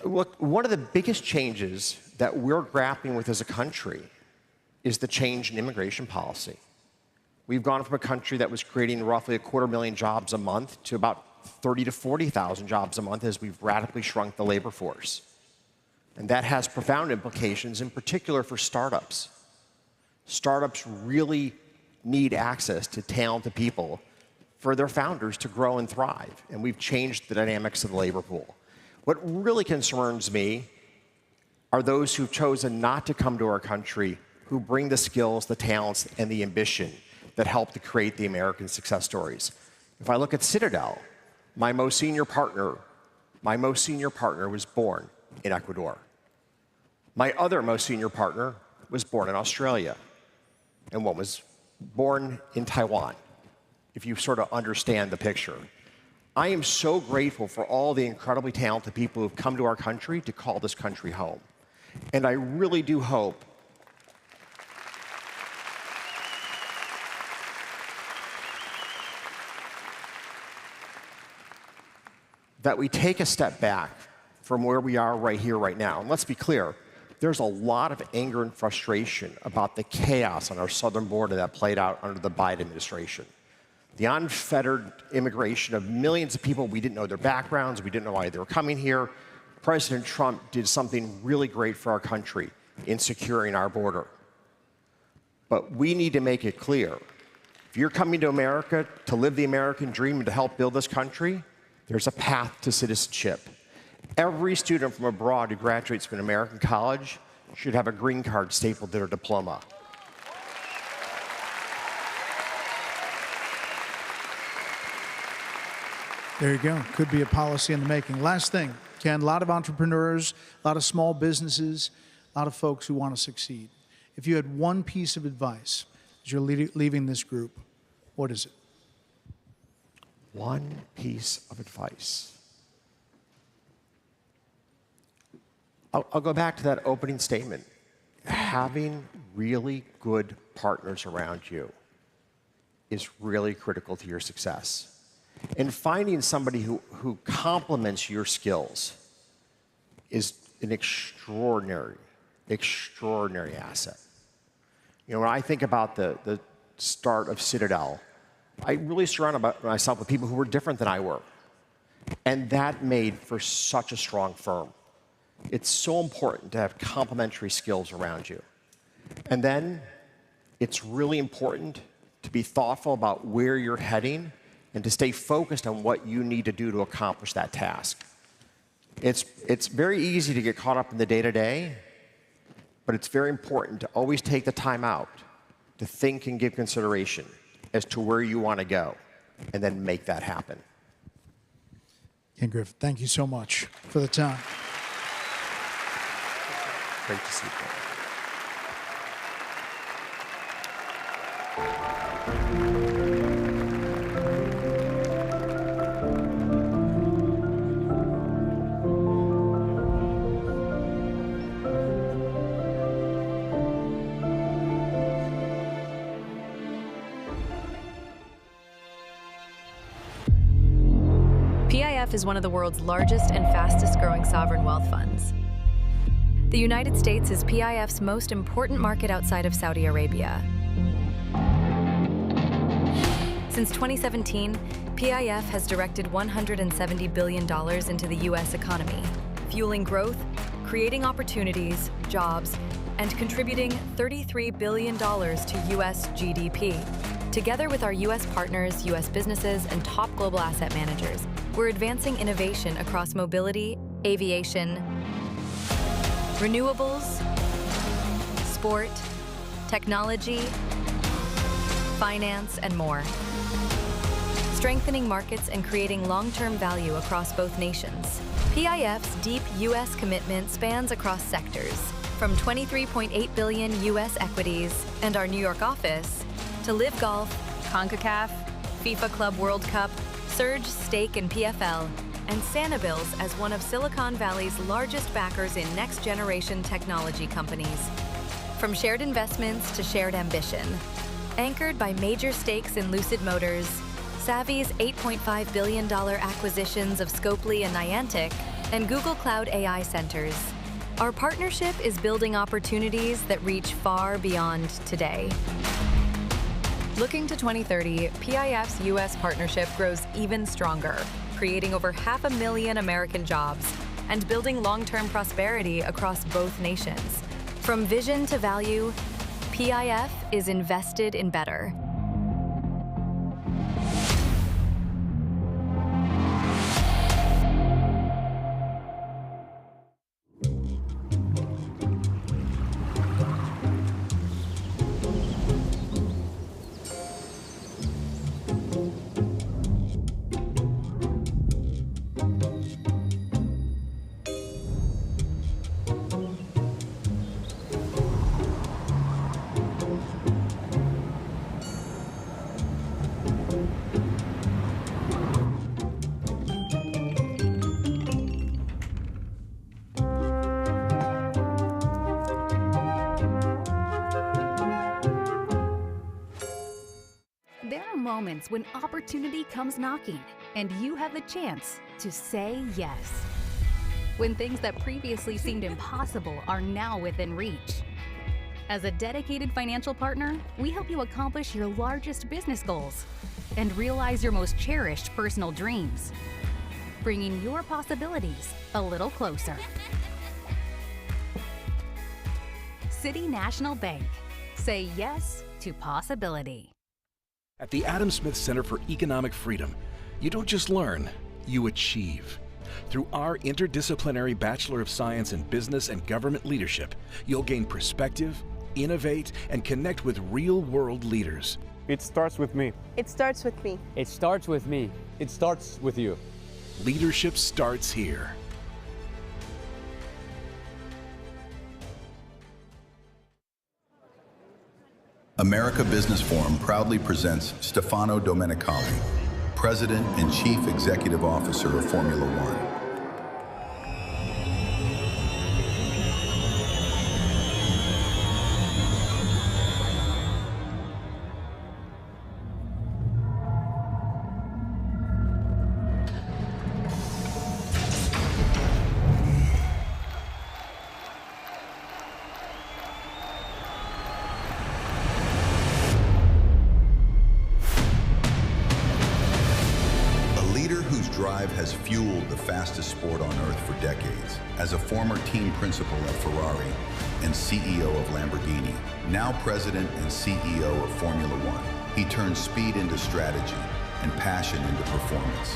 Look, one of the biggest changes that we're grappling with as a country is the change in immigration policy. We've gone from a country that was creating roughly 250,000 jobs a month to about 30 to 40,000 jobs a month as we've radically shrunk the labor force. And that has profound implications, in particular for startups. Startups really need access to talented people for their founders to grow and thrive. And we've changed the dynamics of the labor pool. What really concerns me are those who've chosen not to come to our country, who bring the skills, the talents, and the ambition that help to create the American success stories. If I look at Citadel, my most senior partner was born in Ecuador. My other most senior partner was born in Australia, and one was born in Taiwan, if you sort of understand the picture. I am so grateful for all the incredibly talented people who've come to our country to call this country home. And I really do hope that we take a step back from where we are right here, right now. And let's be clear, there's a lot of anger and frustration about the chaos on our southern border that played out under the Biden administration. The unfettered immigration of millions of people, we didn't know their backgrounds, we didn't know why they were coming here. President Trump did something really great for our country in securing our border. But we need to make it clear, if you're coming to America to live the American dream and to help build this country, there's a path to citizenship. Every student from abroad who graduates from an American college should have a green card stapled to their diploma. There you go. Could be a policy in the making. Last thing, Ken, a lot of entrepreneurs, a lot of small businesses, a lot of folks who want to succeed. If you had one piece of advice as you're leaving this group, what is it? One piece of advice. I'll go back to that opening statement. Having really good partners around you is really critical to your success. And finding somebody who complements your skills is an extraordinary asset. You know, when I think about the start of Citadel, I really surrounded myself with people who were different than I were. And that made for such a strong firm. It's so important to have complementary skills around you. And then it's really important to be thoughtful about where you're heading and to stay focused on what you need to do to accomplish that task. It's very easy to get caught up in the day-to-day, but it's very important to always take the time out to think and give consideration as to where you want to go, and then make that happen. Ken Griffin, thank you so much for the time. Great to see you. PIF is one of the world's largest and fastest growing sovereign wealth funds. The United States is PIF's most important market outside of Saudi Arabia. Since 2017, PIF has directed $170 billion into the U.S. economy, fueling growth, creating opportunities, jobs, and contributing $33 billion to U.S. GDP. Together with our U.S. partners, U.S. businesses, and top global asset managers, we're advancing innovation across mobility, aviation, renewables, sport, technology, finance, and more. Strengthening markets and creating long-term value across both nations. PIF's deep U.S. commitment spans across sectors, from 23.8 billion U.S. equities and our New York office to Live Golf, CONCACAF, FIFA Club World Cup, Surge, Stake, and PFL, and Sanibels as one of Silicon Valley's largest backers in next-generation technology companies. From shared investments to shared ambition, anchored by major stakes in Lucid Motors, Savvy's $8.5 billion acquisitions of Scopely and Niantic, and Google Cloud AI centers, our partnership is building opportunities that reach far beyond today. Looking to 2030, PIF's U.S. partnership grows even stronger, creating over 500,000 American jobs and building long-term prosperity across both nations. From vision to value, PIF is invested in better. There are moments when opportunity comes knocking, and you have the chance to say yes. When things that previously seemed impossible are now within reach. As a dedicated financial partner, we help you accomplish your largest business goals and realize your most cherished personal dreams, bringing your possibilities a little closer. City National Bank. Say yes to possibility. At the Adam Smith Center for Economic Freedom, you don't just learn, you achieve. Through our interdisciplinary Bachelor of Science in Business and Government Leadership, you'll gain perspective, innovate, and connect with real-world leaders. It starts with me. It starts with me. It starts with me. It starts with you. Leadership starts here. America Business Forum proudly presents Stefano Domenicali, President and Chief Executive Officer of Formula One. Drive has fueled the fastest sport on earth for decades. As a former team principal at Ferrari and CEO of Lamborghini, now president and CEO of Formula One, he turns speed into strategy and passion into performance.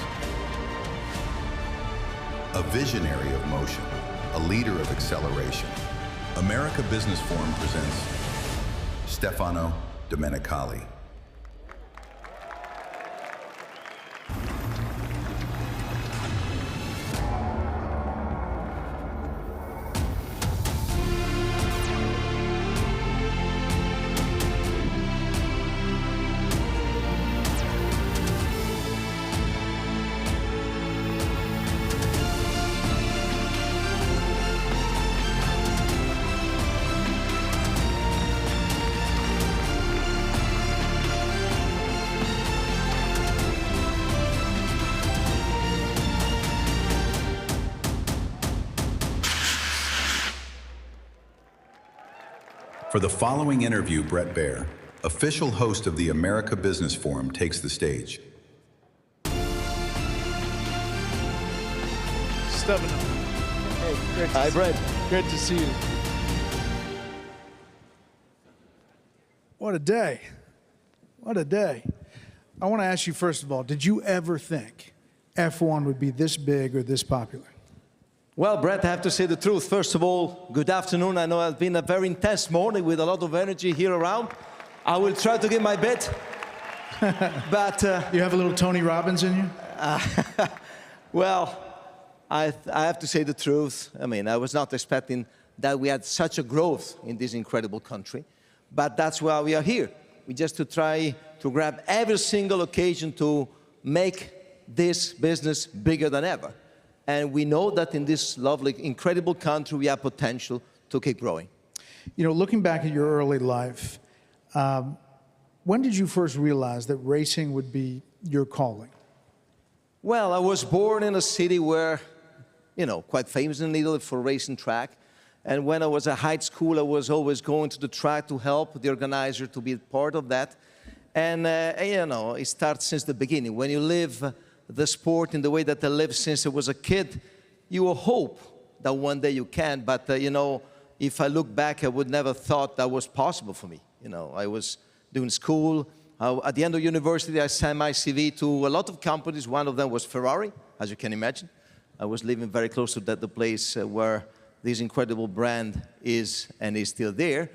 A visionary of motion, a leader of acceleration, America Business Forum presents Stefano Domenicali. For the following interview, Bret Baier, official host of the America Business Forum, takes the stage. Stefano. Hey, great to Hi, see Bret. you. Great to see you. What a day. What a day. I want to ask you, first of all, did you ever think F1 would be this big or this popular? Well, Bret, I have to say the truth. First of all, good afternoon. I know it's been a very intense morning with a lot of energy here around. I will try to give my bit. But you have a little Tony Robbins in you? Well, I have to say the truth. I mean, I was not expecting that we had such a growth in this incredible country. But that's why we are here. We just to try to grab every single occasion to make this business bigger than ever. And we know that in this lovely, incredible country, we have potential to keep growing. You know, looking back at your early life, when did you first realize that racing would be your calling? Well, I was born in a city where, you know, quite famous in Italy for racing track. And when I was at high school, I was always going to the track to help the organizer to be part of that. And, you know, it starts since the beginning. When you live the sport in the way that I lived since I was a kid, you will hope that one day you can. But, you know, if I look back, I would never thought that was possible for me. You know, I was doing school. At the end of university, I sent my CV to a lot of companies. One of them was Ferrari, as you can imagine. I was living very close to the place where this incredible brand is and is still there.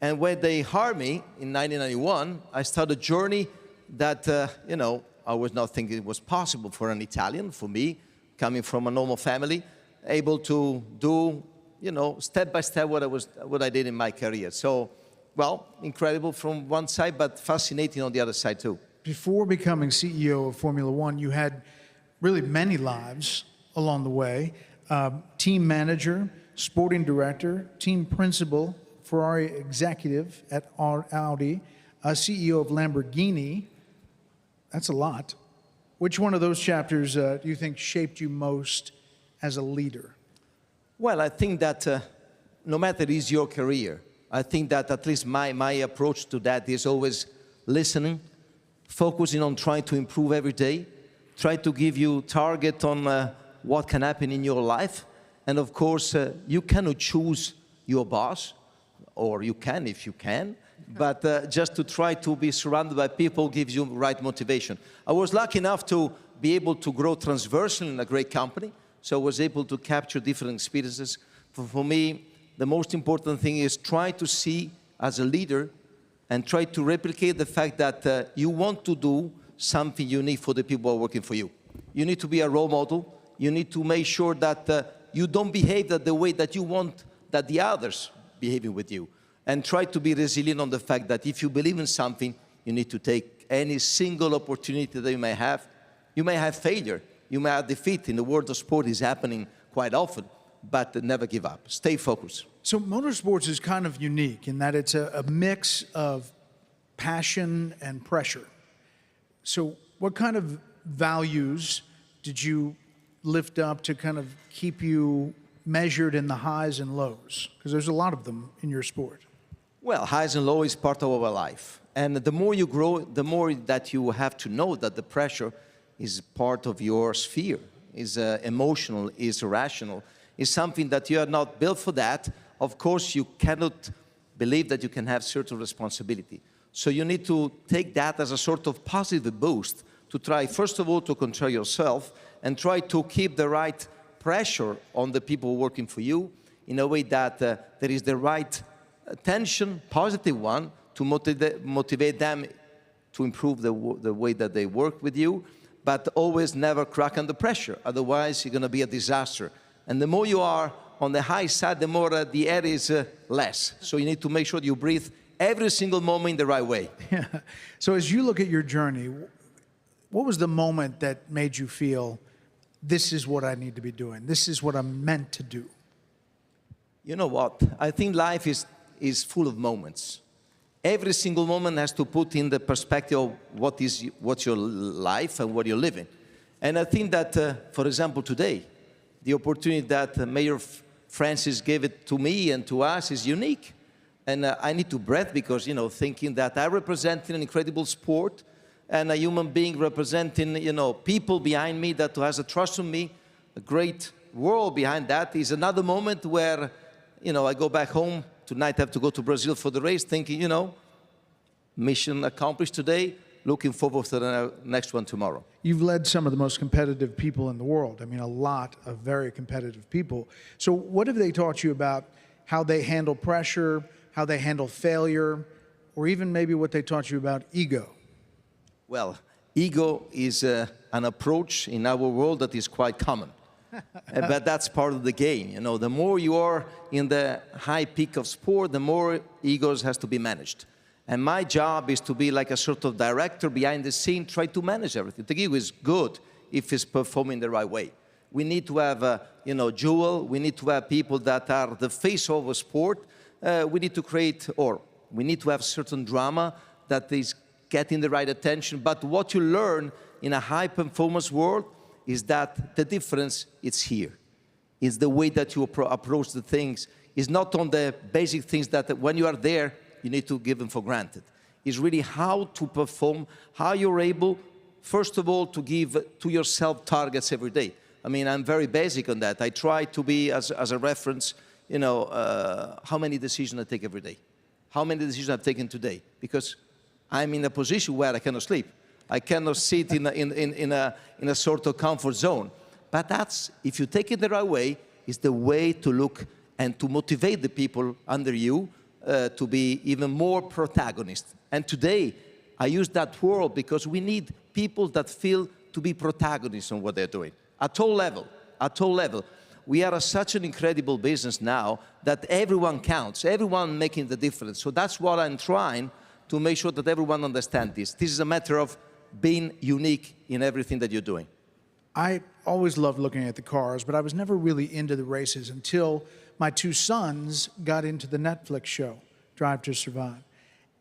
And when they hired me in 1991, I started a journey that, you know, I was not thinking it was possible for an Italian, for me, coming from a normal family, able to do, you know, step by step what I did in my career. So, well, incredible from one side, but fascinating on the other side too. Before becoming CEO of Formula One, you had really many lives along the way. Team manager, sporting director, team principal, Ferrari executive at Audi, CEO of Lamborghini. That's a lot. Which one of those chapters do you think shaped you most as a leader? Well, I think that no matter is your career, I think that at least my approach to that is always listening, focusing on trying to improve every day, try to give you target on what can happen in your life. And of course, you cannot choose your boss, or you can if you can, but just to try to be surrounded by people gives you right motivation. I was lucky enough to be able to grow transversely in a great company, so I was able to capture different experiences. For me, the most important thing is try to see as a leader and try to replicate the fact that you want to do something unique for the people who are working for you. You need to be a role model. You need to make sure that you don't behave the way that you want that the others behaving with you. And try to be resilient on the fact that if you believe in something, you need to take any single opportunity that you may have. You may have failure. You may have defeat. In the world of sport, is happening quite often. But never give up. Stay focused. So motorsports is kind of unique in that it's a mix of passion and pressure. So what kind of values did you lift up to kind of keep you measured in the highs and lows? Because there's a lot of them in your sport. Well, highs and lows is part of our life. And the more you grow, the more that you have to know that the pressure is part of your sphere, is emotional, is rational, is something that you are not built for that. Of course, you cannot believe that you can have certain responsibility. So you need to take that as a sort of positive boost to try, first of all, to control yourself and try to keep the right pressure on the people working for you in a way that there is the right tension, positive one, to motivate them to improve the way that they work with you, but always never crack under pressure. Otherwise, you're going to be a disaster. And the more you are on the high side, the more the air is less. So you need to make sure you breathe every single moment in the right way. Yeah. So as you look at your journey, what was the moment that made you feel, this is what I need to be doing, this is what I'm meant to do? You know what? I think life is full of moments. Every single moment has to put in the perspective of what's your life and what you're living. And I think that, for example, today, the opportunity that Mayor Francis gave it to me and to us is unique. And I need to breathe because, you know, thinking that I represent an incredible sport and a human being representing, you know, people behind me that has a trust in me, a great world behind that is another moment where, you know, I go back home. Tonight I have to go to Brazil for the race thinking, you know, mission accomplished today, looking forward to the next one tomorrow. You've led some of the most competitive people in the world. I mean, a lot of very competitive people. So what have they taught you about how they handle pressure, how they handle failure, or even maybe what they taught you about ego? Well, ego is an approach in our world that is quite common. But that's part of the game. You know, the more you are in the high peak of sport, the more egos has to be managed. And my job is to be like a sort of director behind the scene, try to manage everything. The ego is good if it's performing the right way. We need to have, jewel. We need to have people that are the face of a sport. We need to create, or we need to have certain drama that is getting the right attention. But what you learn in a high-performance world is that the difference is here. It's the way that you approach the things. It's not on the basic things that when you are there, you need to give them for granted. It's really how to perform, how you're able, first of all, to give to yourself targets every day. I mean, I'm very basic on that. I try to be, as a reference, how many decisions I take every day. How many decisions I've taken today. Because I'm in a position where I cannot sleep. I cannot sit in a sort of comfort zone. But that's, if you take it the right way, is the way to look and to motivate the people under you to be even more protagonists. And today, I use that word because we need people that feel to be protagonists on what they're doing. At all level, at all level. We are such an incredible business now that everyone counts, everyone making the difference. So that's what I'm trying to make sure that everyone understands this. This is a matter of being unique in everything that you're doing. I always loved looking at the cars, but I was never really into the races until my two sons got into the Netflix show, Drive to Survive.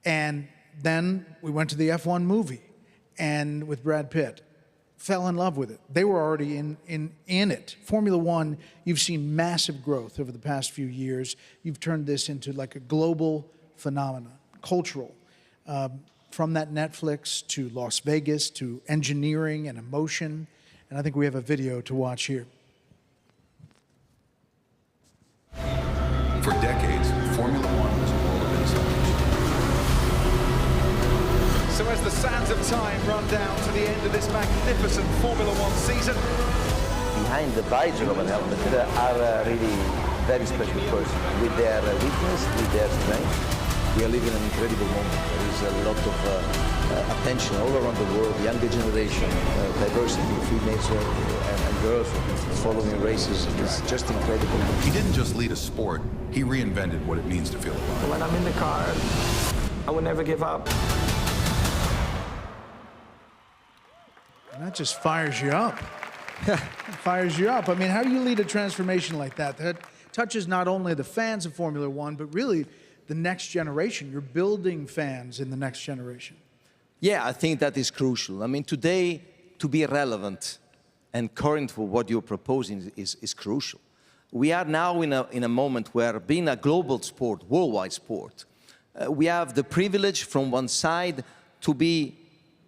And then we went to the F1 movie and with Brad Pitt. Fell in love with it. They were already in it. Formula One, you've seen massive growth over the past few years. You've turned this into like a global phenomenon, cultural. From that Netflix to Las Vegas to engineering and emotion. And I think we have a video to watch here. For decades, Formula One was a world of insight. So as the sands of time run down to the end of this magnificent Formula One season. Behind the visor of an helmet are really very special persons with their weakness, with their strength. We are living an incredible moment. There is a lot of attention all around the world, younger generation, diversity, females and girls following races. It's just incredible. He didn't just lead a sport, he reinvented what it means to feel alive. When I'm in the car, I will never give up. And that just fires you up. Fires you up. I mean, how do you lead a transformation like that? That touches not only the fans of Formula One, but really the next generation. You're building fans in the next generation. Yeah, I think that is crucial. I mean, today, to be relevant and current for what you're proposing is crucial. We are now in a moment where, being a global sport, worldwide sport, we have the privilege from one side to be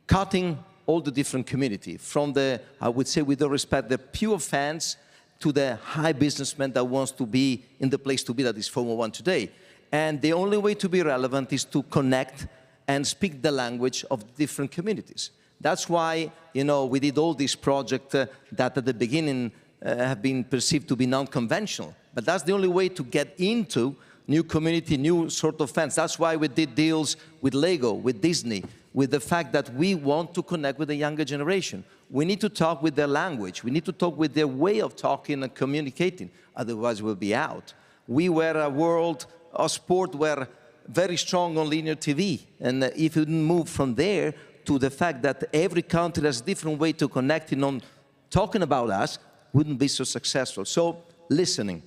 cutting all the different community, from the, I would say with all respect, the pure fans to the high businessman that wants to be in the place to be that is Formula One today. And the only way to be relevant is to connect and speak the language of different communities. That's why, we did all these projects that at the beginning have been perceived to be non-conventional. But that's the only way to get into new community, new sort of fans. That's why we did deals with Lego, with Disney, with the fact that we want to connect with the younger generation. We need to talk with their language. We need to talk with their way of talking and communicating. Otherwise, we'll be out. We were a world, a sport were very strong on linear TV. And if you didn't move from there to the fact that every country has a different way to connecting on talking about us, wouldn't be so successful. So listening,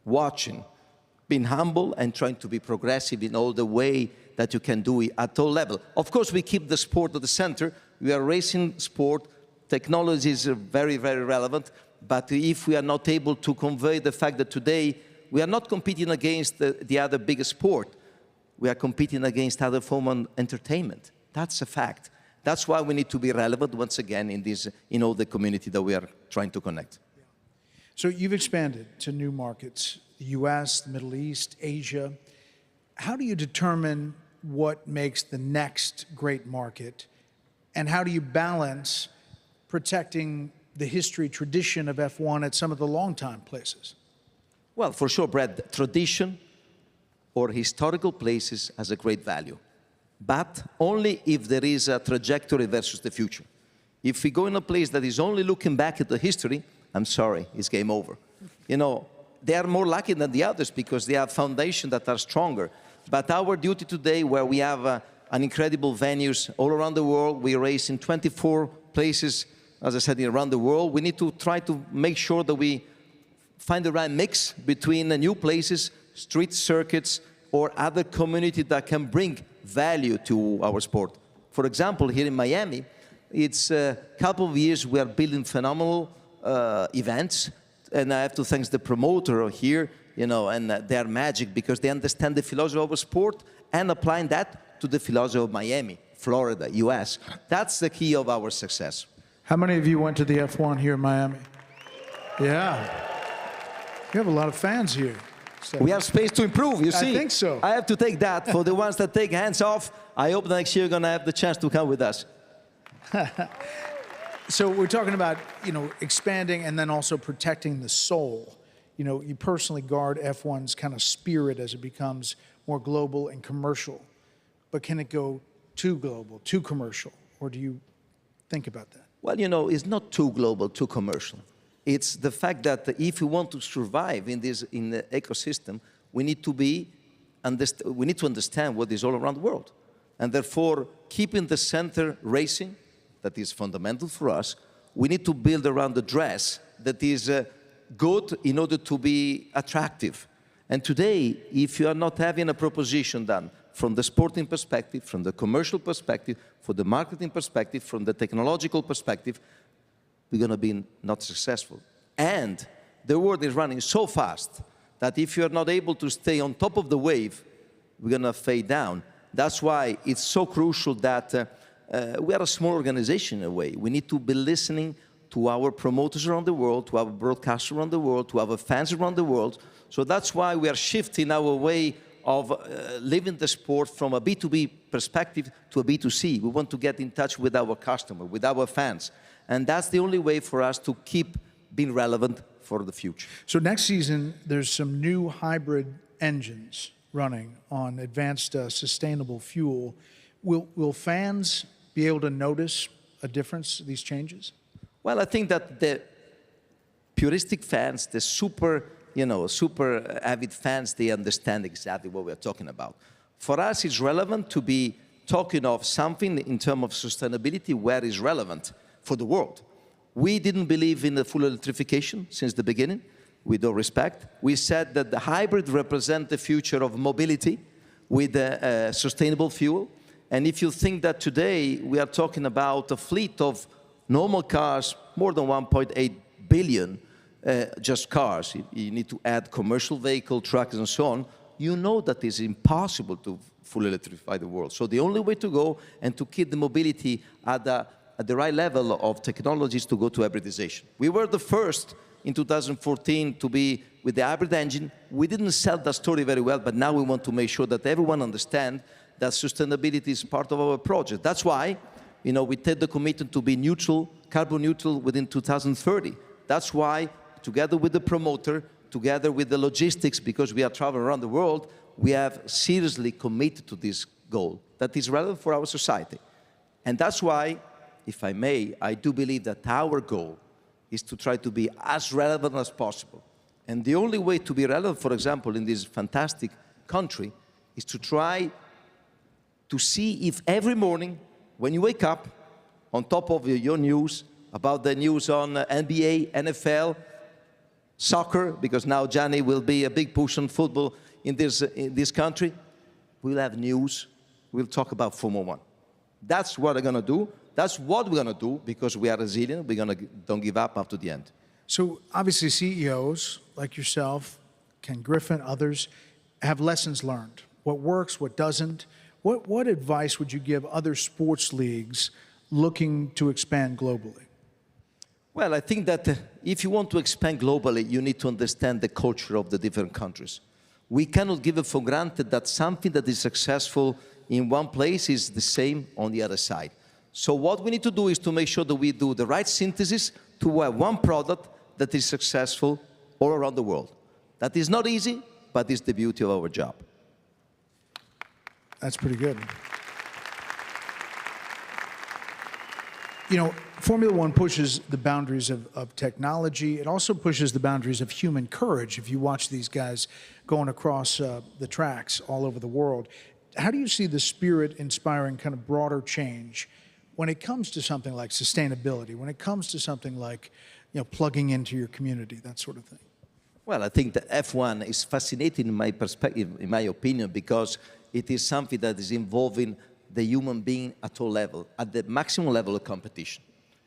watching, being humble and trying to be progressive in all the way that you can do it at all level. Of course, we keep the sport at the center. We are racing sport. Technology is very, very relevant. But if we are not able to convey the fact that today we are not competing against the other biggest sport, we are competing against other form of entertainment. That's a fact. That's why we need to be relevant once again in all the community that we are trying to connect. So you've expanded to new markets, the US, the Middle East, Asia. How do you determine what makes the next great market? And how do you balance protecting the history, tradition of F1 at some of the long-time places? Well, for sure, Brad, tradition or historical places has a great value, but only if there is a trajectory versus the future. If we go in a place that is only looking back at the history, I'm sorry, it's game over. They are more lucky than the others because they have foundations that are stronger. But our duty today, where we have an incredible venues all around the world, we race in 24 places as I said, around the world. We need to try to make sure that we find the right mix between the new places, street circuits, or other communities that can bring value to our sport. For example, here in Miami, it's a couple of years we are building phenomenal events, and I have to thank the promoter here, and they are magic because they understand the philosophy of sport and applying that to the philosophy of Miami, Florida, US. That's the key of our success. How many of you went to the F1 here in Miami? Yeah. You have a lot of fans here. We have space to improve, you see. I think so. I have to take that. For the ones that take hands off, I hope next year you're going to have the chance to come with us. So we're talking about, expanding and then also protecting the soul. You personally guard F1's kind of spirit as it becomes more global and commercial. But can it go too global, too commercial? Or do you think about that? Well, it's not too global, too commercial. It's the fact that if we want to survive in the ecosystem, we need to understand what is all around the world. And therefore, keeping the center racing, that is fundamental for us, we need to build around the dress that is good in order to be attractive. And today, if you are not having a proposition done from the sporting perspective, from the commercial perspective, from the marketing perspective, from the technological perspective, we're going to be not successful. And the world is running so fast that if you're not able to stay on top of the wave, we're going to fade down. That's why it's so crucial that we are a small organization in a way. We need to be listening to our promoters around the world, to our broadcasters around the world, to our fans around the world. So that's why we are shifting our way of living the sport from a B2B perspective to a B2C. We want to get in touch with our customer, with our fans. And that's the only way for us to keep being relevant for the future. So next season, there's some new hybrid engines running on advanced sustainable fuel. Will fans be able to notice a difference, these changes? Well, I think that the puristic fans, the super avid fans, they understand exactly what we're talking about. For us, it's relevant to be talking of something in terms of sustainability where it's relevant for the world. We didn't believe in the full electrification since the beginning, with all respect. We said that the hybrid represents the future of mobility with sustainable fuel. And if you think that today we are talking about a fleet of normal cars, more than 1.8 billion, just cars, you need to add commercial vehicle, trucks, and so on, you know that it's impossible to fully electrify the world. So the only way to go and to keep the mobility at the right level of technologies to go to hybridization. We were the first in 2014 to be with the hybrid engine. We didn't sell that story very well, but now we want to make sure that everyone understands that sustainability is part of our project. That's why, we take the commitment to be neutral, carbon neutral within 2030. That's why, together with the promoter, together with the logistics, because we are traveling around the world, we have seriously committed to this goal that is relevant for our society. And that's why, if I may, I do believe that our goal is to try to be as relevant as possible. And the only way to be relevant, for example, in this fantastic country, is to try to see if every morning, when you wake up, on top of your news, about the news on NBA, NFL, soccer, because now Gianni will be a big push on football in this country, we'll have news, we'll talk about Formula One. That's what we're going to do. That's what we're going to do because we are resilient. We're going to don't give up to the end. So obviously CEOs like yourself, Ken Griffin, others, have lessons learned. What works, what doesn't. What advice would you give other sports leagues looking to expand globally? Well, I think that if you want to expand globally, you need to understand the culture of the different countries. We cannot give it for granted that something that is successful in one place is the same on the other side. So what we need to do is to make sure that we do the right synthesis to have one product that is successful all around the world. That is not easy, but it's the beauty of our job. That's pretty good. Formula One pushes the boundaries of technology. It also pushes the boundaries of human courage. If you watch these guys going across the tracks all over the world, how do you see the spirit inspiring kind of broader change when it comes to something like sustainability, when it comes to something like, plugging into your community, that sort of thing? Well, I think that F1 is fascinating in my perspective, in my opinion, because it is something that is involving the human being at all levels, at the maximum level of competition.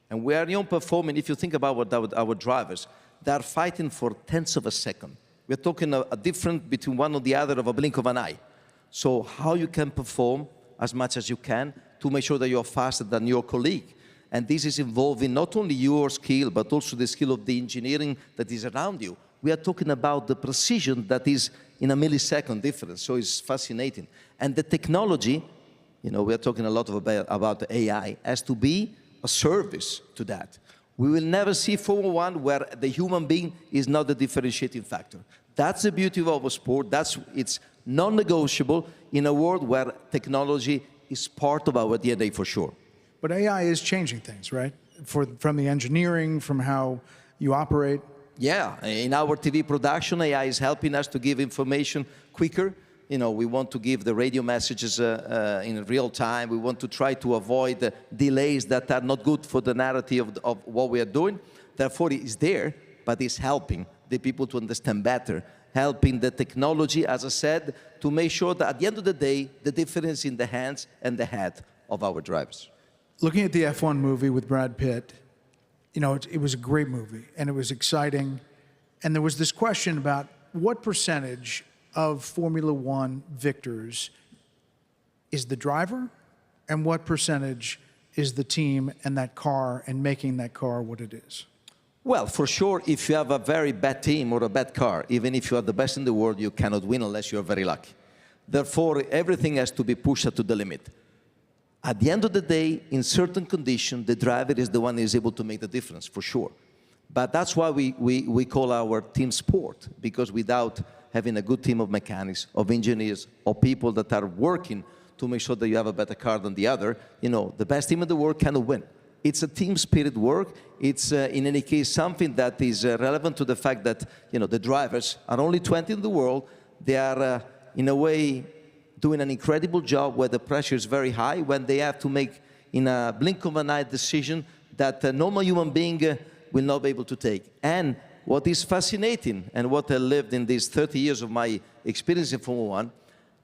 And we are performing, if you think about what our drivers, they are fighting for tenths of a second. We're talking a difference between one or the other of a blink of an eye. So how you can perform as much as you can to make sure that you're faster than your colleague. And this is involving not only your skill, but also the skill of the engineering that is around you. We are talking about the precision that is in a millisecond difference, so it's fascinating. And the technology, we are talking a lot about AI, has to be a service to that. We will never see Formula One where the human being is not the differentiating factor. That's the beauty of our sport. It's non-negotiable in a world where technology is part of our DNA for sure. But AI is changing things, right? From the engineering, from how you operate. Yeah, in our TV production, AI is helping us to give information quicker. We want to give the radio messages in real time. We want to try to avoid the delays that are not good for the narrative of what we are doing. Therefore, it is there, but it's helping the people to understand better, helping the technology, as I said, to make sure that at the end of the day, the difference in the hands and the head of our drivers. Looking at the F1 movie with Brad Pitt, it was a great movie, and it was exciting. And there was this question about what percentage of Formula One victors is the driver, and what percentage is the team and that car and making that car what it is? Well, for sure, if you have a very bad team or a bad car, even if you are the best in the world, you cannot win unless you are very lucky. Therefore, everything has to be pushed to the limit. At the end of the day, in certain conditions, the driver is the one who is able to make the difference, for sure. But that's why we call our team sport, because without having a good team of mechanics, of engineers, of people that are working to make sure that you have a better car than the other, the best team in the world cannot win. It's a team spirit work. It's, in any case, something that is relevant to the fact that, the drivers are only 20 in the world. They are, in a way, doing an incredible job where the pressure is very high, when they have to make, in a blink of an eye, decision that a normal human being will not be able to take. And what is fascinating, and what I lived in these 30 years of my experience in Formula One,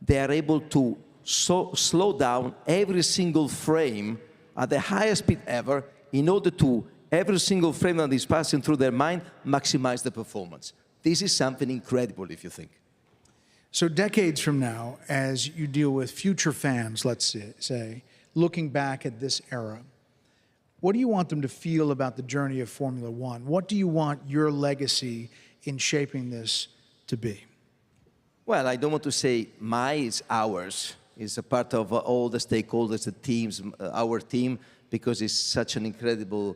they are able to slow down every single frame at the highest speed ever in order to, every single frame that is passing through their mind, maximize the performance. This is something incredible, if you think. So decades from now, as you deal with future fans, let's say, looking back at this era, what do you want them to feel about the journey of Formula One? What do you want your legacy in shaping this to be? Well, I don't want to say it's ours. It's a part of all the stakeholders, the teams, our team, because it's such an incredible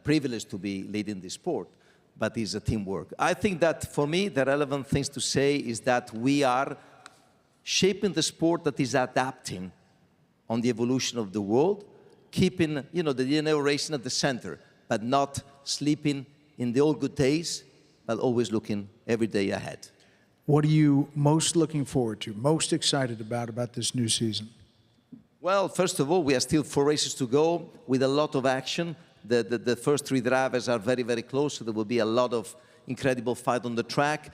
privilege to be leading this sport. But it's a teamwork. I think that for me, the relevant things to say is that we are shaping the sport that is adapting on the evolution of the world, keeping, the DNA racing at the center, but not sleeping in the old good days, but always looking every day ahead. What are you most looking forward to, most excited about this new season? Well, first of all, we have still 4 races to go with a lot of action. The first 3 drivers are very, very close, so there will be a lot of incredible fight on the track.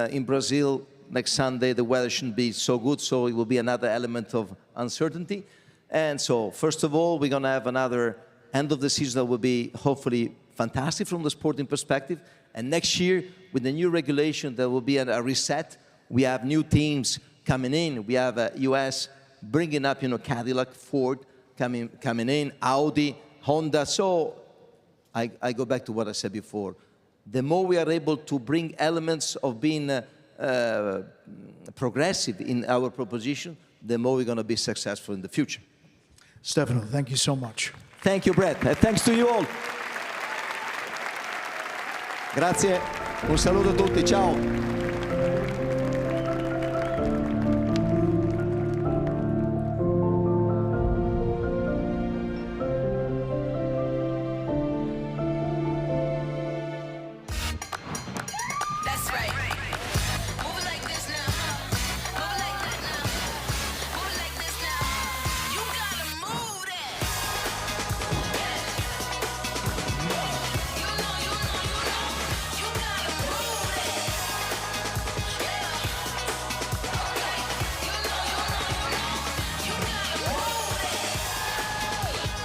In Brazil, next Sunday, the weather shouldn't be so good, so it will be another element of uncertainty. And so, first of all, we're going to have another end of the season that will be hopefully fantastic from the sporting perspective. And next year, with the new regulation, there will be a reset. We have new teams coming in. We have US bringing up, Cadillac, Ford coming in, Audi, Honda. So I go back to what I said before. The more we are able to bring elements of being progressive in our proposition, the more we're going to be successful in the future. Stefano, thank you so much. Thank you, Bret. Thanks to you all. Grazie. Un saluto a tutti. Ciao.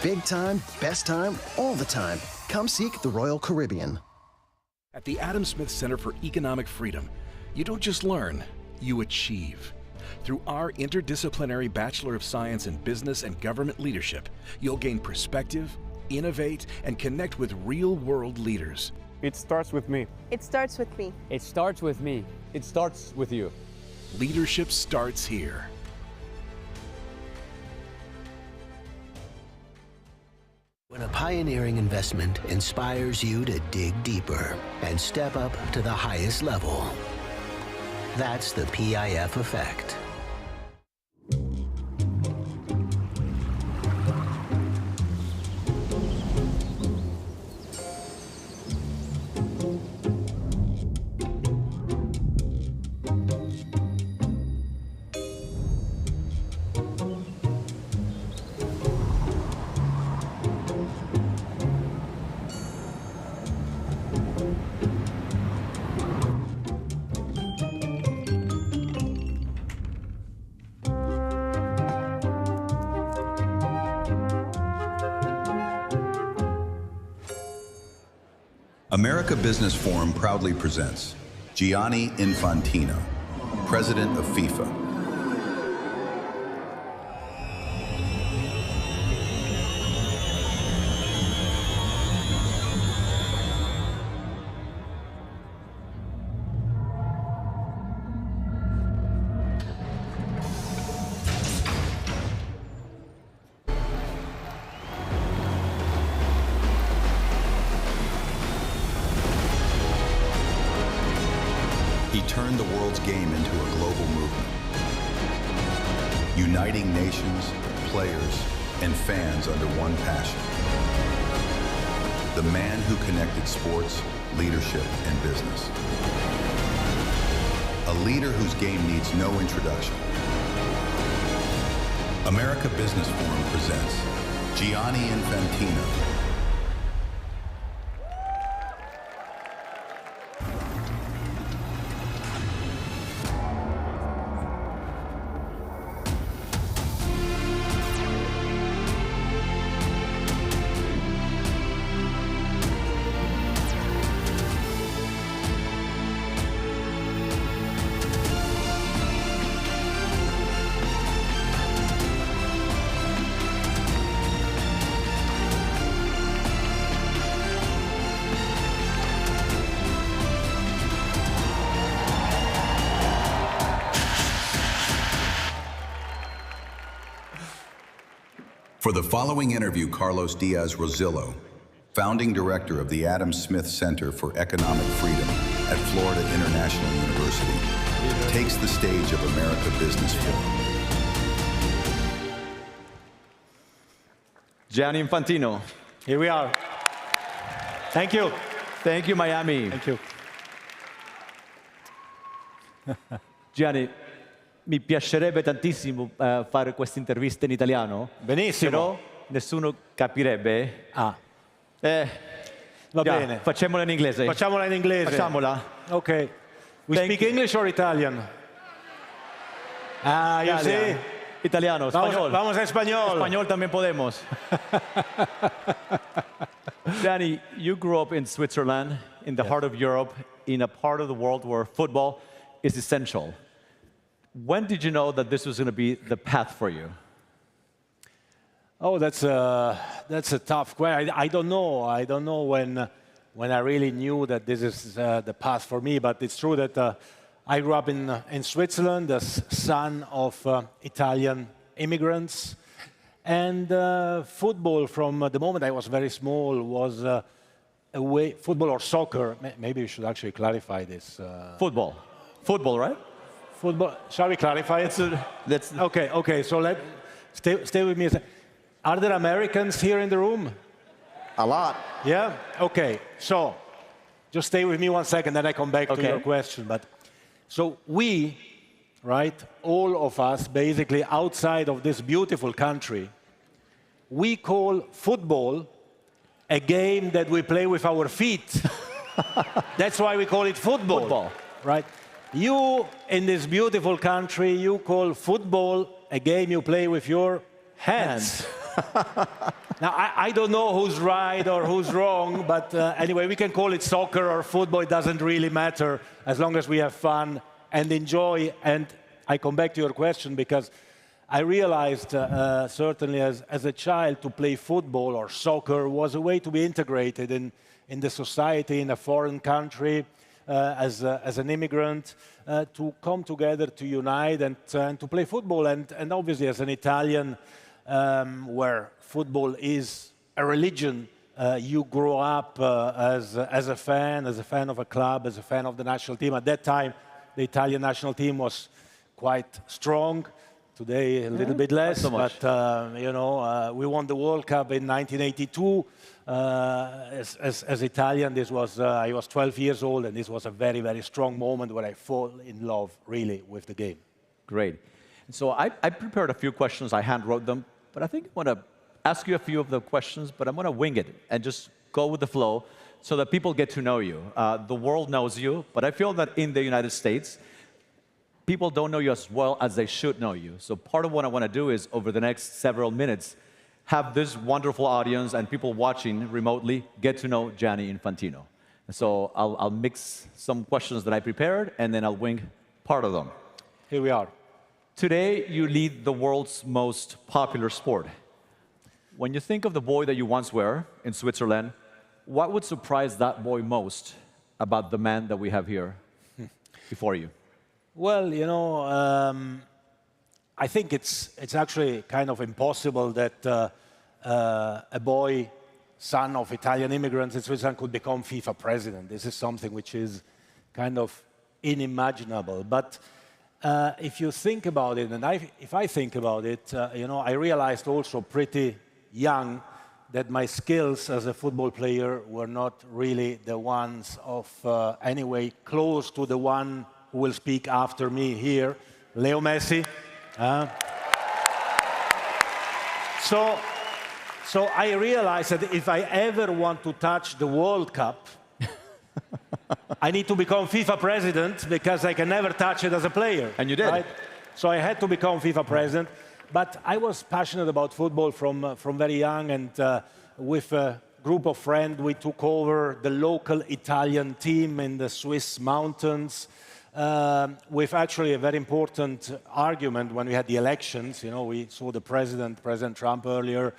Big time, best time, all the time. Come seek the Royal Caribbean. At the Adam Smith Center for Economic Freedom, you don't just learn, you achieve. Through our interdisciplinary Bachelor of Science in Business and Government Leadership, you'll gain perspective, innovate, and connect with real-world leaders. It starts with me. It starts with me. It starts with me. It starts with you. Leadership starts here. When a pioneering investment inspires you to dig deeper and step up to the highest level, that's the PIF effect. America Business Forum proudly presents Gianni Infantino, President of FIFA. He turned the world's game into a global movement, uniting nations, players, and fans under one passion. The man who connected sports, leadership, and business. A leader whose game needs no introduction. America Business Forum presents Gianni Infantino. For the following interview, Carlos Diaz Rosillo, founding director of the Adam Smith Center for Economic Freedom at Florida International University, takes the stage of America Business Forum. Gianni Infantino. Here we are. Thank you. Thank you, Miami. Thank you. Gianni, mi piacerebbe tantissimo fare questa intervista in italiano. Benissimo. Però nessuno capirebbe. Va bene. Facciamola in inglese. Facciamola in inglese. Facciamola. Ok. We speak English or Italian? You see? Italiano, español. Vamos a español. Español también podemos. Gianni, you grew up in Switzerland, in the heart of Europe, in a part of the world where football is essential. When did you know that this was going to be the path for you? Oh, that's a tough question. I don't know. I don't know when I really knew that this is the path for me. But it's true that I grew up in Switzerland, the son of Italian immigrants. And football, from the moment I was very small, was a way, football or soccer. Maybe we should actually clarify this. Football. Football, right? Football. Shall we clarify it? Okay. So stay with me. Are there Americans here in the room? A lot. Yeah? Okay. So just stay with me 1 second, then I come back to your question. But so we, right, all of us, basically outside of this beautiful country, we call football a game that we play with our feet. That's why we call it football. Right? You, in this beautiful country, you call football a game you play with your hands. Now, I don't know who's right or who's wrong, but anyway, we can call it soccer or football. It doesn't really matter as long as we have fun and enjoy. And I come back to your question because I realized, certainly as a child, to play football or soccer was a way to be integrated in the society, in a foreign country, as an immigrant, to come together, to unite, and to play football. And obviously, as an Italian, where football is a religion, you grow up as a fan of a club, as a fan of the national team. At that time, the Italian national team was quite strong. Today, a little bit less, so much. but we won the World Cup in 1982. As Italian, this was I was 12 years old, and this was a very, very strong moment where I fall in love, really, with the game. Great. So I prepared a few questions. I hand wrote them, but I think I want to ask you a few of the questions, but I'm going to wing it and just go with the flow so that people get to know you. The world knows you, but I feel that in the United States, people don't know you as well as they should know you. So part of what I want to do is, over the next several minutes, have this wonderful audience and people watching remotely get to know Gianni Infantino. So I'll mix some questions that I prepared, and then I'll wing part of them. Here we are. Today, you lead the world's most popular sport. When you think of the boy that you once were in Switzerland, what would surprise that boy most about the man that we have here before you? Well, I think it's actually kind of impossible that a boy, son of Italian immigrants in Switzerland, could become FIFA president. This is something which is kind of unimaginable. But if you think about it, and if I think about it, I realized also pretty young that my skills as a football player were not really the ones of anyway close to the one who will speak after me here, Leo Messi. So I realized that if I ever want to touch the World Cup, I need to become FIFA president because I can never touch it as a player. And you did. Right? So I had to become FIFA president. But I was passionate about football from very young, and with a group of friends, we took over the local Italian team in the Swiss mountains. With actually a very important argument when we had the elections. We saw the President Trump earlier.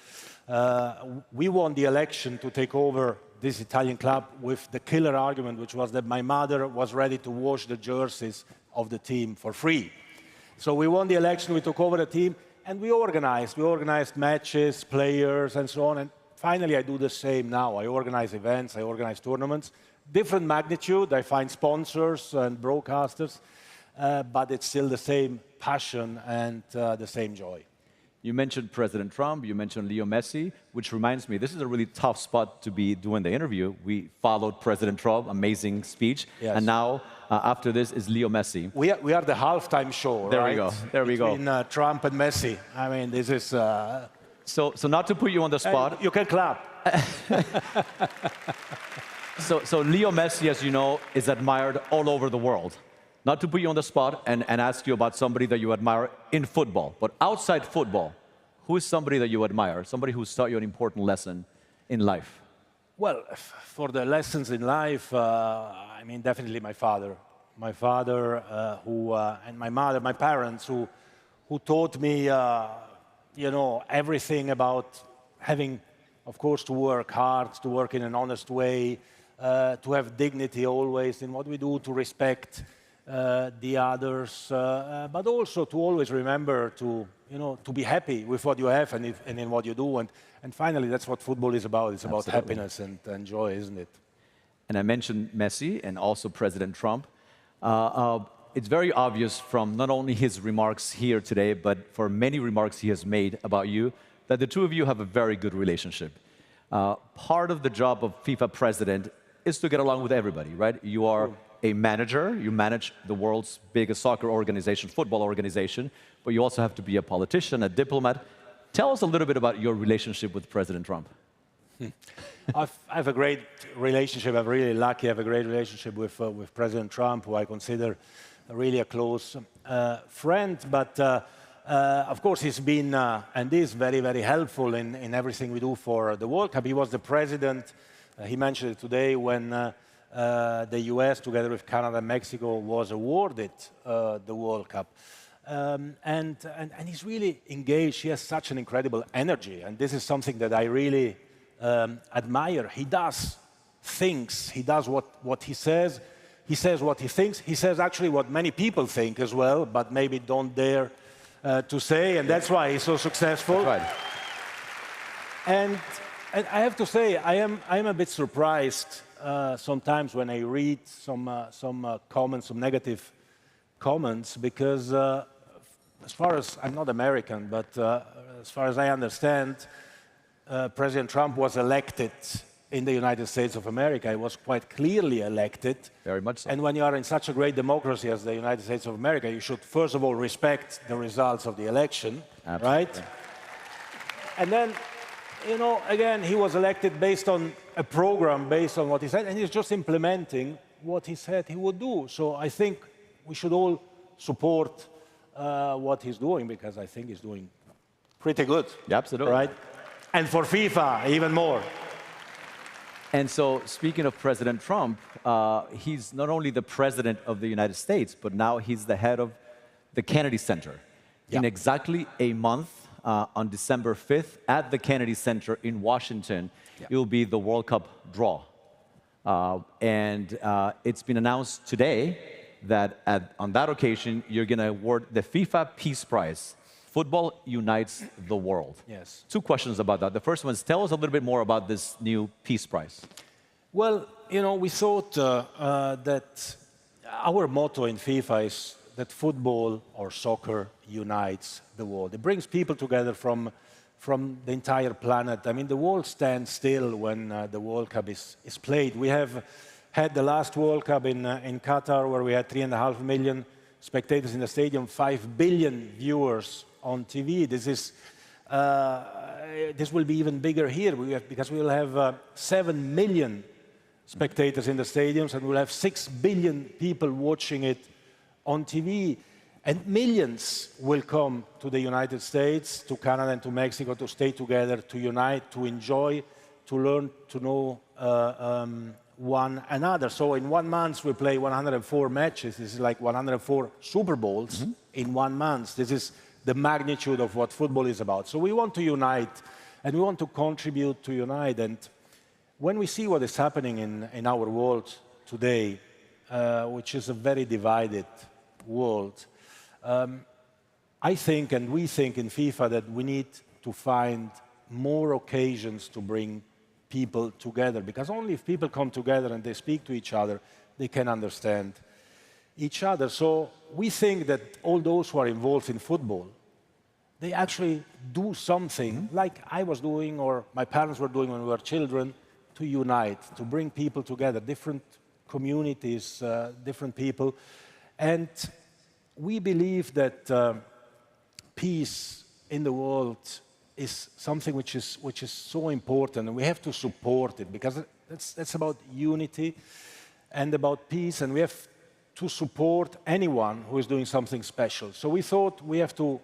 We won the election to take over this Italian club with the killer argument, which was that my mother was ready to wash the jerseys of the team for free. So we won the election, we took over the team, and we organized. We organized matches, players, and so on. And finally, I do the same now. I organize events, I organize tournaments. Different magnitude, I find sponsors and broadcasters, but it's still the same passion and the same joy. You mentioned President Trump, you mentioned Leo Messi, which reminds me, this is a really tough spot to be doing the interview. We followed President Trump, amazing speech, yes. And now, after this, is Leo Messi. We are the halftime show, there right? We go. There we go. Between Trump and Messi. I mean, this is... So not to put you on the spot... You can clap. So Leo Messi, as you know, is admired all over the world. Not to put you on the spot and ask you about somebody that you admire in football, but outside football, who is somebody that you admire, somebody who's taught you an important lesson in life? Well, for the lessons in life, I mean, definitely my father. My father, and my mother, my parents, who taught me, everything about having, of course, to work hard, to work in an honest way, to have dignity always in what we do, to respect the others, but also to always remember to be happy with what you have and in what you do. And finally, that's what football is about. It's about happiness and joy, isn't it? And I mentioned Messi and also President Trump. It's very obvious from not only his remarks here today, but for many remarks he has made about you, that the two of you have a very good relationship. Part of the job of FIFA president is to get along with everybody, right? You are a manager, you manage the world's biggest soccer organization, football organization, but you also have to be a politician, a diplomat. Tell us a little bit about your relationship with President Trump. I have a great relationship. I'm really lucky. I have a great relationship with President Trump, who I consider really a close friend. But Of course, he's been and is very, very helpful in everything we do for the World Cup. He was the president, he mentioned it today, when the US, together with Canada and Mexico, was awarded the World Cup. And he's really engaged. He has such an incredible energy. And this is something that I really admire. He does things. He does what he says. He says what he thinks. He says actually what many people think as well, but maybe don't dare to say. And that's why he's so successful. That's right. And I have to say, I am a bit surprised sometimes when I read some comments, some negative comments, because as far as, I'm not American, but as far as I understand, President Trump was elected in the United States of America. He was quite clearly elected. Very much so. And when you are in such a great democracy as the United States of America, you should first of all respect the results of the election, right? And then, you know, again, he was elected based on a program, based on what he said, and he's just implementing what he said he would do. So I think we should all support what he's doing, because I think he's doing pretty good. Yeah, absolutely. Right? And for FIFA, even more. And so, speaking of President Trump, he's not only the president of the United States, but now he's the head of the Kennedy Center. Yeah. In exactly a month, on December 5th, at the Kennedy Center in Washington, it will be the World Cup draw. And it's been announced today that on that occasion, you're going to award the FIFA Peace Prize. Football unites the world. Yes. Two questions about that. The first one is, tell us a little bit more about this new Peace Prize. Well, you know, we thought that our motto in FIFA is that football or soccer unites the world. It brings people together from the entire planet. I mean, the world stands still when the World Cup is played. We have had the last World Cup in Qatar, where we had 3.5 million spectators in the stadium, 5 billion viewers on TV. This will be even bigger here, because we will have 7 million spectators in the stadiums, and we'll have 6 billion people watching it on TV. And millions will come to the United States, to Canada and to Mexico to stay together, to unite, to enjoy, to learn to know one another. So in 1 month we play 104 matches. This is like 104 Super Bowls in 1 month. This is the magnitude of what football is about. So we want to unite, and we want to contribute to unite. And when we see what is happening in our world today, which is a very divided world, I think, and we think in FIFA, that we need to find more occasions to bring people together, because only if people come together and they speak to each other, they can understand each other. So we think that all those who are involved in football, they actually do something like I was doing, or my parents were doing when we were children, to unite, to bring people together, different communities, different people. And we believe that peace in the world is something which is so important, and we have to support it, because that's about unity and about peace, and we have to support anyone who is doing something special. So we thought we have to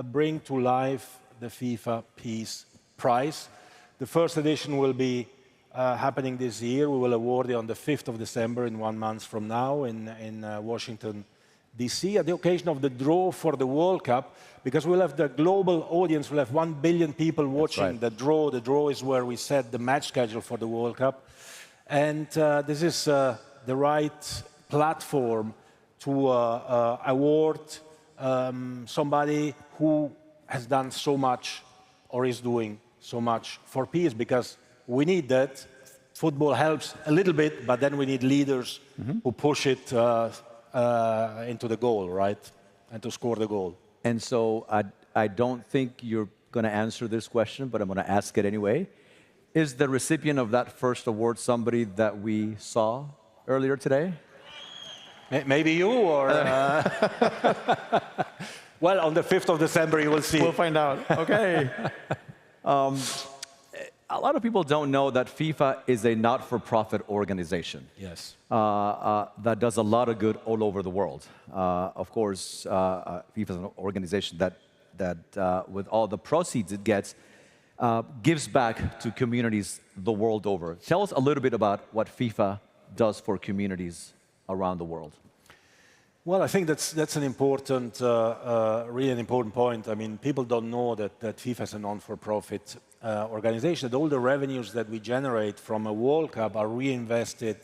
bring to life the FIFA Peace Prize. The first edition will be happening this year. We will award it on the 5th of December, in 1 month from now, in Washington, D.C., at the occasion of the draw for the World Cup, because we'll have the global audience, we'll have 1 billion people watching the draw. The draw is where we set the match schedule for the World Cup. And this is the right platform to award somebody who has done so much, or is doing so much for peace, because we need that. Football helps a little bit, but then we need leaders who push it into the goal, right? And to score the goal. And so I don't think you're going to answer this question, but I'm going to ask it anyway. Is the recipient of that first award somebody that we saw earlier today? Maybe you, or... Well, on the 5th of December, you will see. We'll find out. Okay. a lot of people don't know that FIFA is a not-for-profit organization. Yes. That does a lot of good all over the world. Of course, FIFA is an organization that with all the proceeds it gets, gives back to communities the world over. Tell us a little bit about what FIFA does for communities around the world. Well, I think that's an important, really an important point. I mean, people don't know that FIFA is a non-for-profit organization. That all the revenues that we generate from a World Cup are reinvested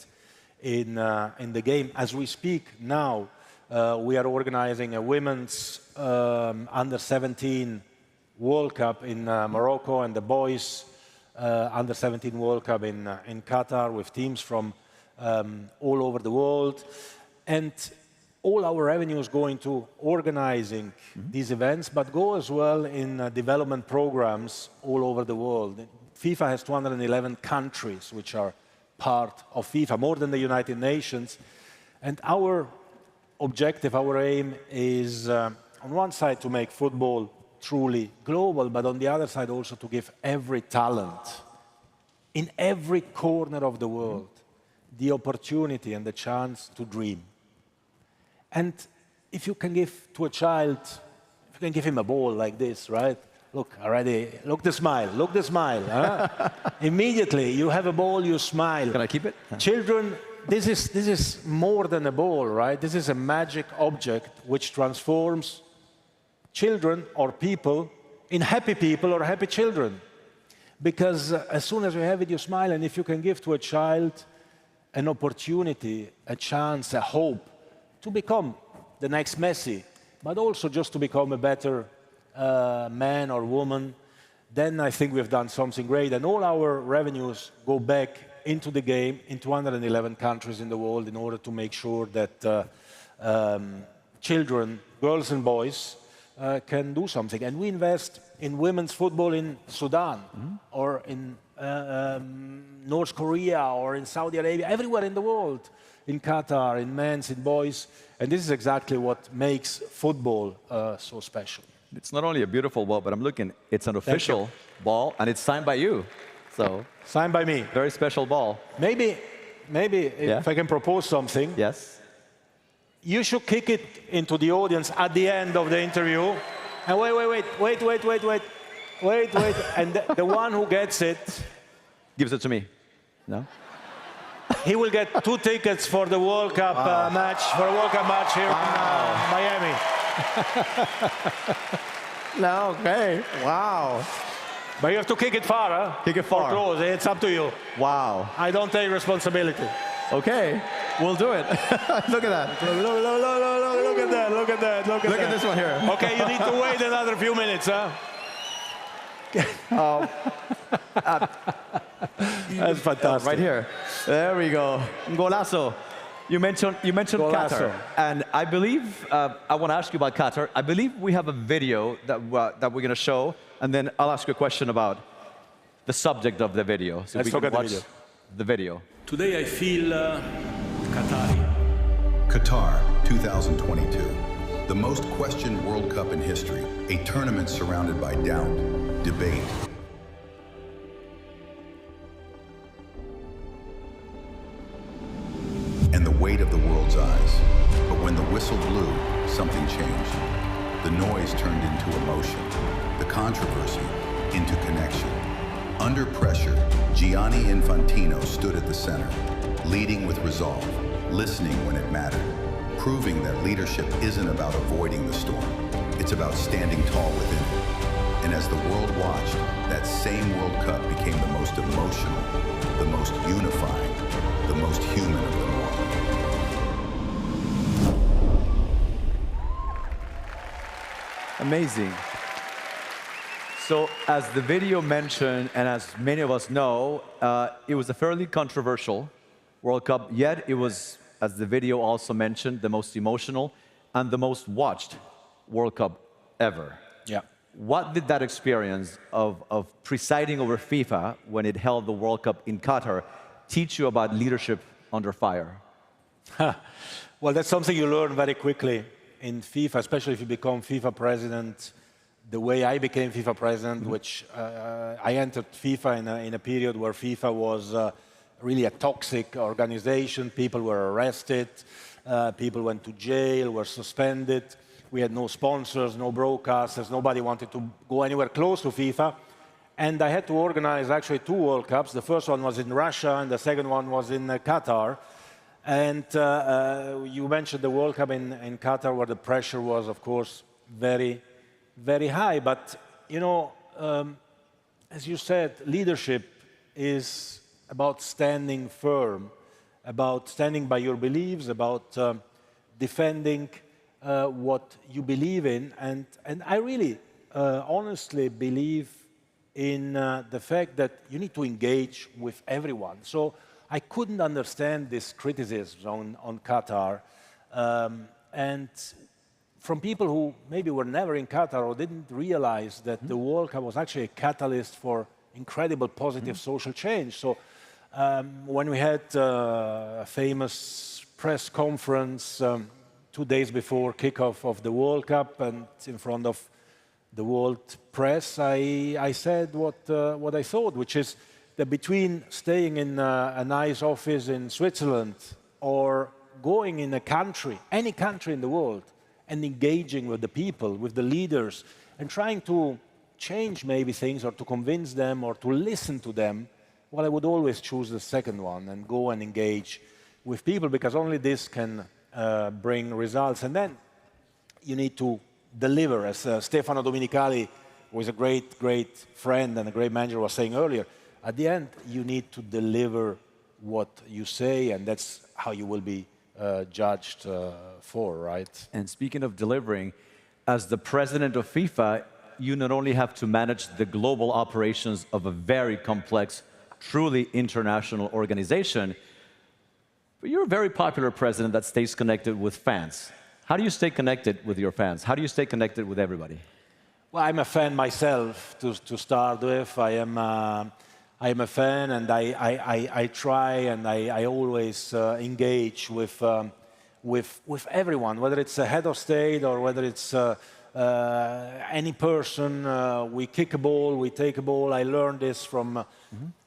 in the game. As we speak now, we are organizing a women's under-17 World Cup in Morocco and the boys under-17 World Cup in Qatar with teams from all over the world. And all our revenues go into organizing these events, but go as well in development programs all over the world. FIFA has 211 countries which are part of FIFA, more than the United Nations. And our objective, our aim is, on one side, to make football truly global, but on the other side also to give every talent in every corner of the world the opportunity and the chance to dream. And if you can give to a child, if you can give him a ball like this, right? Look, already, look the smile, look the smile. Huh? Immediately, you have a ball, you smile. Can I keep it? Children, this is more than a ball, right? This is a magic object which transforms children or people in happy people or happy children. Because as soon as you have it, you smile, and if you can give to a child an opportunity, a chance, a hope, to become the next Messi, but also just to become a better man or woman, then I think we've done something great. And all our revenues go back into the game in 211 countries in the world in order to make sure that children, girls and boys, can do something. And we invest in women's football in Sudan or in North Korea or in Saudi Arabia, everywhere in the world. In Qatar, in men's, in boys, and this is exactly what makes football so special. It's not only a beautiful ball, but I'm looking, it's an official ball, and it's signed by you. So signed by me. Very special ball. Maybe if I can propose something. Yes. You should kick it into the audience at the end of the interview. And wait, and the one who gets it gives it to me. No? He will get 2 tickets for the World Cup match, for a World Cup match here in Miami. No, okay. Wow. But you have to kick it far, huh? Kick it far. Or close. It's up to you. Wow. I don't take responsibility. Okay, we'll do it. Look at that. Look at that. Look at that. Look at this one here. Okay, you need to wait another few minutes, huh? That's fantastic. Right here. There we go. Golazo. You mentioned Golazo. Qatar, and I believe I want to ask you about Qatar. I believe we have a video that we're going to show, and then I'll ask you a question about the subject of the video. So Let's we look can at watch the video. Today I feel Qatari. Qatar 2022, the most questioned World Cup in history, a tournament surrounded by doubt, debate, and the weight of the world's eyes. But when the whistle blew, something changed. The noise turned into emotion, the controversy into connection. Under pressure, Gianni Infantino stood at the center, leading with resolve, listening when it mattered, proving that leadership isn't about avoiding the storm, it's about standing tall within it. And as the world watched, that same World Cup became the most emotional, the most unifying, the most human of them all. Amazing. So, as the video mentioned, and as many of us know, it was a fairly controversial World Cup, yet it was, as the video also mentioned, the most emotional and the most watched World Cup ever. Yeah. What did that experience of presiding over FIFA when it held the World Cup in Qatar teach you about leadership under fire? Well, that's something you learn very quickly in FIFA, especially if you become FIFA president. the way I became FIFA president, which I entered FIFA in a period where FIFA was really a toxic organization. People were arrested, people went to jail, were suspended. We had no sponsors, no broadcasters, nobody wanted to go anywhere close to FIFA. And I had to organize actually 2 World Cups. The first one was in Russia, and the second one was in Qatar. And you mentioned the World Cup in Qatar, where the pressure was, of course, very, very high. But, you know, as you said, leadership is about standing firm, about standing by your beliefs, about defending what you believe in. And I really honestly believe in the fact that you need to engage with everyone. So I couldn't understand this criticism on Qatar. And from people who maybe were never in Qatar or didn't realize that the World Cup was actually a catalyst for incredible positive social change. So when we had a famous press conference 2 days before kickoff of the World Cup and in front of the world press, I said what I thought, which is that between staying in a nice office in Switzerland or going in a country, any country in the world, and engaging with the people, with the leaders, and trying to change maybe things or to convince them or to listen to them, well, I would always choose the second one and go and engage with people, because only this can bring results. And then you need to deliver, as Stefano Domenicali, who is a great, great friend and a great manager, was saying earlier. At the end, you need to deliver what you say, and that's how you will be judged for, right? And speaking of delivering, as the president of FIFA, you not only have to manage the global operations of a very complex, truly international organization, but you're a very popular president that stays connected with fans. How do you stay connected with your fans? How do you stay connected with everybody? Well, I'm a fan myself, to start with. I am a fan, and I try, and I always engage with everyone, whether it's a head of state or whether it's any person. We kick a ball, we take a ball. I learned this from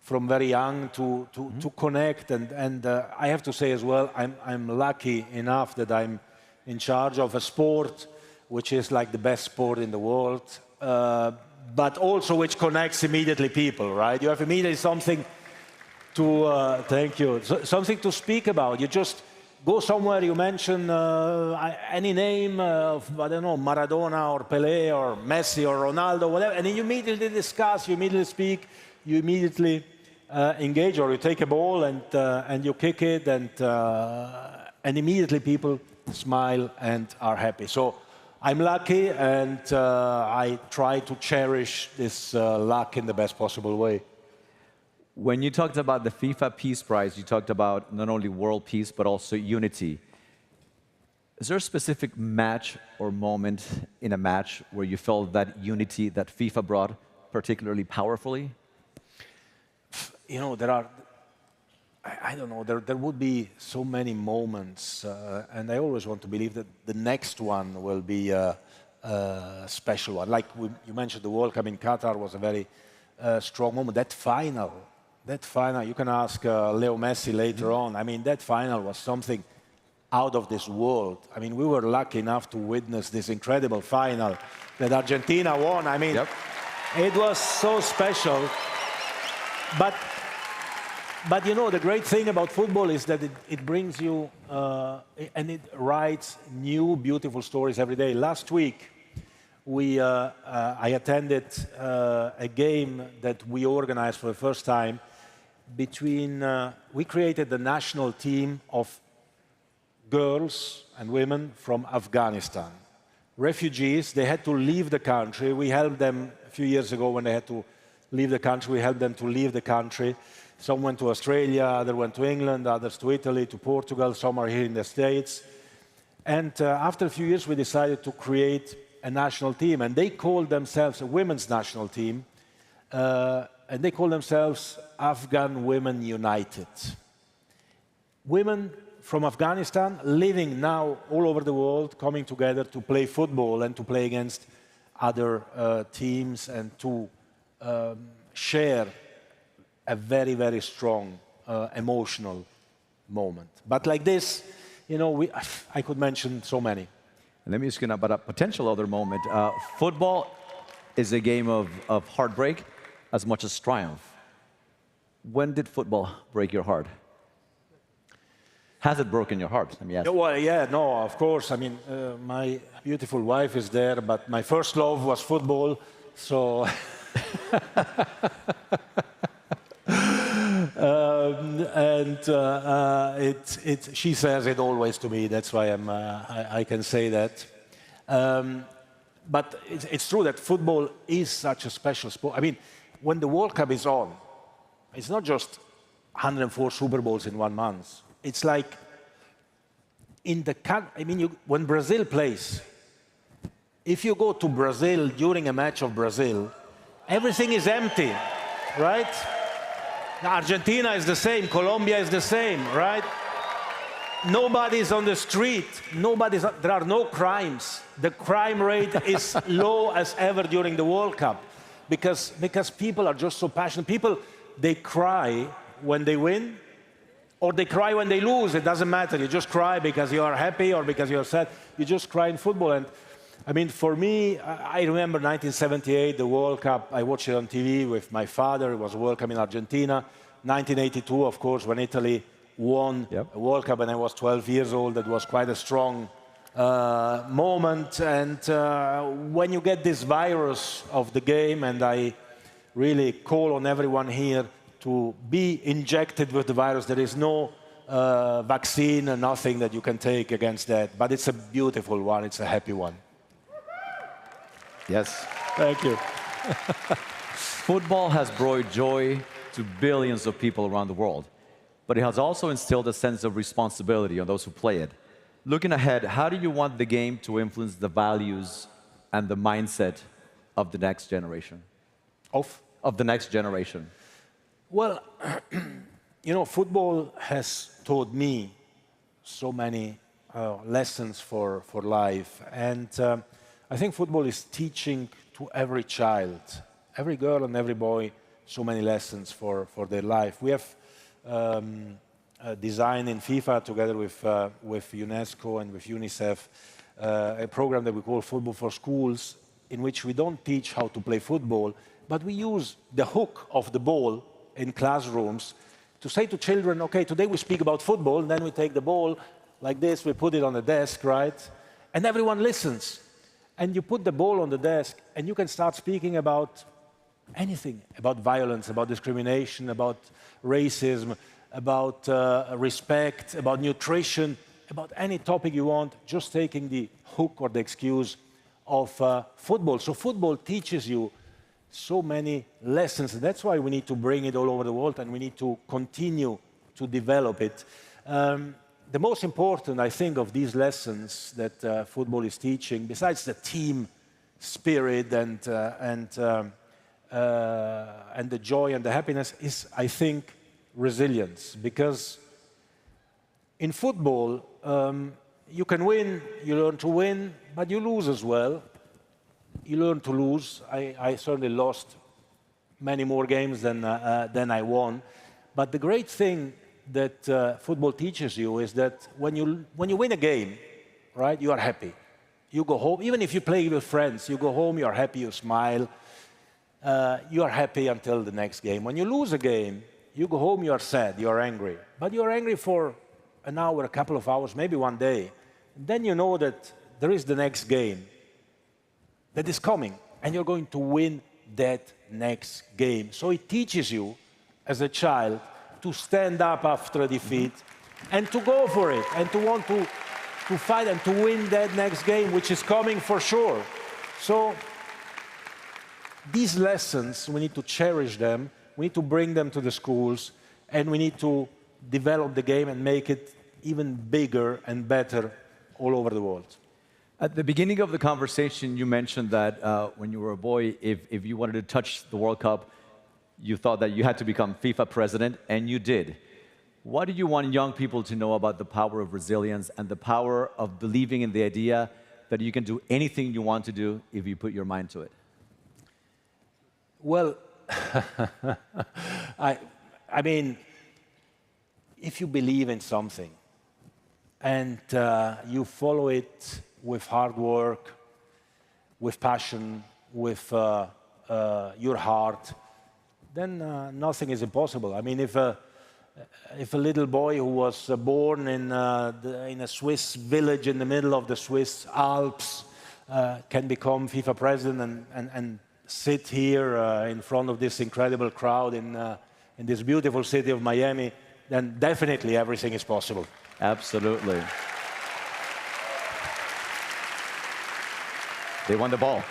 very young to connect, and I have to say as well, I'm lucky enough that I'm in charge of a sport which is like the best sport in the world, but also which connects immediately people, right? You have immediately something to, thank you, something to speak about. You just go somewhere, you mention any name of, I don't know, Maradona or Pelé or Messi or Ronaldo, whatever, and then you immediately discuss, you immediately speak, you immediately engage, or you take a ball and you kick it, and immediately people smile and are happy. So I'm lucky, and I try to cherish this luck in the best possible way. When you talked about the FIFA Peace Prize, you talked about not only world peace, but also unity. Is there a specific match or moment in a match where you felt that unity that FIFA brought particularly powerfully? You know, there are, I don't know, there would be so many moments, and I always want to believe that the next one will be a special one. Like you mentioned, the World Cup in Qatar was a very strong moment. That final, you can ask Leo Messi later on. I mean, that final was something out of this world. I mean, we were lucky enough to witness this incredible final that Argentina won. I mean, it was so special. But you know, the great thing about football is that it brings you, and it writes new, beautiful stories every day. Last week, I attended a game that we organized for the first time between, we created the national team of girls and women from Afghanistan. Refugees, they had to leave the country. We helped them a few years ago when they had to leave the country. We helped them to leave the country. Some went to Australia, others went to England, others to Italy, to Portugal, some are here in the States. And after a few years, we decided to create a national team. And they called themselves a women's national team. And they call themselves Afghan Women United. Women from Afghanistan living now all over the world, coming together to play football and to play against other teams and to share a very, very strong emotional moment. But like this, you know, I could mention so many. And let me ask you about a potential other moment. Football is a game of heartbreak as much as triumph. When did football break your heart? Has it broken your heart? Let me ask. Well, yeah, no, of course. I mean, my beautiful wife is there, but my first love was football, so... she says it always to me. That's why I can say that. But it's true that football is such a special sport. I mean, when the World Cup is on, it's not just 104 Super Bowls in 1 month. It's like when Brazil plays, if you go to Brazil during a match of Brazil, everything is empty, right? Argentina is the same, Colombia is the same, right? Nobody's on the street, there are no crimes. The crime rate is low as ever during the World Cup because people are just so passionate. People, they cry when they win or they cry when they lose. It doesn't matter. You just cry because you are happy or because you're sad. You just cry in football. And I mean, for me, I remember 1978, the World Cup. I watched it on TV with my father. It was a World Cup in Argentina. 1982, of course, when Italy won a World Cup, and I was 12 years old. That was quite a strong moment. And when you get this virus of the game, and I really call on everyone here to be injected with the virus. There is no vaccine and nothing that you can take against that. But it's a beautiful one. It's a happy one. Yes. Thank you. Football has brought joy to billions of people around the world, but it has also instilled a sense of responsibility on those who play it. Looking ahead, how do you want the game to influence the values and the mindset of the next generation? Of the next generation? Well, you know, football has taught me so many lessons for life. And I think football is teaching to every child, every girl and every boy, so many lessons for their life. We have designed in FIFA, together with UNESCO and with UNICEF, a program that we call Football for Schools, in which we don't teach how to play football, but we use the hook of the ball in classrooms to say to children, okay, today we speak about football, and then we take the ball like this, we put it on the desk, right? And everyone listens. And you put the ball on the desk, and you can start speaking about anything, about violence, about discrimination, about racism, about respect, about nutrition, about any topic you want, just taking the hook or the excuse of football. So football teaches you so many lessons. And that's why we need to bring it all over the world, and we need to continue to develop it. The most important, I think, of these lessons that football is teaching, besides the team spirit and the joy and the happiness, is, I think, resilience. Because in football, you can win, you learn to win, but you lose as well. You learn to lose. I certainly lost many more games than I won. But the great thing that football teaches you is that when you win a game, right, you are happy. You go home, even if you play with friends, you go home, you are happy, you smile. You are happy until the next game. When you lose a game, you go home, you are sad, you are angry. But you are angry for an hour, a couple of hours, maybe one day. Then you know that there is the next game that is coming, and you're going to win that next game. So it teaches you, as a child, to stand up after a defeat and to go for it and to want to fight and to win that next game, which is coming for sure. So these lessons, we need to cherish them, we need to bring them to the schools, and we need to develop the game and make it even bigger and better all over the world. At the beginning of the conversation, you mentioned that when you were a boy, if you wanted to touch the World Cup, you thought that you had to become FIFA president, and you did. What do you want young people to know about the power of resilience and the power of believing in the idea that you can do anything you want to do if you put your mind to it? Well, I mean, if you believe in something and you follow it with hard work, with passion, with your heart, then nothing is impossible. I mean, if a little boy who was born in a Swiss village in the middle of the Swiss Alps can become FIFA president and sit here in front of this incredible crowd in this beautiful city of Miami, then definitely everything is possible. Absolutely. They won the ball.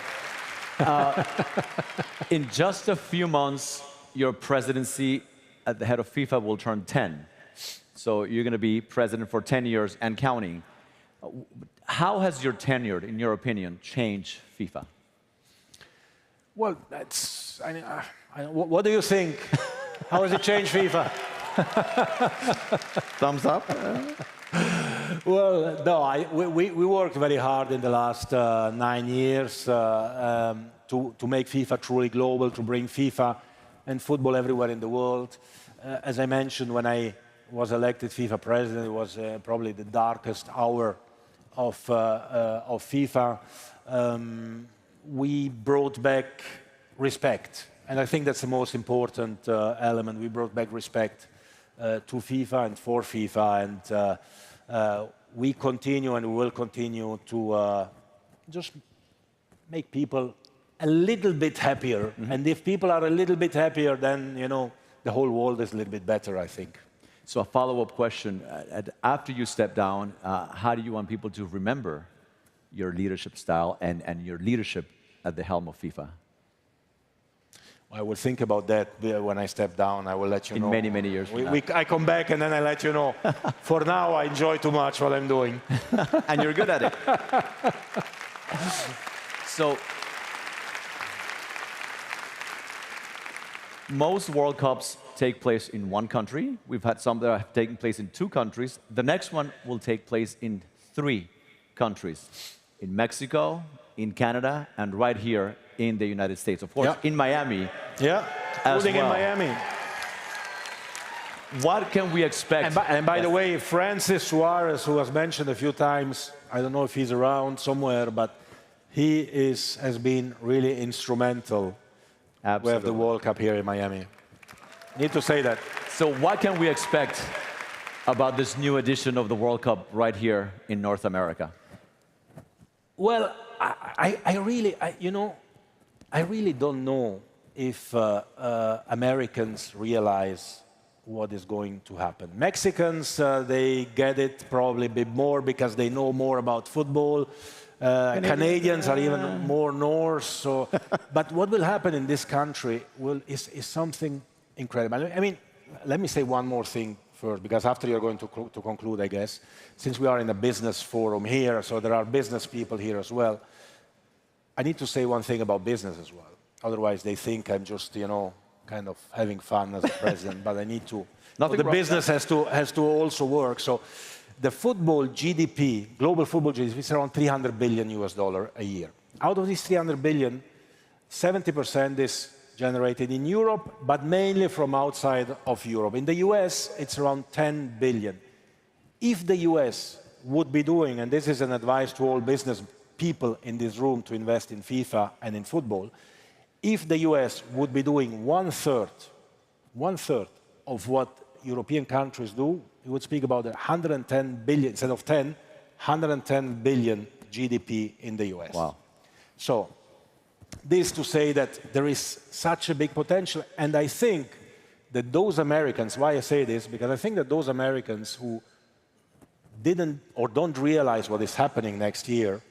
In just a few months, your presidency at the head of FIFA will turn 10. So you're going to be president for 10 years and counting. How has your tenure, in your opinion, changed FIFA? Well, what do you think? How has it changed FIFA? Thumbs up? Well, no, we worked very hard in the last 9 years to make FIFA truly global, to bring FIFA and football everywhere in the world. As I mentioned, when I was elected FIFA president, it was probably the darkest hour of FIFA. We brought back respect, and I think that's the most important element. We brought back respect to FIFA and for FIFA, and we continue and we will continue to just make people a little bit happier. And if people are a little bit happier, then, you know, the whole world is a little bit better, I think. So a follow-up question. After you step down, how do you want people to remember your leadership style and your leadership at the helm of FIFA? I will think about that when I step down. I will let you know. In many, many years from now. I come back and then I let you know. For now, I enjoy too much what I'm doing. And you're good at it. So, most World Cups take place in one country. We've had some that have taken place in 2 countries. The next one will take place in 3 countries. In Mexico, in Canada, and right here in the United States. Of course, in Miami. Yeah, holding in Miami. What can we expect? And by the way, Francis Suarez, who was mentioned a few times, I don't know if he's around somewhere, but he has been really instrumental with the World Cup here in Miami. Need to say that. So what can we expect about this new edition of the World Cup right here in North America? Well, I really don't know if Americans realize what is going to happen. Mexicans, they get it probably a bit more because they know more about football. Canadians are even more north. So, but what will happen in this country is something incredible. I mean, let me say one more thing first, because after you're going to conclude, I guess, since we are in a business forum here, so there are business people here as well. I need to say one thing about business as well. Otherwise, they think I'm just, you know, kind of having fun as a president. But I need to. The business has to also work. So, the football GDP, global football GDP, is around $300 billion a year. Out of these 300 billion, 70% is generated in Europe, but mainly from outside of Europe. In the US, it's around 10 billion. If the US would be doing, and this is an advice to all business people in this room to invest in FIFA and in football, if the US would be doing one third of what European countries do, we would speak about 110 billion, instead of 10, 110 billion GDP in the US. Wow. So, this to say that there is such a big potential, and I think that those Americans, why I say this, because I think that those Americans who didn't or don't realize what is happening next year,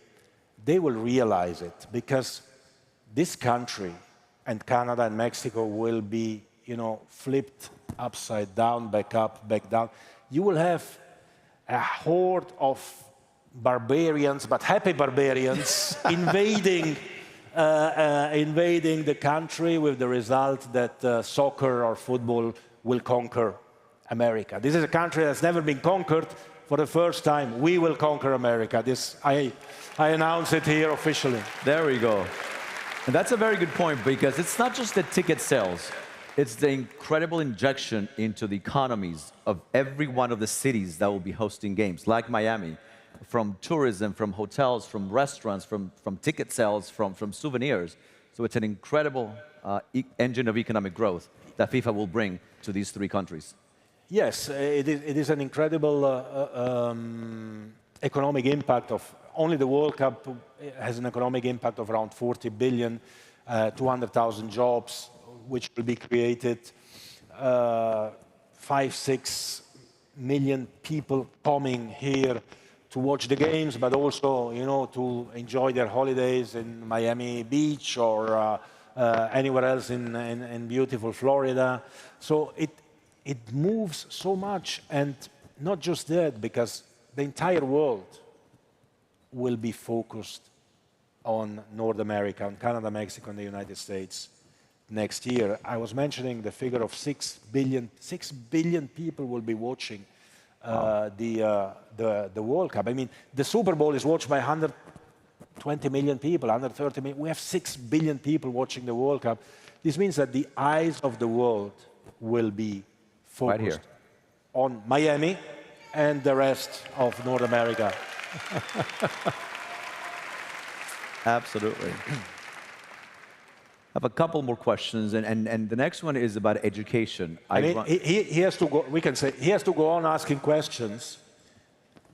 they will realize it, because this country and Canada and Mexico will be, you know, flipped upside down, back up, back down. You will have a horde of barbarians, but happy barbarians, invading the country, with the result that soccer or football will conquer America. This is a country that's never been conquered, for the first time, we will conquer America. I announce it here officially. There we go. And that's a very good point, because it's not just the ticket sales. It's the incredible injection into the economies of every one of the cities that will be hosting games, like Miami, from tourism, from hotels, from restaurants, from ticket sales, from souvenirs. So it's an incredible engine of economic growth that FIFA will bring to these three countries. Yes, it is an incredible economic impact of, only the World Cup has an economic impact of around 40 billion, 200,000 jobs, which will be created, 5-6 million people coming here to watch the games, but also, you know, to enjoy their holidays in Miami Beach or anywhere else in beautiful Florida. So it moves so much, and not just that, because the entire world will be focused on North America, on Canada, Mexico, and the United States next year. I was mentioning the figure of 6 billion people will be watching the World Cup. I mean, the Super Bowl is watched by 120 million people, 130 million. We have 6 billion people watching the World Cup. This means that the eyes of the world will be focused on Miami and the rest of North America. Absolutely. I have a couple more questions, and the next one is about education. I mean, he has to go. We can say he has to go on asking questions,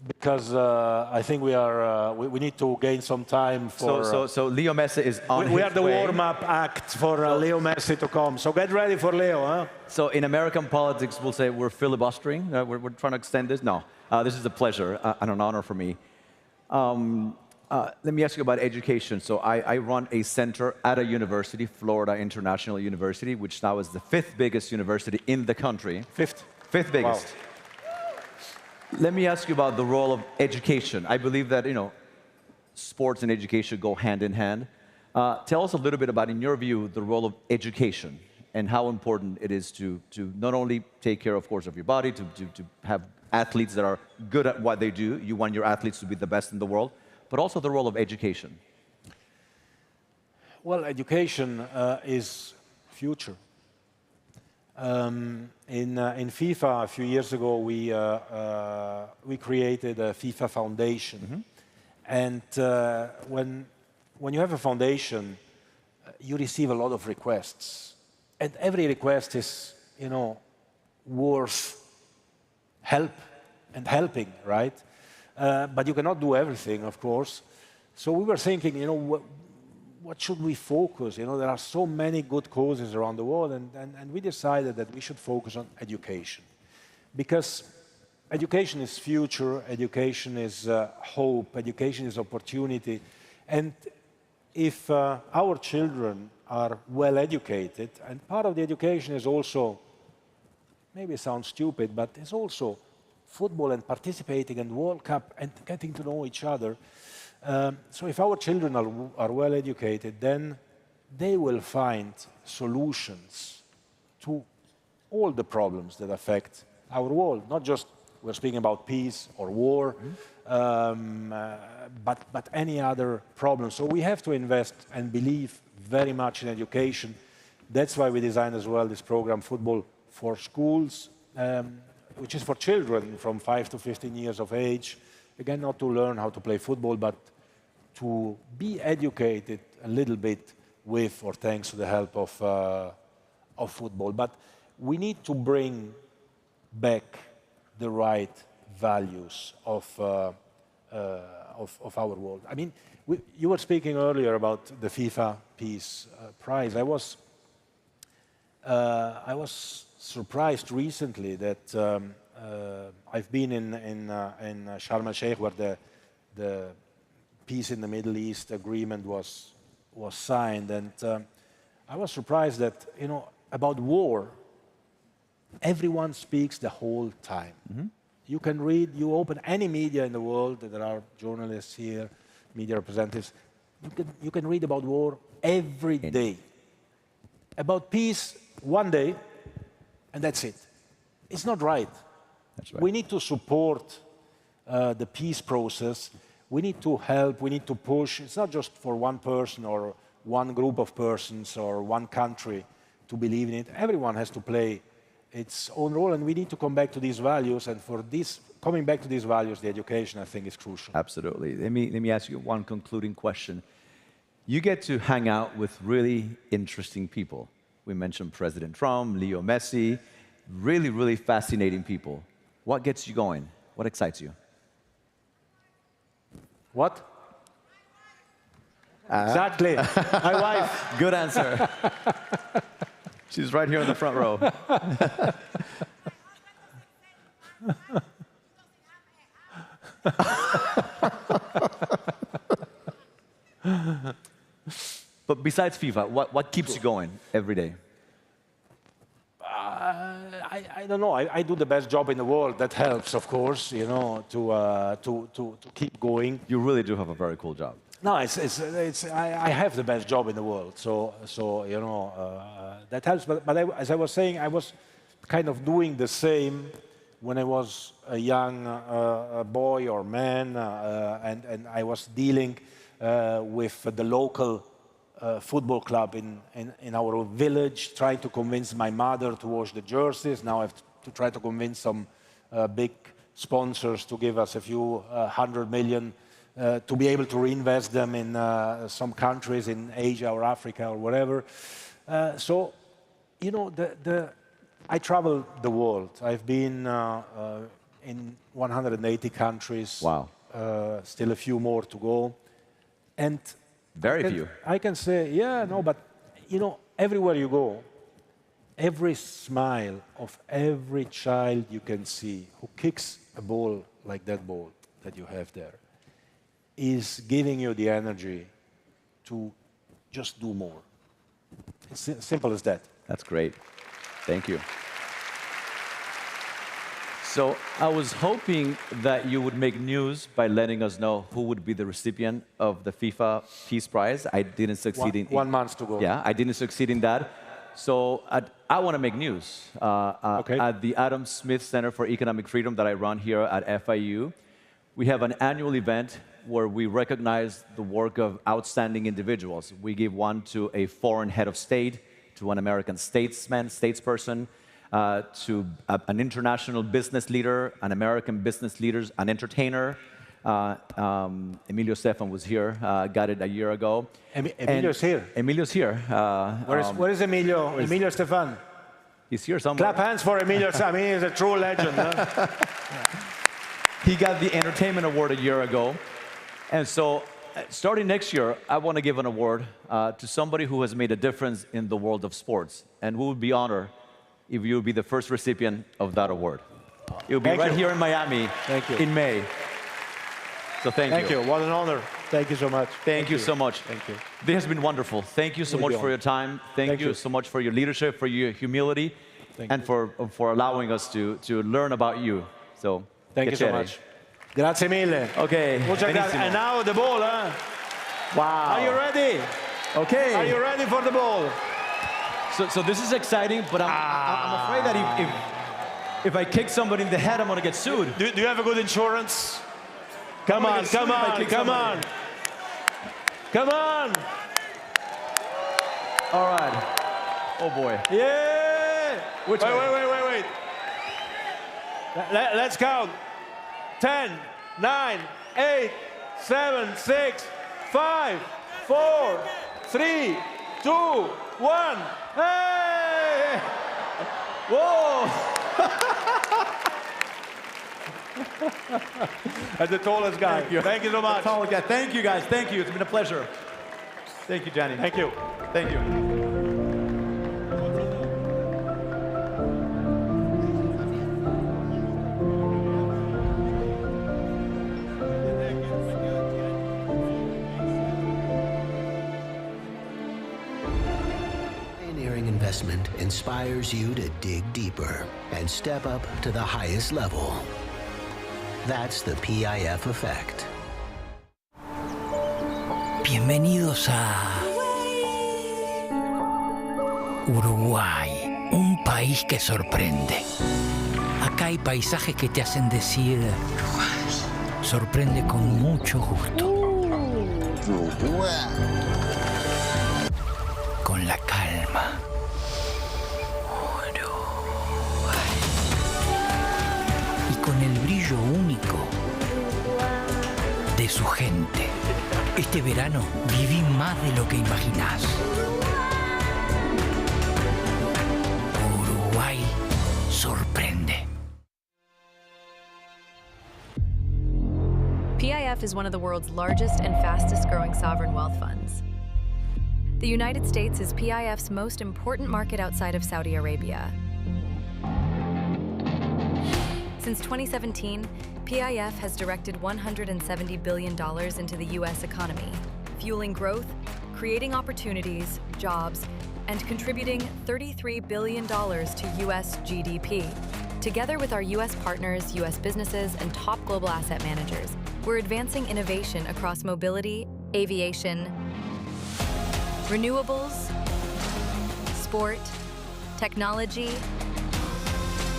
because I think we need to gain some time for. So Leo Messi is on his way. We are the warm-up act for Leo Messi to come. So get ready for Leo, huh? So in American politics, we'll say we're filibustering. We're trying to extend this. No, this is a pleasure and an honor for me. Let me ask you about education. So I run a center at a university, Florida International University, which now is the 5th biggest university in the country. Fifth biggest. Wow. Let me ask you about the role of education. I believe that, you know, sports and education go hand in hand. Tell us a little bit about, in your view, the role of education and how important it is to not only take care, of course, of your body, to have athletes that are good at what they do. You want your athletes to be the best in the world, but also the role of education. Well, education is future. In FIFA, a few years ago, we created a FIFA Foundation. And when you have a foundation, you receive a lot of requests. And every request is, you know, worth help and helping, right? But you cannot do everything, of course. So we were thinking, you know, what should we focus? You know, there are so many good causes around the world, and we decided that we should focus on education. Because education is future, education is hope, education is opportunity. And if our children are well educated, and part of the education is also, maybe it sounds stupid, but it's also football and participating in World Cup and getting to know each other. So if our children are well educated, then they will find solutions to all the problems that affect our world. Not just we're speaking about peace or war, but any other problem. So we have to invest and believe very much in education. That's why we designed as well this program, Football for Schools, which is for children from 5 to 15 years of age. Again, not to learn how to play football, but to be educated a little bit with or thanks to the help of football. But we need to bring back the right values of our world. I mean, you were speaking earlier about the FIFA Peace Prize. I was surprised recently that I've been in Sharm el-Sheikh, where the peace in the Middle East agreement was signed, and I was surprised that, you know, about war, everyone speaks the whole time. You can read, you open any media in the world, there are journalists here, media representatives, you can read about war every day. About peace, one day, and that's it. It's not right. That's right. We need to support the peace process, we need to help, we need to push. It's not just for one person or one group of persons or one country to believe in it. Everyone has to play its own role, and we need to come back to these values. And for this, coming back to these values, the education, I think, is crucial. Absolutely. Let me ask you one concluding question. You get to hang out with really interesting people. We mentioned President Trump, Leo Messi, really, really fascinating people. What gets you going? What excites you? What? Exactly. My wife. Good answer. She's right here in the front row. But besides FIFA, what keeps you going every day? I don't know. I do the best job in the world. That helps, of course, you know, to keep going. You really do have a very cool job. No, I have the best job in the world, so you know, that helps. But as I was saying, I was kind of doing the same when I was a young boy or man, and I was dealing with the local football club in our village, trying to convince my mother to wash the jerseys. Now I have to try to convince some big sponsors to give us a few 100 million to be able to reinvest them in some countries in Asia or Africa or whatever. So, you know, I travel the world. I've been in 180 countries. Wow. Still a few more to go. And very few. I can say, yeah, no, but, you know, everywhere you go, every smile of every child you can see who kicks a ball like that ball that you have there is giving you the energy to just do more. It's simple as that. That's great. Thank you. So I was hoping that you would make news by letting us know who would be the recipient of the FIFA Peace Prize. I didn't succeed in... 1 month to go. Yeah, I didn't succeed in that. So I want to make news. At the Adam Smith Center for Economic Freedom that I run here at FIU, we have an annual event where we recognize the work of outstanding individuals. We give one to a foreign head of state, to an American statesperson, to an international business leader, an American business leader, an entertainer. Emilio Stefan was here, got it a year ago. Emilio's here. Emilio's here. Where is Emilio? Emilio Stefan. He's here somewhere. Clap hands for Emilio. I mean, he's a true legend. Huh? He got the Entertainment Award a year ago. And so, starting next year, I want to give an award to somebody who has made a difference in the world of sports. And we would be honored if you would be the first recipient of that award. It will be right here in Miami in May. So thank you. Thank you. What an honor. Thank you so much. Thank you so much. Thank you. This has been wonderful. Thank you so much for your time. Thank you so much for your leadership, for your humility, and for allowing us to learn about you. So thank you so much. Grazie mille. Okay. And now the ball, huh? Wow. Are you ready? Okay. Are you ready for the ball? So this is exciting, but I'm afraid that if I kick somebody in the head, I'm going to get sued. Do you have a good insurance? Come on, come on, come on. Come on. All right. Oh, boy. Yeah. Wait. Let's count. 10, 9, 8, 7, 6, 5, 4, 3, 2, 1. Hey! Whoa! That's the tallest guy. Thank you so much. The tallest guy. Thank you, guys. Thank you. It's been a pleasure. Thank you, Gianni. Thank you. Thank you. Investment inspires you to dig deeper and step up to the highest level. That's the PIF effect. Bienvenidos a Uruguay, un país que sorprende. Acá hay paisajes que te hacen decir, sorprende con mucho gusto. Con la calma. Y con el brillo único de su gente. Este verano viví más de lo que imaginás. Uruguay sorprende. PIF is one of the world's largest and fastest-growing sovereign wealth funds. The United States is PIF's most important market outside of Saudi Arabia. Since 2017, PIF has directed $170 billion into the U.S. economy, fueling growth, creating opportunities, jobs, and contributing $33 billion to U.S. GDP. Together with our U.S. partners, U.S. businesses, and top global asset managers, we're advancing innovation across mobility, aviation, renewables, sport, technology,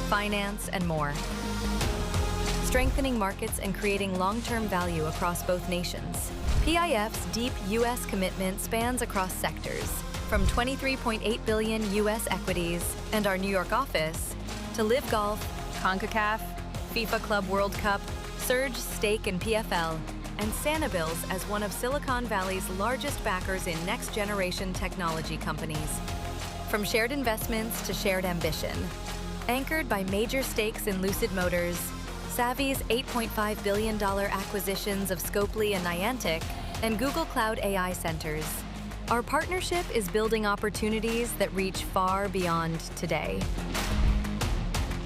finance, and more. Strengthening markets and creating long-term value across both nations. PIF's deep U.S. commitment spans across sectors, from 23.8 billion U.S. equities and our New York office to Live Golf, CONCACAF, FIFA Club World Cup, Surge Stake in PFL, and Sanibils as one of Silicon Valley's largest backers in next-generation technology companies. From shared investments to shared ambition. Anchored by major stakes in Lucid Motors, Savvy's $8.5 billion acquisitions of Scopely and Niantic, and Google Cloud AI centers. Our partnership is building opportunities that reach far beyond today.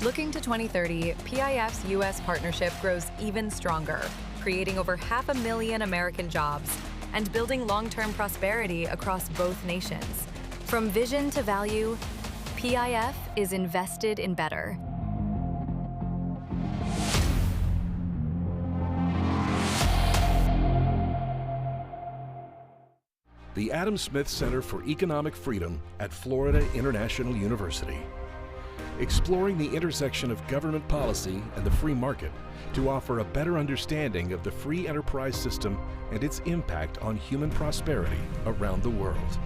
Looking to 2030, PIF's U.S. partnership grows even stronger, creating over 500,000 American jobs and building long-term prosperity across both nations. From vision to value, PIF is invested in better. The Adam Smith Center for Economic Freedom at Florida International University. Exploring the intersection of government policy and the free market to offer a better understanding of the free enterprise system and its impact on human prosperity around the world.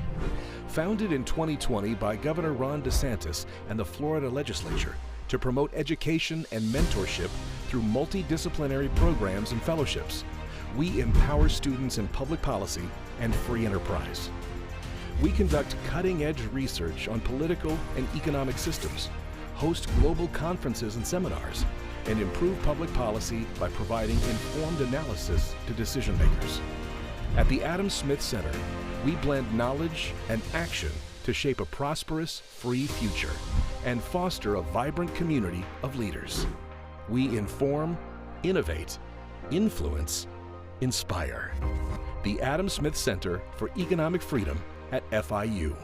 Founded in 2020 by Governor Ron DeSantis and the Florida legislature to promote education and mentorship through multidisciplinary programs and fellowships, we empower students in public policy and free enterprise. We conduct cutting-edge research on political and economic systems, host global conferences and seminars, and improve public policy by providing informed analysis to decision makers. At the Adam Smith Center, we blend knowledge and action to shape a prosperous, free future and foster a vibrant community of leaders. We inform, innovate, influence, inspire. The Adam Smith Center for Economic Freedom at FIU.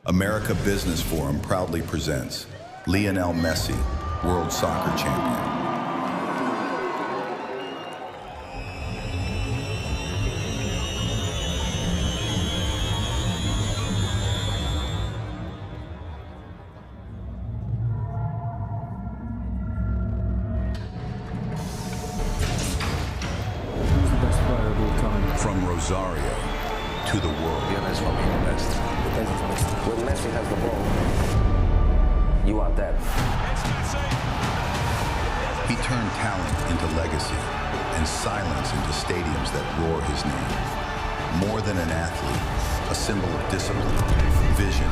America Business Forum proudly presents Lionel Messi, World Soccer Champion. Who's the best player of all time? From Rosario to the world. Lionel's for me the best. When Messi has the ball, you are dead. He turned talent into legacy and silence into stadiums that roar his name. More than an athlete, a symbol of discipline, vision,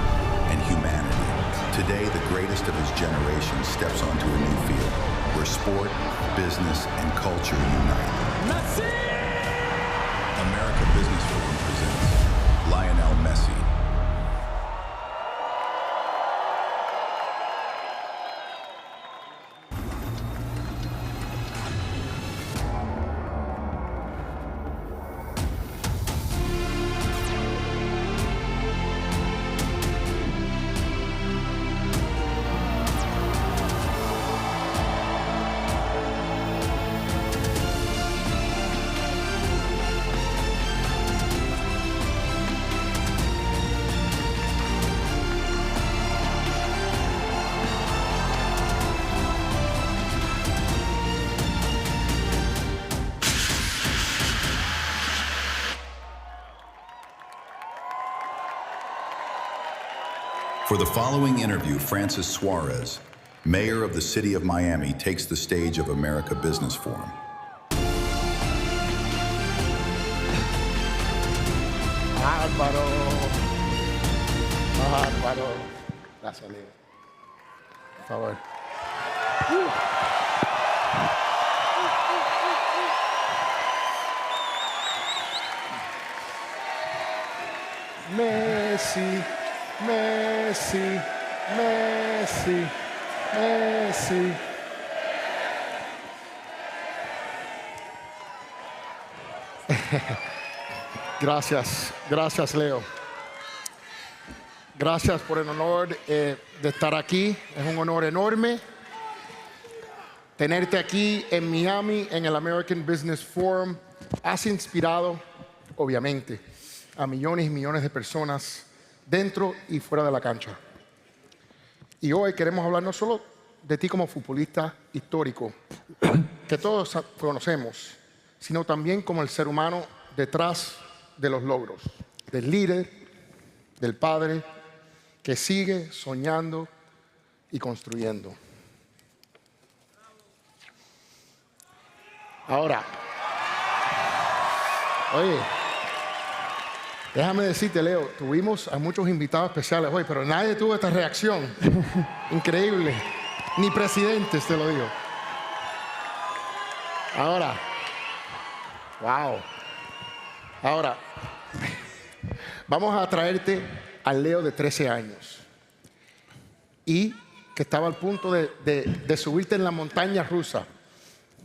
and humanity. Today, the greatest of his generation steps onto a new field where sport, business, and culture unite. Messi! America Business Forum presents Lionel Messi. For the following interview, Francis Suarez, mayor of the city of Miami, takes the stage of America Business Forum. Bárbaro. Bárbaro. Gracias, Leo. Por favor. Messi, Messi, Messi, Messi. Gracias, gracias Leo. Gracias por el honor de estar aquí. Es un honor enorme tenerte aquí en Miami, en el American Business Forum. Has inspirado, obviamente, a millones y millones de personas dentro y fuera de la cancha. Y hoy queremos hablar no solo de ti como futbolista histórico, que todos conocemos, sino también como el ser humano detrás de los logros, del líder, del padre, que sigue soñando y construyendo. Ahora, oye, déjame decirte, Leo, tuvimos a muchos invitados especiales hoy, pero nadie tuvo esta reacción. Increíble. Ni presidentes, te lo digo. Ahora, wow. Ahora, vamos a traerte al Leo de 13 años y que estaba al punto de subirte en la montaña rusa,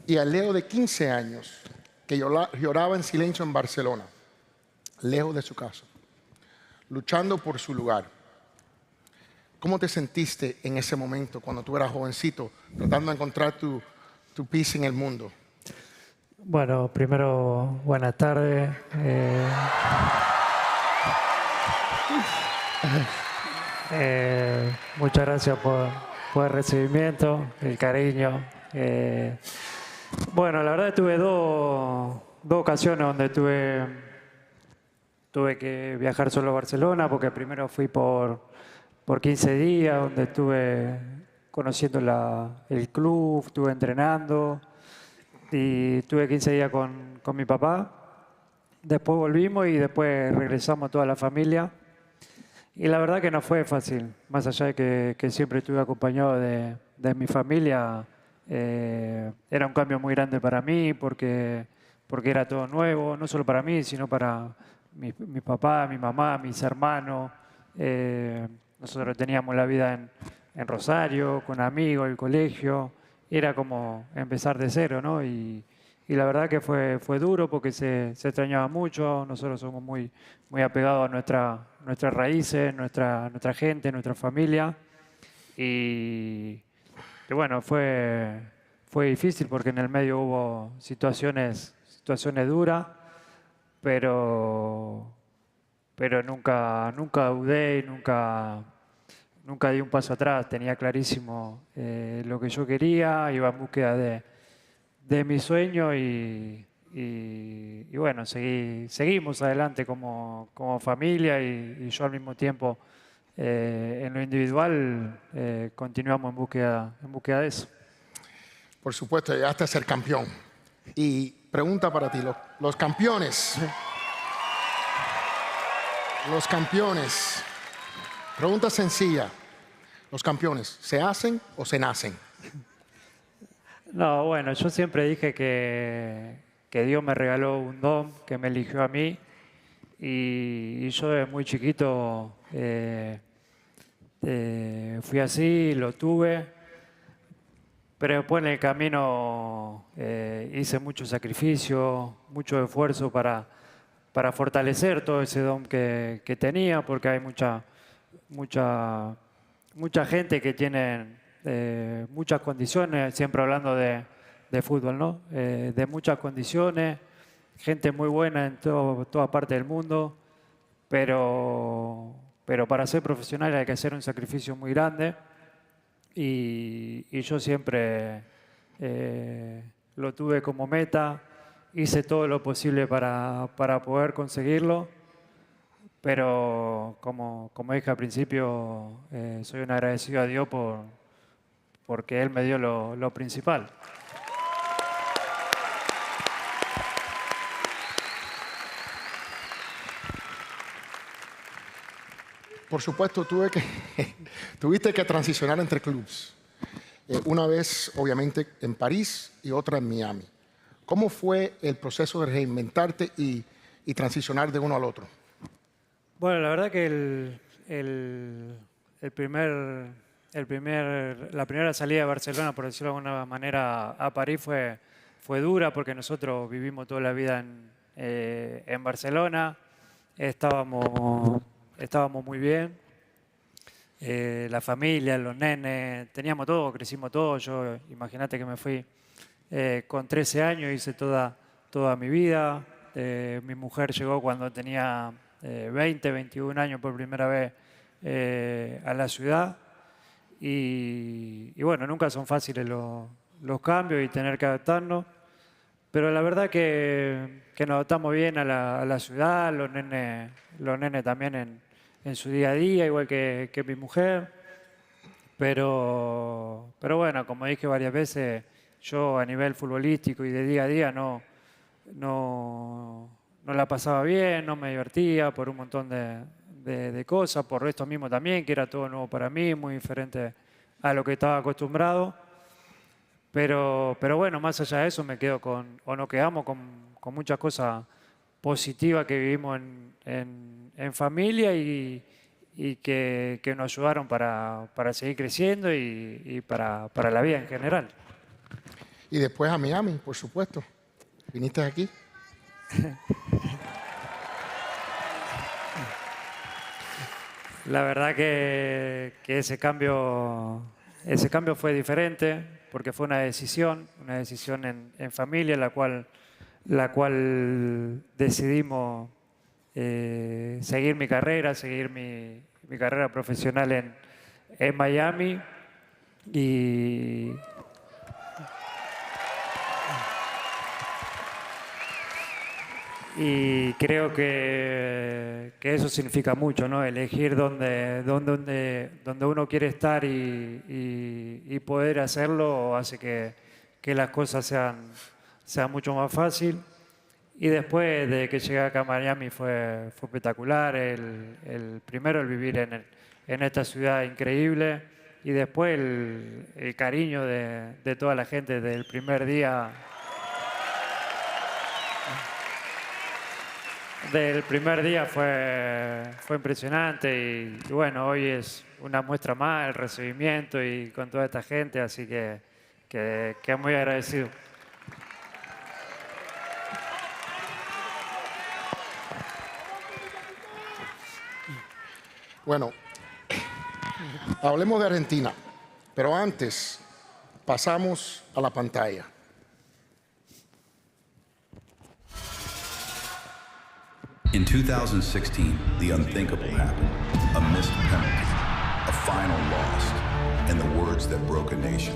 y al Leo de 15 años que lloraba en silencio en Barcelona, lejos de su casa, luchando por su lugar. ¿Cómo te sentiste en ese momento cuando tú eras jovencito, tratando de encontrar tu piso en el mundo? Bueno, primero, buenas tardes. Muchas gracias por el recibimiento, el cariño. Bueno, la verdad tuve dos ocasiones donde tuve que viajar solo a Barcelona, porque primero fui por 15 días, donde estuve conociendo el club, estuve entrenando y tuve 15 días con mi papá. Después volvimos y después regresamos toda la familia. Y la verdad que no fue fácil, más allá de que siempre estuve acompañado de mi familia. Era un cambio muy grande para mí porque era todo nuevo, no solo para mí, sino para mi papá, mi mamá, mis hermanos. Nosotros teníamos la vida en Rosario, con amigos, el colegio. Era como empezar de cero, ¿no? Y la verdad que fue duro porque se extrañaba mucho. Nosotros somos muy apegados a nuestras raíces, nuestra gente, nuestra familia. Y bueno, fue difícil porque en el medio hubo situaciones duras, pero nunca dudé, nunca di un paso atrás. Tenía clarísimo lo que yo quería, iba en búsqueda de mi sueño y bueno, seguimos adelante como familia y yo al mismo tiempo en lo individual continuamos en búsqueda de eso. Por supuesto, llegaste a ser campeón. Y pregunta para ti, los campeones, pregunta sencilla, ¿los campeones se hacen o se nacen? No, bueno, yo siempre dije que Dios me regaló un don, que me eligió a mí, y yo desde muy chiquito fui así, lo tuve, pero después en el camino hice mucho sacrificio, mucho esfuerzo para fortalecer todo ese don que tenía, porque hay mucha gente que tiene muchas condiciones, siempre hablando de fútbol, ¿no? De muchas condiciones, gente muy buena en toda parte del mundo, pero para ser profesional hay que hacer un sacrificio muy grande y yo siempre lo tuve como meta, hice todo lo posible para poder conseguirlo, pero como dije al principio, soy un agradecido a Dios porque Él me dio lo principal. Por supuesto, tuviste que transicionar entre clubes. Una vez, obviamente, en París y otra en Miami. ¿Cómo fue el proceso de reinventarte y transicionar de uno al otro? Bueno, la verdad que la primera salida de Barcelona, por decirlo de alguna manera, a París fue dura porque nosotros vivimos toda la vida en Barcelona, estábamos muy bien, la familia, los nenes, teníamos todo, crecimos todos. Yo, imagínate que me fui con 13 años, hice toda mi vida. Mi mujer llegó cuando tenía 20, 21 años por primera vez a la ciudad. Y bueno, nunca son fáciles los cambios y tener que adaptarnos. Pero la verdad que nos adaptamos bien a la ciudad, los nenes también en su día a día, igual que mi mujer. Pero bueno, como dije varias veces, yo a nivel futbolístico y de día a día no la pasaba bien, no me divertía por un montón de cosas, por esto mismo también, que era todo nuevo para mí, muy diferente a lo que estaba acostumbrado. Pero bueno, más allá de eso nos quedamos con muchas cosas positivas que vivimos en familia y que nos ayudaron para seguir creciendo y para la vida en general. Y después a Miami, por supuesto. ¿Viniste aquí? La verdad que ese cambio fue diferente porque fue una decisión en familia, la cual decidimos seguir mi carrera profesional en Miami y creo que eso significa mucho, ¿no? Elegir donde uno quiere estar y poder hacerlo hace que las cosas sean mucho más fácil. Y después de que llegué acá a Miami fue espectacular. Primero el vivir en esta ciudad increíble y después el cariño de toda la gente desde el primer día. Del primer día fue impresionante y bueno, hoy es una muestra más, el recibimiento y con toda esta gente, así que muy agradecido. Bueno, hablemos de Argentina, pero antes pasamos a la pantalla. In 2016, the unthinkable happened. A missed penalty, a final lost, and the words that broke a nation.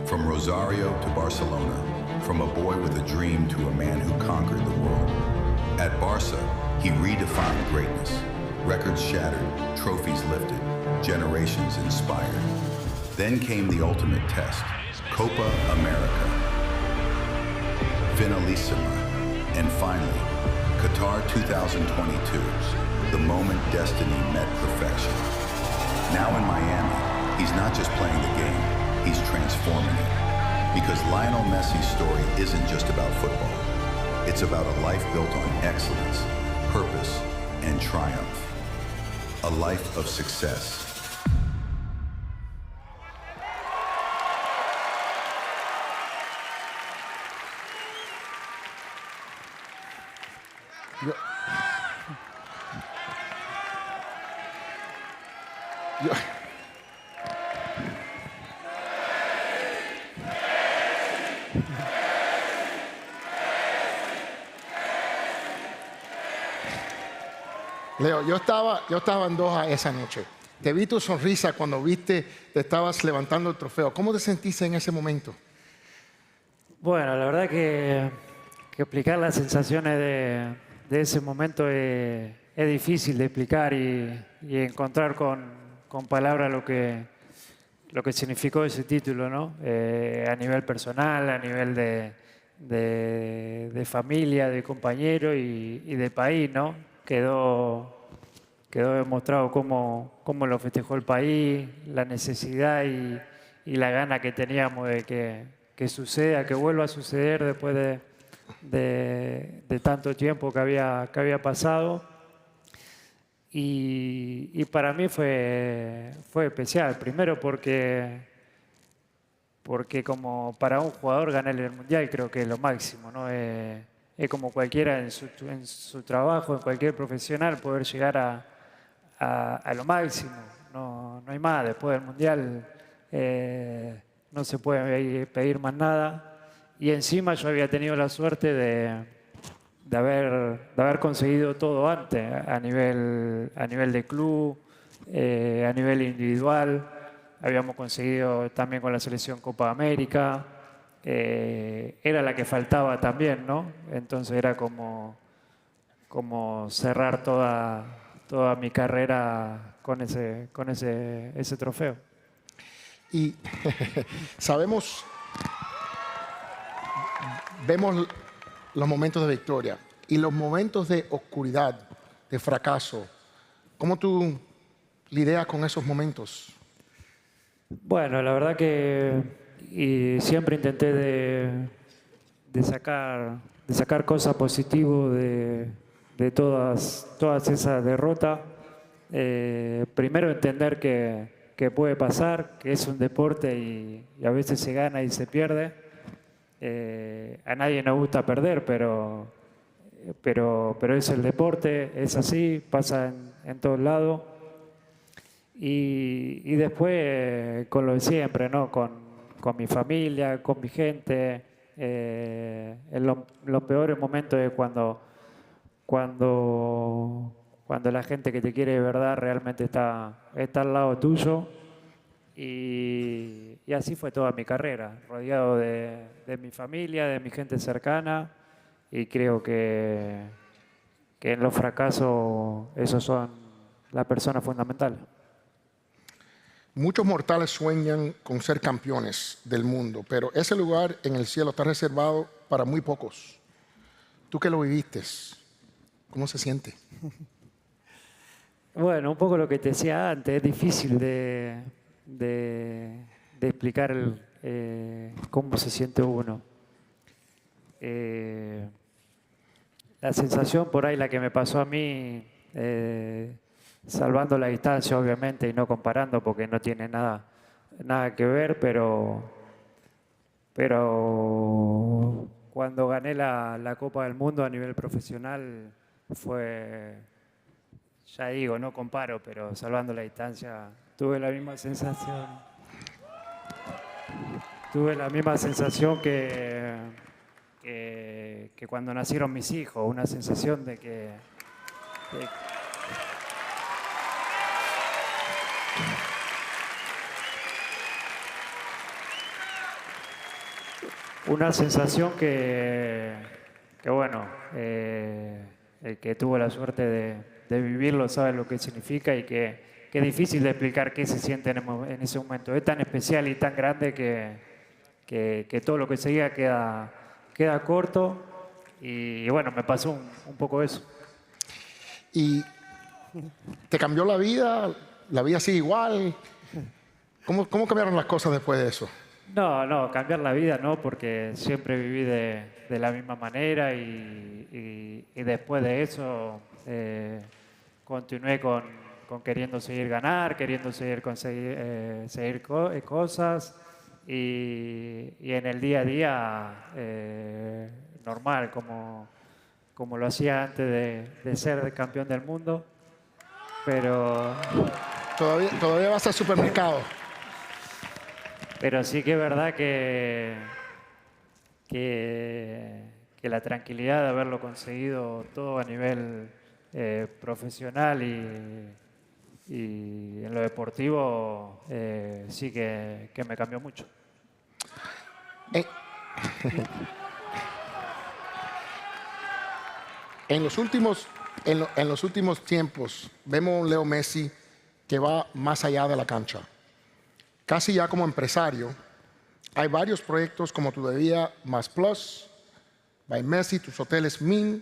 From Rosario to Barcelona, from a boy with a dream to a man who conquered the world. At Barca, he redefined greatness. Records shattered, trophies lifted, generations inspired. Then came the ultimate test, Copa America. Finalissima, and finally, Qatar 2022, the moment destiny met perfection. Now in Miami, he's not just playing the game, he's transforming it. Because Lionel Messi's story isn't just about football. It's about a life built on excellence, purpose, and triumph. A life of success. Leo, yo estaba en Doha esa noche. Te vi tu sonrisa cuando te estabas levantando el trofeo. ¿Cómo te sentiste en ese momento? Bueno, la verdad que explicar las sensaciones de ese momento es difícil de explicar y encontrar con palabras lo que significó ese título, ¿no? A nivel personal, a nivel de familia, de compañero y de país, ¿no? Quedó demostrado cómo lo festejó el país, la necesidad y la gana que teníamos de que suceda, que vuelva a suceder después de tanto tiempo que había pasado. Y para mí fue especial, primero porque como para un jugador ganar el Mundial creo que es lo máximo, ¿no? Es como cualquiera en su trabajo, en cualquier profesional, poder llegar a lo máximo. No hay más, después del Mundial no se puede pedir más nada. Y encima yo había tenido la suerte de haber conseguido todo antes, a nivel de club, a nivel individual. Habíamos conseguido también con la selección Copa América. Era la que faltaba también, ¿no? Entonces era como cerrar toda mi carrera con ese trofeo. Y vemos los momentos de victoria y los momentos de oscuridad, de fracaso. ¿Cómo tú lidias con esos momentos? Bueno, la verdad que siempre intenté de sacar cosas positivas de todas esas derrotas. Primero entender que puede pasar, que es un deporte y a veces se gana y se pierde. A nadie nos gusta perder, pero es el deporte, es así, pasa en todos lados. Y después con lo de siempre, ¿no? Con mi familia, con mi gente. En los peores momentos es cuando la gente que te quiere de verdad realmente está al lado tuyo. Y así fue toda mi carrera, rodeado de mi familia, de mi gente cercana, y creo que en los fracasos esos son las personas fundamentales. Muchos mortales sueñan con ser campeones del mundo, pero ese lugar en el cielo está reservado para muy pocos. Tú que lo viviste, ¿cómo se siente? Bueno, un poco lo que te decía antes, es difícil de explicar cómo se siente uno. La sensación por ahí, la que me pasó a mí, salvando la distancia obviamente y no comparando porque no tiene nada que ver, pero cuando gané la Copa del Mundo a nivel profesional fue, ya digo, no comparo, pero salvando la distancia tuve la misma sensación. Tuve la misma sensación que cuando nacieron mis hijos, una sensación de que una sensación que bueno, el que tuvo la suerte de vivirlo sabe lo que significa y que es difícil de explicar qué se siente en ese momento. Es tan especial y tan grande que todo lo que seguía queda corto y bueno, me pasó un poco eso. ¿Y te cambió la vida? ¿La vida sigue igual? ¿Cómo cambiaron las cosas después de eso? No, cambiar la vida no, porque siempre viví de la misma manera y después de eso continué con queriendo seguir ganar, queriendo seguir cosas y en el día a día normal, como lo hacía antes de ser campeón del mundo, pero... Todavía vas al supermercado. Pero sí que es verdad que la tranquilidad de haberlo conseguido todo a nivel profesional y en lo deportivo sí que me cambió mucho. En los últimos tiempos vemos un Leo Messi que va más allá de la cancha. Casi ya como empresario, hay varios proyectos como tu debía Más Plus, by Messi, tus hoteles Min.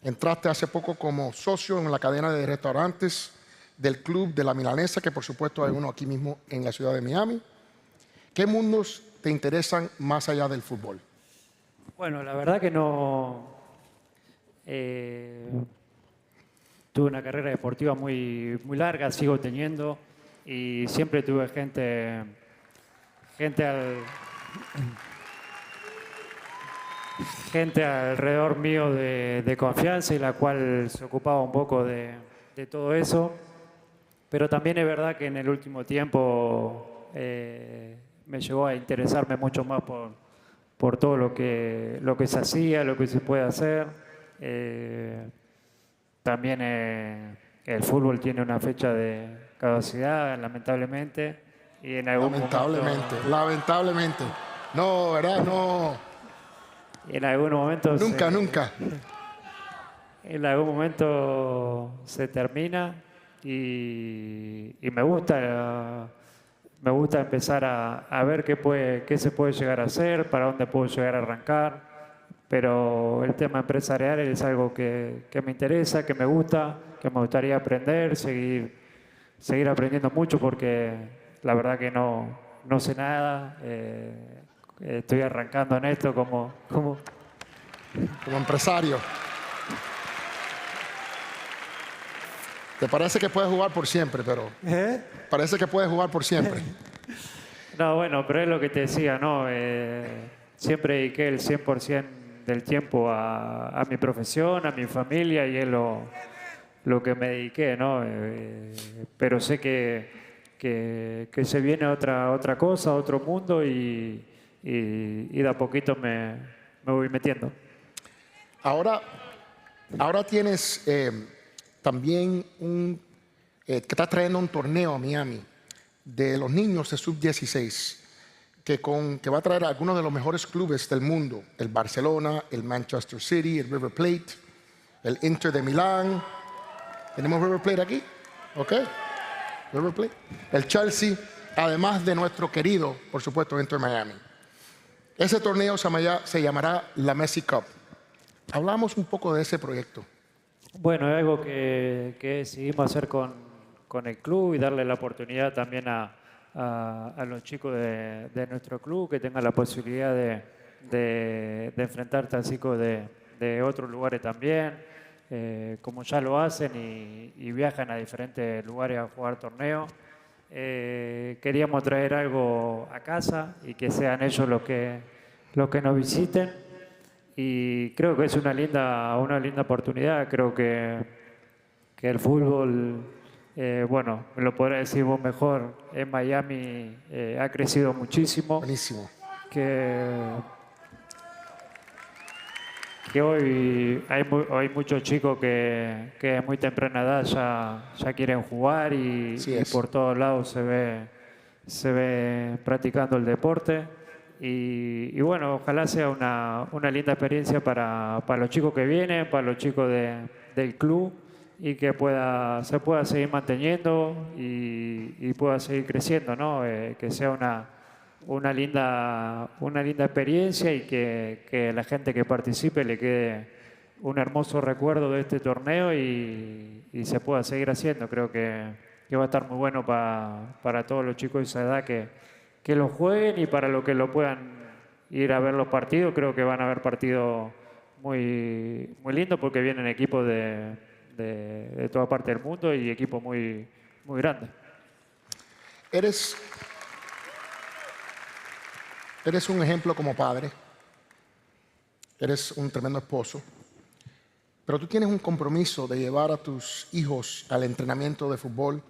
Entraste hace poco como socio en la cadena de restaurantes del Club de la Milanesa, que por supuesto hay uno aquí mismo en la ciudad de Miami. ¿Qué mundos te interesan más allá del fútbol? Bueno, la verdad que no... tuve una carrera deportiva muy larga, sigo teniendo, y siempre tuve gente alrededor mío de confianza y la cual se ocupaba un poco de todo eso. Pero también es verdad que en el último tiempo me llegó a interesarme mucho más por todo lo que se hacía, lo que se puede hacer. También el fútbol tiene una fecha de caducidad, lamentablemente, y en algún Lamentablemente. No, ¿verdad? No. En algún momento... Nunca. En algún momento se termina y me gusta empezar a ver qué se puede llegar a hacer, para dónde puedo llegar a arrancar. Pero el tema empresarial es algo que me interesa, que me gusta, que me gustaría aprender, seguir aprendiendo mucho, porque la verdad que no sé nada. Estoy arrancando en esto como empresario. ¿Te parece que puedes jugar por siempre, pero? Parece que puedes jugar por siempre. No, bueno, pero es lo que te decía, ¿no? Siempre dediqué el 100% del tiempo a mi profesión, a mi familia, y es lo que me dediqué, ¿no? Pero sé que se viene otra cosa, otro mundo, y de a poquito me voy metiendo. Ahora tienes también que estás trayendo un torneo a Miami de los niños de sub-16 que va a traer a algunos de los mejores clubes del mundo: el Barcelona, el Manchester City, el River Plate, el Inter de Milán. ¿Tenemos River Plate aquí? ¿Ok? River Plate. El Chelsea, además de nuestro querido, por supuesto, Inter Miami. Ese torneo se llamará la Messi Cup. Hablamos un poco de ese proyecto. Bueno, es algo que decidimos hacer con el club y darle la oportunidad también a los chicos de nuestro club, que tengan la posibilidad de enfrentarse a chicos de otros lugares también, como ya lo hacen y viajan a diferentes lugares a jugar torneos. Queríamos traer algo a casa y que sean ellos los que nos visiten, y creo que es una linda oportunidad. Creo que el fútbol, bueno, me lo podrás decir vos mejor, en Miami ha crecido muchísimo. Buenísimo. Que hoy hay muchos chicos que a muy temprana edad ya quieren jugar y por todos lados se ve practicando el deporte. Y bueno, ojalá sea una linda experiencia para los chicos que vienen, para los chicos del club, y que se pueda seguir manteniendo y pueda seguir creciendo, ¿no? Que sea una linda experiencia, y que la gente que participe le quede un hermoso recuerdo de este torneo y se pueda seguir haciendo. Creo que va a estar muy bueno para todos los chicos de esa edad que lo jueguen, y para los que lo puedan ir a ver los partidos. Creo que van a haber partidos muy lindos, porque vienen equipos de toda parte del mundo y equipos muy grandes. Eres un ejemplo como padre, eres un tremendo esposo, pero tú tienes un compromiso de llevar a tus hijos al entrenamiento de fútbol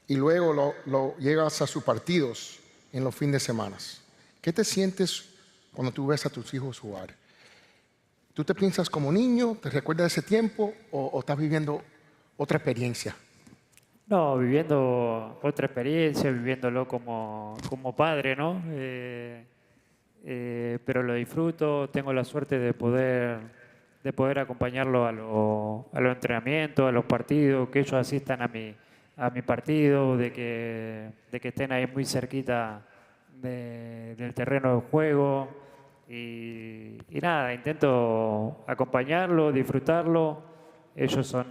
y luego lo llevas a sus partidos en los fines de semana. ¿Qué te sientes cuando tú ves a tus hijos jugar? ¿Tú te piensas como niño, te recuerdas de ese tiempo, o estás viviendo otra experiencia? No, viviendo otra experiencia, viviéndolo como padre, ¿no? Pero lo disfruto, tengo la suerte de poder de poder acompañarlo a los entrenamientos, a los partidos, que ellos asistan a mi partido, de que estén ahí muy cerquita del terreno de juego. Y nada, intento acompañarlo, disfrutarlo. Ellos son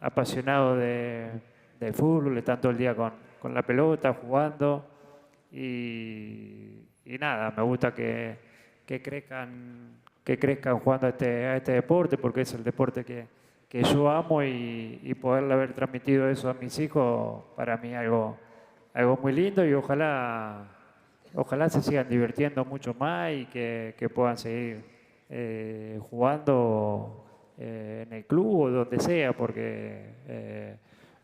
apasionados del fútbol, están todo el día con la pelota, jugando. Y nada, me gusta que crezcan jugando a este deporte, porque es el deporte que yo amo, y poder haber transmitido eso a mis hijos, para mí algo muy lindo, y ojalá se sigan divirtiendo mucho más y que puedan seguir jugando en el club o donde sea, porque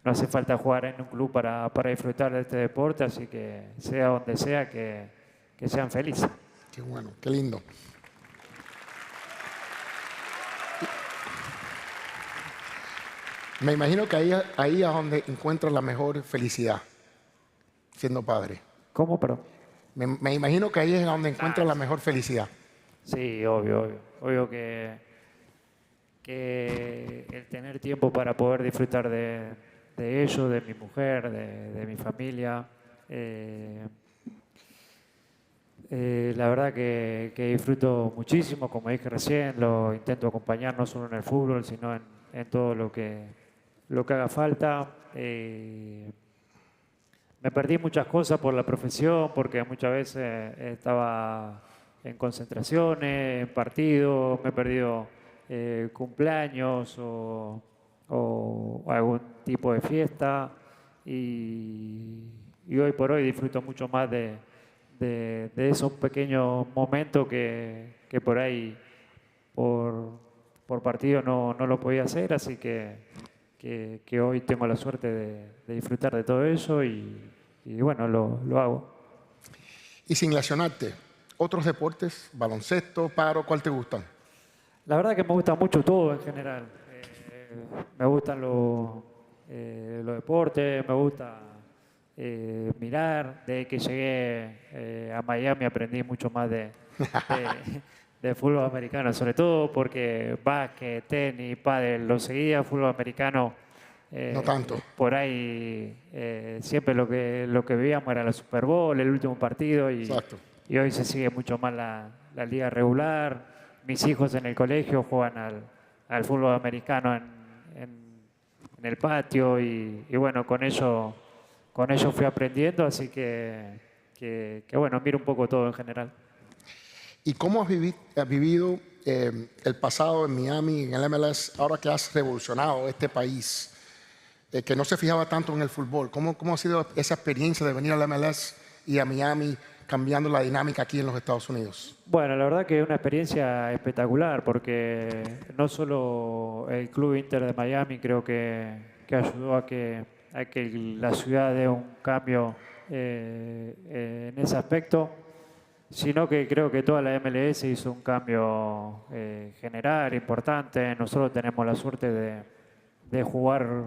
no hace falta jugar en un club para disfrutar de este deporte, así que sea donde sea, que sean felices. Qué bueno, qué lindo. Me imagino que ahí es donde encuentras la mejor felicidad, siendo padre. ¿Cómo, perdón? Me imagino que ahí es donde encuentras la mejor felicidad. Sí, obvio. Obvio que el tener tiempo para poder disfrutar de ellos, de mi mujer, de mi familia. La verdad que disfruto muchísimo, como dije recién, lo intento acompañar no solo en el fútbol, sino en todo lo que haga falta. Me perdí muchas cosas por la profesión, porque muchas veces estaba en concentraciones, en partidos, me he perdido cumpleaños o algún tipo de fiesta, y hoy por hoy disfruto mucho más de esos pequeños momentos que por ahí por partido no lo podía hacer, así que hoy tengo la suerte de disfrutar de todo eso, y bueno, lo hago. Y sin lesionarte, ¿otros deportes? ¿Baloncesto, paro? ¿Cuál te gustan? La verdad que me gusta mucho todo en general. Me gustan los deportes, me gusta mirar. Desde que llegué a Miami aprendí mucho más de fútbol americano, sobre todo porque básquet, tenis, pádel, lo seguía, fútbol americano. No tanto. Por ahí siempre lo que veíamos era la Super Bowl, el último partido, y hoy se sigue mucho más la liga regular. Mis hijos en el colegio juegan al fútbol americano en el patio, y bueno, con ello fui aprendiendo, así que bueno, miro un poco todo en general. ¿Y cómo has vivido el pasado en Miami, en el MLS, ahora que has revolucionado este país, que no se fijaba tanto en el fútbol? ¿Cómo ha sido esa experiencia de venir al MLS y a Miami, cambiando la dinámica aquí en los Estados Unidos? Bueno, la verdad que es una experiencia espectacular, porque no solo el Club Inter de Miami creo que ayudó a que la ciudad dé un cambio en ese aspecto, sino que creo que toda la MLS hizo un cambio general importante. Nosotros tenemos la suerte de jugar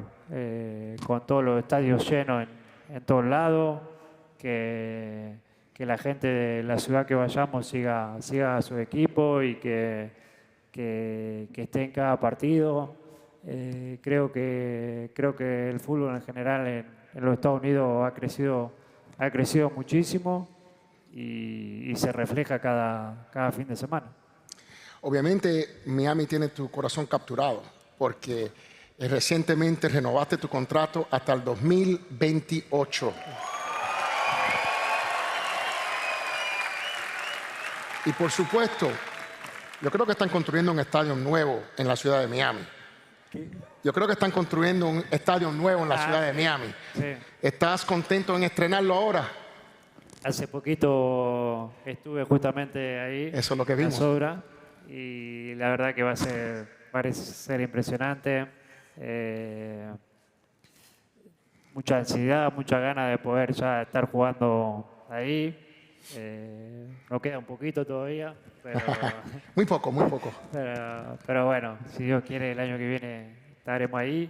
con todos los estadios llenos en todos lados, que la gente de la ciudad que vayamos siga a su equipo y que esté en cada partido. Creo que el fútbol en general en los Estados Unidos ha crecido muchísimo, y se refleja cada fin de semana. Obviamente Miami tiene tu corazón capturado, porque recientemente renovaste tu contrato hasta el 2028. Y por supuesto, yo creo que están construyendo un estadio nuevo en la ciudad de Miami. Yo creo que están construyendo un estadio nuevo en la ciudad de Miami. Sí. ¿Estás contento en estrenarlo ahora? Hace poquito estuve justamente ahí. Eso es lo que vimos. En las obras, y la verdad que parece ser impresionante. Mucha ansiedad, mucha ganas de poder ya estar jugando ahí. No queda un poquito todavía, pero muy poco. Pero bueno, si Dios quiere, el año que viene estaremos ahí.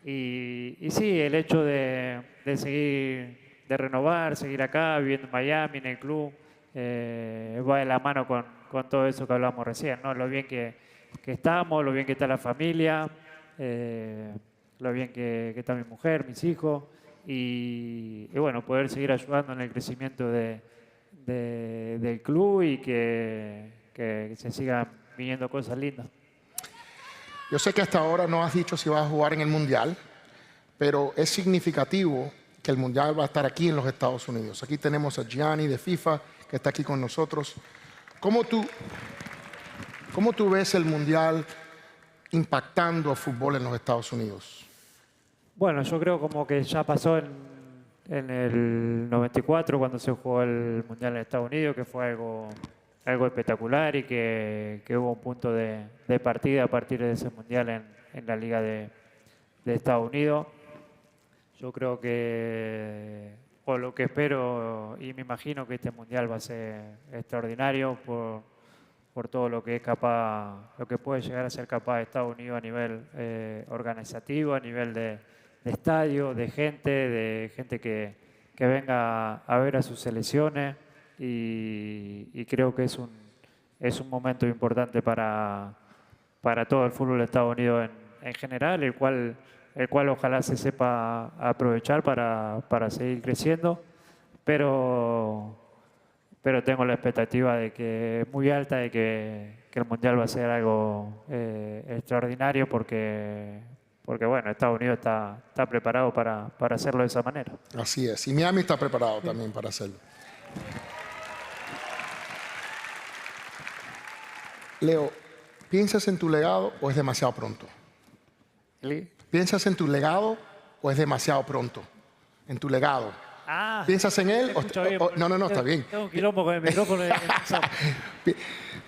Y sí, el hecho de seguir, de renovar, seguir acá, viviendo en Miami, en el club, va de la mano con todo eso que hablamos recién, ¿no? Lo bien que estamos, lo bien que está la familia, lo bien que está mi mujer, mis hijos, y bueno, poder seguir ayudando en el crecimiento del club y que se sigan viniendo cosas lindas. Yo sé que hasta ahora no has dicho si vas a jugar en el Mundial, pero es significativo que el Mundial va a estar aquí en los Estados Unidos. Aquí tenemos a Gianni de FIFA, que está aquí con nosotros. ¿Cómo tú ves el Mundial impactando al fútbol en los Estados Unidos? Bueno, yo creo como que ya pasó en el 94, cuando se jugó el Mundial en Estados Unidos, que fue algo espectacular y que hubo un punto de partida a partir de ese Mundial en la Liga de Estados Unidos. Yo creo que, o lo que espero y me imagino que este Mundial va a ser extraordinario por todo lo que es capaz, lo que puede llegar a ser capaz Estados Unidos a nivel organizativo, a nivel de estadio, de gente que venga a ver a sus selecciones y creo que es un momento importante para todo el fútbol de Estados Unidos en general, el cual ojalá se sepa aprovechar para seguir creciendo, pero tengo la expectativa de que muy alta de que el Mundial va a ser algo extraordinario porque bueno, Estados Unidos está preparado para hacerlo de esa manera. Así es, y Miami está preparado también para hacerlo. Leo, ¿piensas en tu legado o es demasiado pronto? ¿Piensas en tu legado o es demasiado pronto? En tu legado. ¿Piensas en él? No, está bien. Tengo un quilombo con el micrófono.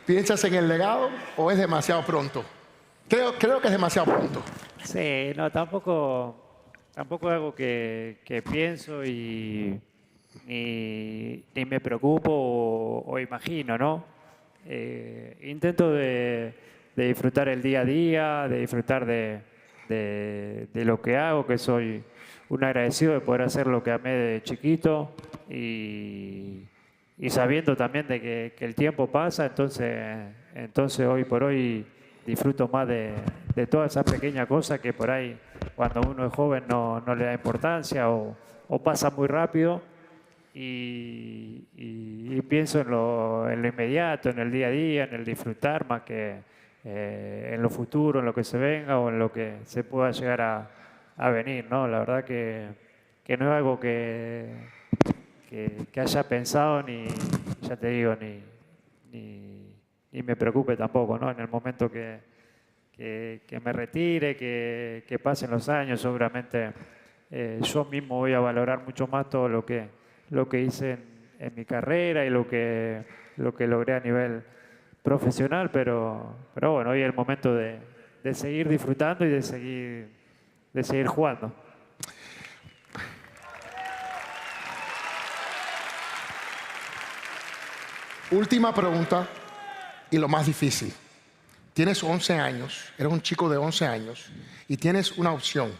¿Piensas en el legado o es demasiado pronto? Creo que es demasiado pronto. Sí, no, tampoco es algo que pienso y ni me preocupo o imagino, ¿no? Intento de disfrutar el día a día, de disfrutar de lo que hago, que soy un agradecido de poder hacer lo que amé de chiquito y sabiendo también de que el tiempo pasa, entonces hoy por hoy disfruto más de todas esas pequeñas cosas que por ahí cuando uno es joven no le da importancia o pasa muy rápido y pienso en lo inmediato, en el día a día, en el disfrutar más que en lo futuro, en lo que se venga o en lo que se pueda llegar a venir, ¿no? La verdad que no es algo que haya pensado ni, ya te digo, ni me preocupe tampoco, ¿no? En el momento que me retire, que pasen los años, seguramente yo mismo voy a valorar mucho más todo lo que hice en mi carrera y lo que logré a nivel profesional, pero bueno, hoy es el momento de seguir disfrutando y de seguir jugando. Última pregunta y lo más difícil. Tienes 11 años, eres un chico de 11 años y tienes una opción.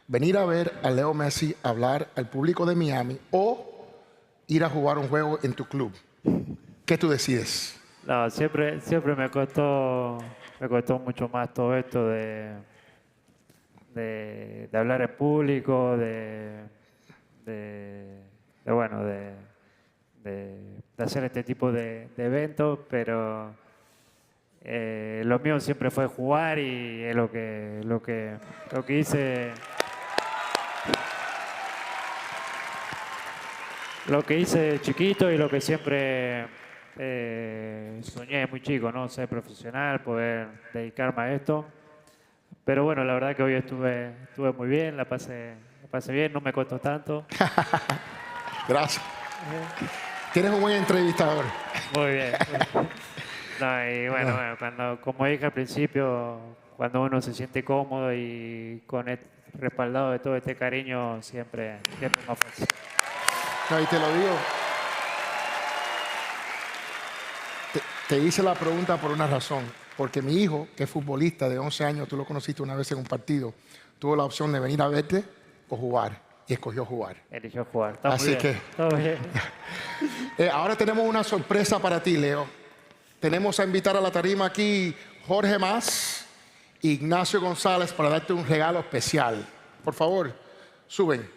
Venir a ver a Leo Messi hablar al público de Miami o ir a jugar un juego en tu club. ¿Qué tú decides? No, siempre me costó mucho más todo esto de hablar en público, de hacer este tipo de eventos, pero lo mío siempre fue jugar y es lo que hice. Lo que hice de chiquito y lo que siempre soñé muy chico, ¿no? Ser profesional, poder dedicarme a esto. Pero bueno, la verdad que hoy estuve muy bien, la pasé bien, no me costó tanto. Gracias. Tienes un buen entrevistador. Muy bien. No, y bueno, como dije al principio, cuando uno se siente cómodo y respaldado de todo este cariño, siempre es más fácil. No, y te lo digo. Te hice la pregunta por una razón. Porque mi hijo, que es futbolista de 11 años, tú lo conociste una vez en un partido, tuvo la opción de venir a verte o jugar. Y escogió jugar. Eligió jugar. Así que. Todo bien. Ahora tenemos una sorpresa para ti, Leo. Tenemos a invitar a la tarima aquí Jorge Mas e Ignacio Gonzalez para darte un regalo especial. Por favor, suben.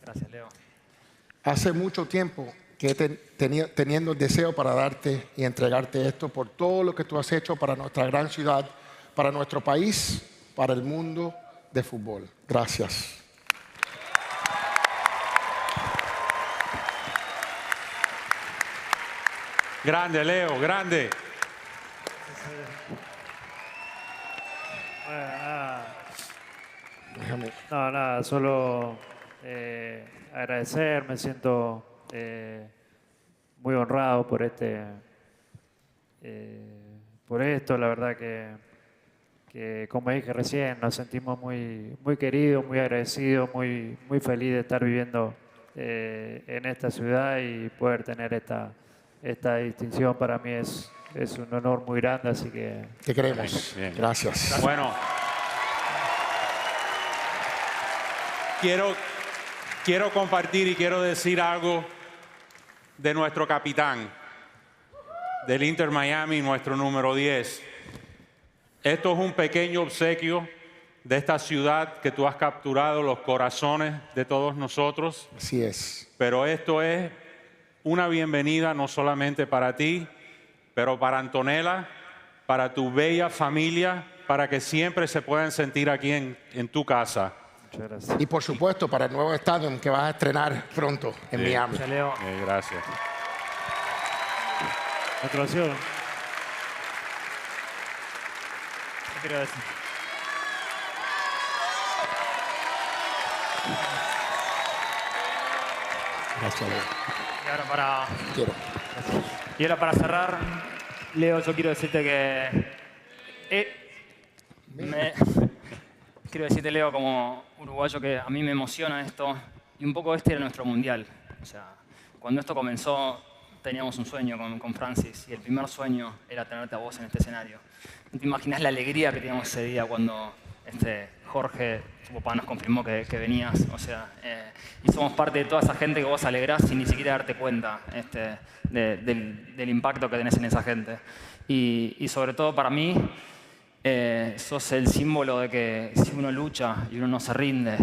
Gracias, Leo. Hace mucho tiempo que he teniendo el deseo para darte y entregarte esto por todo lo que tú has hecho para nuestra gran ciudad, para nuestro país, para el mundo de fútbol. Gracias. Grande, Leo, grande. No, nada, solo agradecer, me siento muy honrado por esto, la verdad que como dije recién, nos sentimos muy queridos, muy agradecidos, muy feliz de estar viviendo en esta ciudad y poder tener esta distinción para mí es un honor muy grande, así que... Te queremos. Bien. Gracias. Bueno, quiero compartir y quiero decir algo de nuestro capitán, del Inter Miami, nuestro número 10. Esto es un pequeño obsequio de esta ciudad que tú has capturado los corazones de todos nosotros. Así es. Pero esto es una bienvenida no solamente para ti, pero para Antonella, para tu bella familia, para que siempre se puedan sentir aquí en tu casa. Muchas gracias. Y por supuesto para el nuevo estadio que vas a estrenar pronto en Miami. Gracias. Gratulación. ¿Qué quiero decir? Gracias, Leo. Y ahora para... Quiero. Y ahora para cerrar, Leo, yo quiero decirte que... Quiero decirte, Leo, como uruguayo, que a mí me emociona esto. Y un poco este era nuestro mundial. O sea, cuando esto comenzó, teníamos un sueño con Francis. Y el primer sueño era tenerte a vos en este escenario. No te imaginas la alegría que teníamos ese día cuando Jorge, tu papá, nos confirmó que venías. O sea, y somos parte de toda esa gente que vos alegrás sin ni siquiera darte cuenta del impacto que tenés en esa gente. Y sobre todo para mí, sos el símbolo de que si uno lucha y uno no se rinde,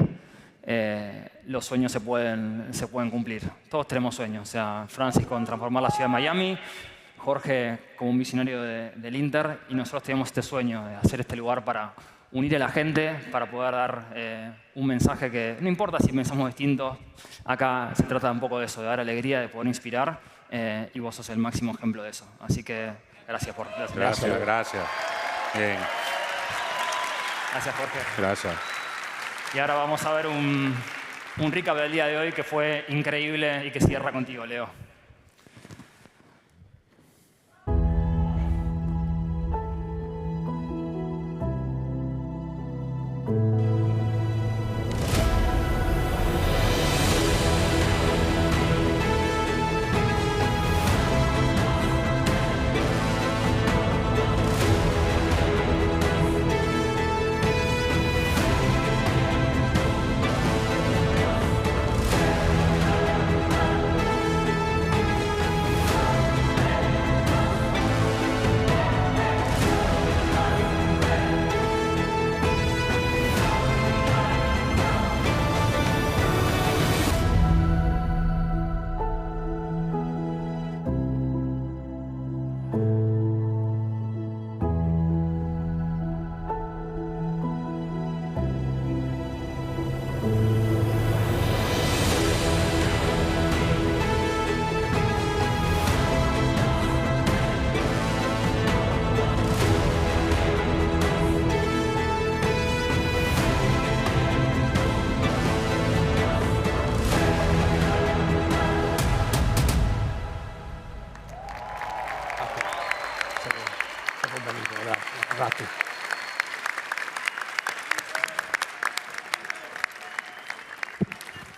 los sueños se pueden cumplir. Todos tenemos sueños. O sea, Francis con transformar la ciudad de Miami, Jorge como un visionario del Inter, y nosotros tenemos este sueño de hacer este lugar para unir a la gente, para poder dar un mensaje que no importa si pensamos distintos, acá se trata un poco de eso, de dar alegría, de poder inspirar, y vos sos el máximo ejemplo de eso. Así que gracias por... Gracias. Bien. Gracias, Jorge. Gracias. Y ahora vamos a ver un recap del día de hoy que fue increíble y que cierra contigo, Leo.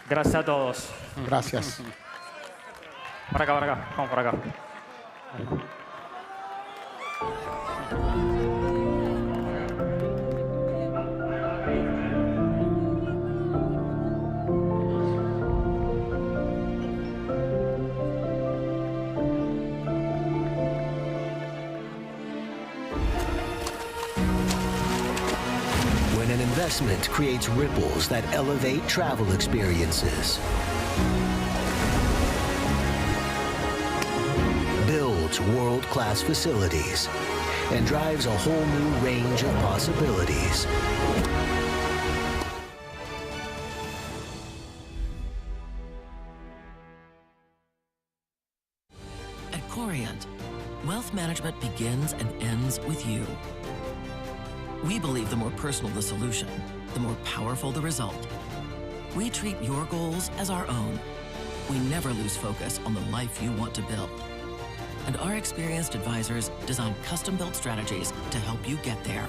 Gracias a todos. Gracias. Para acá. Vamos para acá. investment creates ripples that elevate travel experiences. Builds world-class facilities and drives a whole new range of possibilities. At Corient, wealth management begins and ends with you. We believe the more personal the solution, the more powerful the result. We treat your goals as our own. We never lose focus on the life you want to build. And our experienced advisors design custom-built strategies to help you get there.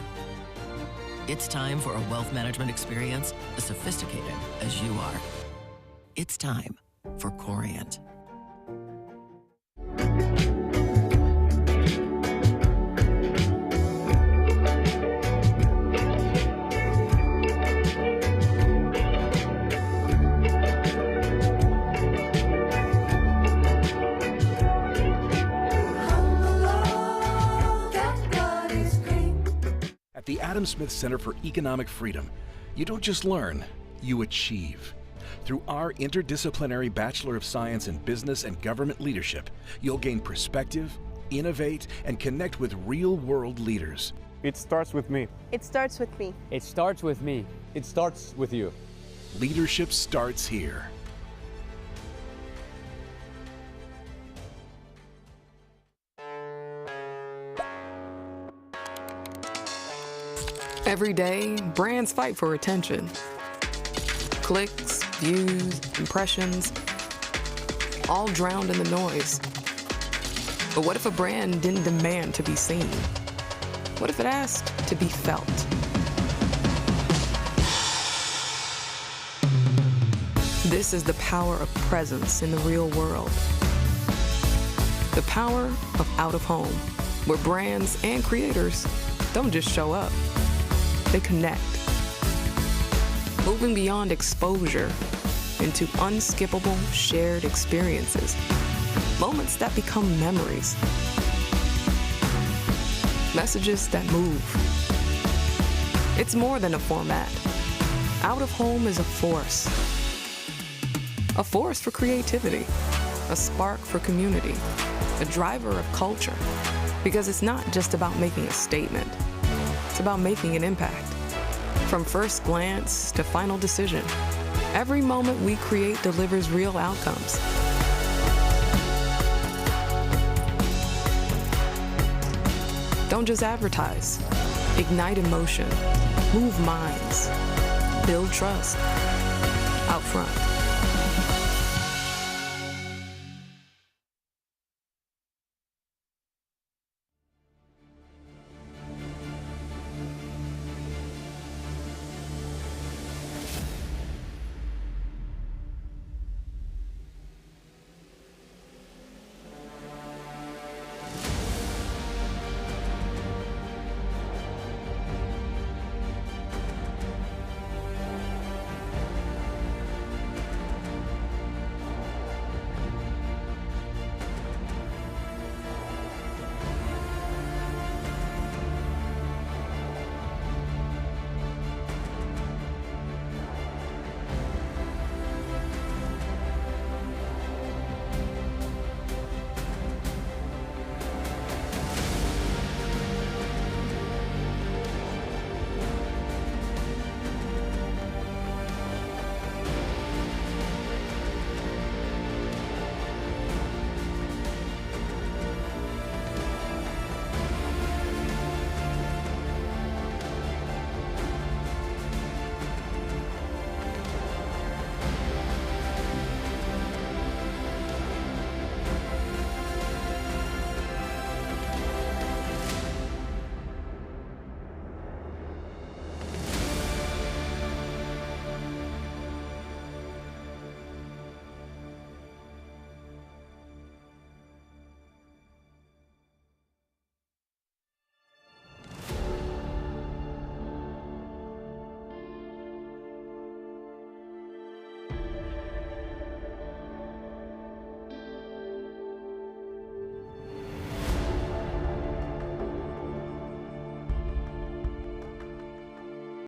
It's time for a wealth management experience as sophisticated as you are. It's time for Corient. At the Adam Smith Center for Economic Freedom, you don't just learn, you achieve. Through our interdisciplinary Bachelor of Science in Business and Government Leadership, you'll gain perspective, innovate, and connect with real-world leaders. It starts with me. It starts with me. It starts with me. It starts with you. Leadership starts here. Every day, brands fight for attention. Clicks, views, impressions, all drowned in the noise. But what if a brand didn't demand to be seen? What if it asked to be felt? This is the power of presence in the real world. The power of out of home, where brands and creators don't just show up. They connect, moving beyond exposure into unskippable shared experiences, moments that become memories, messages that move. It's more than a format. Out of home is a force for creativity, a spark for community, a driver of culture, because it's not just about making a statement. It's about making an impact. From first glance to final decision, every moment we create delivers real outcomes. Don't just advertise. Ignite emotion, move minds, build trust out front.